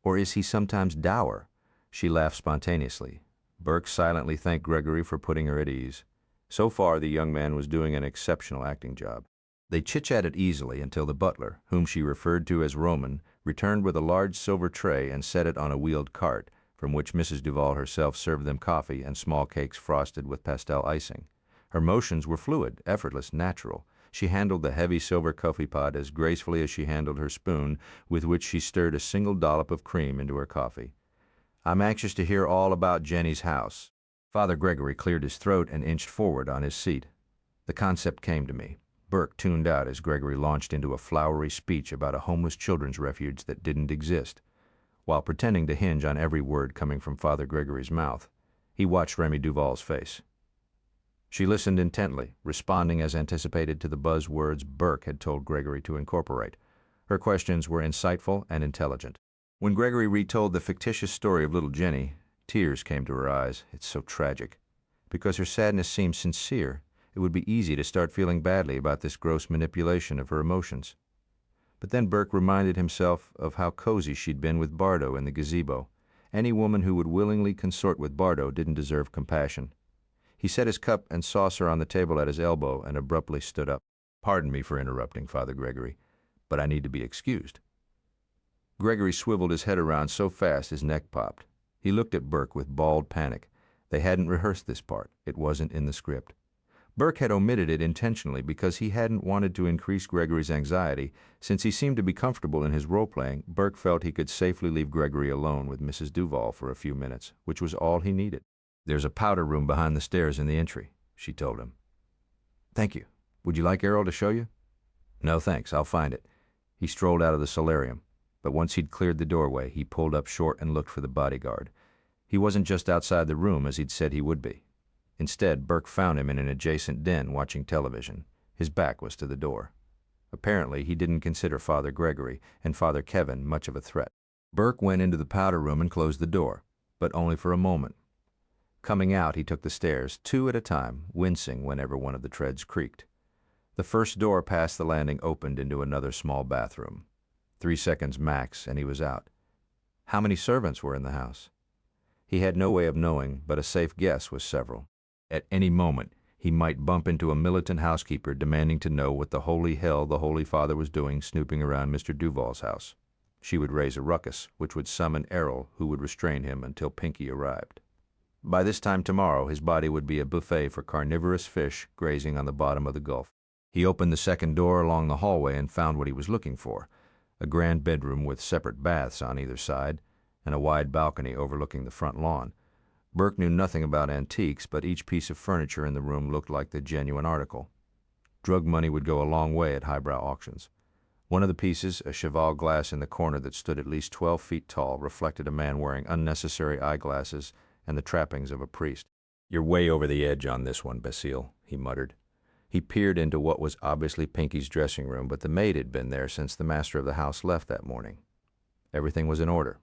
Or is he sometimes dour? She laughed spontaneously. Burke silently thanked Gregory for putting her at ease. So far, the young man was doing an exceptional acting job. They chit-chatted easily until the butler, whom she referred to as Roman, returned with a large silver tray and set it on a wheeled cart, from which Mrs. Duval herself served them coffee and small cakes frosted with pastel icing. Her motions were fluid, effortless, natural. She handled the heavy silver coffee pot as gracefully as she handled her spoon, with which she stirred a single dollop of cream into her coffee. I'm anxious to hear all about Jenny's house. Father Gregory cleared his throat and inched forward on his seat. The concept came to me. Burke tuned out as Gregory launched into a flowery speech about a homeless children's refuge that didn't exist. While pretending to hinge on every word coming from Father Gregory's mouth, he watched Remy Duval's face. She listened intently, responding as anticipated to the buzzwords Burke had told Gregory to incorporate. Her questions were insightful and intelligent. When Gregory retold the fictitious story of little Jenny, tears came to her eyes. It's so tragic. Because her sadness seemed sincere, it would be easy to start feeling badly about this gross manipulation of her emotions. But then Burke reminded himself of how cozy she'd been with Bardo in the gazebo. Any woman who would willingly consort with Bardo didn't deserve compassion. He set his cup and saucer on the table at his elbow and abruptly stood up. Pardon me for interrupting, Father Gregory, but I need to be excused. Gregory swiveled his head around so fast his neck popped. He looked at Burke with bald panic. They hadn't rehearsed this part. It wasn't in the script. Burke had omitted it intentionally because he hadn't wanted to increase Gregory's anxiety. Since he seemed to be comfortable in his role-playing, Burke felt he could safely leave Gregory alone with Mrs. Duval for a few minutes, which was all he needed. There's a powder room behind the stairs in the entry, she told him. Thank you. Would you like Errol to show you? No, thanks. I'll find it. He strolled out of the solarium, but once he'd cleared the doorway, he pulled up short and looked for the bodyguard. He wasn't just outside the room as he'd said he would be. Instead, Burke found him in an adjacent den watching television. His back was to the door. Apparently, he didn't consider Father Gregory and Father Kevin much of a threat. Burke went into the powder room and closed the door, but only for a moment. Coming out, he took the stairs, 2 at a time, wincing whenever one of the treads creaked. The first door past the landing opened into another small bathroom. 3 seconds max, and he was out. How many servants were in the house? He had no way of knowing, but a safe guess was several. At any moment, he might bump into a militant housekeeper demanding to know what the holy hell the Holy Father was doing snooping around Mr. Duval's house. She would raise a ruckus, which would summon Errol, who would restrain him until Pinky arrived. By this time tomorrow, his body would be a buffet for carnivorous fish grazing on the bottom of the Gulf. He opened the second door along the hallway and found what he was looking for, a grand bedroom with separate baths on either side and a wide balcony overlooking the front lawn. Burke knew nothing about antiques, but each piece of furniture in the room looked like the genuine article. Drug money would go a long way at highbrow auctions. One of the pieces, a cheval glass in the corner that stood at least 12 feet tall, reflected a man wearing unnecessary eyeglasses and the trappings of a priest. "You're way over the edge on this one, Basile," he muttered. He peered into what was obviously Pinky's dressing room, but the maid had been there since the master of the house left that morning. Everything was in order.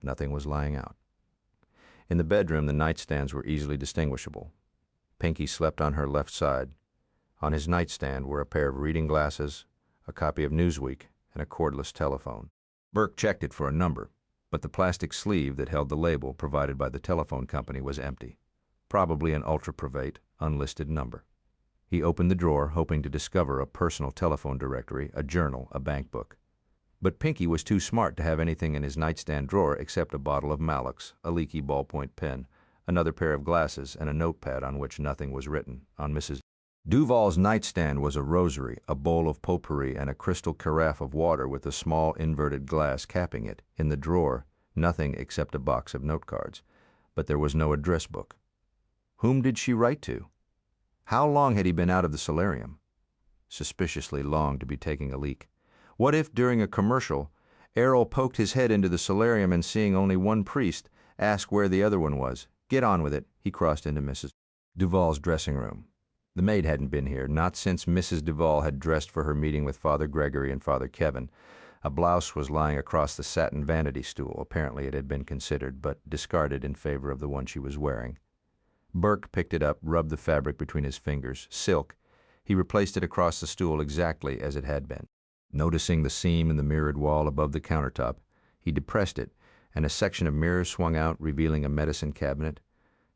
Nothing was lying out. In the bedroom, the nightstands were easily distinguishable. Pinky slept on her left side. On his nightstand were a pair of reading glasses, a copy of Newsweek, and a cordless telephone. Burke checked it for a number, but the plastic sleeve that held the label provided by the telephone company was empty. Probably an ultra-private, unlisted number. He opened the drawer, hoping to discover a personal telephone directory, a journal, a bank book. But Pinky was too smart to have anything in his nightstand drawer except a bottle of Mallox, a leaky ballpoint pen, another pair of glasses, and a notepad on which nothing was written. On Mrs. Duval's nightstand was a rosary, a bowl of potpourri, and a crystal carafe of water with a small inverted glass capping it. In the drawer, nothing except a box of note cards. But there was no address book. Whom did she write to? How long had he been out of the solarium? Suspiciously long to be taking a leak. What if, during a commercial, Errol poked his head into the solarium and, seeing only one priest, asked where the other one was? Get on with it. He crossed into Mrs. Duval's dressing room. The maid hadn't been here, not since Mrs. Duval had dressed for her meeting with Father Gregory and Father Kevin. A blouse was lying across the satin vanity stool. Apparently it had been considered, but discarded in favor of the one she was wearing. Burke picked it up, rubbed the fabric between his fingers. Silk. He replaced it across the stool exactly as it had been. Noticing the seam in the mirrored wall above the countertop, he depressed it, and a section of mirror swung out, revealing a medicine cabinet.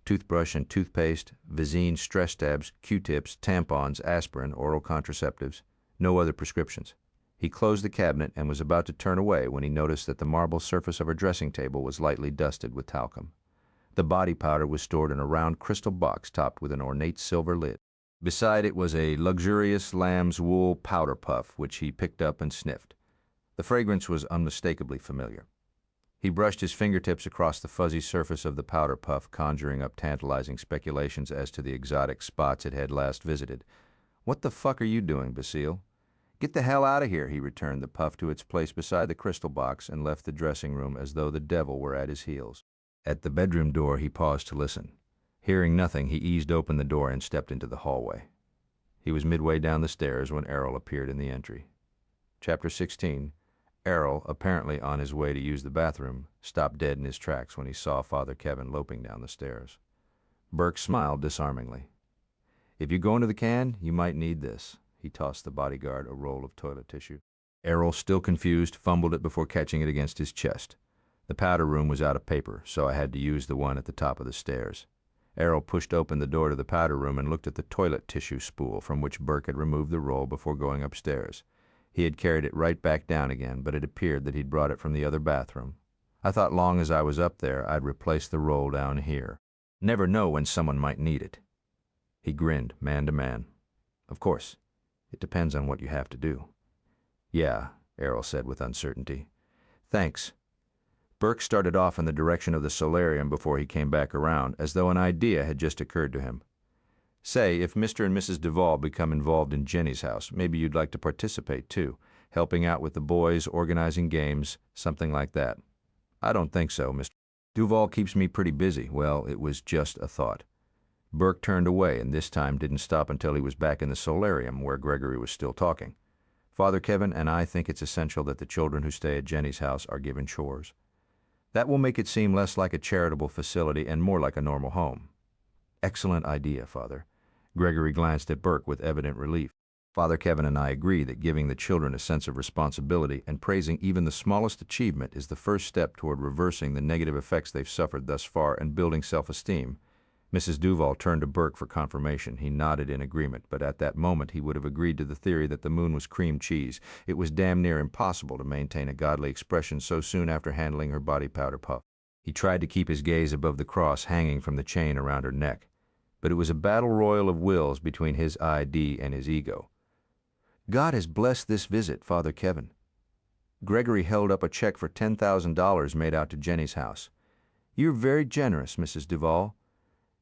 Toothbrush and toothpaste, Visine stress tabs, Q-tips, tampons, aspirin, oral contraceptives. No other prescriptions. He closed the cabinet and was about to turn away when he noticed that the marble surface of her dressing table was lightly dusted with talcum. The body powder was stored in a round crystal box topped with an ornate silver lid. Beside it was a luxurious lamb's wool powder puff, which he picked up and sniffed. The fragrance was unmistakably familiar. He brushed his fingertips across the fuzzy surface of the powder puff, conjuring up tantalizing speculations as to the exotic spots it had last visited. "What the fuck are you doing, Basile?" "Get the hell out of here," he returned the puff to its place beside the crystal box and left the dressing room as though the devil were at his heels. At the bedroom door, he paused to listen. Hearing nothing, he eased open the door and stepped into the hallway. He was midway down the stairs when Errol appeared in the entry. Chapter 16. Errol, apparently on his way to use the bathroom, stopped dead in his tracks when he saw Father Kevin loping down the stairs. Burke smiled disarmingly. "If you go into the can, you might need this." He tossed the bodyguard a roll of toilet tissue. Errol, still confused, fumbled it before catching it against his chest. The powder room was out of paper, so I had to use the one at the top of the stairs. Errol pushed open the door to the powder room and looked at the toilet tissue spool from which Burke had removed the roll before going upstairs. He had carried it right back down again, but it appeared that he'd brought it from the other bathroom. I thought long as I was up there, I'd replace the roll down here. Never know when someone might need it. He grinned, man to man. "Of course, it depends on what you have to do." "Yeah," Errol said with uncertainty. "Thanks." Burke started off in the direction of the solarium before he came back around, as though an idea had just occurred to him. "Say, if Mr. and Mrs. Duval become involved in Jenny's house, maybe you'd like to participate too, helping out with the boys, organizing games, something like that." "I don't think so, Mr. Duval keeps me pretty busy." Well, it was just a thought. Burke turned away, and this time didn't stop until he was back in the solarium, where Gregory was still talking. "Father Kevin and I think it's essential that the children who stay at Jenny's house are given chores. That will make it seem less like a charitable facility and more like a normal home." "Excellent idea, Father." Gregory glanced at Burke with evident relief. "Father Kevin and I agree that giving the children a sense of responsibility and praising even the smallest achievement is the first step toward reversing the negative effects they've suffered thus far and building self-esteem." Mrs. Duval turned to Burke for confirmation. He nodded in agreement, but at that moment he would have agreed to the theory that the moon was cream cheese. It was damn near impossible to maintain a godly expression so soon after handling her body powder puff. He tried to keep his gaze above the cross hanging from the chain around her neck, but it was a battle royal of wills between his ID and his ego. God has blessed this visit, Father Kevin. Gregory held up a check for $10,000 made out to Jenny's house. You're very generous, Mrs. Duval.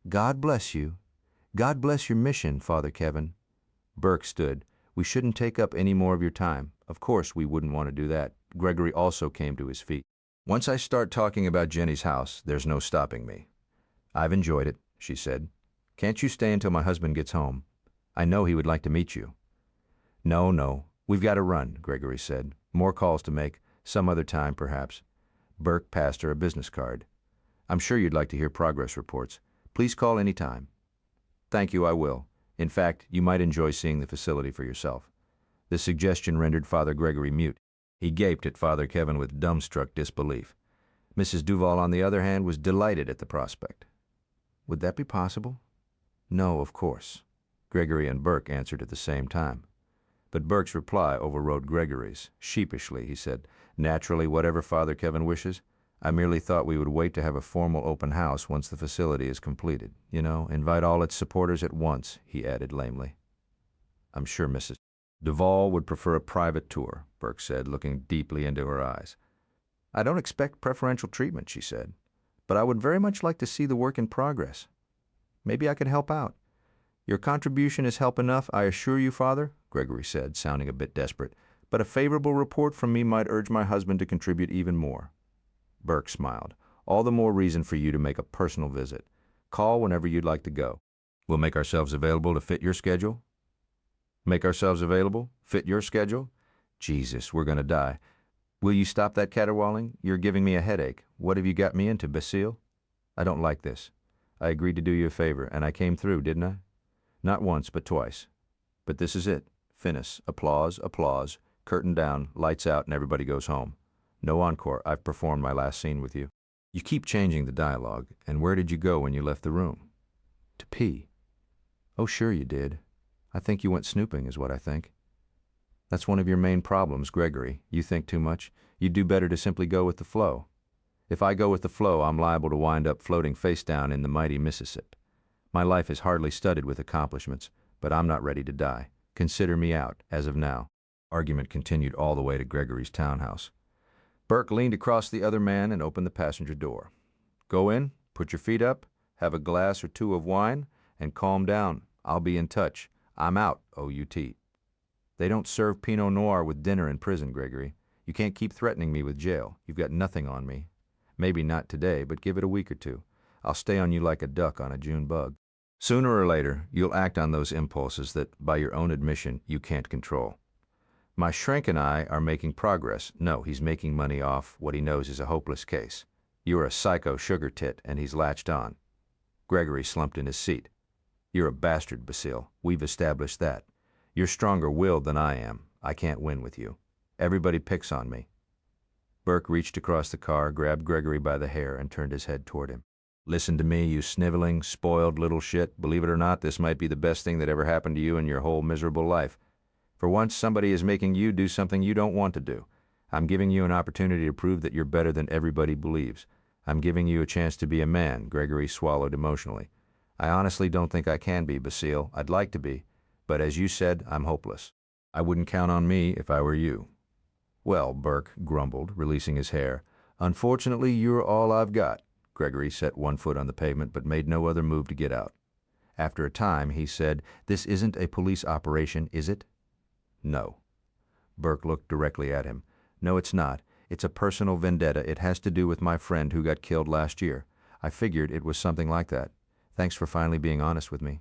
God bless you. God bless your mission, Father Kevin. Burke stood. We shouldn't take up any more of your time. Of course we wouldn't want to do that. Gregory also came to his feet. Once I start talking about Jenny's house, there's no stopping me. I've enjoyed it, she said. Can't you stay until my husband gets home? I know he would like to meet you. No, we've got to run, Gregory said. More calls to make, some other time perhaps. Burke passed her a business card. I'm sure you'd like to hear progress reports. Please call any time. Thank you, I will. In fact, you might enjoy seeing the facility for yourself. The suggestion rendered Father Gregory mute. He gaped at Father Kevin with dumbstruck disbelief. Mrs. Duval, on the other hand, was delighted at the prospect. Would that be possible? No, of course. Gregory and Burke answered at the same time. But Burke's reply overrode Gregory's. Sheepishly, he said, Naturally, whatever Father Kevin wishes. I merely thought we would wait to have a formal open house once the facility is completed. You know, invite all its supporters at once, he added lamely. I'm sure Mrs. Duval would prefer a private tour, Burke said, looking deeply into her eyes. I don't expect preferential treatment, she said, but I would very much like to see the work in progress. Maybe I could help out. Your contribution is help enough, I assure you, Father, Gregory said, sounding a bit desperate, but a favorable report from me might urge my husband to contribute even more. Burke smiled. All the more reason for you to make a personal visit. Call whenever you'd like to go. We'll make ourselves available to fit your schedule? Make ourselves available? Fit your schedule? Jesus, we're going to die. Will you stop that caterwauling? You're giving me a headache. What have you got me into, Basile? I don't like this. I agreed to do you a favor, and I came through, didn't I? Not once, but twice. But this is it. Finis. Applause, applause. Curtain down, lights out, and everybody goes home. No encore. I've performed my last scene with you. You keep changing the dialogue. And where did you go when you left the room? To pee. Oh, sure you did. I think you went snooping, is what I think. That's one of your main problems, Gregory. You think too much. You'd do better to simply go with the flow. If I go with the flow, I'm liable to wind up floating face down in the mighty Mississippi. My life is hardly studded with accomplishments, but I'm not ready to die. Consider me out, as of now. Argument continued all the way to Gregory's townhouse. Burke leaned across the other man and opened the passenger door. Go in, put your feet up, have a glass or two of wine, and calm down. I'll be in touch. I'm out, O-U-T. They don't serve Pinot Noir with dinner in prison, Gregory. You can't keep threatening me with jail. You've got nothing on me. Maybe not today, but give it a week or two. I'll stay on you like a duck on a June bug. Sooner or later, you'll act on those impulses that, by your own admission, you can't control. My shrink and I are making progress. No, he's making money off what he knows is a hopeless case. You're a psycho sugar tit, and he's latched on. Gregory slumped in his seat. You're a bastard, Basile. We've established that. You're stronger-willed than I am. I can't win with you. Everybody picks on me. Burke reached across the car, grabbed Gregory by the hair, and turned his head toward him. Listen to me, you sniveling, spoiled little shit. Believe it or not, this might be the best thing that ever happened to you in your whole miserable life. For once, somebody is making you do something you don't want to do. I'm giving you an opportunity to prove that you're better than everybody believes. I'm giving you a chance to be a man, Gregory swallowed emotionally. I honestly don't think I can be, Basile. I'd like to be. But as you said, I'm hopeless. I wouldn't count on me if I were you. Well, Burke grumbled, releasing his hair. Unfortunately, you're all I've got. Gregory set one foot on the pavement, but made no other move to get out. After a time, he said, This isn't a police operation, is it? No. Burke looked directly at him. No, it's not. It's a personal vendetta. It has to do with my friend who got killed last year. I figured it was something like that. Thanks for finally being honest with me.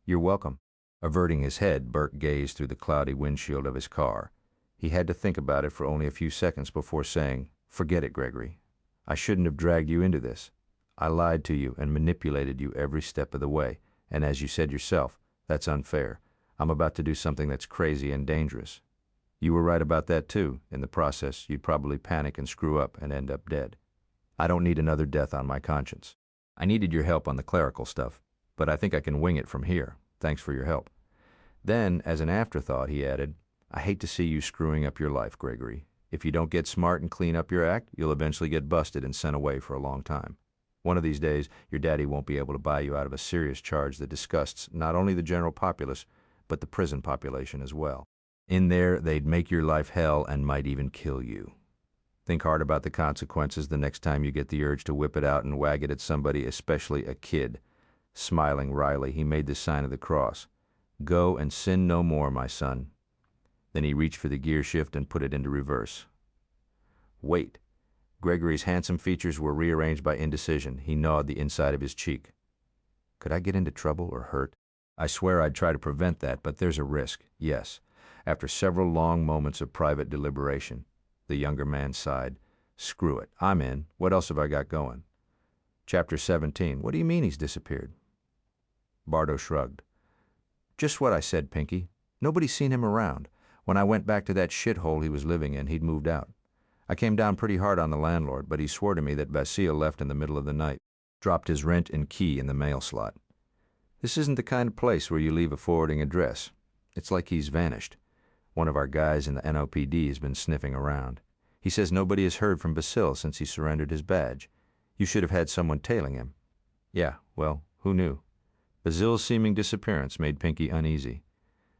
You're welcome. Averting his head, Burke gazed through the cloudy windshield of his car. He had to think about it for only a few seconds before saying, Forget it, Gregory. I shouldn't have dragged you into this. I lied to you and manipulated you every step of the way, and as you said yourself, that's unfair. I'm about to do something that's crazy and dangerous. You were right about that too. In the process, you'd probably panic and screw up and end up dead. I don't need another death on my conscience. I needed your help on the clerical stuff, but I think I can wing it from here. Thanks for your help. Then, as an afterthought, he added, I hate to see you screwing up your life, Gregory. If you don't get smart and clean up your act, you'll eventually get busted and sent away for a long time. One of these days, your daddy won't be able to buy you out of a serious charge that disgusts not only the general populace, but the prison population as well. In there, they'd make your life hell and might even kill you. Think hard about the consequences the next time you get the urge to whip it out and wag it at somebody, especially a kid. Smiling wryly, he made the sign of the cross. Go and sin no more, my son. Then he reached for the gear shift and put it into reverse. Wait. Gregory's handsome features were rearranged by indecision. He gnawed the inside of his cheek. Could I get into trouble or hurt? I swear I'd try to prevent that, but there's a risk, yes. After several long moments of private deliberation, the younger man sighed. Screw it, I'm in. What else have I got going? Chapter 17. What do you mean he's disappeared? Bardo shrugged. Just what I said, Pinky. Nobody's seen him around. When I went back to that shithole he was living in, he'd moved out. I came down pretty hard on the landlord, but he swore to me that Basile left in the middle of the night, dropped his rent and key in the mail slot. This isn't the kind of place where you leave a forwarding address. It's like he's vanished. One of our guys in the NOPD has been sniffing around. He says nobody has heard from Basile since he surrendered his badge. You should have had someone tailing him. Yeah, well, who knew? Basile's seeming disappearance made Pinky uneasy.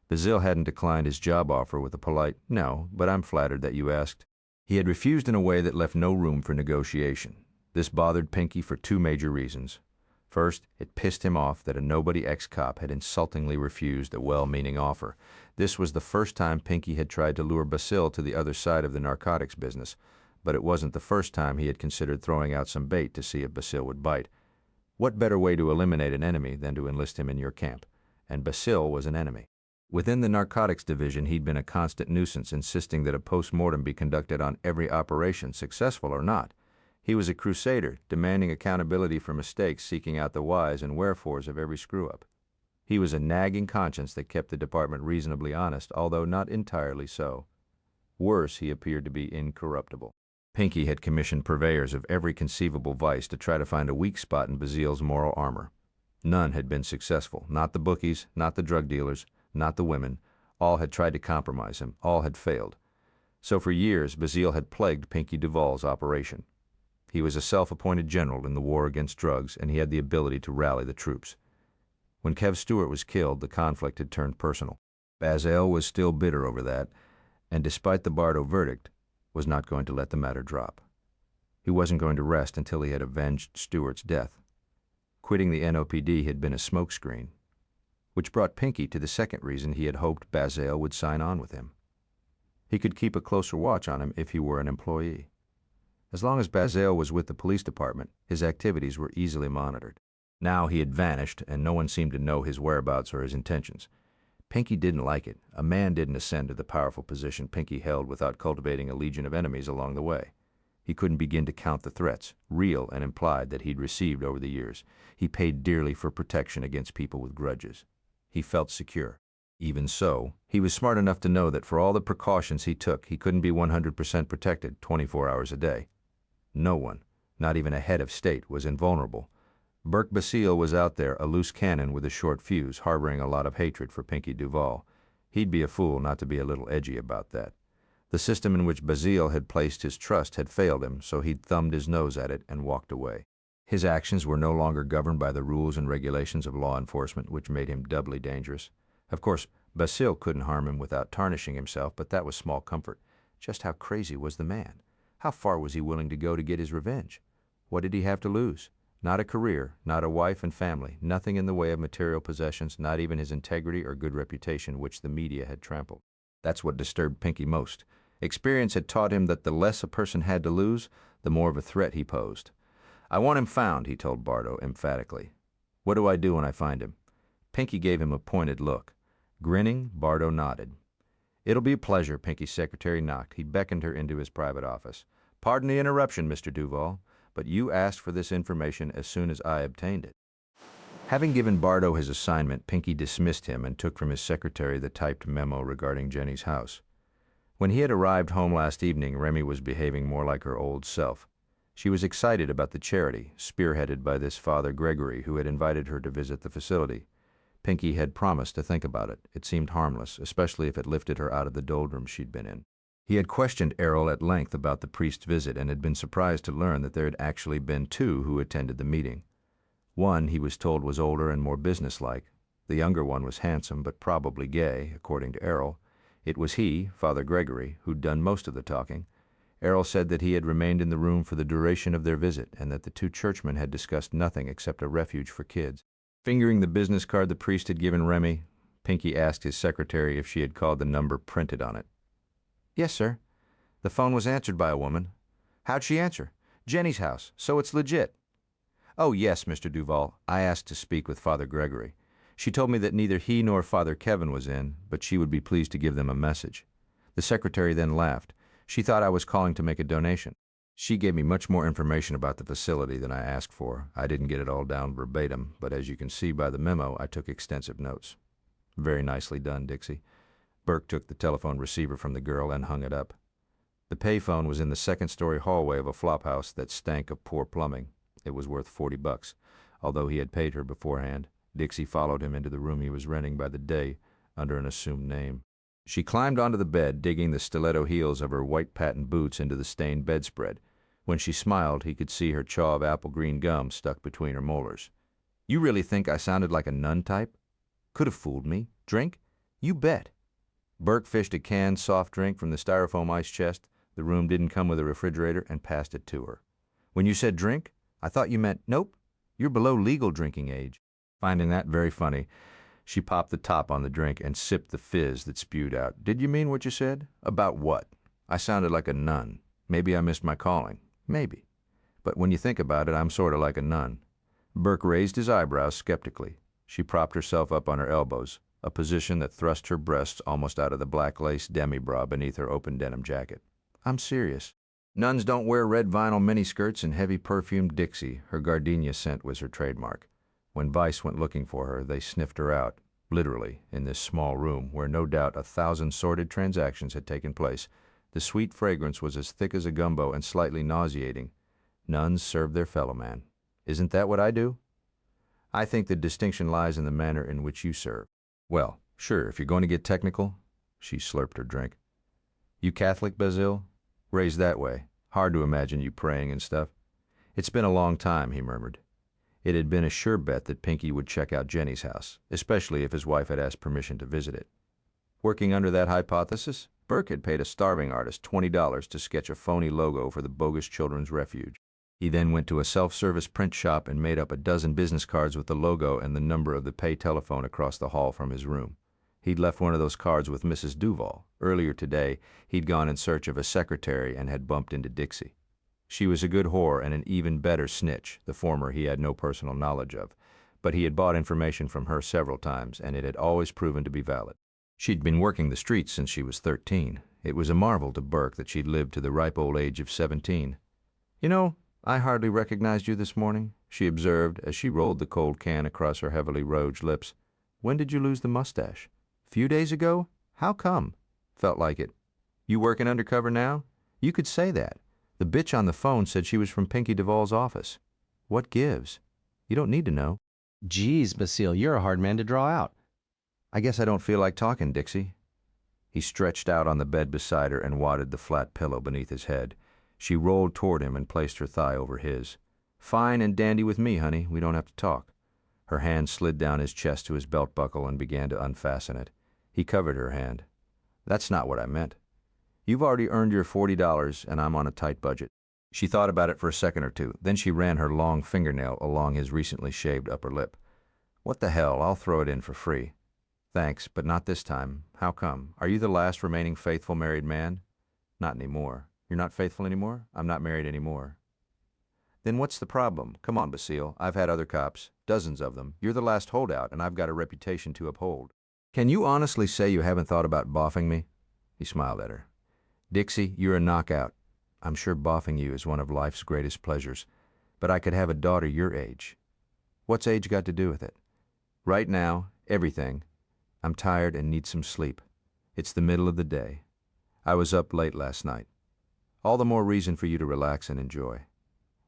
Basile hadn't declined his job offer with a polite, "No, but I'm flattered that you asked." He had refused in a way that left no room for negotiation. This bothered Pinky for two major reasons. First, it pissed him off that a nobody ex-cop had insultingly refused a well-meaning offer. This was the first time Pinky had tried to lure Basile to the other side of the narcotics business, but it wasn't the first time he had considered throwing out some bait to see if Basile would bite. What better way to eliminate an enemy than to enlist him in your camp? And Basile was an enemy. Within the narcotics division, he'd been a constant nuisance, insisting that a post-mortem be conducted on every operation, successful or not. He was a crusader, demanding accountability for mistakes, seeking out the whys and wherefores of every screw-up. He was a nagging conscience that kept the department reasonably honest, although not entirely so. Worse, he appeared to be incorruptible. Pinky had commissioned purveyors of every conceivable vice to try to find a weak spot in Basile's moral armor. None had been successful, not the bookies, not the drug dealers, not the women. All had tried to compromise him. All had failed. So for years, Basile had plagued Pinky Duval's operation. He was a self-appointed general in the war against drugs, and he had the ability to rally the troops. When Kev Stewart was killed, the conflict had turned personal. Basile was still bitter over that, and despite the Bardo verdict, was not going to let the matter drop. He wasn't going to rest until he had avenged Stewart's death. Quitting the NOPD had been a smokescreen, which brought Pinky to the second reason he had hoped Basile would sign on with him. He could keep a closer watch on him if he were an employee. As long as Basile was with the police department, his activities were easily monitored. Now he had vanished, and no one seemed to know his whereabouts or his intentions. Pinky didn't like it. A man didn't ascend to the powerful position Pinky held without cultivating a legion of enemies along the way. He couldn't begin to count the threats, real and implied, that he'd received over the years. He paid dearly for protection against people with grudges. He felt secure. Even so, he was smart enough to know that for all the precautions he took, he couldn't be 100% protected 24 hours a day. No one, not even a head of state, was invulnerable. Burke Basile was out there, a loose cannon with a short fuse, harboring a lot of hatred for Pinky Duval. He'd be a fool not to be a little edgy about that. The system in which Basile had placed his trust had failed him, so he'd thumbed his nose at it and walked away. His actions were no longer governed by the rules and regulations of law enforcement, which made him doubly dangerous. Of course, Basile couldn't harm him without tarnishing himself, but that was small comfort. Just how crazy was the man? How far was he willing to go to get his revenge? What did he have to lose? Not a career, not a wife and family, nothing in the way of material possessions, not even his integrity or good reputation, which the media had trampled. That's what disturbed Pinky most. Experience had taught him that the less a person had to lose, the more of a threat he posed. "I want him found," he told Bardo emphatically. "What do I do when I find him?" Pinky gave him a pointed look. Grinning, Bardo nodded. "It'll be a pleasure." Pinky's secretary knocked. He beckoned her into his private office. "Pardon the interruption, Mr. Duval, but you asked for this information as soon as I obtained it." Having given Bardo his assignment, Pinky dismissed him and took from his secretary the typed memo regarding Jenny's house. When he had arrived home last evening, Remy was behaving more like her old self. She was excited about the charity, spearheaded by this Father Gregory, who had invited her to visit the facility. Pinky had promised to think about it. It seemed harmless, especially if it lifted her out of the doldrums she'd been in. He had questioned Errol at length about the priest's visit and had been surprised to learn that there had actually been two who attended the meeting. One, he was told, was older and more businesslike. The younger one was handsome but probably gay, according to Errol. It was he, Father Gregory, who'd done most of the talking. Errol said that he had remained in the room for the duration of their visit and that the two churchmen had discussed nothing except a refuge for kids. Fingering the business card the priest had given Remy, Pinky asked his secretary if she had called the number printed on it. "Yes, sir. The phone was answered by a woman." "How'd she answer?" "Jenny's house, so it's legit." "Oh, yes, Mr. Duval. I asked to speak with Father Gregory. She told me that neither he nor Father Kevin was in, but she would be pleased to give them a message." The secretary then laughed. She thought I was calling to make a donation. She gave me much more information about the facility than I asked for. I didn't get it all down verbatim, but as you can see by the memo, I took extensive notes. "Very nicely done, Dixie." Burke took the telephone receiver from the girl and hung it up. The payphone was in the second-story hallway of a flophouse that stank of poor plumbing. It was worth $40. Although he had paid her beforehand, Dixie followed him into the room he was renting by the day under an assumed name. She climbed onto the bed, digging the stiletto heels of her white patent boots into the stained bedspread. When she smiled, he could see her chaw of apple green gum stuck between her molars. "You really think I sounded like a nun type? Could have fooled me. Drink? You bet." Burke fished a canned soft drink from the styrofoam ice chest. The room didn't come with a refrigerator, and passed it to her. "When you said drink, I thought you meant, nope, you're below legal drinking age." Finding that very funny, she popped the top on the drink and sipped the fizz that spewed out. "Did you mean what you said?" "About what?" "I sounded like a nun. Maybe I missed my calling. Maybe. But when you think about it, I'm sort of like a nun." Burke raised his eyebrows skeptically. She propped herself up on her elbows, a position that thrust her breasts almost out of the black lace demi-bra beneath her open denim jacket. "I'm serious. Nuns don't wear red vinyl miniskirts and heavy perfumed Dixie." Her gardenia scent was her trademark. When Vice went looking for her, they sniffed her out, literally, in this small room where no doubt 1,000 sordid transactions had taken place. The sweet fragrance was as thick as a gumbo and slightly nauseating. Nuns serve their fellow man. Isn't that what I do? I think the distinction lies in the manner in which you serve. Well, sure, if you're going to get technical. She slurped her drink. "You Catholic, Basile? Raised that way. Hard to imagine you praying and stuff." "It's been a long time," he murmured. It had been a sure bet that Pinky would check out Jenny's house, especially if his wife had asked permission to visit it. Working under that hypothesis, Burke had paid a starving artist $20 to sketch a phony logo for the bogus children's refuge. He then went to a self-service print shop and made up a dozen business cards with the logo and the number of the pay telephone across the hall from his room. He'd left one of those cards with Mrs. Duval. Earlier today, he'd gone in search of a secretary and had bumped into Dixie. She was a good whore and an even better snitch. The former he had no personal knowledge of, but he had bought information from her several times, and it had always proven to be valid. She'd been working the streets since she was 13. It was a marvel to Burke that she'd lived to the ripe old age of 17. "You know, I hardly recognized you this morning," she observed as she rolled the cold can across her heavily rouged lips. "When did you lose the mustache? Few days ago? How come?" "Felt like it." "You working undercover now?" "You could say that. The bitch on the phone said she was from Pinky Duval's office." "What gives? You don't need to know." "Geez, Basile, you're a hard man to draw out." "I guess I don't feel like talking, Dixie." He stretched out on the bed beside her and wadded the flat pillow beneath his head. She rolled toward him and placed her thigh over his. "Fine and dandy with me, honey. We don't have to talk." Her hand slid down his chest to his belt buckle and began to unfasten it. He covered her hand. "That's not what I meant. You've already earned your $40, and I'm on a tight budget." She thought about it for a second or two. Then she ran her long fingernail along his recently shaved upper lip. "What the hell, I'll throw it in for free." "Thanks, but not this time. How come? Are you the last remaining faithful married man?" "Not anymore." "You're not faithful anymore?" "I'm not married anymore." "Then what's the problem? Come on, Basile. I've had other cops. Dozens of them. You're the last holdout, and I've got a reputation to uphold. Can you honestly say you haven't thought about boffing me?" He smiled at her. "Dixie, you're a knockout. I'm sure boffing you is one of life's greatest pleasures, but I could have a daughter your age." "What's age got to do with it?" "Right now, everything. I'm tired and need some sleep. It's the middle of the day. I was up late last night. All the more reason for you to relax and enjoy.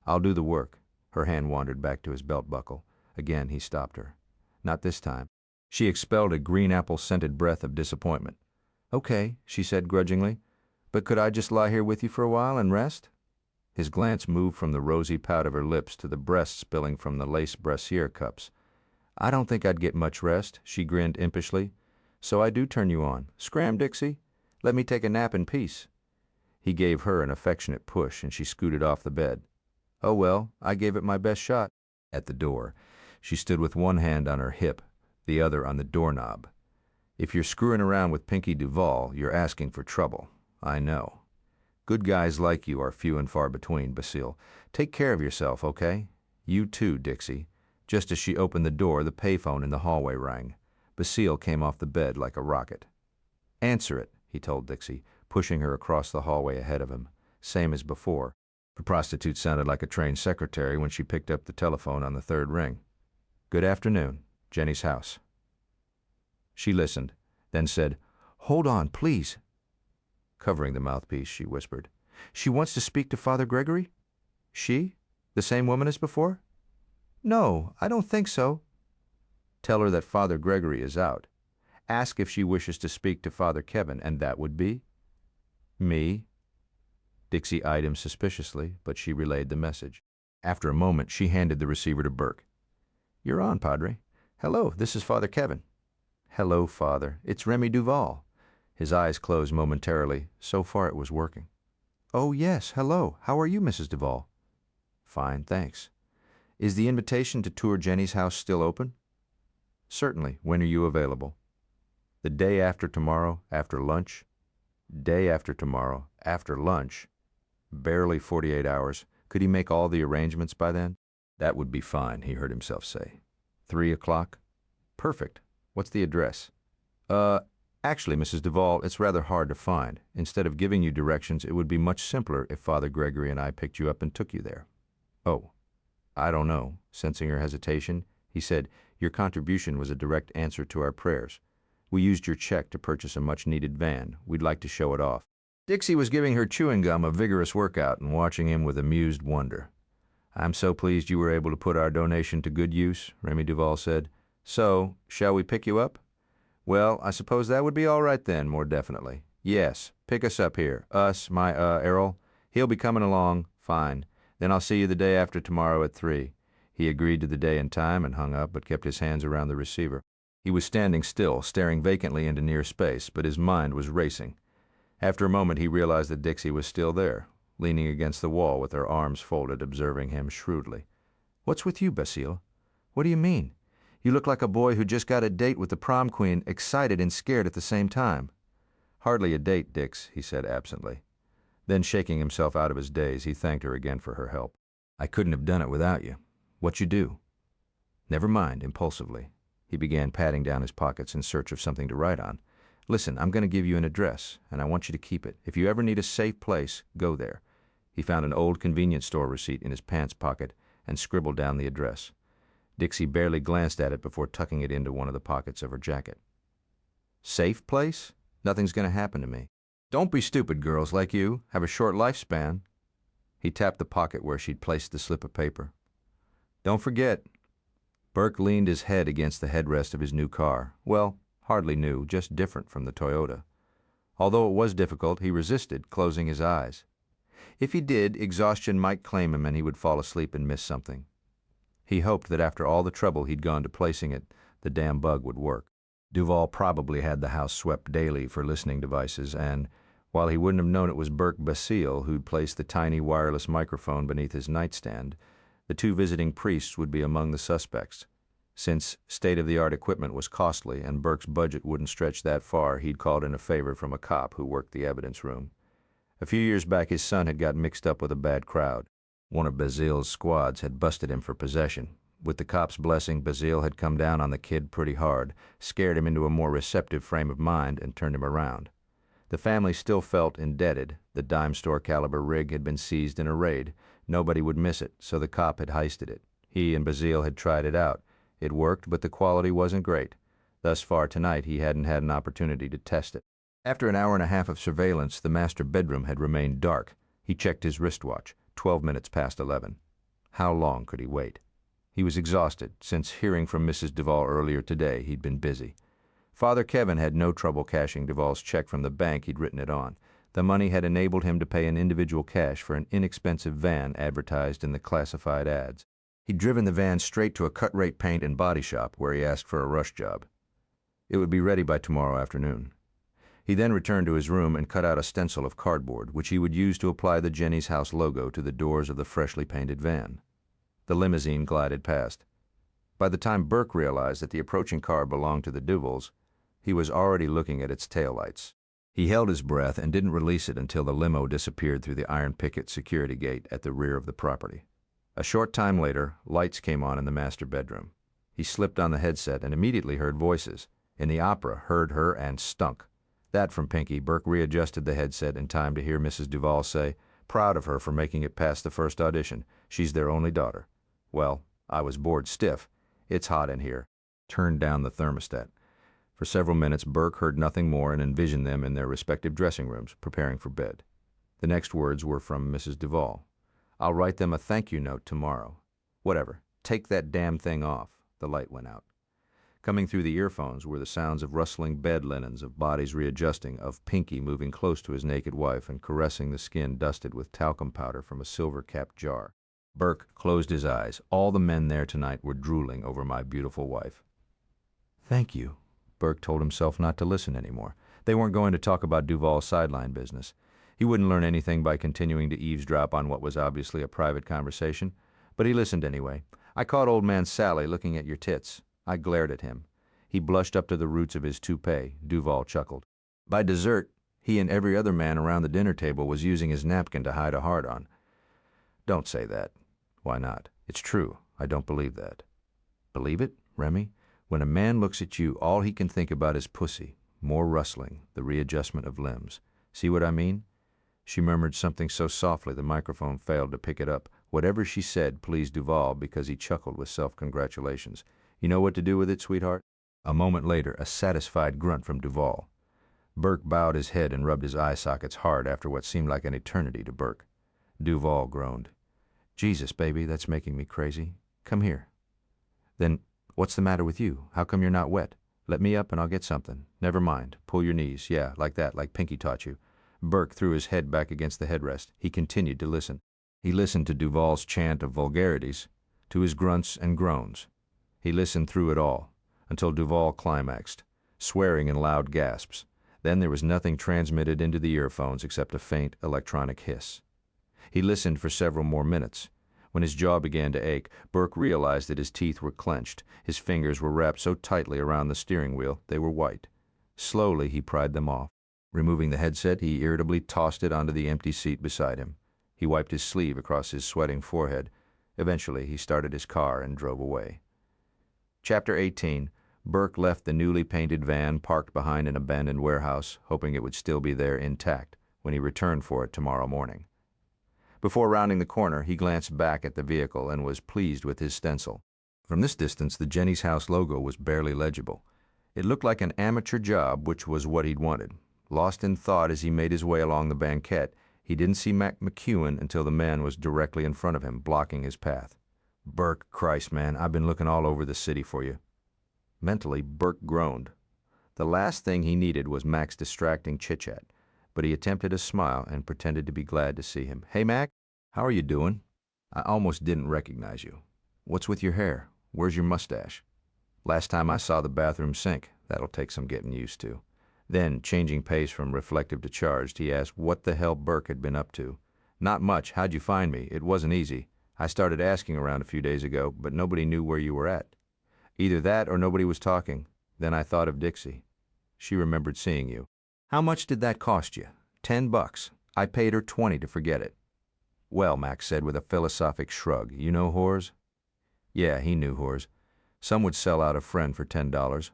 I'll do the work." Her hand wandered back to his belt buckle. Again he stopped her. "Not this time." She expelled a green apple-scented breath of disappointment. "Okay," she said grudgingly. But could I just lie here with you for a while and rest? His glance moved from the rosy pout of her lips to the breast spilling from the lace brassiere cups. I don't think I'd get much rest, she grinned impishly. So I do turn you on. Scram, Dixie. Let me take a nap in peace. He gave her an affectionate push, and she scooted off the bed. Oh well, I gave it my best shot. At the door, she stood with one hand on her hip, the other on the doorknob. If you're screwing around with Pinky Duval, you're asking for trouble. I know. Good guys like you are few and far between, Basile. Take care of yourself, okay? You too, Dixie. Just as she opened the door, the payphone in the hallway rang. Basile came off the bed like a rocket. Answer it, he told Dixie, pushing her across the hallway ahead of him, same as before. The prostitute sounded like a trained secretary when she picked up the telephone on the third ring. Good afternoon, Jenny's house. She listened, then said, Hold on, please. Covering the mouthpiece, she whispered, She wants to speak to Father Gregory? She? The same woman as before? No, I don't think so. Tell her that Father Gregory is out. Ask if she wishes to speak to Father Kevin, and that would be? Me. Dixie eyed him suspiciously, but she relayed the message. After a moment, she handed the receiver to Burke. You're on, Padre. Hello, this is Father Kevin. Hello, Father. It's Remy Duval. His eyes closed momentarily. So far it was working. Oh, yes, hello. How are you, Mrs. Duval? Fine, thanks. Is the invitation to tour Jenny's house still open? Certainly. When are you available? The day after tomorrow, after lunch? Day after tomorrow, after lunch? Barely 48 hours. Could he make all the arrangements by then? That would be fine, he heard himself say. 3 o'clock? Perfect. What's the address? Actually, Mrs. Duval, it's rather hard to find. Instead of giving you directions, it would be much simpler if Father Gregory and I picked you up and took you there. Oh, I don't know. Sensing her hesitation, he said, Your contribution was a direct answer to our prayers. We used your check to purchase a much-needed van. We'd like to show it off. Dixie was giving her chewing gum a vigorous workout and watching him with amused wonder. I'm so pleased you were able to put our donation to good use, Remy Duval said. So, shall we pick you up? Well, I suppose that would be all right then, more definitely. Yes, pick us up here. Us, my, Errol. He'll be coming along. Fine. Then I'll see you the day after tomorrow at 3. He agreed to the day and time and hung up, but kept his hands around the receiver. He was standing still, staring vacantly into near space, but his mind was racing. After a moment he realized that Dixie was still there, leaning against the wall with her arms folded, observing him shrewdly. What's with you, Basile? What do you mean? You look like a boy who just got a date with the prom queen, excited and scared at the same time. Hardly a date, Dix, he said absently. Then, shaking himself out of his daze, he thanked her again for her help. I couldn't have done it without you. What you do? Never mind, impulsively. He began patting down his pockets in search of something to write on. Listen, I'm going to give you an address, and I want you to keep it. If you ever need a safe place, go there. He found an old convenience store receipt in his pants pocket and scribbled down the address. Dixie barely glanced at it before tucking it into one of the pockets of her jacket. Safe place? Nothing's going to happen to me. Don't be stupid, girls like you. Have a short lifespan. He tapped the pocket where she'd placed the slip of paper. Don't forget. Burke leaned his head against the headrest of his new car. Well, hardly new, just different from the Toyota. Although it was difficult, he resisted, closing his eyes. If he did, exhaustion might claim him and he would fall asleep and miss something. He hoped that after all the trouble he'd gone to placing it, the damn bug would work. Duval probably had the house swept daily for listening devices, and, while he wouldn't have known it was Burke Basile who'd placed the tiny wireless microphone beneath his nightstand, the 2 visiting priests would be among the suspects. Since state-of-the-art equipment was costly and Burke's budget wouldn't stretch that far, he'd called in a favor from a cop who worked the evidence room. A few years back, his son had got mixed up with a bad crowd. One of Basile's squads had busted him for possession. With the cop's blessing, Basile had come down on the kid pretty hard, scared him into a more receptive frame of mind, and turned him around. The family still felt indebted. The dime store caliber rig had been seized in a raid. Nobody would miss it, so the cop had heisted it. He and Basile had tried it out. It worked, but the quality wasn't great. Thus far tonight, he hadn't had an opportunity to test it. After an hour and a half of surveillance, the master bedroom had remained dark. He checked his wristwatch. 12 minutes past 11. How long could he wait? He was exhausted. Since hearing from Mrs. Duval earlier today, he'd been busy. Father Kevin had no trouble cashing Duval's check from the bank he'd written it on. The money had enabled him to pay an individual cash for an inexpensive van advertised in the classified ads. He'd driven the van straight to a cut-rate paint and body shop where he asked for a rush job. It would be ready by tomorrow afternoon. He then returned to his room and cut out a stencil of cardboard, which he would use to apply the Jenny's House logo to the doors of the freshly painted van. The limousine glided past. By the time Burke realized that the approaching car belonged to the Duvals, he was already looking at its taillights. He held his breath and didn't release it until the limo disappeared through the iron picket security gate at the rear of the property. A short time later, lights came on in the master bedroom. He slipped on the headset and immediately heard voices. In the opera, heard her and stunk. That from Pinky, Burke readjusted the headset in time to hear Mrs. Duval say, proud of her for making it past the first audition. She's their only daughter. Well, I was bored stiff. It's hot in here. Turned down the thermostat. For several minutes, Burke heard nothing more and envisioned them in their respective dressing rooms, preparing for bed. The next words were from Mrs. Duval. I'll write them a thank you note tomorrow. Whatever. Take that damn thing off. The light went out. Coming through the earphones were the sounds of rustling bed linens, of bodies readjusting, of Pinky moving close to his naked wife and caressing the skin dusted with talcum powder from a silver-capped jar. Burke closed his eyes. All the men there tonight were drooling over my beautiful wife. Thank you. Burke told himself not to listen anymore. They weren't going to talk about Duval's sideline business. He wouldn't learn anything by continuing to eavesdrop on what was obviously a private conversation, but he listened anyway. I caught old man Sally looking at your tits. I glared at him. He blushed up to the roots of his toupee. Duval chuckled. By dessert, he and every other man around the dinner table was using his napkin to hide a hard-on. Don't say that. Why not? It's true. I don't believe that. Believe it, Remy? When a man looks at you, all he can think about is pussy, more rustling, the readjustment of limbs. See what I mean? She murmured something so softly the microphone failed to pick it up. Whatever she said pleased Duval because he chuckled with self-congratulations. You know what to do with it, sweetheart? A moment later, a satisfied grunt from Duval. Burke bowed his head and rubbed his eye sockets hard after what seemed like an eternity to Burke. Duval groaned. Jesus, baby, that's making me crazy. Come here. Then, what's the matter with you? How come you're not wet? Let me up and I'll get something. Never mind. Pull your knees. Yeah, like that, like Pinky taught you. Burke threw his head back against the headrest. He continued to listen. He listened to Duval's chant of vulgarities, to his grunts and groans. He listened through it all, until Duval climaxed, swearing in loud gasps. Then there was nothing transmitted into the earphones except a faint electronic hiss. He listened for several more minutes. When his jaw began to ache, Burke realized that his teeth were clenched. His fingers were wrapped so tightly around the steering wheel they were white. Slowly he pried them off. Removing the headset, he irritably tossed it onto the empty seat beside him. He wiped his sleeve across his sweating forehead. Eventually he started his car and drove away. Chapter 18. Burke left the newly painted van parked behind an abandoned warehouse, hoping it would still be there intact when he returned for it tomorrow morning. Before rounding the corner, he glanced back at the vehicle and was pleased with his stencil. From this distance, the Jenny's House logo was barely legible. It looked like an amateur job, which was what he'd wanted. Lost in thought as he made his way along the banquette, he didn't see Mac McEwen until the man was directly in front of him, blocking his path. Burke, Christ, man, I've been looking all over the city for you. Mentally, Burke groaned. The last thing he needed was Mac's distracting chit-chat, but he attempted a smile and pretended to be glad to see him. Hey, Mac, how are you doing? I almost didn't recognize you. What's with your hair? Where's your mustache? Last time I saw the bathroom sink. That'll take some getting used to. Then, changing pace from reflective to charged, he asked what the hell Burke had been up to. Not much. How'd you find me? It wasn't easy. I started asking around a few days ago, but nobody knew where you were at. Either that or nobody was talking. Then I thought of Dixie. She remembered seeing you. How much did that cost you? $10. I paid her $20 to forget it. Well, Max said with a philosophic shrug, you know whores? Yeah, he knew whores. Some would sell out a friend for $10.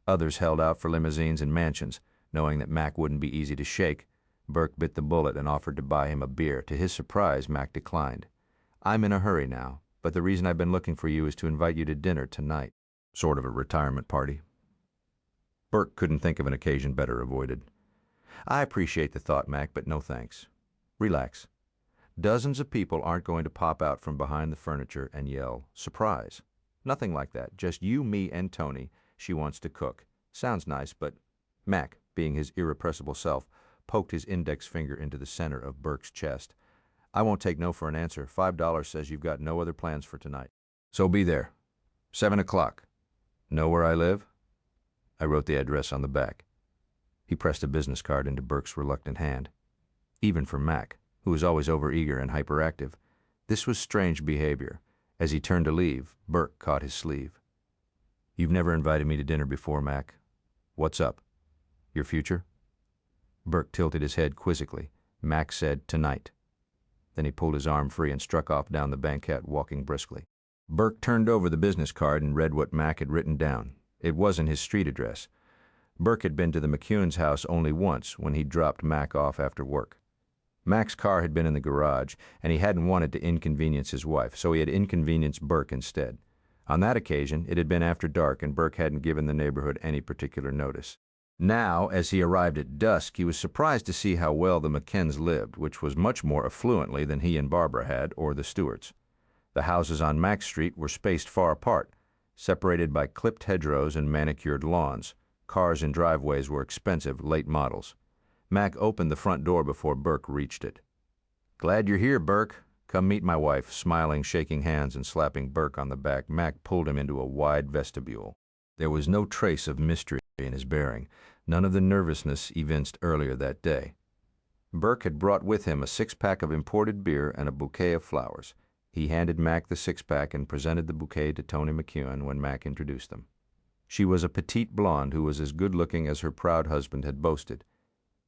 Others held out for limousines and mansions, knowing that Mac wouldn't be easy to shake. Burke bit the bullet and offered to buy him a beer. To his surprise, Mac declined. I'm in a hurry now, but the reason I've been looking for you is to invite you to dinner tonight. Sort of a retirement party. Burke couldn't think of an occasion better avoided. I appreciate the thought, Mac, but no thanks. Relax. Dozens of people aren't going to pop out from behind the furniture and yell, surprise. Nothing like that. Just you, me, and Tony. She wants to cook. Sounds nice, but Mac, being his irrepressible self, poked his index finger into the center of Burke's chest. "I won't take no for an answer. $5 says you've got no other plans for tonight. So be there. 7 o'clock. Know where I live?" I wrote the address on the back. He pressed a business card into Burke's reluctant hand. Even for Mac, who was always overeager and hyperactive, this was strange behavior. As he turned to leave, Burke caught his sleeve. "You've never invited me to dinner before, Mac. What's up? Your future?" Burke tilted his head quizzically. Mac said, "Tonight." Then he pulled his arm free and struck off down the banquette, walking briskly. Burke turned over the business card and read what Mac had written down. It wasn't his street address. Burke had been to the McEwen's house only once, when he dropped Mac off after work. Mac's car had been in the garage, and he hadn't wanted to inconvenience his wife, so he had inconvenienced Burke instead. On that occasion, it had been after dark, and Burke hadn't given the neighborhood any particular notice. Now, as he arrived at dusk, he was surprised to see how well the McKens lived, which was much more affluently than he and Barbara had, or the Stewarts. The houses on Mac Street were spaced far apart, separated by clipped hedgerows and manicured lawns. Cars in driveways were expensive, late models. Mac opened the front door before Burke reached it. "Glad you're here, Burke. Come meet my wife." Smiling, shaking hands, and slapping Burke on the back, Mac pulled him into a wide vestibule. There was no trace of mystery in his bearing, none of the nervousness evinced earlier that day. Burke had brought with him a six-pack of imported beer and a bouquet of flowers. He handed Mac the six-pack and presented the bouquet to Tony McEwen when Mac introduced them. She was a petite blonde who was as good-looking as her proud husband had boasted.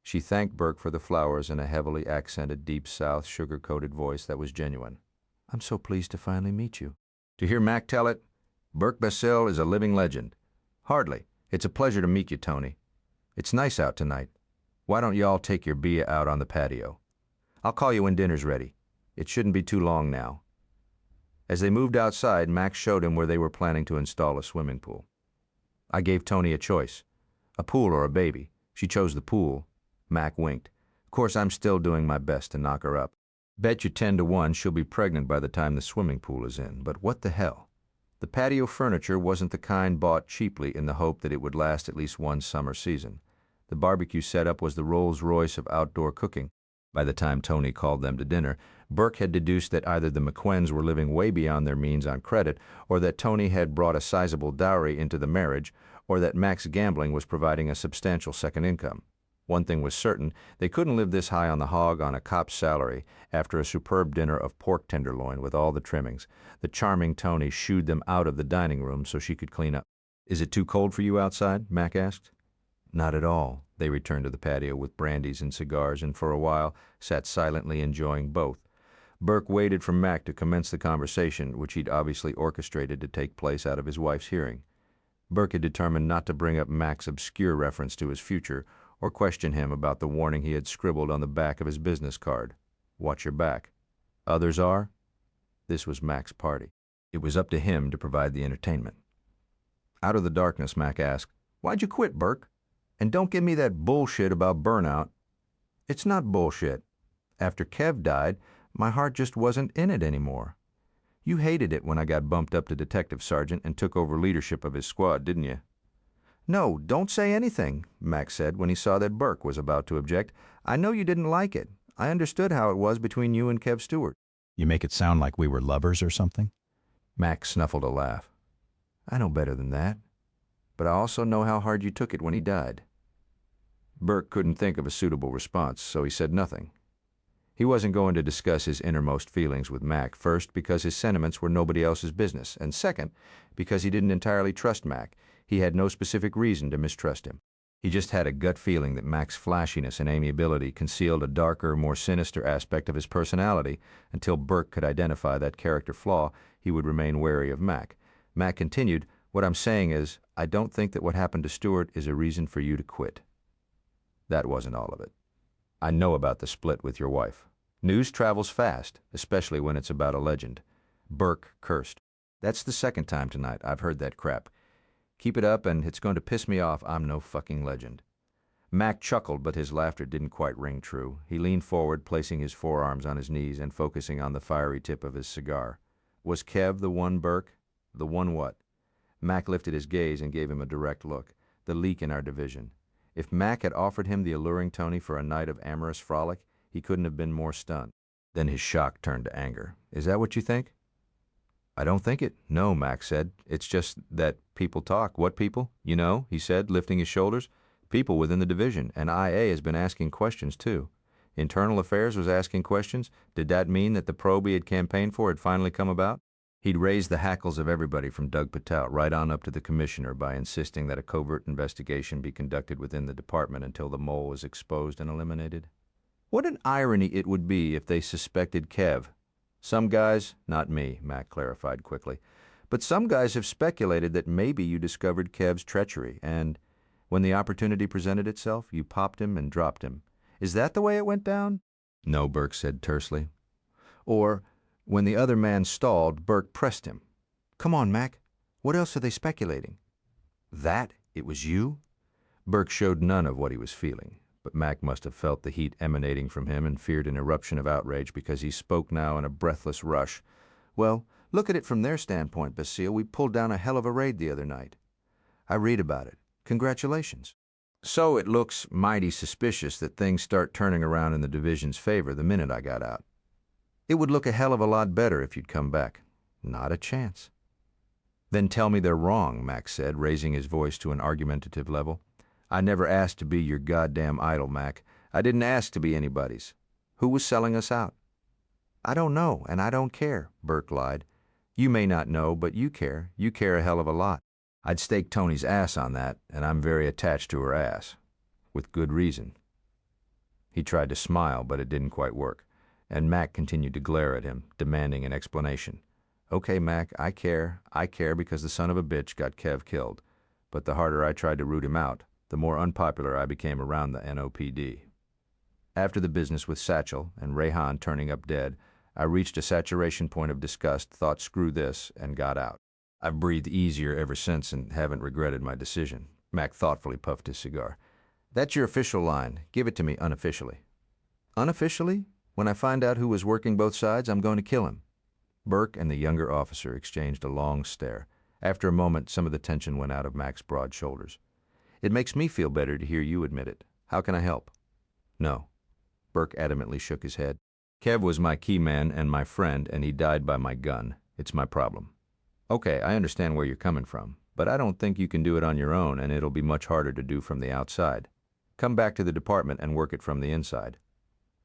She thanked Burke for the flowers in a heavily accented Deep South sugar-coated voice that was genuine. "I'm so pleased to finally meet you." To hear Mac tell it, "Burke Basile is a living legend." "Hardly. It's a pleasure to meet you, Tony. It's nice out tonight. Why don't you all take your beer out on the patio? I'll call you when dinner's ready. It shouldn't be too long now." As they moved outside, Mac showed him where they were planning to install a swimming pool. I gave Tony a choice, a pool or a baby. She chose the pool. Mac winked. "Of course, I'm still doing my best to knock her up. Bet you 10 to 1 she'll be pregnant by the time the swimming pool is in, but what the hell?" The patio furniture wasn't the kind bought cheaply in the hope that it would last at least one summer season. The barbecue setup was the Rolls-Royce of outdoor cooking. By the time Tony called them to dinner, Burke had deduced that either the McEwens were living way beyond their means on credit, or that Tony had brought a sizable dowry into the marriage, or that Mac's gambling was providing a substantial second income. One thing was certain, they couldn't live this high on the hog on a cop's salary after a superb dinner of pork tenderloin with all the trimmings. The charming Tony shooed them out of the dining room so she could clean up. "Is it too cold for you outside?" Mac asked. "Not at all." They returned to the patio with brandies and cigars, and for a while sat silently enjoying both. Burke waited for Mac to commence the conversation, which he'd obviously orchestrated to take place out of his wife's hearing. Burke had determined not to bring up Mac's obscure reference to his future, or question him about the warning he had scribbled on the back of his business card. "Watch your back. Others are?" This was Mac's party. It was up to him to provide the entertainment. Out of the darkness, Mac asked, "Why'd you quit, Burke? And don't give me that bullshit about burnout." "It's not bullshit. After Kev died, my heart just wasn't in it anymore. You hated it when I got bumped up to detective sergeant and took over leadership of his squad, didn't you?" "No, don't say anything," Mac said when he saw that Burke was about to object. "I know you didn't like it. I understood how it was between you and Kev Stewart." You make it sound like we were lovers or something? Mac snuffled a laugh. "I know better than that. But I also know how hard you took it when he died." Burke couldn't think of a suitable response, so he said nothing. He wasn't going to discuss his innermost feelings with Mac, first because his sentiments were nobody else's business, and second because he didn't entirely trust Mac. He had no specific reason to mistrust him. He just had a gut feeling that Mac's flashiness and amiability concealed a darker, more sinister aspect of his personality. Until Burke could identify that character flaw, he would remain wary of Mac. Mac continued, "What I'm saying is, I don't think that what happened to Stewart is a reason for you to quit." That wasn't all of it. "I know about the split with your wife. News travels fast, especially when it's about a legend." Burke cursed. "That's the second time tonight I've heard that crap. Keep it up, and it's going to piss me off I'm no fucking legend." Mac chuckled, but his laughter didn't quite ring true. He leaned forward, placing his forearms on his knees and focusing on the fiery tip of his cigar. "Was Kev the one, Burke? The one what?" Mac lifted his gaze and gave him a direct look. "The leak in our division. If Mac had offered him the alluring Tony for a night of amorous frolic, he couldn't have been more stunned. Then his shock turned to anger. "Is that what you think?" "I don't think it. No," Mac said. "It's just that people talk." "What people?" "You know," he said, lifting his shoulders. "People within the division, and IA has been asking questions, too. Internal Affairs was asking questions. Did that mean that the probe he had campaigned for had finally come about?" He'd raised the hackles of everybody from Doug Patel right on up to the commissioner by insisting that a covert investigation be conducted within the department until the mole was exposed and eliminated. What an irony it would be if they suspected Kev. "Some guys, not me," Mac clarified quickly, "but some guys have speculated that maybe you discovered Kev's treachery and, when the opportunity presented itself, you popped him and dropped him. Is that the way it went down?" "No," Burke said tersely. "Or, when the other man stalled, Burke pressed him. Come on, Mac. What else are they speculating?" "That it was you?" Burke showed none of what he was feeling, but Mac must have felt the heat emanating from him and feared an eruption of outrage because he spoke now in a breathless rush. "Well, look at it from their standpoint, Basile. We pulled down a hell of a raid the other night. I read about it. Congratulations. So it looks mighty suspicious that things start turning around in the division's favor the minute I got out. It would look a hell of a lot better if you'd come back. Not a chance." "Then tell me they're wrong," Mac said, raising his voice to an argumentative level. "I never asked to be your goddamn idol, Mac. I didn't ask to be anybody's. Who was selling us out?" "I don't know, and I don't care," Burke lied. "You may not know, but you care. You care a hell of a lot. I'd stake Tony's ass on that, and I'm very attached to her ass. With good reason." He tried to smile, but it didn't quite work, and Mac continued to glare at him, demanding an explanation. "Okay, Mac, I care. I care because the son of a bitch got Kev killed. But the harder I tried to root him out, the more unpopular I became around the NOPD. After the business with Satchel and Rayhan turning up dead, I reached a saturation point of disgust, thought screw this, and got out. I've breathed easier ever since and haven't regretted my decision." Mac thoughtfully puffed his cigar. "That's your official line. Give it to me unofficially." "Unofficially? When I find out who was working both sides, I'm going to kill him." Burke and the younger officer exchanged a long stare. After a moment, some of the tension went out of Mac's broad shoulders. "It makes me feel better to hear you admit it. How can I help?" "No." Burke adamantly shook his head. "Kev was my key man and my friend, and he died by my gun. It's my problem." "Okay, I understand where you're coming from, but I don't think you can do it on your own, and it'll be much harder to do from the outside. Come back to the department and work it from the inside."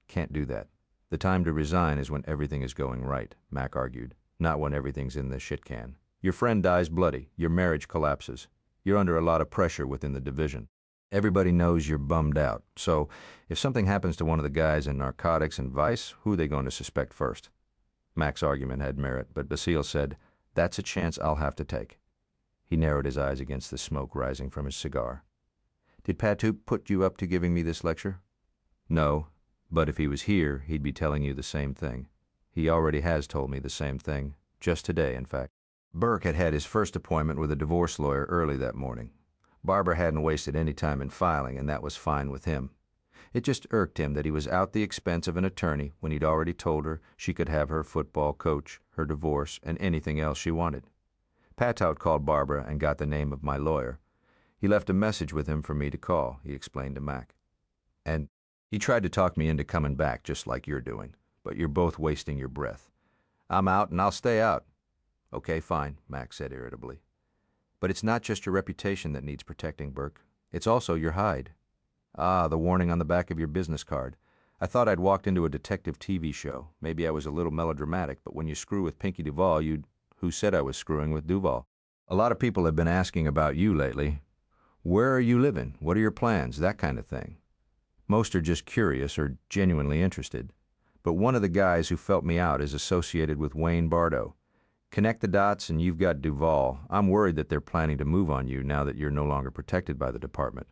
"Can't do that. The time to resign is when everything is going right," Mac argued, "not when everything's in the shit can. Your friend dies bloody, your marriage collapses. You're under a lot of pressure within the division. Everybody knows you're bummed out, so if something happens to one of the guys in narcotics and vice, who are they going to suspect first?" Mac's argument had merit, but Basile said, "That's a chance I'll have to take." He narrowed his eyes against the smoke rising from his cigar. "Did Patu put you up to giving me this lecture?" "No, but if he was here, he'd be telling you the same thing. He already has told me the same thing, just today, in fact." Burke had had his first appointment with a divorce lawyer early that morning. Barbara hadn't wasted any time in filing, and that was fine with him. It just irked him that he was out the expense of an attorney when he'd already told her she could have her football coach, her divorce, and anything else she wanted. Patout called Barbara and got the name of my lawyer. He left a message with him for me to call, he explained to Mac. "And he tried to talk me into coming back, just like you're doing, but you're both wasting your breath. I'm out and I'll stay out." "Okay, fine," Mac said irritably. "But it's not just your reputation that needs protecting, Burke. It's also your hide. Ah, the warning on the back of your business card. I thought I'd walked into a detective TV show. Maybe I was a little melodramatic, but when you screw with Pinky Duval, who said I was screwing with Duval? A lot of people have been asking about you lately. Where are you living? What are your plans? That kind of thing. Most are just curious or genuinely interested. But one of the guys who felt me out is associated with Wayne Bardo. Connect the dots and you've got Duval. I'm worried that they're planning to move on you now that you're no longer protected by the department.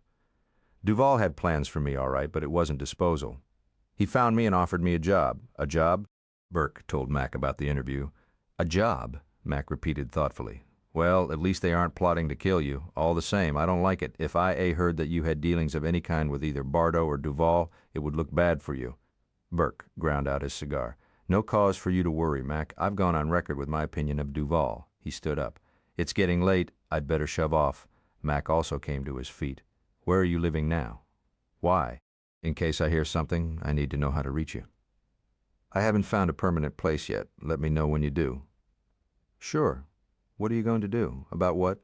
Duval had plans for me, all right, but it wasn't disposal. He found me and offered me a job. A job? Burke told Mac about the interview. A job, Mac repeated thoughtfully. Well, at least they aren't plotting to kill you. All the same, I don't like it. If IA heard that you had dealings of any kind with either Bardo or Duval, it would look bad for you. Burke ground out his cigar. No cause for you to worry, Mac. I've gone on record with my opinion of Duval. He stood up. It's getting late. I'd better shove off. Mac also came to his feet. Where are you living now? Why? In case I hear something, I need to know how to reach you. I haven't found a permanent place yet. Let me know when you do. Sure. What are you going to do? About what?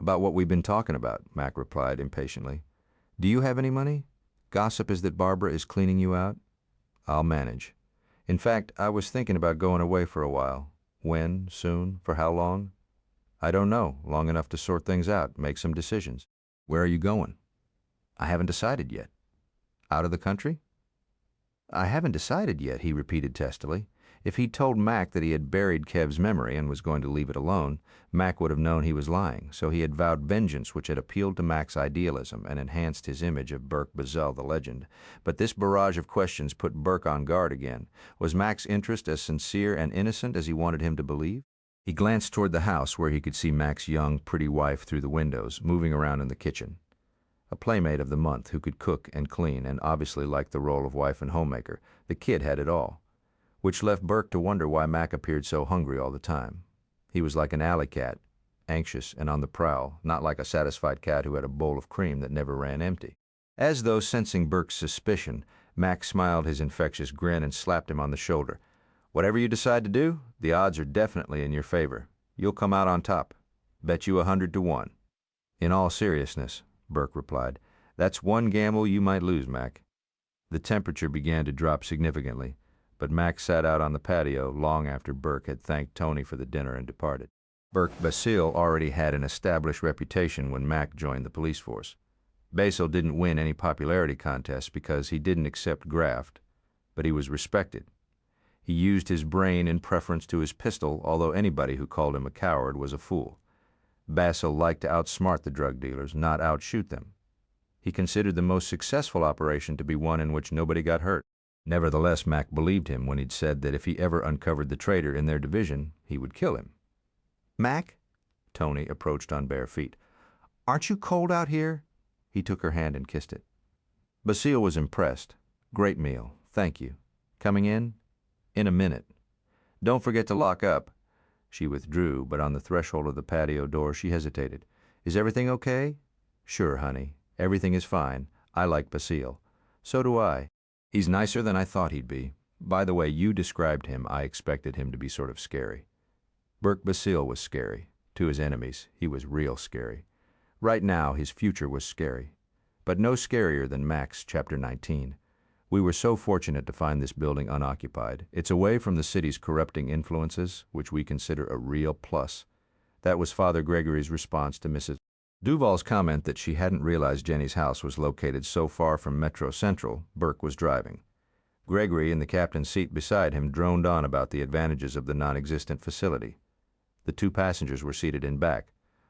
About what we've been talking about, Mac replied impatiently. Do you have any money? Gossip is that Barbara is cleaning you out? I'll manage. In fact, I was thinking about going away for a while. When? Soon? For how long? I don't know. Long enough to sort things out, make some decisions. Where are you going? I haven't decided yet. Out of the country? I haven't decided yet, he repeated testily. If he'd told Mac that he had buried Kev's memory and was going to leave it alone, Mac would have known he was lying, so he had vowed vengeance which had appealed to Mac's idealism and enhanced his image of Burke Bazell the legend. But this barrage of questions put Burke on guard again. Was Mac's interest as sincere and innocent as he wanted him to believe? He glanced toward the house where he could see Mac's young, pretty wife through the windows, moving around in the kitchen. A playmate of the month who could cook and clean and obviously liked the role of wife and homemaker, the kid had it all. Which left Burke to wonder why Mac appeared so hungry all the time. He was like an alley cat, anxious and on the prowl, not like a satisfied cat who had a bowl of cream that never ran empty. As though sensing Burke's suspicion, Mac smiled his infectious grin and slapped him on the shoulder. Whatever you decide to do, the odds are definitely in your favor. You'll come out on top. Bet you 100 to 1. In all seriousness, Burke replied, that's one gamble you might lose, Mac. The temperature began to drop significantly, but Mac sat out on the patio long after Burke had thanked Tony for the dinner and departed. Burke Basile already had an established reputation when Mac joined the police force. Basil didn't win any popularity contests because he didn't accept graft, but he was respected. He used his brain in preference to his pistol, although anybody who called him a coward was a fool. Basil liked to outsmart the drug dealers, not outshoot them. He considered the most successful operation to be one in which nobody got hurt. Nevertheless, Mac believed him when he'd said that if he ever uncovered the traitor in their division, he would kill him. Mac? Tony approached on bare feet. Aren't you cold out here? He took her hand and kissed it. Basile was impressed. Great meal. Thank you. Coming in? In a minute. Don't forget to lock up. She withdrew, but on the threshold of the patio door she hesitated. Is everything okay? Sure, honey. Everything is fine. I like Basile. So do I. He's nicer than I thought he'd be. By the way you described him, I expected him to be sort of scary. Burke Basile was scary. To his enemies, he was real scary. Right now, his future was scary. But no scarier than Mac's Chapter 19. We were so fortunate to find this building unoccupied. It's away from the city's corrupting influences, which we consider a real plus. That was Father Gregory's response to Mrs. Duval's comment that she hadn't realized Jenny's house was located so far from Metro Central. Burke was driving. Gregory, in the captain's seat beside him, droned on about the advantages of the non-existent facility. The two passengers were seated in back.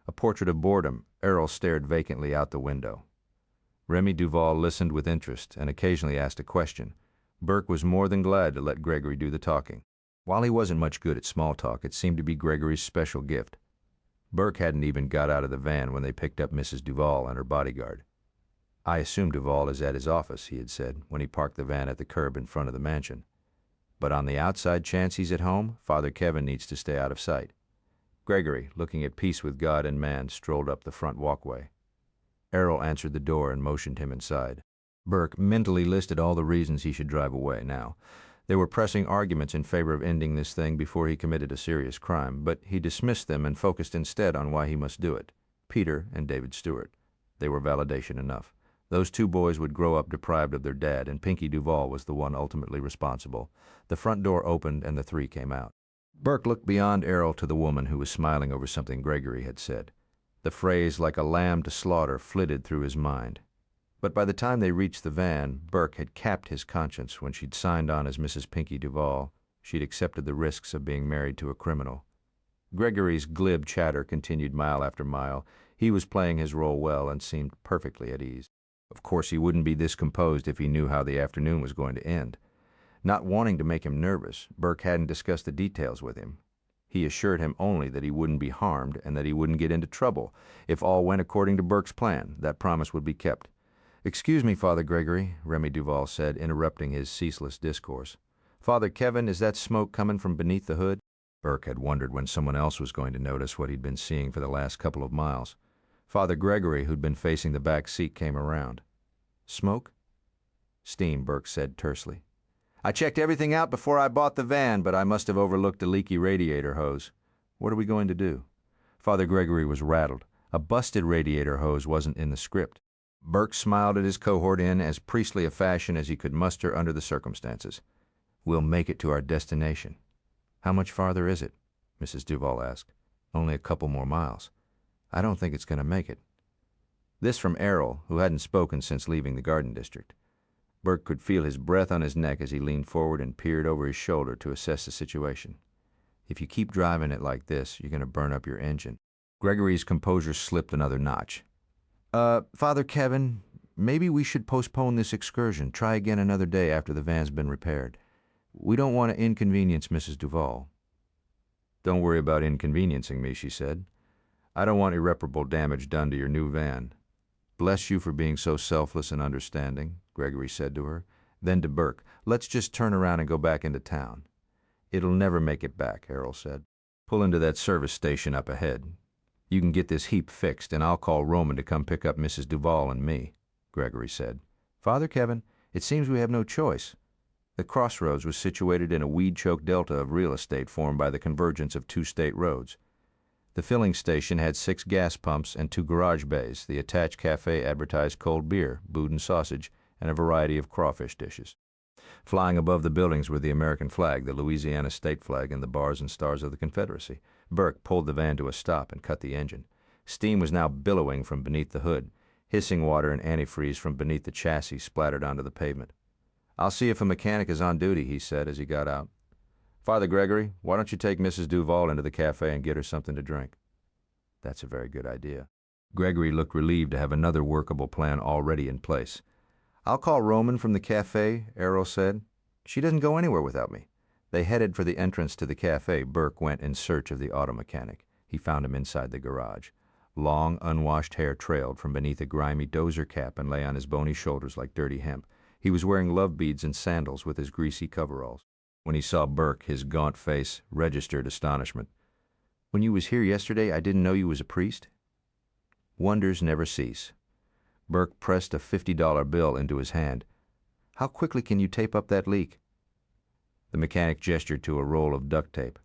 A portrait of boredom, Errol stared vacantly out the window. Remy Duval listened with interest and occasionally asked a question. Burke was more than glad to let Gregory do the talking. While he wasn't much good at small talk, it seemed to be Gregory's special gift. Burke hadn't even got out of the van when they picked up Mrs. Duval and her bodyguard. I assume Duval is at his office, he had said, when he parked the van at the curb in front of the mansion. But on the outside chance he's at home, Father Kevin needs to stay out of sight. Gregory, looking at peace with God and man, strolled up the front walkway. Errol answered the door and motioned him inside. Burke mentally listed all the reasons he should drive away now. There were pressing arguments in favor of ending this thing before he committed a serious crime, but he dismissed them and focused instead on why he must do it. Peter and David Stewart. They were validation enough. Those two boys would grow up deprived of their dad, and Pinky Duval was the one ultimately responsible. The front door opened and the three came out. Burke looked beyond Errol to the woman who was smiling over something Gregory had said. The phrase, like a lamb to slaughter, flitted through his mind. But by the time they reached the van, Burke had capped his conscience when she'd signed on as Mrs. Pinky Duval. She'd accepted the risks of being married to a criminal. Gregory's glib chatter continued mile after mile. He was playing his role well and seemed perfectly at ease. Of course, he wouldn't be this composed if he knew how the afternoon was going to end. Not wanting to make him nervous, Burke hadn't discussed the details with him. He assured him only that he wouldn't be harmed and that he wouldn't get into trouble. If all went according to Burke's plan, that promise would be kept. "Excuse me, Father Gregory," Remy Duval said, interrupting his ceaseless discourse. "Father Kevin, is that smoke coming from beneath the hood?" Burke had wondered when someone else was going to notice what he'd been seeing for the last couple of miles. Father Gregory, who'd been facing the back seat, came around. "Smoke?" "Steam," Burke said tersely. "I checked everything out before I bought the van, but I must have overlooked a leaky radiator hose. What are we going to do?" Father Gregory was rattled. A busted radiator hose wasn't in the script. Burke smiled at his cohort in as priestly a fashion as he could muster under the circumstances. "We'll make it to our destination." "How much farther is it?" Mrs. Duval asked. "Only a couple more miles." "I don't think it's going to make it." This from Errol, who hadn't spoken since leaving the garden district. Burke could feel his breath on his neck as he leaned forward and peered over his shoulder to assess the situation. "If you keep driving it like this, you're going to burn up your engine." Gregory's composure slipped another notch. Father Kevin, maybe we should postpone this excursion. Try again another day after the van's been repaired. We don't want to inconvenience Mrs. Duval." "Don't worry about inconveniencing me," she said. "I don't want irreparable damage done to your new van." "Bless you for being so selfless and understanding," Gregory said to her. Then to Burke, "Let's just turn around and go back into town." "It'll never make it back," Errol said. "Pull into that service station up ahead. You can get this heap fixed, and I'll call Roman to come pick up Mrs. Duval and me," Gregory said. "Father Kevin, it seems we have no choice." The crossroads was situated in a weed-choked delta of real estate formed by the convergence of two state roads. The filling station had 6 gas pumps and 2 garage bays. The attached cafe advertised cold beer, boudin sausage, and a variety of crawfish dishes. Flying above the buildings were the American flag, the Louisiana state flag, and the bars and stars of the Confederacy. Burke pulled the van to a stop and cut the engine. Steam was now billowing from beneath the hood. Hissing water and antifreeze from beneath the chassis splattered onto the pavement. "I'll see if a mechanic is on duty," he said as he got out. "Father Gregory, why don't you take Mrs. Duval into the cafe and get her something to drink?" "That's a very good idea." Gregory looked relieved to have another workable plan already in place. "I'll call Roman from the cafe," Errol said. "She doesn't go anywhere without me." They headed for the entrance to the cafe. Burke went in search of the auto mechanic. He found him inside the garage. Long, unwashed hair trailed from beneath a grimy dozer cap and lay on his bony shoulders like dirty hemp. He was wearing love beads and sandals with his greasy coveralls. When he saw Burke, his gaunt face registered astonishment. "When you was here yesterday, I didn't know you was a priest." Wonders never cease. Burke pressed a $50 bill into his hand. "How quickly can you tape up that leak?" The mechanic gestured to a roll of duct tape.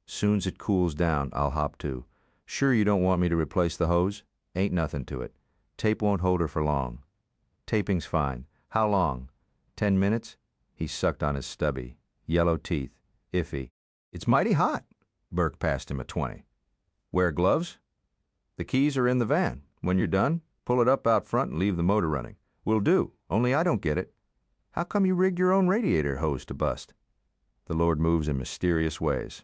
"Soon's it cools down, I'll hop to. Sure you don't want me to replace the hose? Ain't nothing to it. Tape won't hold her for long." "Taping's fine. How long? 10 minutes?" He sucked on his stubby, yellow teeth. "Iffy." "It's mighty hot." Burke passed him a 20. "Wear gloves?" "The keys are in the van. When you're done, pull it up out front and leave the motor running." "Will do, only I don't get it. How come you rigged your own radiator hose to bust?" "The Lord moves in mysterious ways."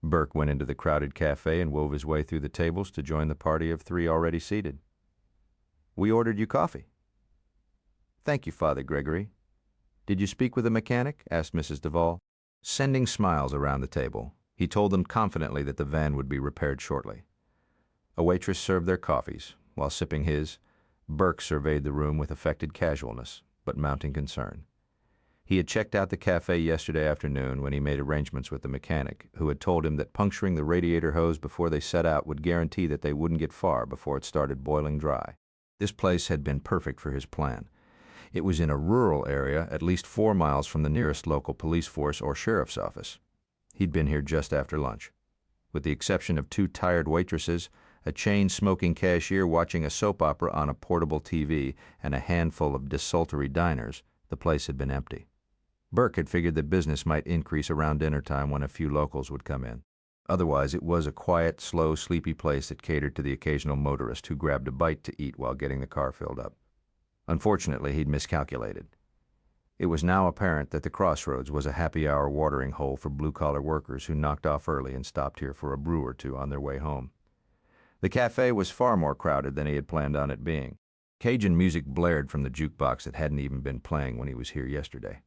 Burke went into the crowded cafe and wove his way through the tables to join the party of 3 already seated. "We ordered you coffee." "Thank you, Father Gregory." "Did you speak with the mechanic?" asked Mrs. Duval. Sending smiles around the table, he told them confidently that the van would be repaired shortly. A waitress served their coffees. While sipping his, Burke surveyed the room with affected casualness, but mounting concern. He had checked out the cafe yesterday afternoon when he made arrangements with the mechanic, who had told him that puncturing the radiator hose before they set out would guarantee that they wouldn't get far before it started boiling dry. This place had been perfect for his plan. It was in a rural area, at least 4 miles from the nearest local police force or sheriff's office. He'd been here just after lunch. With the exception of 2 tired waitresses, a chain-smoking cashier watching a soap opera on a portable TV, and a handful of desultory diners, the place had been empty. Burke had figured that business might increase around dinner time when a few locals would come in. Otherwise, it was a quiet, slow, sleepy place that catered to the occasional motorist who grabbed a bite to eat while getting the car filled up. Unfortunately, he'd miscalculated. It was now apparent that the crossroads was a happy-hour watering hole for blue-collar workers who knocked off early and stopped here for a brew or two on their way home. The cafe was far more crowded than he had planned on it being. Cajun music blared from the jukebox that hadn't even been playing when he was here yesterday.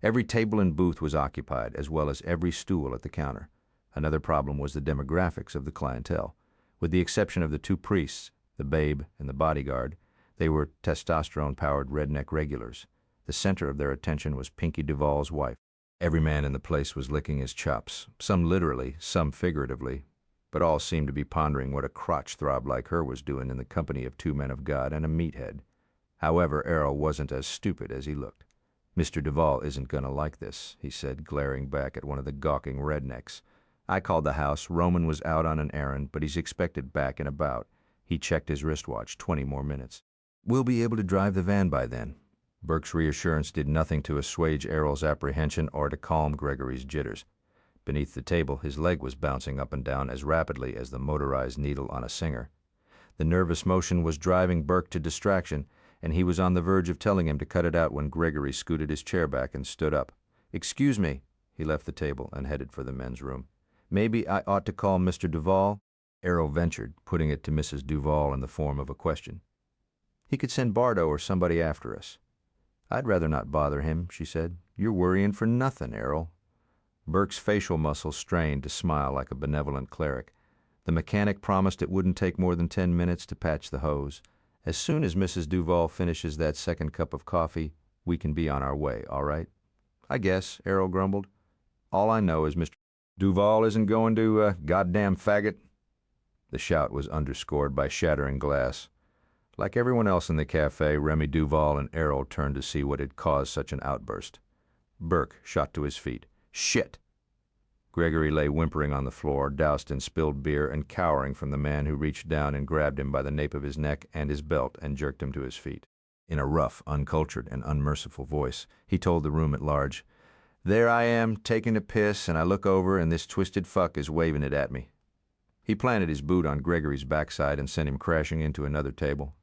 Every table and booth was occupied, as well as every stool at the counter. Another problem was the demographics of the clientele. With the exception of the 2 priests, the babe and the bodyguard, they were testosterone-powered redneck regulars. The center of their attention was Pinky Duval's wife. Every man in the place was licking his chops, some literally, some figuratively, but all seemed to be pondering what a crotch throb like her was doing in the company of 2 men of God and a meathead. However, Errol wasn't as stupid as he looked. "Mr. Duval isn't going to like this," he said, glaring back at one of the gawking rednecks. "I called the house. Roman was out on an errand, but he's expected back and about." He checked his wristwatch. 20 more minutes. "We'll be able to drive the van by then." Burke's reassurance did nothing to assuage Errol's apprehension or to calm Gregory's jitters. Beneath the table, his leg was bouncing up and down as rapidly as the motorized needle on a singer. The nervous motion was driving Burke to distraction, and he was on the verge of telling him to cut it out when Gregory scooted his chair back and stood up. "Excuse me." He left the table and headed for the men's room. "Maybe I ought to call Mr. Duval?" Errol ventured, putting it to Mrs. Duval in the form of a question. "He could send Bardo or somebody after us." "I'd rather not bother him," she said. "You're worrying for nothing, Errol." Burke's facial muscles strained to smile like a benevolent cleric. The mechanic promised it wouldn't take more than 10 minutes to patch the hose. "As soon as Mrs. Duval finishes that second cup of coffee, we can be on our way, all right?" "I guess," Errol grumbled. "All I know is Mr. Duval isn't going to, goddamn faggot." The shout was underscored by shattering glass. Like everyone else in the cafe, Remy Duval and Errol turned to see what had caused such an outburst. Burke shot to his feet. "Shit!" Gregory lay whimpering on the floor, doused in spilled beer and cowering from the man who reached down and grabbed him by the nape of his neck and his belt and jerked him to his feet. In a rough, uncultured, and unmerciful voice, he told the room at large, "There I am, taking a piss, and I look over and this twisted fuck is waving it at me." He planted his boot on Gregory's backside and sent him crashing into another table.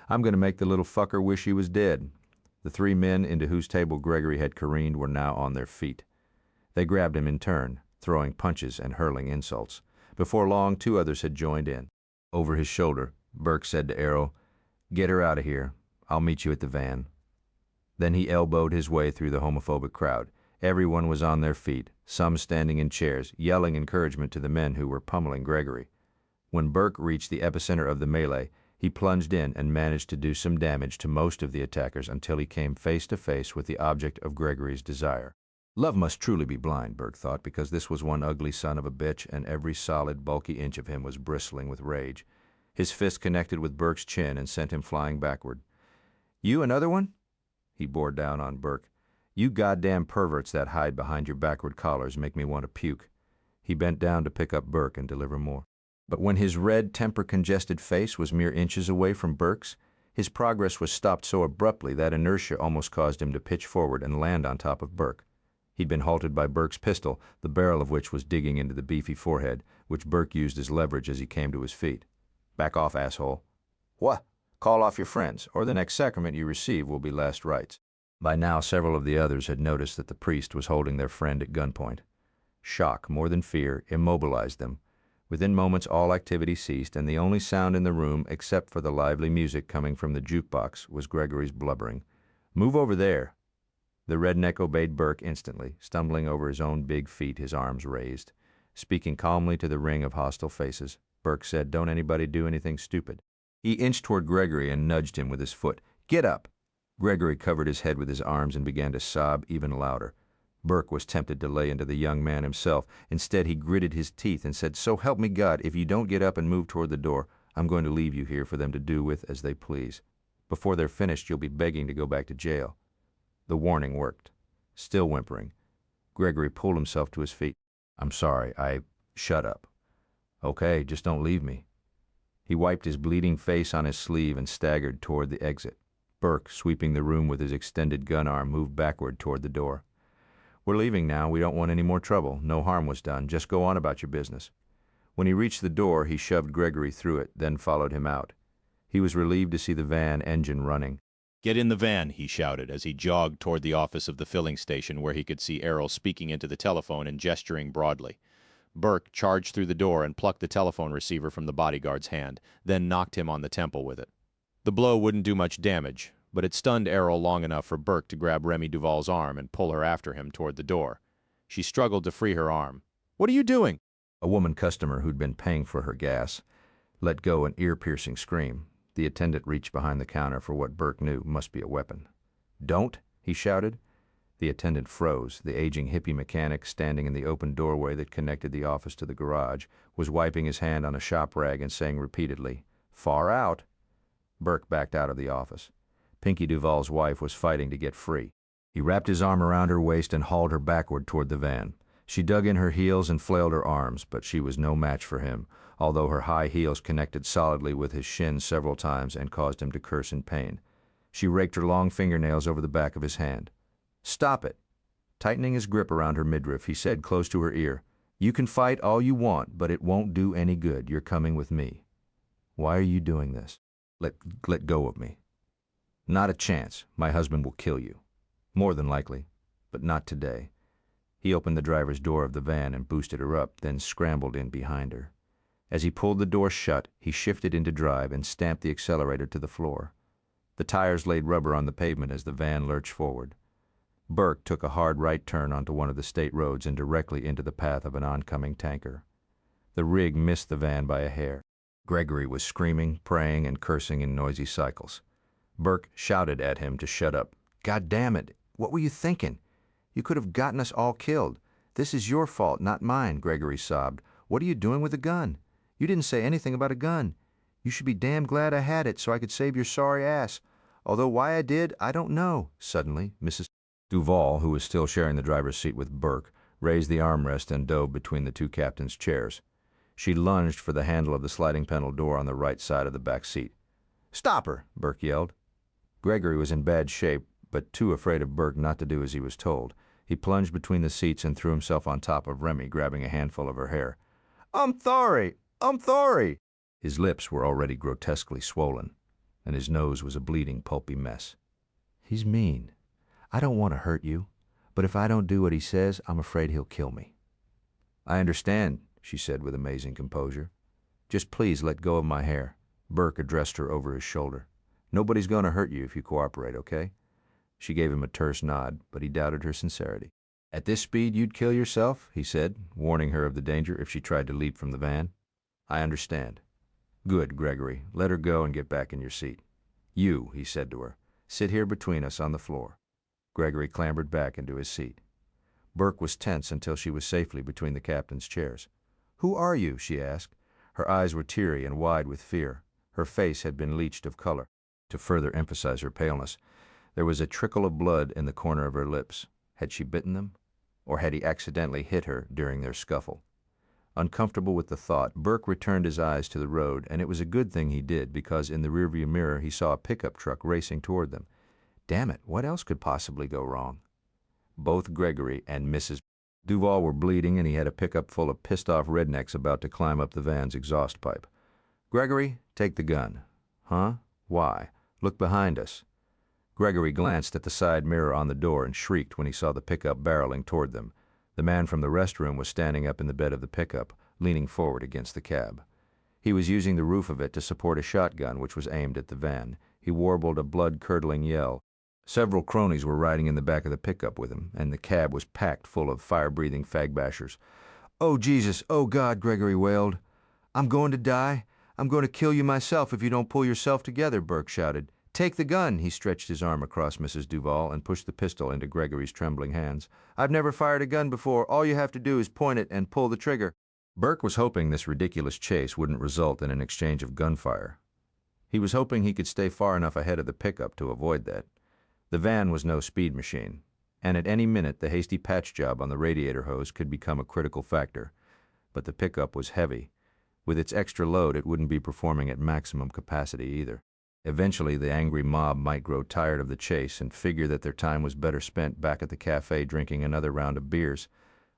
"I'm going to make the little fucker wish he was dead." The 3 men into whose table Gregory had careened were now on their feet. They grabbed him in turn, throwing punches and hurling insults. Before long, 2 others had joined in. Over his shoulder, Burke said to Errol, "Get her out of here. I'll meet you at the van." Then he elbowed his way through the homophobic crowd. Everyone was on their feet, some standing in chairs, yelling encouragement to the men who were pummeling Gregory. When Burke reached the epicenter of the melee, he plunged in and managed to do some damage to most of the attackers until he came face to face with the object of Gregory's desire. Love must truly be blind, Burke thought, because this was one ugly son of a bitch, and every solid, bulky inch of him was bristling with rage. His fist connected with Burke's chin and sent him flying backward. "You another one?" He bore down on Burke. "You goddamn perverts that hide behind your backward collars make me want to puke." He bent down to pick up Burke and deliver more. But when his red, temper-congested face was mere inches away from Burke's, his progress was stopped so abruptly that inertia almost caused him to pitch forward and land on top of Burke. He'd been halted by Burke's pistol, the barrel of which was digging into the beefy forehead, which Burke used as leverage as he came to his feet. "Back off, asshole." "What? Call off your friends, or the next sacrament you receive will be last rites." By now, several of the others had noticed that the priest was holding their friend at gunpoint. Shock, more than fear, immobilized them. Within moments, all activity ceased, and the only sound in the room, except for the lively music coming from the jukebox, was Gregory's blubbering. "Move over there." The redneck obeyed Burke instantly, stumbling over his own big feet, his arms raised. Speaking calmly to the ring of hostile faces, Burke said, "Don't anybody do anything stupid." He inched toward Gregory and nudged him with his foot. "Get up!" Gregory covered his head with his arms and began to sob even louder. Burke was tempted to lay into the young man himself. Instead, he gritted his teeth and said, "So help me God, if you don't get up and move toward the door, I'm going to leave you here for them to do with as they please. Before they're finished, you'll be begging to go back to jail." The warning worked. Still whimpering, Gregory pulled himself to his feet. "I'm sorry, Shut up." "Okay, just don't leave me." He wiped his bleeding face on his sleeve and staggered toward the exit. Burke, sweeping the room with his extended gun arm, moved backward toward the door. "We're leaving now. We don't want any more trouble. No harm was done. Just go on about your business." When he reached the door, he shoved Gregory through it, then followed him out. He was relieved to see the van engine running. "Get in the van," he shouted as he jogged toward the office of the filling station where he could see Errol speaking into the telephone and gesturing broadly. Burke charged through the door and plucked the telephone receiver from the bodyguard's hand, then knocked him on the temple with it. The blow wouldn't do much damage, but it stunned Errol long enough for Burke to grab Remy Duval's arm and pull her after him toward the door. She struggled to free her arm. "What are you doing?" A woman customer who'd been paying for her gas let go an ear-piercing scream. The attendant reached behind the counter for what Burke knew must be a weapon. "Don't!" he shouted. The attendant froze. The aging hippie mechanic, standing in the open doorway that connected the office to the garage, was wiping his hand on a shop rag and saying repeatedly, "Far out." Burke backed out of the office. Pinky Duval's wife was fighting to get free. He wrapped his arm around her waist and hauled her backward toward the van. She dug in her heels and flailed her arms, but she was no match for him, although her high heels connected solidly with his shins several times and caused him to curse in pain. She raked her long fingernails over the back of his hand. "Stop it." Tightening his grip around her midriff, he said close to her ear, "You can fight all you want, but it won't do any good. You're coming with me." "Why are you doing this?" Let go of me." "Not a chance. My husband will kill you." "More than likely, but not today." He opened the driver's door of the van and boosted her up, then scrambled in behind her. As he pulled the door shut, he shifted into drive and stamped the accelerator to the floor. The tires laid rubber on the pavement as the van lurched forward. Burke took a hard right turn onto one of the state roads and directly into the path of an oncoming tanker. The rig missed the van by a hair. Gregory was screaming, praying, and cursing in noisy cycles. Burke shouted at him to shut up. "God damn it! What were you thinking? You could have gotten us all killed. This is your fault, not mine," Gregory sobbed. "What are you doing with a gun? You didn't say anything about a gun. You should be damn glad I had it so I could save your sorry ass. Although why I did, I don't know." Suddenly, Mrs. Duval, who was still sharing the driver's seat with Burke, raised the armrest and dove between the two captains' chairs. She lunged for the handle of the sliding panel door on the right side of the back seat. "Stop her!" Burke yelled. Gregory was in bad shape, but too afraid of Burke not to do as he was told. He plunged between the seats and threw himself on top of Remy, grabbing a handful of her hair. "I'm sorry! I'm sorry!" His lips were already grotesquely swollen, and his nose was a bleeding, pulpy mess. "He's mean. I don't want to hurt you, but if I don't do what he says, I'm afraid he'll kill me." "I understand," she said with amazing composure. "Just please let go of my hair." Burke addressed her over his shoulder. "Nobody's going to hurt you if you cooperate, okay?" She gave him a terse nod, but he doubted her sincerity. "At this speed, you'd kill yourself," he said, warning her of the danger if she tried to leap from the van. "I understand." "Good, Gregory. Let her go and get back in your seat." "You," he said to her, "sit here between us on the floor." Gregory clambered back into his seat. Burke was tense until she was safely between the captain's chairs. "Who are you?" she asked. Her eyes were teary and wide with fear. Her face had been bleached of color. To further emphasize her paleness, there was a trickle of blood in the corner of her lips. Had she bitten them? Or had he accidentally hit her during their scuffle? Uncomfortable with the thought, Burke returned his eyes to the road, and it was a good thing he did, because in the rearview mirror he saw a pickup truck racing toward them. Damn it, what else could possibly go wrong? Both Gregory and Mrs. Duval were bleeding, and he had a pickup full of pissed-off rednecks about to climb up the van's exhaust pipe. "Gregory, take the gun." "Huh? Why? Look behind us." Gregory glanced at the side mirror on the door and shrieked when he saw the pickup barreling toward them. The man from the restroom was standing up in the bed of the pickup, leaning forward against the cab. He was using the roof of it to support a shotgun which was aimed at the van. He warbled a blood-curdling yell. Several cronies were riding in the back of the pickup with him, and the cab was packed full of fire-breathing fag-bashers. "Oh, Jesus! Oh, God!" Gregory wailed. "I'm going to die. I'm going to kill you myself if you don't pull yourself together," Burke shouted. "Take the gun!" He stretched his arm across Mrs. Duval and pushed the pistol into Gregory's trembling hands. "I've never fired a gun before. All you have to do is point it and pull the trigger." Burke was hoping this ridiculous chase wouldn't result in an exchange of gunfire. He was hoping he could stay far enough ahead of the pickup to avoid that. The van was no speed machine, and at any minute the hasty patch job on the radiator hose could become a critical factor. But the pickup was heavy. With its extra load, it wouldn't be performing at maximum capacity either. Eventually, the angry mob might grow tired of the chase and figure that their time was better spent back at the cafe drinking another round of beers.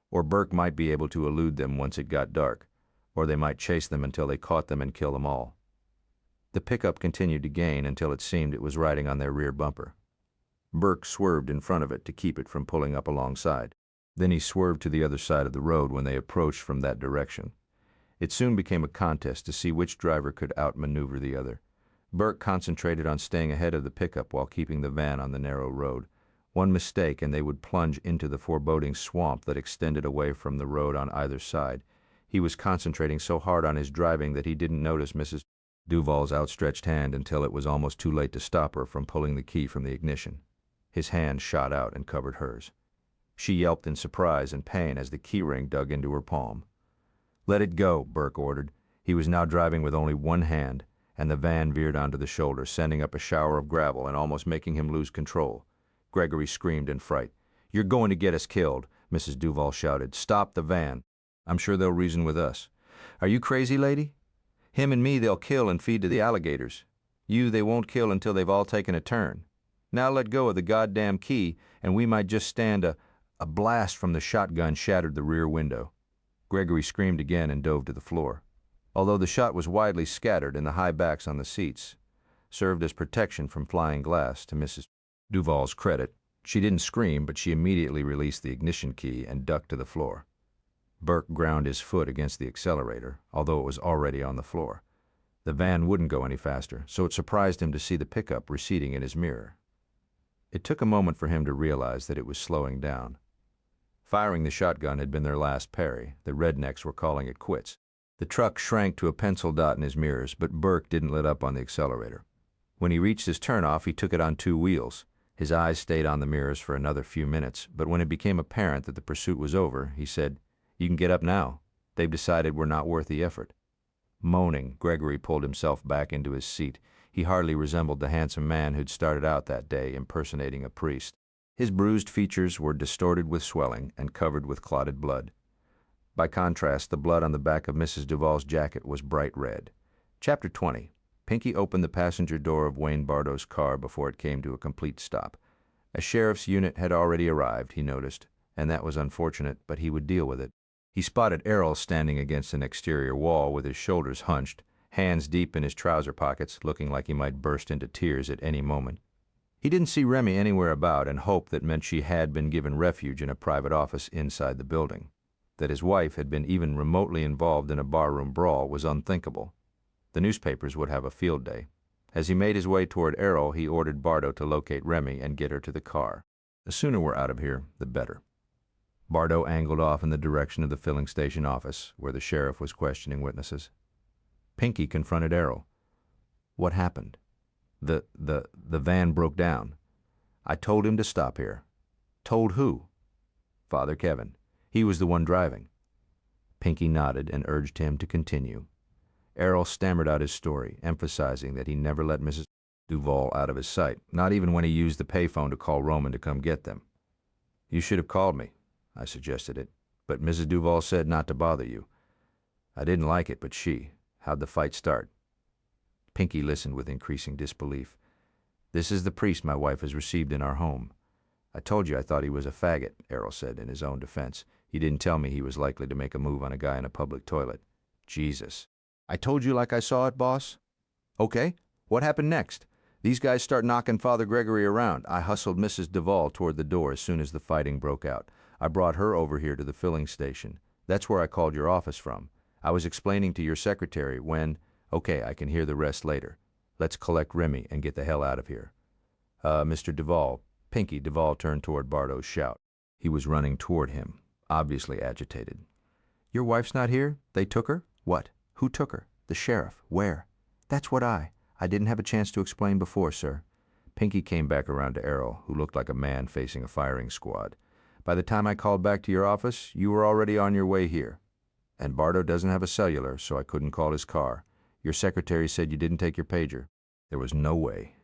Or Burke might be able to elude them once it got dark, or they might chase them until they caught them and kill them all. The pickup continued to gain until it seemed it was riding on their rear bumper. Burke swerved in front of it to keep it from pulling up alongside. Then he swerved to the other side of the road when they approached from that direction. It soon became a contest to see which driver could outmaneuver the other. Burke concentrated on staying ahead of the pickup while keeping the van on the narrow road. One mistake and they would plunge into the foreboding swamp that extended away from the road on either side. He was concentrating so hard on his driving that he didn't notice Mrs. Duval's outstretched hand until it was almost too late to stop her from pulling the key from the ignition. His hand shot out and covered hers. She yelped in surprise and pain as the keyring dug into her palm. "Let it go," Burke ordered. He was now driving with only one hand, and the van veered onto the shoulder, sending up a shower of gravel and almost making him lose control. Gregory screamed in fright. "You're going to get us killed," Mrs. Duval shouted. "Stop the van. I'm sure they'll reason with us." "Are you crazy, lady? Him and me they'll kill and feed to the alligators. You they won't kill until they've all taken a turn. Now let go of the goddamn key, and we might just stand a blast from the shotgun shattered the rear window." Gregory screamed again and dove to the floor. Although the shot was widely scattered and the high backs on the seats served as protection from flying glass, to Mrs. Duval's credit, she didn't scream, but she immediately released the ignition key and ducked to the floor. Burke ground his foot against the accelerator, although it was already on the floor. The van wouldn't go any faster, so it surprised him to see the pickup receding in his mirror. It took a moment for him to realize that it was slowing down. Firing the shotgun had been their last parry. The rednecks were calling it quits. The truck shrank to a pencil dot in his mirrors, but Burke didn't let up on the accelerator. When he reached his turnoff, he took it on 2 wheels. His eyes stayed on the mirrors for another few minutes, but when it became apparent that the pursuit was over, he said, "You can get up now. They've decided we're not worth the effort." Moaning, Gregory pulled himself back into his seat. He hardly resembled the handsome man who'd started out that day impersonating a priest. His bruised features were distorted with swelling and covered with clotted blood. By contrast, the blood on the back of Mrs. Duval's jacket was bright red. Chapter 20. Pinky opened the passenger door of Wayne Bardo's car before it came to a complete stop. A sheriff's unit had already arrived, he noticed, and that was unfortunate, but he would deal with it. He spotted Errol standing against an exterior wall with his shoulders hunched, hands deep in his trouser pockets, looking like he might burst into tears at any moment. He didn't see Remy anywhere about, and hoped that meant she had been given refuge in a private office inside the building. That his wife had been even remotely involved in a barroom brawl was unthinkable. The newspapers would have a field day. As he made his way toward Errol, he ordered Bardo to locate Remy and get her to the car. The sooner we're out of here, the better. Bardo angled off in the direction of the filling station office, where the sheriff was questioning witnesses. Pinky confronted Errol. "What happened?" The van broke down. "I told him to stop here." "Told who?" "Father Kevin. He was the one driving." Pinky nodded and urged him to continue. Errol stammered out his story, emphasizing that he never let Mrs. Duval out of his sight, not even when he used the payphone to call Roman to come get them. "You should have called me. I suggested it, but Mrs. Duval said not to bother you. I didn't like it, but how'd the fight start?" Pinky listened with increasing disbelief. "This is the priest my wife has received in our home. I told you I thought he was a faggot," Errol said in his own defense. "He didn't tell me he was likely to make a move on a guy in a public toilet." "Jesus." "I told you like I saw it, boss." "Okay, what happened next?" "These guys start knocking Father Gregory around. I hustled Mrs. Duval toward the door as soon as the fighting broke out. I brought her over here to the filling station. That's where I called your office from. I was explaining to your secretary when... Okay, I can hear the rest later. Let's collect Remy and get the hell out of here. Mr. Duval." Pinky Duval turned toward Bardo's shout. He was running toward him, obviously agitated. "Your wife's not here? They took her?" "What? Who took her?" "The sheriff. Where?" "That's what I didn't have a chance to explain before, sir." Pinky came back around to Errol, who looked like a man facing a firing squad. "By the time I called back to your office, you were already on your way here. And Bardo doesn't have a cellular, so I couldn't call his car. Your secretary said you didn't take your pager." There was no way.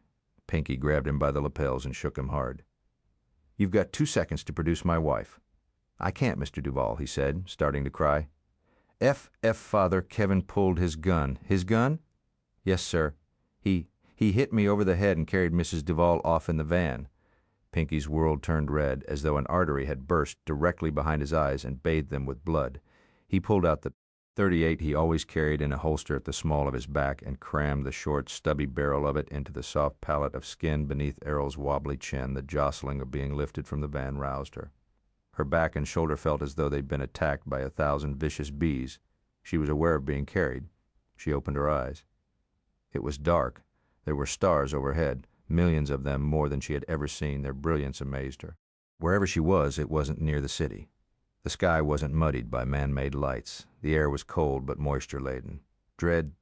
Pinky grabbed him by the lapels and shook him hard. "You've got 2 seconds to produce my wife." "I can't, Mr. Duval," he said, starting to cry. Father Kevin pulled his gun." "His gun?" "Yes, sir. He hit me over the head and carried Mrs. Duval off in the van." Pinky's world turned red, as though an artery had burst directly behind his eyes and bathed them with blood. He pulled out the .38 he always carried in a holster at the small of his back and crammed the short, stubby barrel of it into the soft pallet of skin beneath Errol's wobbly chin. The jostling of being lifted from the van roused her. Her back and shoulder felt as though they'd been attacked by 1,000 vicious bees. She was aware of being carried. She opened her eyes. It was dark. There were stars overhead, millions of them more than she had ever seen. Their brilliance amazed her. Wherever she was, it wasn't near the city. The sky wasn't muddied by man-made lights. The air was cold but moisture-laden. Dread.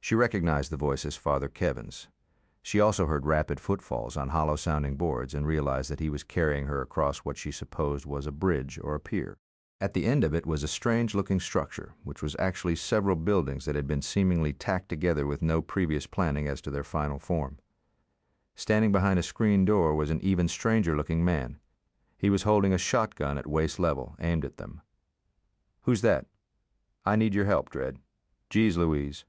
She recognized the voice as Father Kevin's. She also heard rapid footfalls on hollow-sounding boards and realized that he was carrying her across what she supposed was a bridge or a pier. At the end of it was a strange-looking structure, which was actually several buildings that had been seemingly tacked together with no previous planning as to their final form. Standing behind a screen door was an even stranger-looking man. He was holding a shotgun at waist level, aimed at them. "Who's that?" "I need your help, Dredd." "Geez Louise."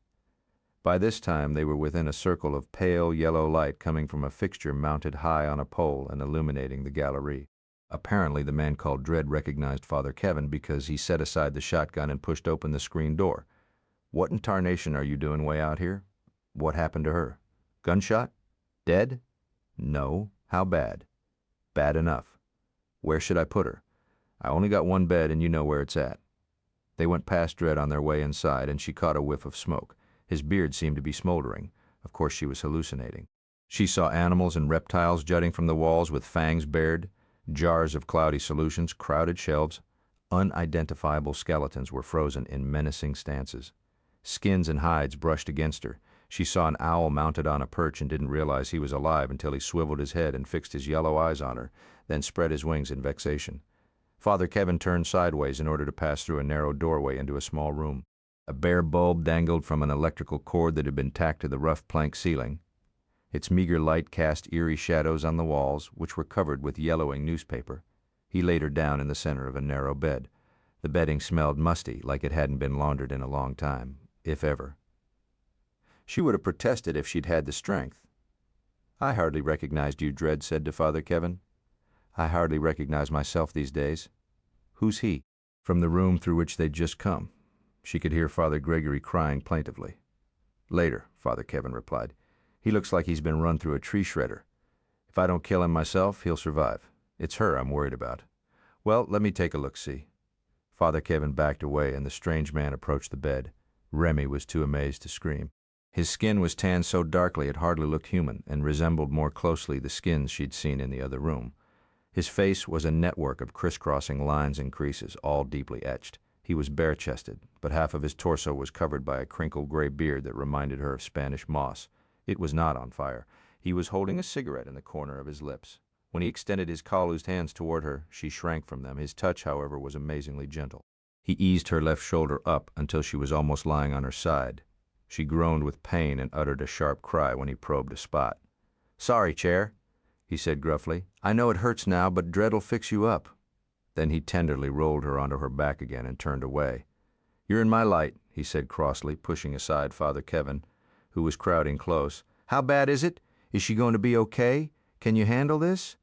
By this time they were within a circle of pale yellow light coming from a fixture mounted high on a pole and illuminating the gallery. Apparently the man called Dredd recognized Father Kevin because he set aside the shotgun and pushed open the screen door. "What in tarnation are you doing way out here? What happened to her? Gunshot? Dead?" "No. How bad?" "Bad enough." "Where should I put her?" "I only got one bed and you know where it's at." They went past Dredd on their way inside and she caught a whiff of smoke. His beard seemed to be smoldering. Of course she was hallucinating. She saw animals and reptiles jutting from the walls with fangs bared, jars of cloudy solutions, crowded shelves. Unidentifiable skeletons were frozen in menacing stances. Skins and hides brushed against her. She saw an owl mounted on a perch and didn't realize he was alive until he swiveled his head and fixed his yellow eyes on her, then spread his wings in vexation. Father Kevin turned sideways in order to pass through a narrow doorway into a small room. A bare bulb dangled from an electrical cord that had been tacked to the rough plank ceiling. Its meager light cast eerie shadows on the walls, which were covered with yellowing newspaper. He laid her down in the center of a narrow bed. The bedding smelled musty, like it hadn't been laundered in a long time, if ever. She would have protested if she'd had the strength. "I hardly recognized you," Dredd said to Father Kevin. "I hardly recognize myself these days." "Who's he?" From the room through which they'd just come. She could hear Father Gregory crying plaintively. "Later," Father Kevin replied. "He looks like he's been run through a tree shredder. If I don't kill him myself, he'll survive. It's her I'm worried about. Well, let me take a look-see." Father Kevin backed away and the strange man approached the bed. Remy was too amazed to scream. His skin was tanned so darkly it hardly looked human and resembled more closely the skins she'd seen in the other room. His face was a network of crisscrossing lines and creases, all deeply etched. He was bare-chested, but half of his torso was covered by a crinkled gray beard that reminded her of Spanish moss. It was not on fire. He was holding a cigarette in the corner of his lips. When he extended his calloused hands toward her, she shrank from them. His touch, however, was amazingly gentle. He eased her left shoulder up until she was almost lying on her side. She groaned with pain and uttered a sharp cry when he probed a spot. "Sorry, Chair," he said gruffly. "I know it hurts now, but Dredd'll fix you up." Then he tenderly rolled her onto her back again and turned away. "You're in my light," he said crossly, pushing aside Father Kevin, who was crowding close. "How bad is it? Is she going to be okay? Can you handle this?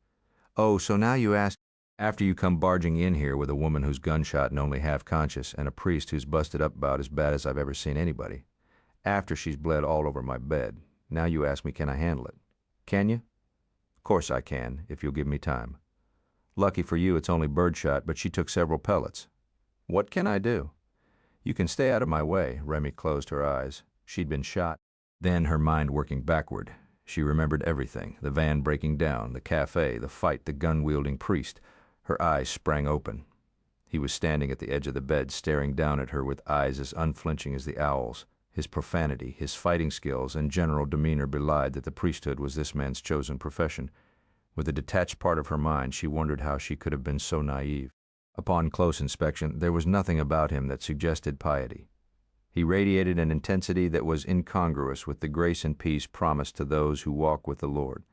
Oh, so now you ask after you come barging in here with a woman who's gunshot and only half conscious and a priest who's busted up about as bad as I've ever seen anybody. After she's bled all over my bed. Now you ask me, can I handle it? Can you?" "Of course I can, if you'll give me time." "Lucky for you it's only birdshot, but she took several pellets." "What can I do?" "You can stay out of my way." Remy closed her eyes. She'd been shot. Then, her mind working backward, she remembered everything. The van breaking down, the cafe, the fight, the gun-wielding priest. Her eyes sprang open. He was standing at the edge of the bed, staring down at her with eyes as unflinching as the owl's. His profanity, his fighting skills, and general demeanor belied that the priesthood was this man's chosen profession. With a detached part of her mind, she wondered how she could have been so naive. Upon close inspection, there was nothing about him that suggested piety. He radiated an intensity that was incongruous with the grace and peace promised to those who walk with the Lord.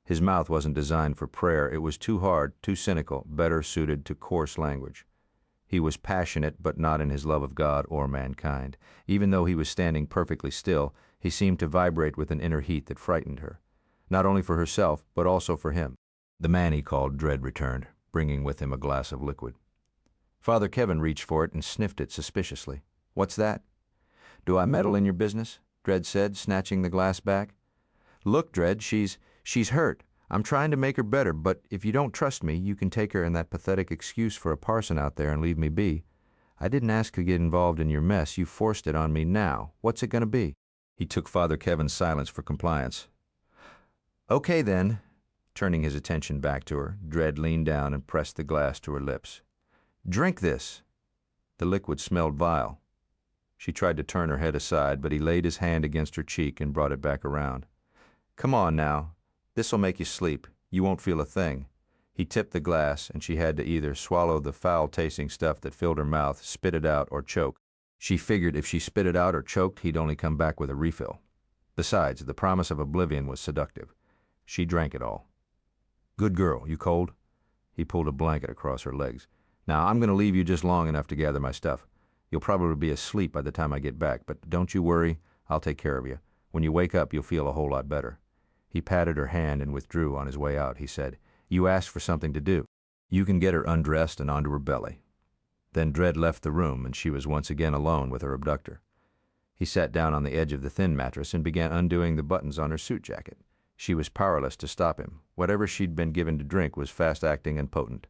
His mouth wasn't designed for prayer. It was too hard, too cynical, better suited to coarse language. He was passionate, but not in his love of God or mankind. Even though he was standing perfectly still, he seemed to vibrate with an inner heat that frightened her. Not only for herself, but also for him. The man he called Dredd returned, bringing with him a glass of liquid. Father Kevin reached for it and sniffed it suspiciously. "What's that?" "Do I meddle in your business?" Dredd said, snatching the glass back. "Look, Dredd, she's hurt. I'm trying to make her better, but if you don't trust me, you can take her in that pathetic excuse for a parson out there and leave me be. I didn't ask to get involved in your mess. You forced it on me now. What's it going to be?" He took Father Kevin's silence for compliance. "Okay, then." Turning his attention back to her, Dredd leaned down and pressed the glass to her lips. "Drink this." The liquid smelled vile. She tried to turn her head aside, but he laid his hand against her cheek and brought it back around. Come on now. This'll make you sleep. You won't feel a thing. He tipped the glass, and she had to either swallow the foul-tasting stuff that filled her mouth, spit it out, or choke. She figured if she spit it out or choked, he'd only come back with a refill. Besides, the promise of oblivion was seductive. She drank it all. Good girl, you cold? He pulled a blanket across her legs. Now, I'm going to leave you just long enough to gather my stuff. You'll probably be asleep by the time I get back, but don't you worry. I'll take care of you. When you wake up, you'll feel a whole lot better. He patted her hand and withdrew. On his way out, he said, You asked for something to do. You can get her undressed and onto her belly. Then Dredd left the room, and she was once again alone with her abductor. He sat down on the edge of the thin mattress and began undoing the buttons on her suit jacket. She was powerless to stop him. Whatever she'd been given to drink was fast-acting and potent.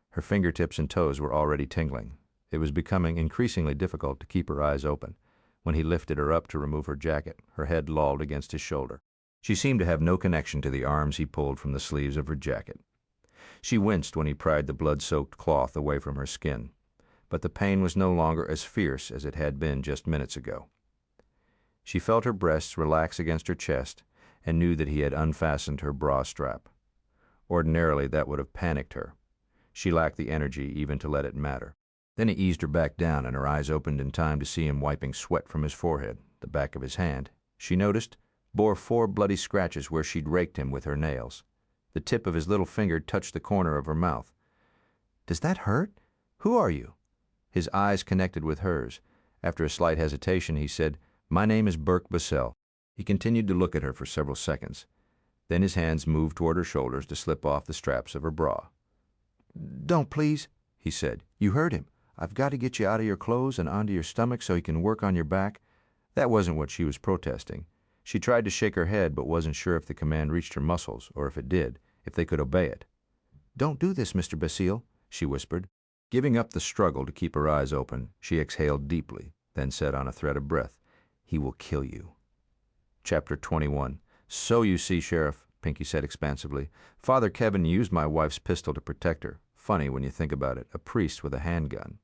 Her fingertips and toes were already tingling. It was becoming increasingly difficult to keep her eyes open. When he lifted her up to remove her jacket, her head lolled against his shoulder. She seemed to have no connection to the arms he pulled from the sleeves of her jacket. She winced when he pried the blood-soaked cloth away from her skin, but the pain was no longer as fierce as it had been just minutes ago. She felt her breasts relax against her chest and knew that he had unfastened her bra strap. Ordinarily, that would have panicked her. She lacked the energy even to let it matter. Then he eased her back down, and her eyes opened in time to see him wiping sweat from his forehead. The back of his hand, she noticed, bore 4 bloody scratches where she'd raked him with her nails. The tip of his little finger touched the corner of her mouth. "Does that hurt? Who are you?" His eyes connected with hers. After a slight hesitation, he said, "My name is Burke Bussell." He continued to look at her for several seconds. Then his hands moved toward her shoulders to slip off the straps of her bra. "Don't, please," he said. "You hurt him. I've got to get you out of your clothes and onto your stomach so he can work on your back." That wasn't what she was protesting. She tried to shake her head but wasn't sure if the command reached her muscles, or if it did, if they could obey it. "Don't do this, Mr. Basile," she whispered. Giving up the struggle to keep her eyes open, she exhaled deeply, then said on a thread of breath, "He will kill you." Chapter 21. "So you see, Sheriff," Pinky said expansively, "Father Kevin used my wife's pistol to protect her. Funny when you think about it, a priest with a handgun."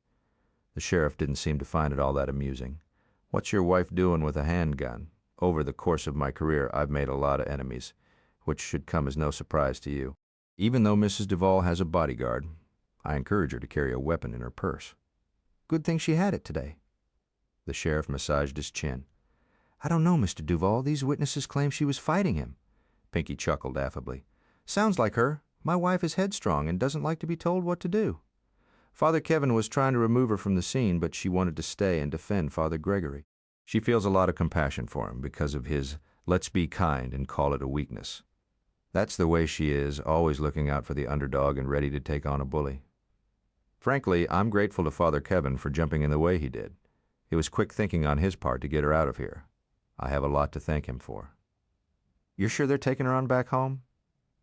The sheriff didn't seem to find it all that amusing. "What's your wife doing with a handgun? Over the course of my career, I've made a lot of enemies, which should come as no surprise to you. Even though Mrs. Duval has a bodyguard, I encourage her to carry a weapon in her purse." "Good thing she had it today." The sheriff massaged his chin. "I don't know, Mr. Duval. These witnesses claim she was fighting him." Pinky chuckled affably. "Sounds like her. My wife is headstrong and doesn't like to be told what to do. Father Kevin was trying to remove her from the scene, but she wanted to stay and defend Father Gregory. She feels a lot of compassion for him because of his let's be kind and call it a weakness. That's the way she is, always looking out for the underdog and ready to take on a bully. Frankly, I'm grateful to Father Kevin for jumping in the way he did. It was quick thinking on his part to get her out of here. I have a lot to thank him for." "You're sure they're taking her on back home?"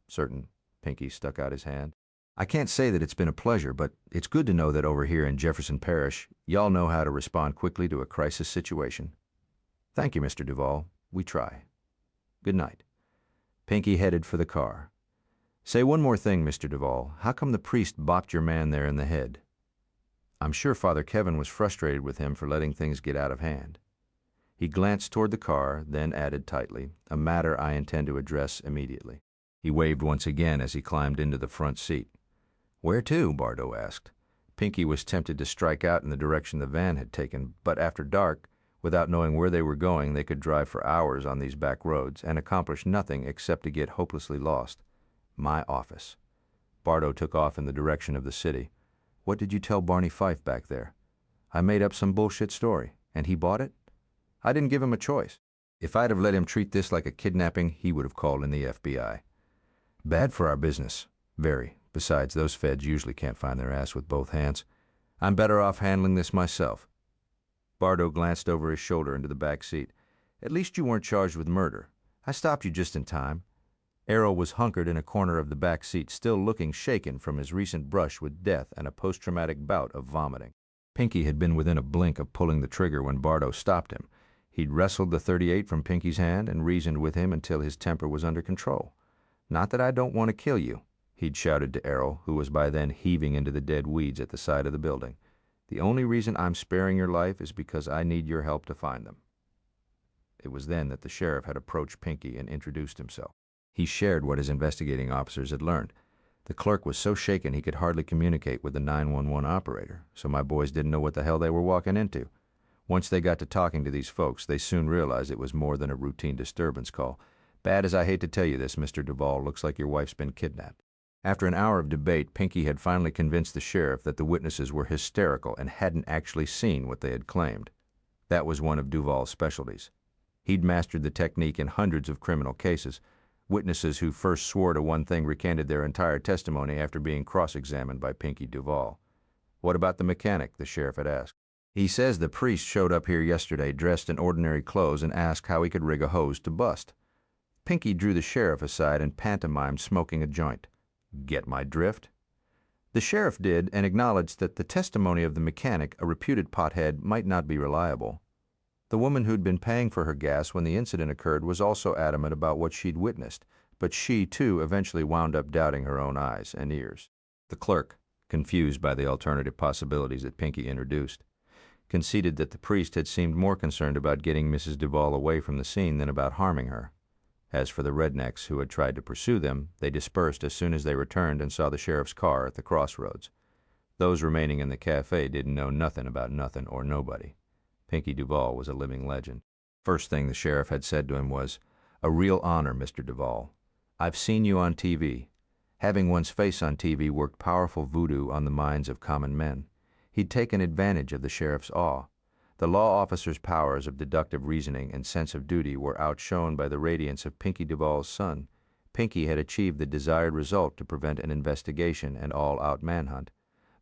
"Certain." Pinky stuck out his hand. "I can't say that it's been a pleasure, but it's good to know that over here in Jefferson Parish, y'all know how to respond quickly to a crisis situation." "Thank you, Mr. Duval. We try. Good night." Pinky headed for the car. "Say one more thing, Mr. Duval. How come the priest bopped your man there in the head?" "I'm sure Father Kevin was frustrated with him for letting things get out of hand." He glanced toward the car, then added tightly, "A matter I intend to address immediately." He waved once again as he climbed into the front seat. "Where to?" Bardo asked. Pinky was tempted to strike out in the direction the van had taken, but after dark, without knowing where they were going, they could drive for hours on these back roads and accomplish nothing except to get hopelessly lost. "My office." Bardo took off in the direction of the city. "What did you tell Barney Fife back there?" "I made up some bullshit story. And he bought it?" "I didn't give him a choice. If I'd have let him treat this like a kidnapping, he would have called in the FBI. Bad for our business. Very. Besides, those feds usually can't find their ass with both hands. I'm better off handling this myself." Bardo glanced over his shoulder into the back seat. "At least you weren't charged with murder. I stopped you just in time." Errol was hunkered in a corner of the back seat, still looking shaken from his recent brush with death and a post-traumatic bout of vomiting. Pinky had been within a blink of pulling the trigger when Bardo stopped him. He'd wrestled the .38 from Pinky's hand and reasoned with him until his temper was under control. "Not that I don't want to kill you," he'd shouted to Errol, who was by then heaving into the dead weeds at the side of the building. "The only reason I'm sparing your life is because I need your help to find them." It was then that the sheriff had approached Pinky and introduced himself. He shared what his investigating officers had learned. The clerk was so shaken he could hardly communicate with the 911 operator, so my boys didn't know what the hell they were walking into. Once they got to talking to these folks, they soon realized it was more than a routine disturbance call. Bad as I hate to tell you this, Mr. Duvall, looks like your wife's been kidnapped. After an hour of debate, Pinky had finally convinced the sheriff that the witnesses were hysterical and hadn't actually seen what they had claimed. That was one of Duvall's specialties. He'd mastered the technique in hundreds of criminal cases. Witnesses who first swore to one thing recanted their entire testimony after being cross-examined by Pinky Duvall. What about the mechanic? The sheriff had asked. He says the priest showed up here yesterday dressed in ordinary clothes and asked how he could rig a hose to bust. Pinky drew the sheriff aside and pantomimed smoking a joint. Get my drift? The sheriff did, and acknowledged that the testimony of the mechanic, a reputed pothead, might not be reliable. The woman who'd been paying for her gas when the incident occurred was also adamant about what she'd witnessed, but she, too, eventually wound up doubting her own eyes and ears. The clerk, confused by the alternative possibilities that Pinky introduced, conceded that the priest had seemed more concerned about getting Mrs. Duvall away from the scene than about harming her. As for the rednecks who had tried to pursue them, they dispersed as soon as they returned and saw the sheriff's car at the crossroads. Those remaining in the cafe didn't know nothing about nothing or nobody. Pinky Duvall was a living legend. First thing the sheriff had said to him was, "A real honor, Mr. Duvall. I've seen you on TV. Having one's face on TV worked powerful voodoo on the minds of common men." He'd taken advantage of the sheriff's awe. The law officer's powers of deductive reasoning and sense of duty were outshone by the radiance of Pinky Duvall's son. Pinky had achieved the desired result to prevent an investigation and all-out manhunt,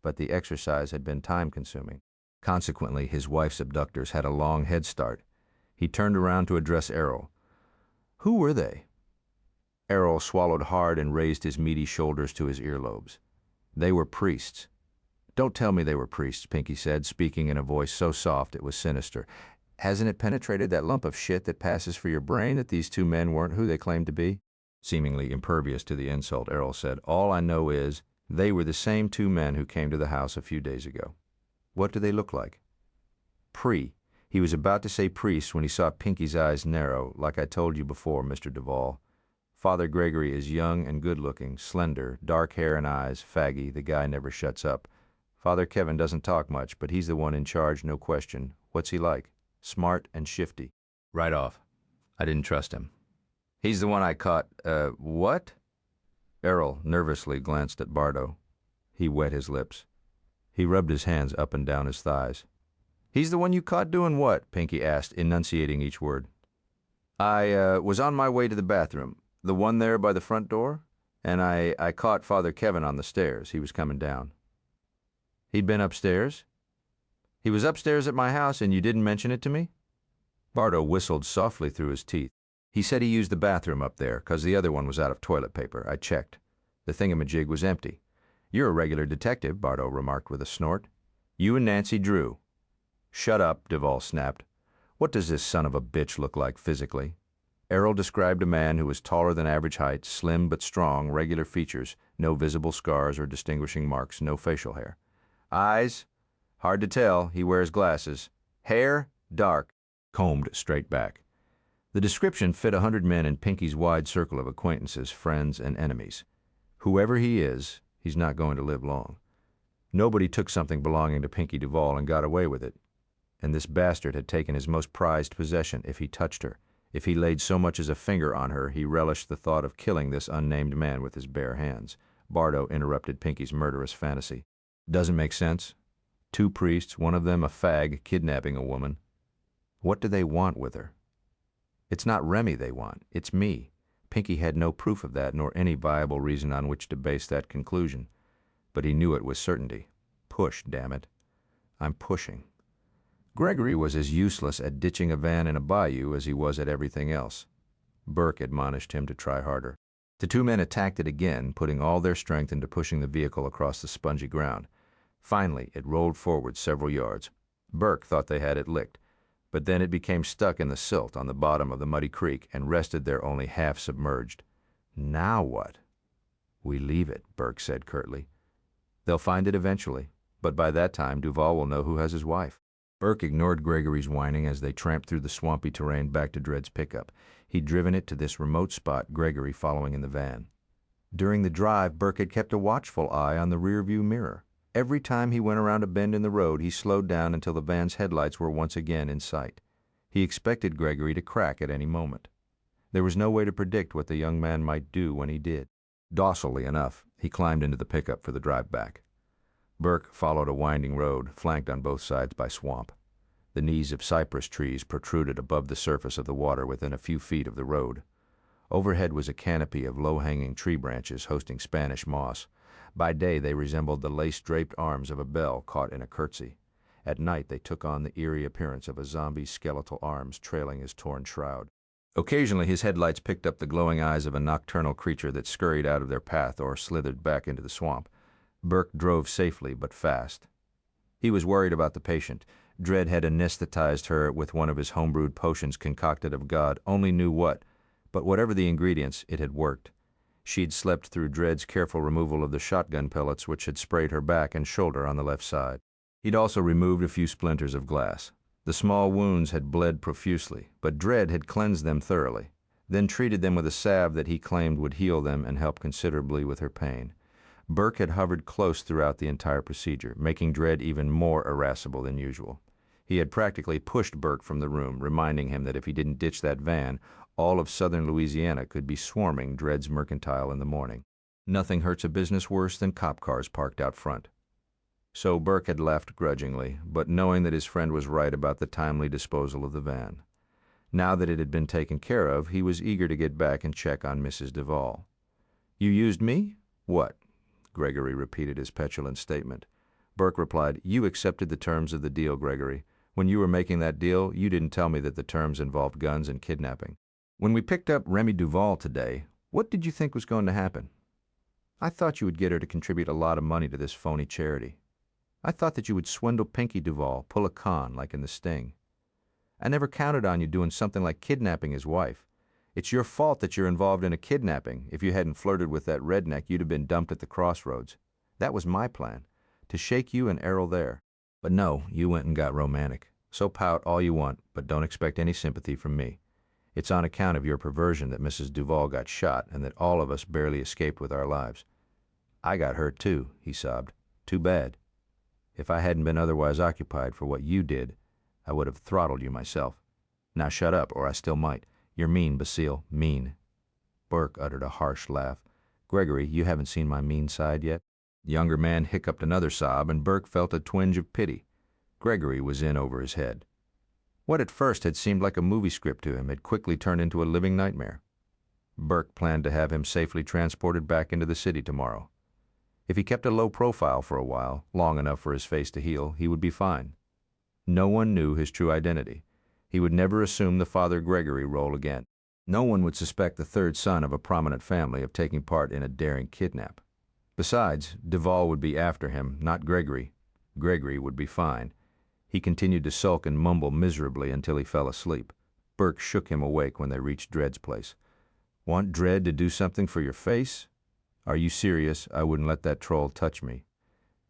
but the exercise had been time-consuming. Consequently, his wife's abductors had a long head start. He turned around to address Errol. Who were they? Errol swallowed hard and raised his meaty shoulders to his earlobes. They were priests. Don't tell me they were priests, Pinky said, speaking in a voice so soft it was sinister. Hasn't it penetrated that lump of shit that passes for your brain that these two men weren't who they claimed to be? Seemingly impervious to the insult, Errol said, all I know is they were the same two men who came to the house a few days ago. What do they look like? He was about to say priest when he saw Pinky's eyes narrow, like I told you before, Mr. Duvall. Father Gregory is young and good-looking, slender, dark hair and eyes, faggy, the guy never shuts up. Father Kevin doesn't talk much, but he's the one in charge, no question. What's he like? Smart and shifty. Right off. I didn't trust him. He's the one I caught. What? Errol nervously glanced at Bardo. He wet his lips. He rubbed his hands up and down his thighs. He's the one you caught doing what? Pinky asked, enunciating each word. I was on my way to the bathroom, the one there by the front door, and I caught Father Kevin on the stairs. He was coming down. He'd been upstairs? He was upstairs at my house and you didn't mention it to me? Bardo whistled softly through his teeth. He said he used the bathroom up there, 'cause the other one was out of toilet paper. I checked. The thingamajig was empty. You're a regular detective, Bardo remarked with a snort. You and Nancy Drew. Shut up, Duvall snapped. What does this son of a bitch look like physically? Errol described a man who was taller than average height, slim but strong, regular features, no visible scars or distinguishing marks, no facial hair. Eyes? Hard to tell. He wears glasses. Hair? Dark, combed straight back. The description fit 100 men in Pinky's wide circle of acquaintances, friends, and enemies. Whoever he is, he's not going to live long. Nobody took something belonging to Pinky Duvall and got away with it. And this bastard had taken his most prized possession if he touched her. If he laid so much as a finger on her, he relished the thought of killing this unnamed man with his bare hands. Bardo interrupted Pinky's murderous fantasy. Doesn't make sense. Two priests, one of them a fag, kidnapping a woman. What do they want with her? It's not Remy they want, it's me. Pinky had no proof of that, nor any viable reason on which to base that conclusion. But he knew it with certainty. Push, damn it. I'm pushing. Gregory was as useless at ditching a van in a bayou as he was at everything else. Burke admonished him to try harder. The two men attacked it again, putting all their strength into pushing the vehicle across the spongy ground. Finally, it rolled forward several yards. Burke thought they had it licked, but then it became stuck in the silt on the bottom of the muddy creek and rested there only half submerged. Now what? We leave it, Burke said curtly. They'll find it eventually, but by that time Duvall will know who has his wife. Burke ignored Gregory's whining as they tramped through the swampy terrain back to Dred's pickup. He'd driven it to this remote spot, Gregory following in the van. During the drive, Burke had kept a watchful eye on the rearview mirror. Every time he went around a bend in the road, he slowed down until the van's headlights were once again in sight. He expected Gregory to crack at any moment. There was no way to predict what the young man might do when he did. Docilely enough, he climbed into the pickup for the drive back. Burke followed a winding road, flanked on both sides by swamp. The knees of cypress trees protruded above the surface of the water within a few feet of the road. Overhead was a canopy of low-hanging tree branches hosting Spanish moss. By day they resembled the lace-draped arms of a bell caught in a curtsy. At night they took on the eerie appearance of a zombie's skeletal arms trailing his torn shroud. Occasionally his headlights picked up the glowing eyes of a nocturnal creature that scurried out of their path or slithered back into the swamp. Burke drove safely but fast. He was worried about the patient. Dred had anesthetized her with one of his homebrewed potions concocted of God only knew what, but whatever the ingredients, it had worked. She'd slept through Dred's careful removal of the shotgun pellets which had sprayed her back and shoulder on the left side. He'd also removed a few splinters of glass. The small wounds had bled profusely, but Dred had cleansed them thoroughly, then treated them with a salve that he claimed would heal them and help considerably with her pain. Burke had hovered close throughout the entire procedure, making Dred even more irascible than usual. He had practically pushed Burke from the room, reminding him that if he didn't ditch that van, all of southern Louisiana could be swarming Dred's mercantile in the morning. Nothing hurts a business worse than cop cars parked out front. So Burke had left grudgingly, but knowing that his friend was right about the timely disposal of the van. Now that it had been taken care of, he was eager to get back and check on Mrs. Duval. "You used me? What?" Gregory repeated his petulant statement. Burke replied, "You accepted the terms of the deal, Gregory. When you were making that deal, you didn't tell me that the terms involved guns and kidnapping. When we picked up Remy Duval today, what did you think was going to happen? I thought you would get her to contribute a lot of money to this phony charity. I thought that you would swindle Pinky Duval, pull a con, like in The Sting. I never counted on you doing something like kidnapping his wife. It's your fault that you're involved in a kidnapping. If you hadn't flirted with that redneck, you'd have been dumped at the crossroads. That was my plan, to shake you and Errol there. But no, you went and got romantic. So pout all you want, but don't expect any sympathy from me. It's on account of your perversion that Mrs. Duval got shot and that all of us barely escaped with our lives. I got hurt too," he sobbed. "Too bad. If I hadn't been otherwise occupied for what you did, I would have throttled you myself. Now shut up, or I still might. You're mean, Basile, mean." Burke uttered a harsh laugh. "Gregory, you haven't seen my mean side yet?" The younger man hiccuped another sob, and Burke felt a twinge of pity. Gregory was in over his head. What at first had seemed like a movie script to him had quickly turned into a living nightmare. Burke planned to have him safely transported back into the city tomorrow. If he kept a low profile for a while, long enough for his face to heal, he would be fine. No one knew his true identity. He would never assume the Father Gregory role again. No one would suspect the third son of a prominent family of taking part in a daring kidnap. Besides, Duval would be after him, not Gregory. Gregory would be fine. He continued to sulk and mumble miserably until he fell asleep. Burke shook him awake when they reached Dred's place. "Want Dred to do something for your face? Are you serious? I wouldn't let that troll touch me."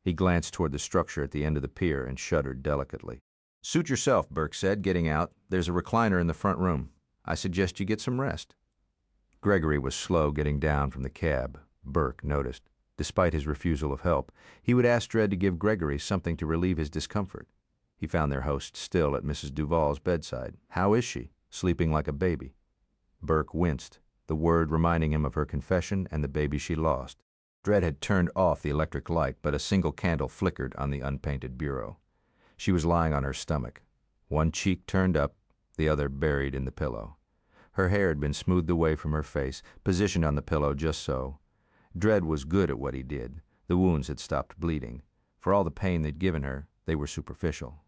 He glanced toward the structure at the end of the pier and shuddered delicately. "Suit yourself," Burke said, getting out. "There's a recliner in the front room. I suggest you get some rest." Gregory was slow getting down from the cab, Burke noticed. Despite his refusal of help, he would ask Dred to give Gregory something to relieve his discomfort. He found their host still at Mrs. Duval's bedside. "How is she?" "Sleeping like a baby." Burke winced, the word reminding him of her confession and the baby she lost. Dred had turned off the electric light, but a single candle flickered on the unpainted bureau. She was lying on her stomach, one cheek turned up, the other buried in the pillow. Her hair had been smoothed away from her face, positioned on the pillow just so. Dred was good at what he did. The wounds had stopped bleeding. For all the pain they'd given her, they were superficial.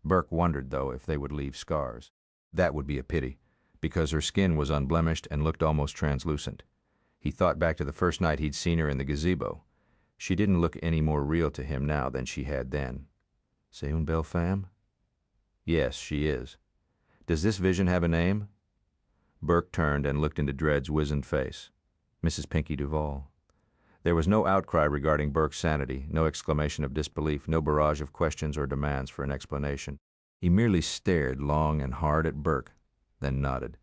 Burke wondered, though, if they would leave scars. That would be a pity, because her skin was unblemished and looked almost translucent. He thought back to the first night he'd seen her in the gazebo. She didn't look any more real to him now than she had then. "C'est une belle femme?" "Yes, she is." "Does this vision have a name?" Burke turned and looked into Dred's wizened face. "Mrs. Pinky Duval." There was no outcry regarding Burke's sanity, no exclamation of disbelief, no barrage of questions or demands for an explanation. He merely stared long and hard at Burke, then nodded.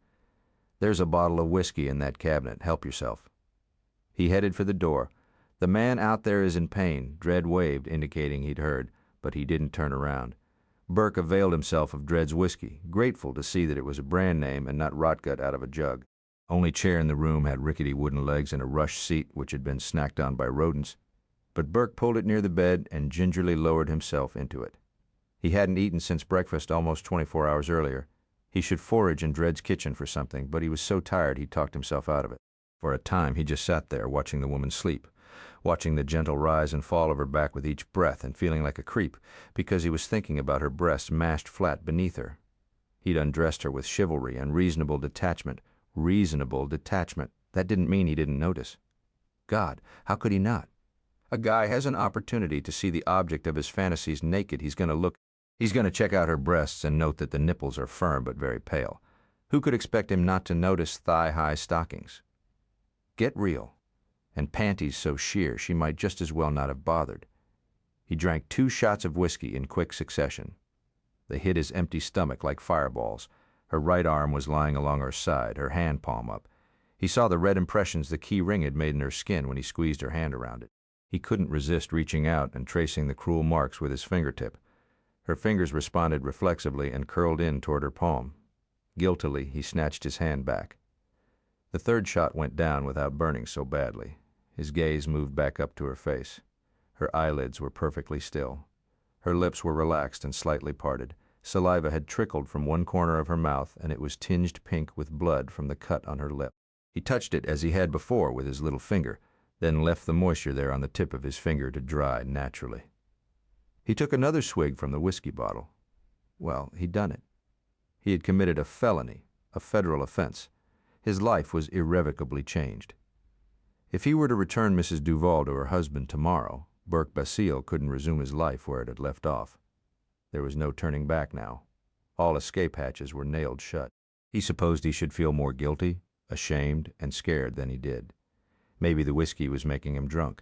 "There's a bottle of whiskey in that cabinet. Help yourself." He headed for the door. "The man out there is in pain." Dredd waved, indicating he'd heard, but he didn't turn around. Burke availed himself of Dredd's whiskey, grateful to see that it was a brand name and not rotgut out of a jug. Only chair in the room had rickety wooden legs and a rush seat which had been snacked on by rodents, but Burke pulled it near the bed and gingerly lowered himself into it. He hadn't eaten since breakfast almost 24 hours earlier. He should forage in Dredd's kitchen for something, but he was so tired he talked himself out of it. For a time he just sat there watching the woman sleep, watching the gentle rise and fall of her back with each breath and feeling like a creep because he was thinking about her breasts mashed flat beneath her. He'd undressed her with chivalry and reasonable detachment. Reasonable detachment. That didn't mean he didn't notice. God, how could he not? A guy has an opportunity to see the object of his fantasies naked. He's going to check out her breasts and note that the nipples are firm but very pale. Who could expect him not to notice thigh-high stockings? Get real. And panties so sheer she might just as well not have bothered. He drank 2 shots of whiskey in quick succession. They hit his empty stomach like fireballs. Her right arm was lying along her side, her hand palm up. He saw the red impressions the key ring had made in her skin when he squeezed her hand around it. He couldn't resist reaching out and tracing the cruel marks with his fingertip. Her fingers responded reflexively and curled in toward her palm. Guiltily, he snatched his hand back. The 3rd shot went down without burning so badly. His gaze moved back up to her face. Her eyelids were perfectly still. Her lips were relaxed and slightly parted. Saliva had trickled from one corner of her mouth, and it was tinged pink with blood from the cut on her lip. He touched it as he had before with his little finger, then left the moisture there on the tip of his finger to dry naturally. He took another swig from the whiskey bottle. Well, he'd done it. He had committed a felony, a federal offense. His life was irrevocably changed. If he were to return Mrs. Duval to her husband tomorrow, Burke Basile couldn't resume his life where it had left off. There was no turning back now. All escape hatches were nailed shut. He supposed he should feel more guilty, ashamed, and scared than he did. Maybe the whiskey was making him drunk.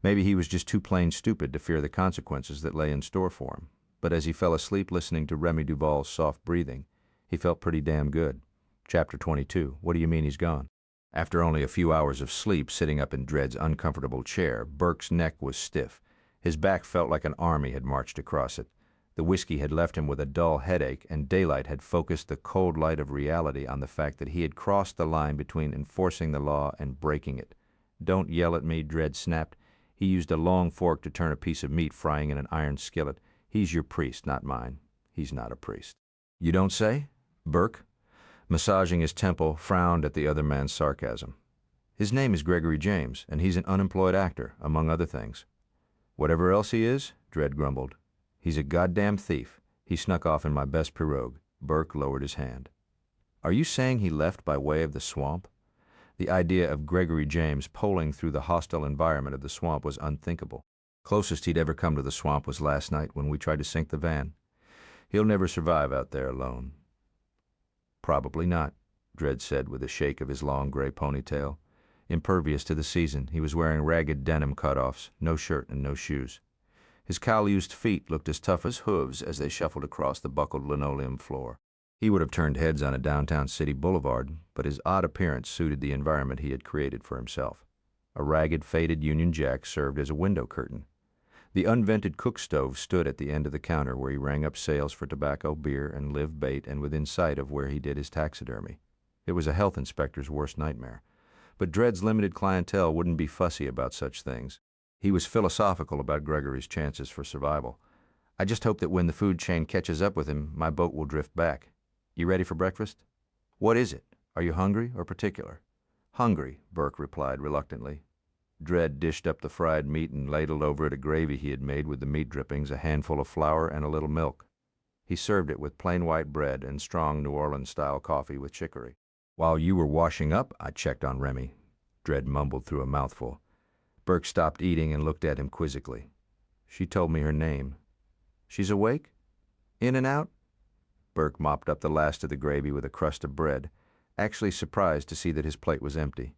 Maybe he was just too plain stupid to fear the consequences that lay in store for him. But as he fell asleep listening to Remy Duval's soft breathing, he felt pretty damn good. Chapter 22. What do you mean he's gone? After only a few hours of sleep sitting up in Dredd's uncomfortable chair, Burke's neck was stiff. His back felt like an army had marched across it. The whiskey had left him with a dull headache, and daylight had focused the cold light of reality on the fact that he had crossed the line between enforcing the law and breaking it. "Don't yell at me," Dredd snapped. He used a long fork to turn a piece of meat frying in an iron skillet. "He's your priest, not mine." "He's not a priest." "You don't say?" Burke, massaging his temple, frowned at the other man's sarcasm. "His name is Gregory James, and he's an unemployed actor, among other things." "Whatever else he is," Dredd grumbled, "he's a goddamn thief. He snuck off in my best pirogue." Burke lowered his hand. "Are you saying he left by way of the swamp?" The idea of Gregory James poling through the hostile environment of the swamp was unthinkable. Closest he'd ever come to the swamp was last night when we tried to sink the van. He'll never survive out there alone. "Probably not," Dredd said with a shake of his long gray ponytail. Impervious to the season, he was wearing ragged denim cutoffs, no shirt and no shoes. His cowl-used feet looked as tough as hooves as they shuffled across the buckled linoleum floor. He would have turned heads on a downtown city boulevard, but his odd appearance suited the environment he had created for himself. A ragged, faded Union Jack served as a window curtain. The unvented cook stove stood at the end of the counter where he rang up sales for tobacco, beer, and live bait, and within sight of where he did his taxidermy. It was a health inspector's worst nightmare. But Dredd's limited clientele wouldn't be fussy about such things. He was philosophical about Gregory's chances for survival. "I just hope that when the food chain catches up with him, my boat will drift back. You ready for breakfast?" "What is it? Are you hungry or particular?" "Hungry," Burke replied reluctantly. Dredd dished up the fried meat and ladled over it a gravy he had made with the meat drippings, a handful of flour, and a little milk. He served it with plain white bread and strong New Orleans-style coffee with chicory. "While you were washing up, I checked on Remy," Dredd mumbled through a mouthful. Burke stopped eating and looked at him quizzically. "She told me her name." "She's awake? In and out?" Burke mopped up the last of the gravy with a crust of bread, actually surprised to see that his plate was empty.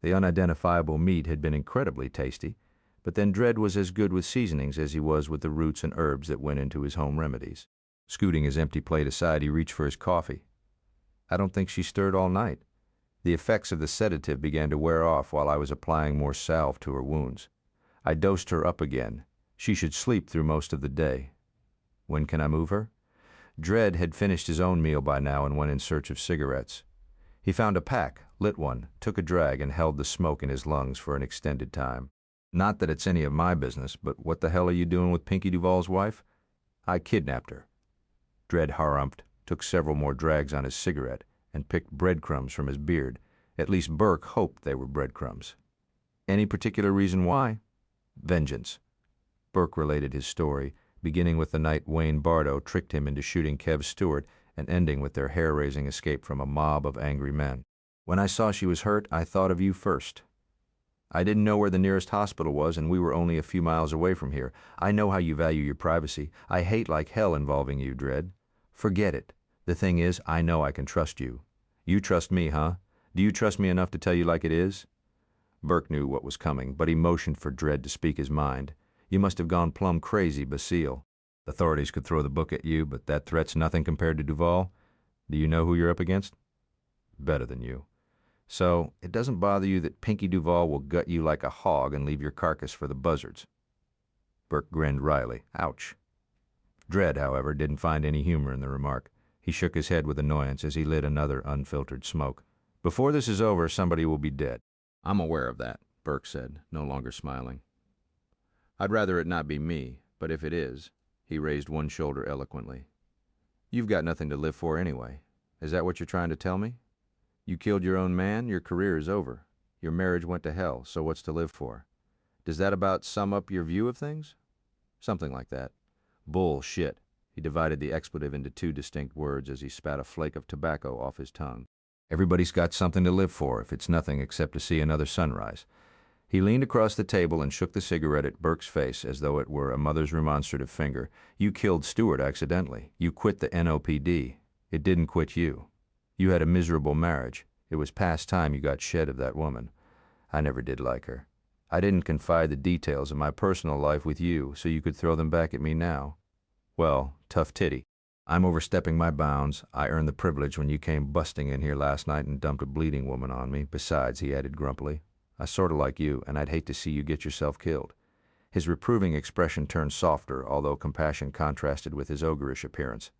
The unidentifiable meat had been incredibly tasty, but then Dredd was as good with seasonings as he was with the roots and herbs that went into his home remedies. Scooting his empty plate aside, he reached for his coffee. I don't think she stirred all night. The effects of the sedative began to wear off while I was applying more salve to her wounds. I dosed her up again. She should sleep through most of the day. When can I move her? Dredd had finished his own meal by now and went in search of cigarettes. He found a pack, lit one, took a drag, and held the smoke in his lungs for an extended time. Not that it's any of my business, but what the hell are you doing with Pinky Duval's wife? I kidnapped her. Dredd harumphed, took several more drags on his cigarette, and picked breadcrumbs from his beard. At least Burke hoped they were breadcrumbs. Any particular reason why? Vengeance. Burke related his story, beginning with the night Wayne Bardo tricked him into shooting Kev Stewart and ending with their hair-raising escape from a mob of angry men. When I saw she was hurt, I thought of you first. I didn't know where the nearest hospital was, and we were only a few miles away from here. I know how you value your privacy. I hate like hell involving you, Dredd. Forget it. The thing is, I know I can trust you. You trust me, huh? Do you trust me enough to tell you like it is? Burke knew what was coming, but he motioned for Dredd to speak his mind. You must have gone plumb crazy, Basile. Authorities could throw the book at you, but that threat's nothing compared to Duval. Do you know who you're up against? Better than you. So, it doesn't bother you that Pinky Duval will gut you like a hog and leave your carcass for the buzzards. Burke grinned wryly. Ouch. Dredd, however, didn't find any humor in the remark. He shook his head with annoyance as he lit another unfiltered smoke. Before this is over, somebody will be dead. I'm aware of that, Burke said, no longer smiling. I'd rather it not be me, but if it is, he raised one shoulder eloquently. You've got nothing to live for anyway. Is that what you're trying to tell me? You killed your own man, your career is over. Your marriage went to hell, so what's to live for? Does that about sum up your view of things? Something like that. Bullshit. He divided the expletive into two distinct words as he spat a flake of tobacco off his tongue. Everybody's got something to live for, if it's nothing except to see another sunrise. He leaned across the table and shook the cigarette at Burke's face as though it were a mother's remonstrative finger. You killed Stewart accidentally. You quit the NOPD. It didn't quit you. You had a miserable marriage. It was past time you got shed of that woman. I never did like her. I didn't confide the details of my personal life with you so you could throw them back at me now. Well, tough titty. I'm overstepping my bounds. I earned the privilege when you came busting in here last night and dumped a bleeding woman on me. Besides, he added grumpily, I sort of like you, and I'd hate to see you get yourself killed. His reproving expression turned softer, although compassion contrasted with his ogreish appearance.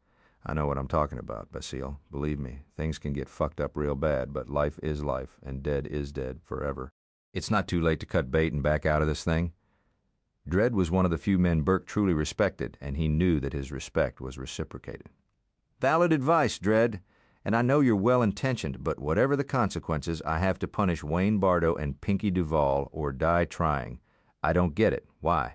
I know what I'm talking about, Basile. Believe me, things can get fucked up real bad, but life is life, and dead is dead forever. It's not too late to cut bait and back out of this thing. Dredd was one of the few men Burke truly respected, and he knew that his respect was reciprocated. Valid advice, Dredd, and I know you're well-intentioned, but whatever the consequences, I have to punish Wayne Bardo and Pinky Duval or die trying. I don't get it. Why?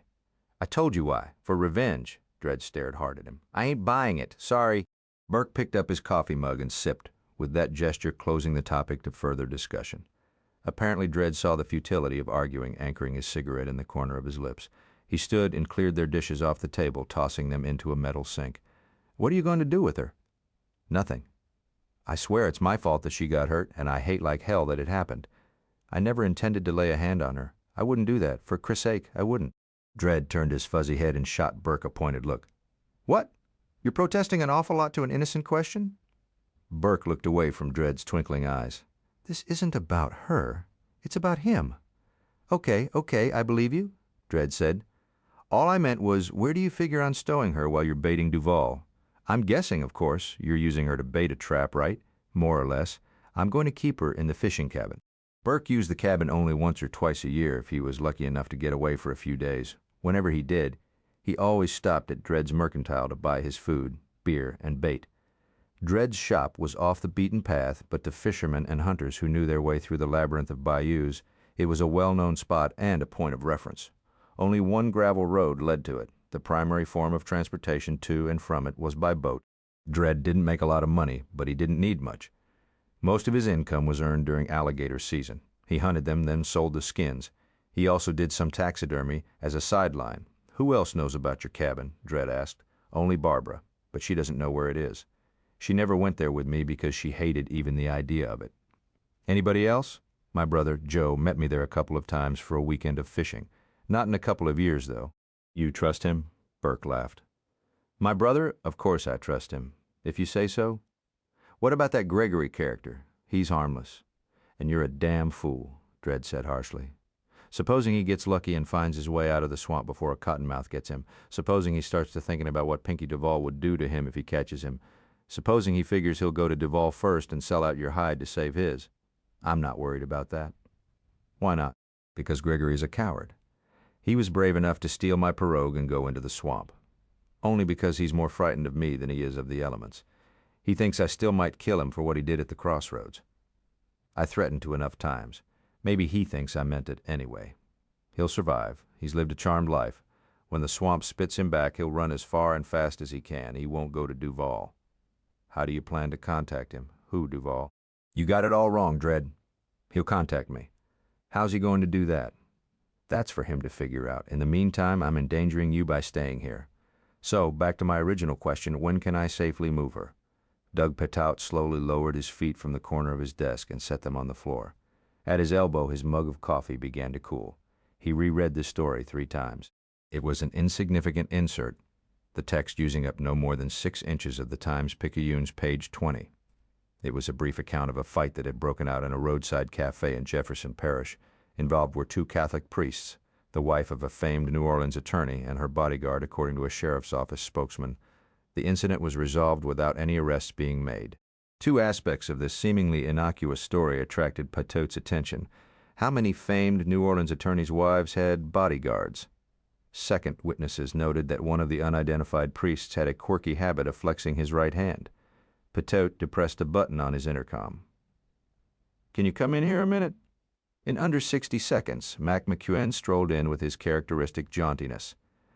I told you why. For revenge. Dredd stared hard at him. I ain't buying it. Sorry. Burke picked up his coffee mug and sipped, with that gesture closing the topic to further discussion. Apparently Dredd saw the futility of arguing, anchoring his cigarette in the corner of his lips. He stood and cleared their dishes off the table, tossing them into a metal sink. What are you going to do with her? Nothing. I swear it's my fault that she got hurt, and I hate like hell that it happened. I never intended to lay a hand on her. I wouldn't do that. For Chris' sake, I wouldn't. Dredd turned his fuzzy head and shot Burke a pointed look. What? You're protesting an awful lot to an innocent question? Burke looked away from Dredd's twinkling eyes. This isn't about her. It's about him. Okay, I believe you, Dredd said. All I meant was, where do you figure on stowing her while you're baiting Duval? I'm guessing, of course, you're using her to bait a trap, right? More or less. I'm going to keep her in the fishing cabin. Burke used the cabin only once or twice a year if he was lucky enough to get away for a few days. Whenever he did, he always stopped at Dredd's Mercantile to buy his food, beer, and bait. Dredd's shop was off the beaten path, but to fishermen and hunters who knew their way through the labyrinth of bayous, it was a well-known spot and a point of reference. Only one gravel road led to it. The primary form of transportation to and from it was by boat. Dredd didn't make a lot of money, but he didn't need much. Most of his income was earned during alligator season. He hunted them, then sold the skins. He also did some taxidermy as a sideline. Who else knows about your cabin? Dredd asked. Only Barbara, but she doesn't know where it is. She never went there with me because she hated even the idea of it. Anybody else? My brother, Joe, met me there a couple of times for a weekend of fishing. Not in a couple of years, though. You trust him? Burke laughed. My brother? Of course I trust him. If you say so. What about that Gregory character? He's harmless. And you're a damn fool, Dredd said harshly. Supposing he gets lucky and finds his way out of the swamp before a cottonmouth gets him. Supposing he starts to thinking about what Pinky Duval would do to him if he catches him. Supposing he figures he'll go to Duval first and sell out your hide to save his. I'm not worried about that. Why not? Because Gregory's a coward. He was brave enough to steal my pirogue and go into the swamp. Only because he's more frightened of me than he is of the elements. He thinks I still might kill him for what he did at the crossroads. I threatened to enough times. Maybe he thinks I meant it anyway. He'll survive. He's lived a charmed life. When the swamp spits him back, he'll run as far and fast as he can. He won't go to Duval. How do you plan to contact him? Who, Duval? You got it all wrong, Dredd. He'll contact me. How's he going to do that? That's for him to figure out. In the meantime, I'm endangering you by staying here. So, back to my original question, when can I safely move her? Doug Patout slowly lowered his feet from the corner of his desk and set them on the floor. At his elbow, his mug of coffee began to cool. He reread the story 3 times. It was an insignificant insert, the text using up no more than 6 inches of the Times-Picayune's page 20. It was a brief account of a fight that had broken out in a roadside cafe in Jefferson Parish. Involved were 2 Catholic priests, the wife of a famed New Orleans attorney and her bodyguard, according to a sheriff's office spokesman. The incident was resolved without any arrests being made. 2 aspects of this seemingly innocuous story attracted Patout's attention. How many famed New Orleans attorneys' wives had bodyguards? Second, witnesses noted that one of the unidentified priests had a quirky habit of flexing his right hand. Patout depressed a button on his intercom. Can you come in here a minute? In under 60 seconds, Mac McEwen strolled in with his characteristic jauntiness.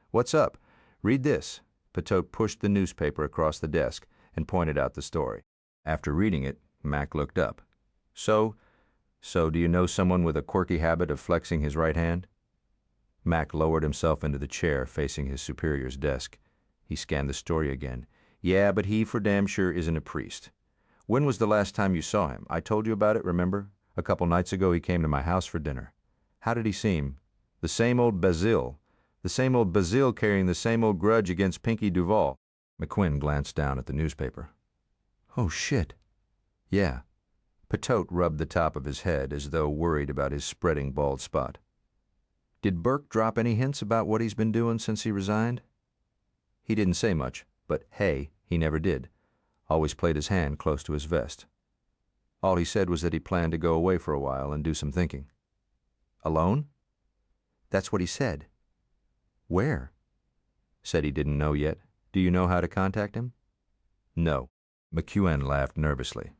What's up? Read this. Patout pushed the newspaper across the desk and pointed out the story. After reading it, Mac looked up. So do you know someone with a quirky habit of flexing his right hand? Mac lowered himself into the chair facing his superior's desk. He scanned the story again. Yeah, but he for damn sure isn't a priest. When was the last time you saw him? I told you about it, remember? A couple nights ago he came to my house for dinner. How did he seem? The same old Basile. The same old Basile carrying the same old grudge against Pinky Duval. McQuinn glanced down at the newspaper. Oh, shit. Yeah. Patout rubbed the top of his head as though worried about his spreading bald spot. Did Burke drop any hints about what he's been doing since he resigned? He didn't say much, but hey, he never did. Always played his hand close to his vest. All he said was that he planned to go away for a while and do some thinking. Alone? That's what he said. Where? Said he didn't know yet. Do you know how to contact him? No. McEwen laughed nervously.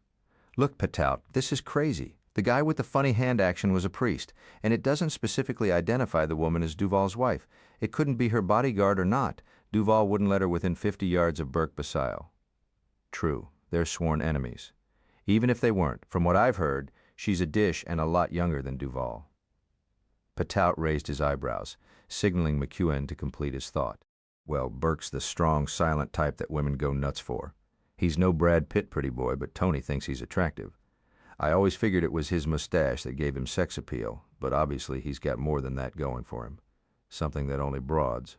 Look, Patout, this is crazy. The guy with the funny hand action was a priest, and it doesn't specifically identify the woman as Duval's wife. It couldn't be her bodyguard or not. Duval wouldn't let her within 50 yards of Burke Basile. True, they're sworn enemies. Even if they weren't, from what I've heard, she's a dish and a lot younger than Duval. Patout raised his eyebrows, signaling McEwen to complete his thought. Well, Burke's the strong, silent type that women go nuts for. He's no Brad Pitt pretty boy, but Tony thinks he's attractive. I always figured it was his mustache that gave him sex appeal, but obviously he's got more than that going for him. Something that only broads.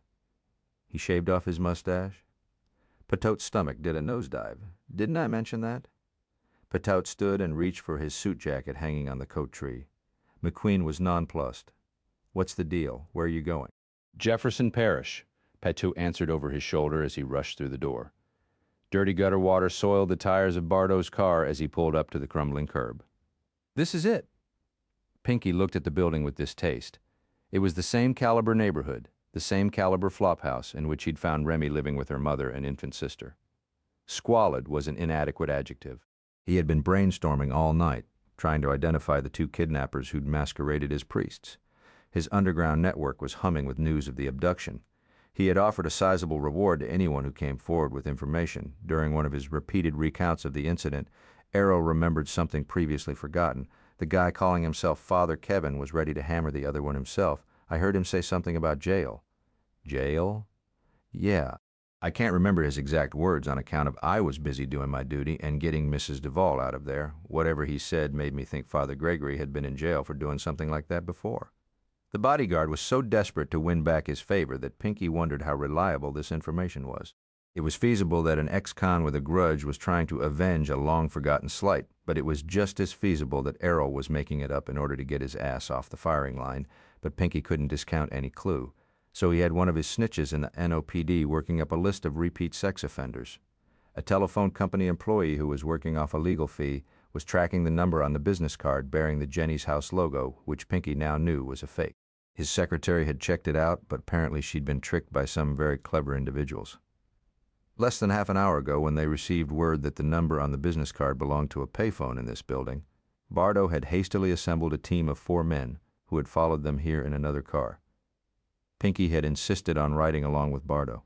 He shaved off his mustache? Patout's stomach did a nosedive. Didn't I mention that? Patout stood and reached for his suit jacket hanging on the coat tree. McQueen was nonplussed. What's the deal? Where are you going? Jefferson Parish, Patout answered over his shoulder as he rushed through the door. Dirty gutter water soiled the tires of Bardot's car as he pulled up to the crumbling curb. This is it. Pinky looked at the building with distaste. It was the same caliber neighborhood, the same caliber flophouse in which he'd found Remy living with her mother and infant sister. Squalid was an inadequate adjective. He had been brainstorming all night, trying to identify the 2 kidnappers who'd masqueraded as priests. His underground network was humming with news of the abduction. He had offered a sizable reward to anyone who came forward with information. During one of his repeated recounts of the incident, Arrow remembered something previously forgotten. The guy calling himself Father Kevin was ready to hammer the other one himself. I heard him say something about jail. Jail? Yeah. I can't remember his exact words on account of I was busy doing my duty and getting Mrs. Duval out of there. Whatever he said made me think Father Gregory had been in jail for doing something like that before. The bodyguard was so desperate to win back his favor that Pinky wondered how reliable this information was. It was feasible that an ex-con with a grudge was trying to avenge a long-forgotten slight, but it was just as feasible that Errol was making it up in order to get his ass off the firing line, but Pinky couldn't discount any clue. So he had one of his snitches in the NOPD working up a list of repeat sex offenders. A telephone company employee who was working off a legal fee was tracking the number on the business card bearing the Jenny's House logo, which Pinky now knew was a fake. His secretary had checked it out, but apparently she'd been tricked by some very clever individuals. Less than half an hour ago, when they received word that the number on the business card belonged to a payphone in this building, Bardo had hastily assembled a team of 4 men who had followed them here in another car. Pinky had insisted on riding along with Bardo.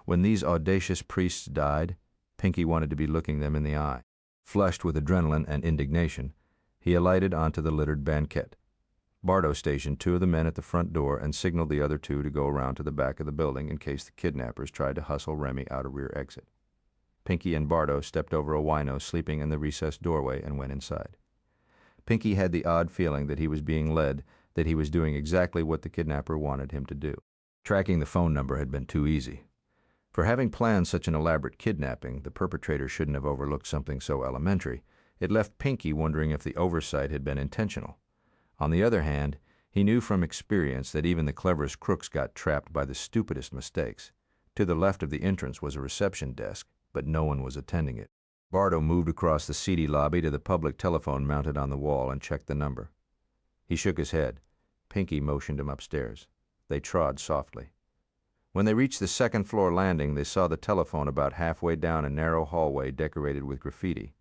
When these audacious priests died, Pinky wanted to be looking them in the eye. Flushed with adrenaline and indignation, he alighted onto the littered banquette. Bardo stationed 2 of the men at the front door and signaled the other 2 to go around to the back of the building in case the kidnappers tried to hustle Remy out a rear exit. Pinky and Bardo stepped over a wino sleeping in the recessed doorway and went inside. Pinky had the odd feeling that he was being led, that he was doing exactly what the kidnapper wanted him to do. Tracking the phone number had been too easy. For having planned such an elaborate kidnapping, the perpetrator shouldn't have overlooked something so elementary. It left Pinky wondering if the oversight had been intentional. On the other hand, he knew from experience that even the cleverest crooks got trapped by the stupidest mistakes. To the left of the entrance was a reception desk, but no one was attending it. Bardo moved across the seedy lobby to the public telephone mounted on the wall and checked the number. He shook his head. Pinky motioned him upstairs. They trod softly. When they reached the 2nd floor landing, they saw the telephone about halfway down a narrow hallway decorated with graffiti.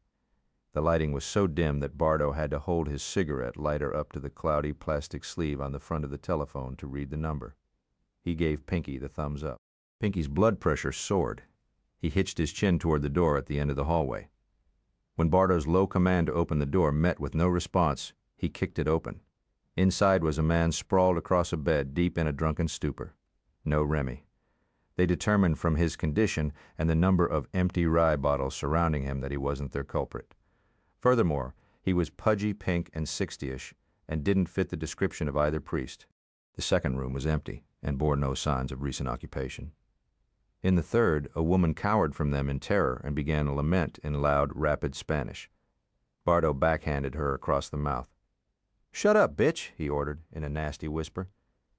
The lighting was so dim that Bardo had to hold his cigarette lighter up to the cloudy plastic sleeve on the front of the telephone to read the number. He gave Pinky the thumbs up. Pinky's blood pressure soared. He hitched his chin toward the door at the end of the hallway. When Bardo's low command to open the door met with no response, he kicked it open. Inside was a man sprawled across a bed, deep in a drunken stupor. No Remy. They determined from his condition and the number of empty rye bottles surrounding him that he wasn't their culprit. Furthermore, he was pudgy, pink, and 60-ish, and didn't fit the description of either priest. The 2nd room was empty, and bore no signs of recent occupation. In the 3rd, a woman cowered from them in terror and began a lament in loud, rapid Spanish. Bardo backhanded her across the mouth. "Shut up, bitch," he ordered, in a nasty whisper.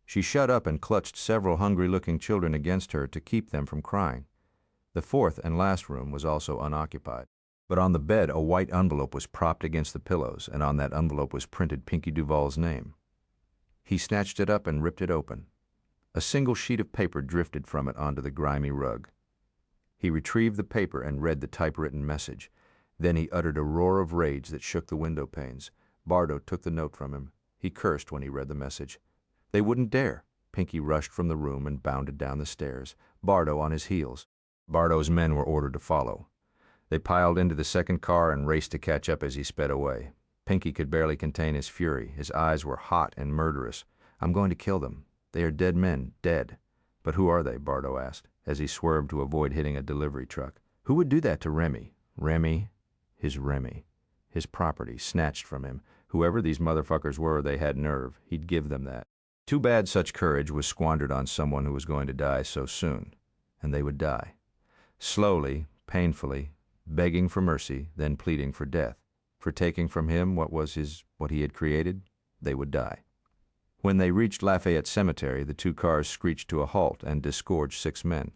She shut up and clutched several hungry-looking children against her to keep them from crying. The 4th and last room was also unoccupied. But on the bed, a white envelope was propped against the pillows, and on that envelope was printed Pinky Duval's name. He snatched it up and ripped it open. A single sheet of paper drifted from it onto the grimy rug. He retrieved the paper and read the typewritten message. Then he uttered a roar of rage that shook the window panes. Bardo took the note from him. He cursed when he read the message. They wouldn't dare. Pinky rushed from the room and bounded down the stairs, Bardo on his heels. Bardo's men were ordered to follow. They piled into the 2nd car and raced to catch up as he sped away. Pinky could barely contain his fury. His eyes were hot and murderous. "I'm going to kill them. They are dead men, dead." "But who are they?" Bardo asked, as he swerved to avoid hitting a delivery truck. Who would do that to Remy? Remy, his property, snatched from him. Whoever these motherfuckers were, they had nerve. He'd give them that. Too bad such courage was squandered on someone who was going to die so soon. And they would die. Slowly, painfully, begging for mercy, then pleading for death. For taking from him what he had created, they would die. When they reached Lafayette Cemetery, the 2 cars screeched to a halt and disgorged 6 men.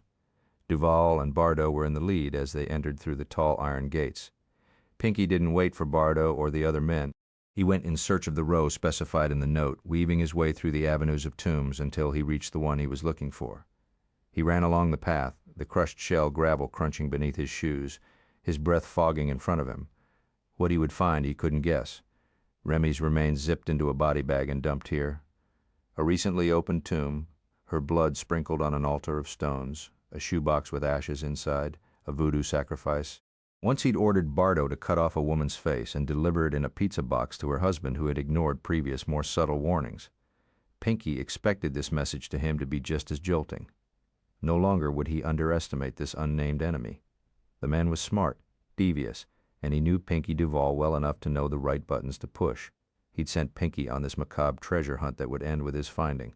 Duval and Bardo were in the lead as they entered through the tall iron gates. Pinky didn't wait for Bardo or the other men. He went in search of the row specified in the note, weaving his way through the avenues of tombs until he reached the one he was looking for. He ran along the path, the crushed shell gravel crunching beneath his shoes, his breath fogging in front of him. What he would find he couldn't guess. Remy's remains zipped into a body bag and dumped here. A recently opened tomb, her blood sprinkled on an altar of stones, a shoebox with ashes inside, a voodoo sacrifice. Once he'd ordered Bardo to cut off a woman's face and deliver it in a pizza box to her husband who had ignored previous, more subtle warnings. Pinky expected this message to him to be just as jolting. No longer would he underestimate this unnamed enemy. The man was smart, devious, and he knew Pinky Duval well enough to know the right buttons to push. He'd sent Pinky on this macabre treasure hunt that would end with his finding.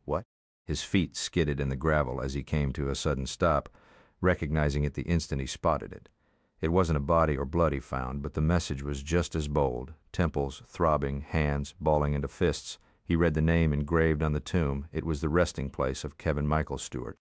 What? His feet skidded in the gravel as he came to a sudden stop, recognizing it the instant he spotted it. It wasn't a body or blood he found, but the message was just as bold. Temples throbbing, hands balling into fists. He read the name engraved on the tomb. It was the resting place of Kevin Michael Stewart.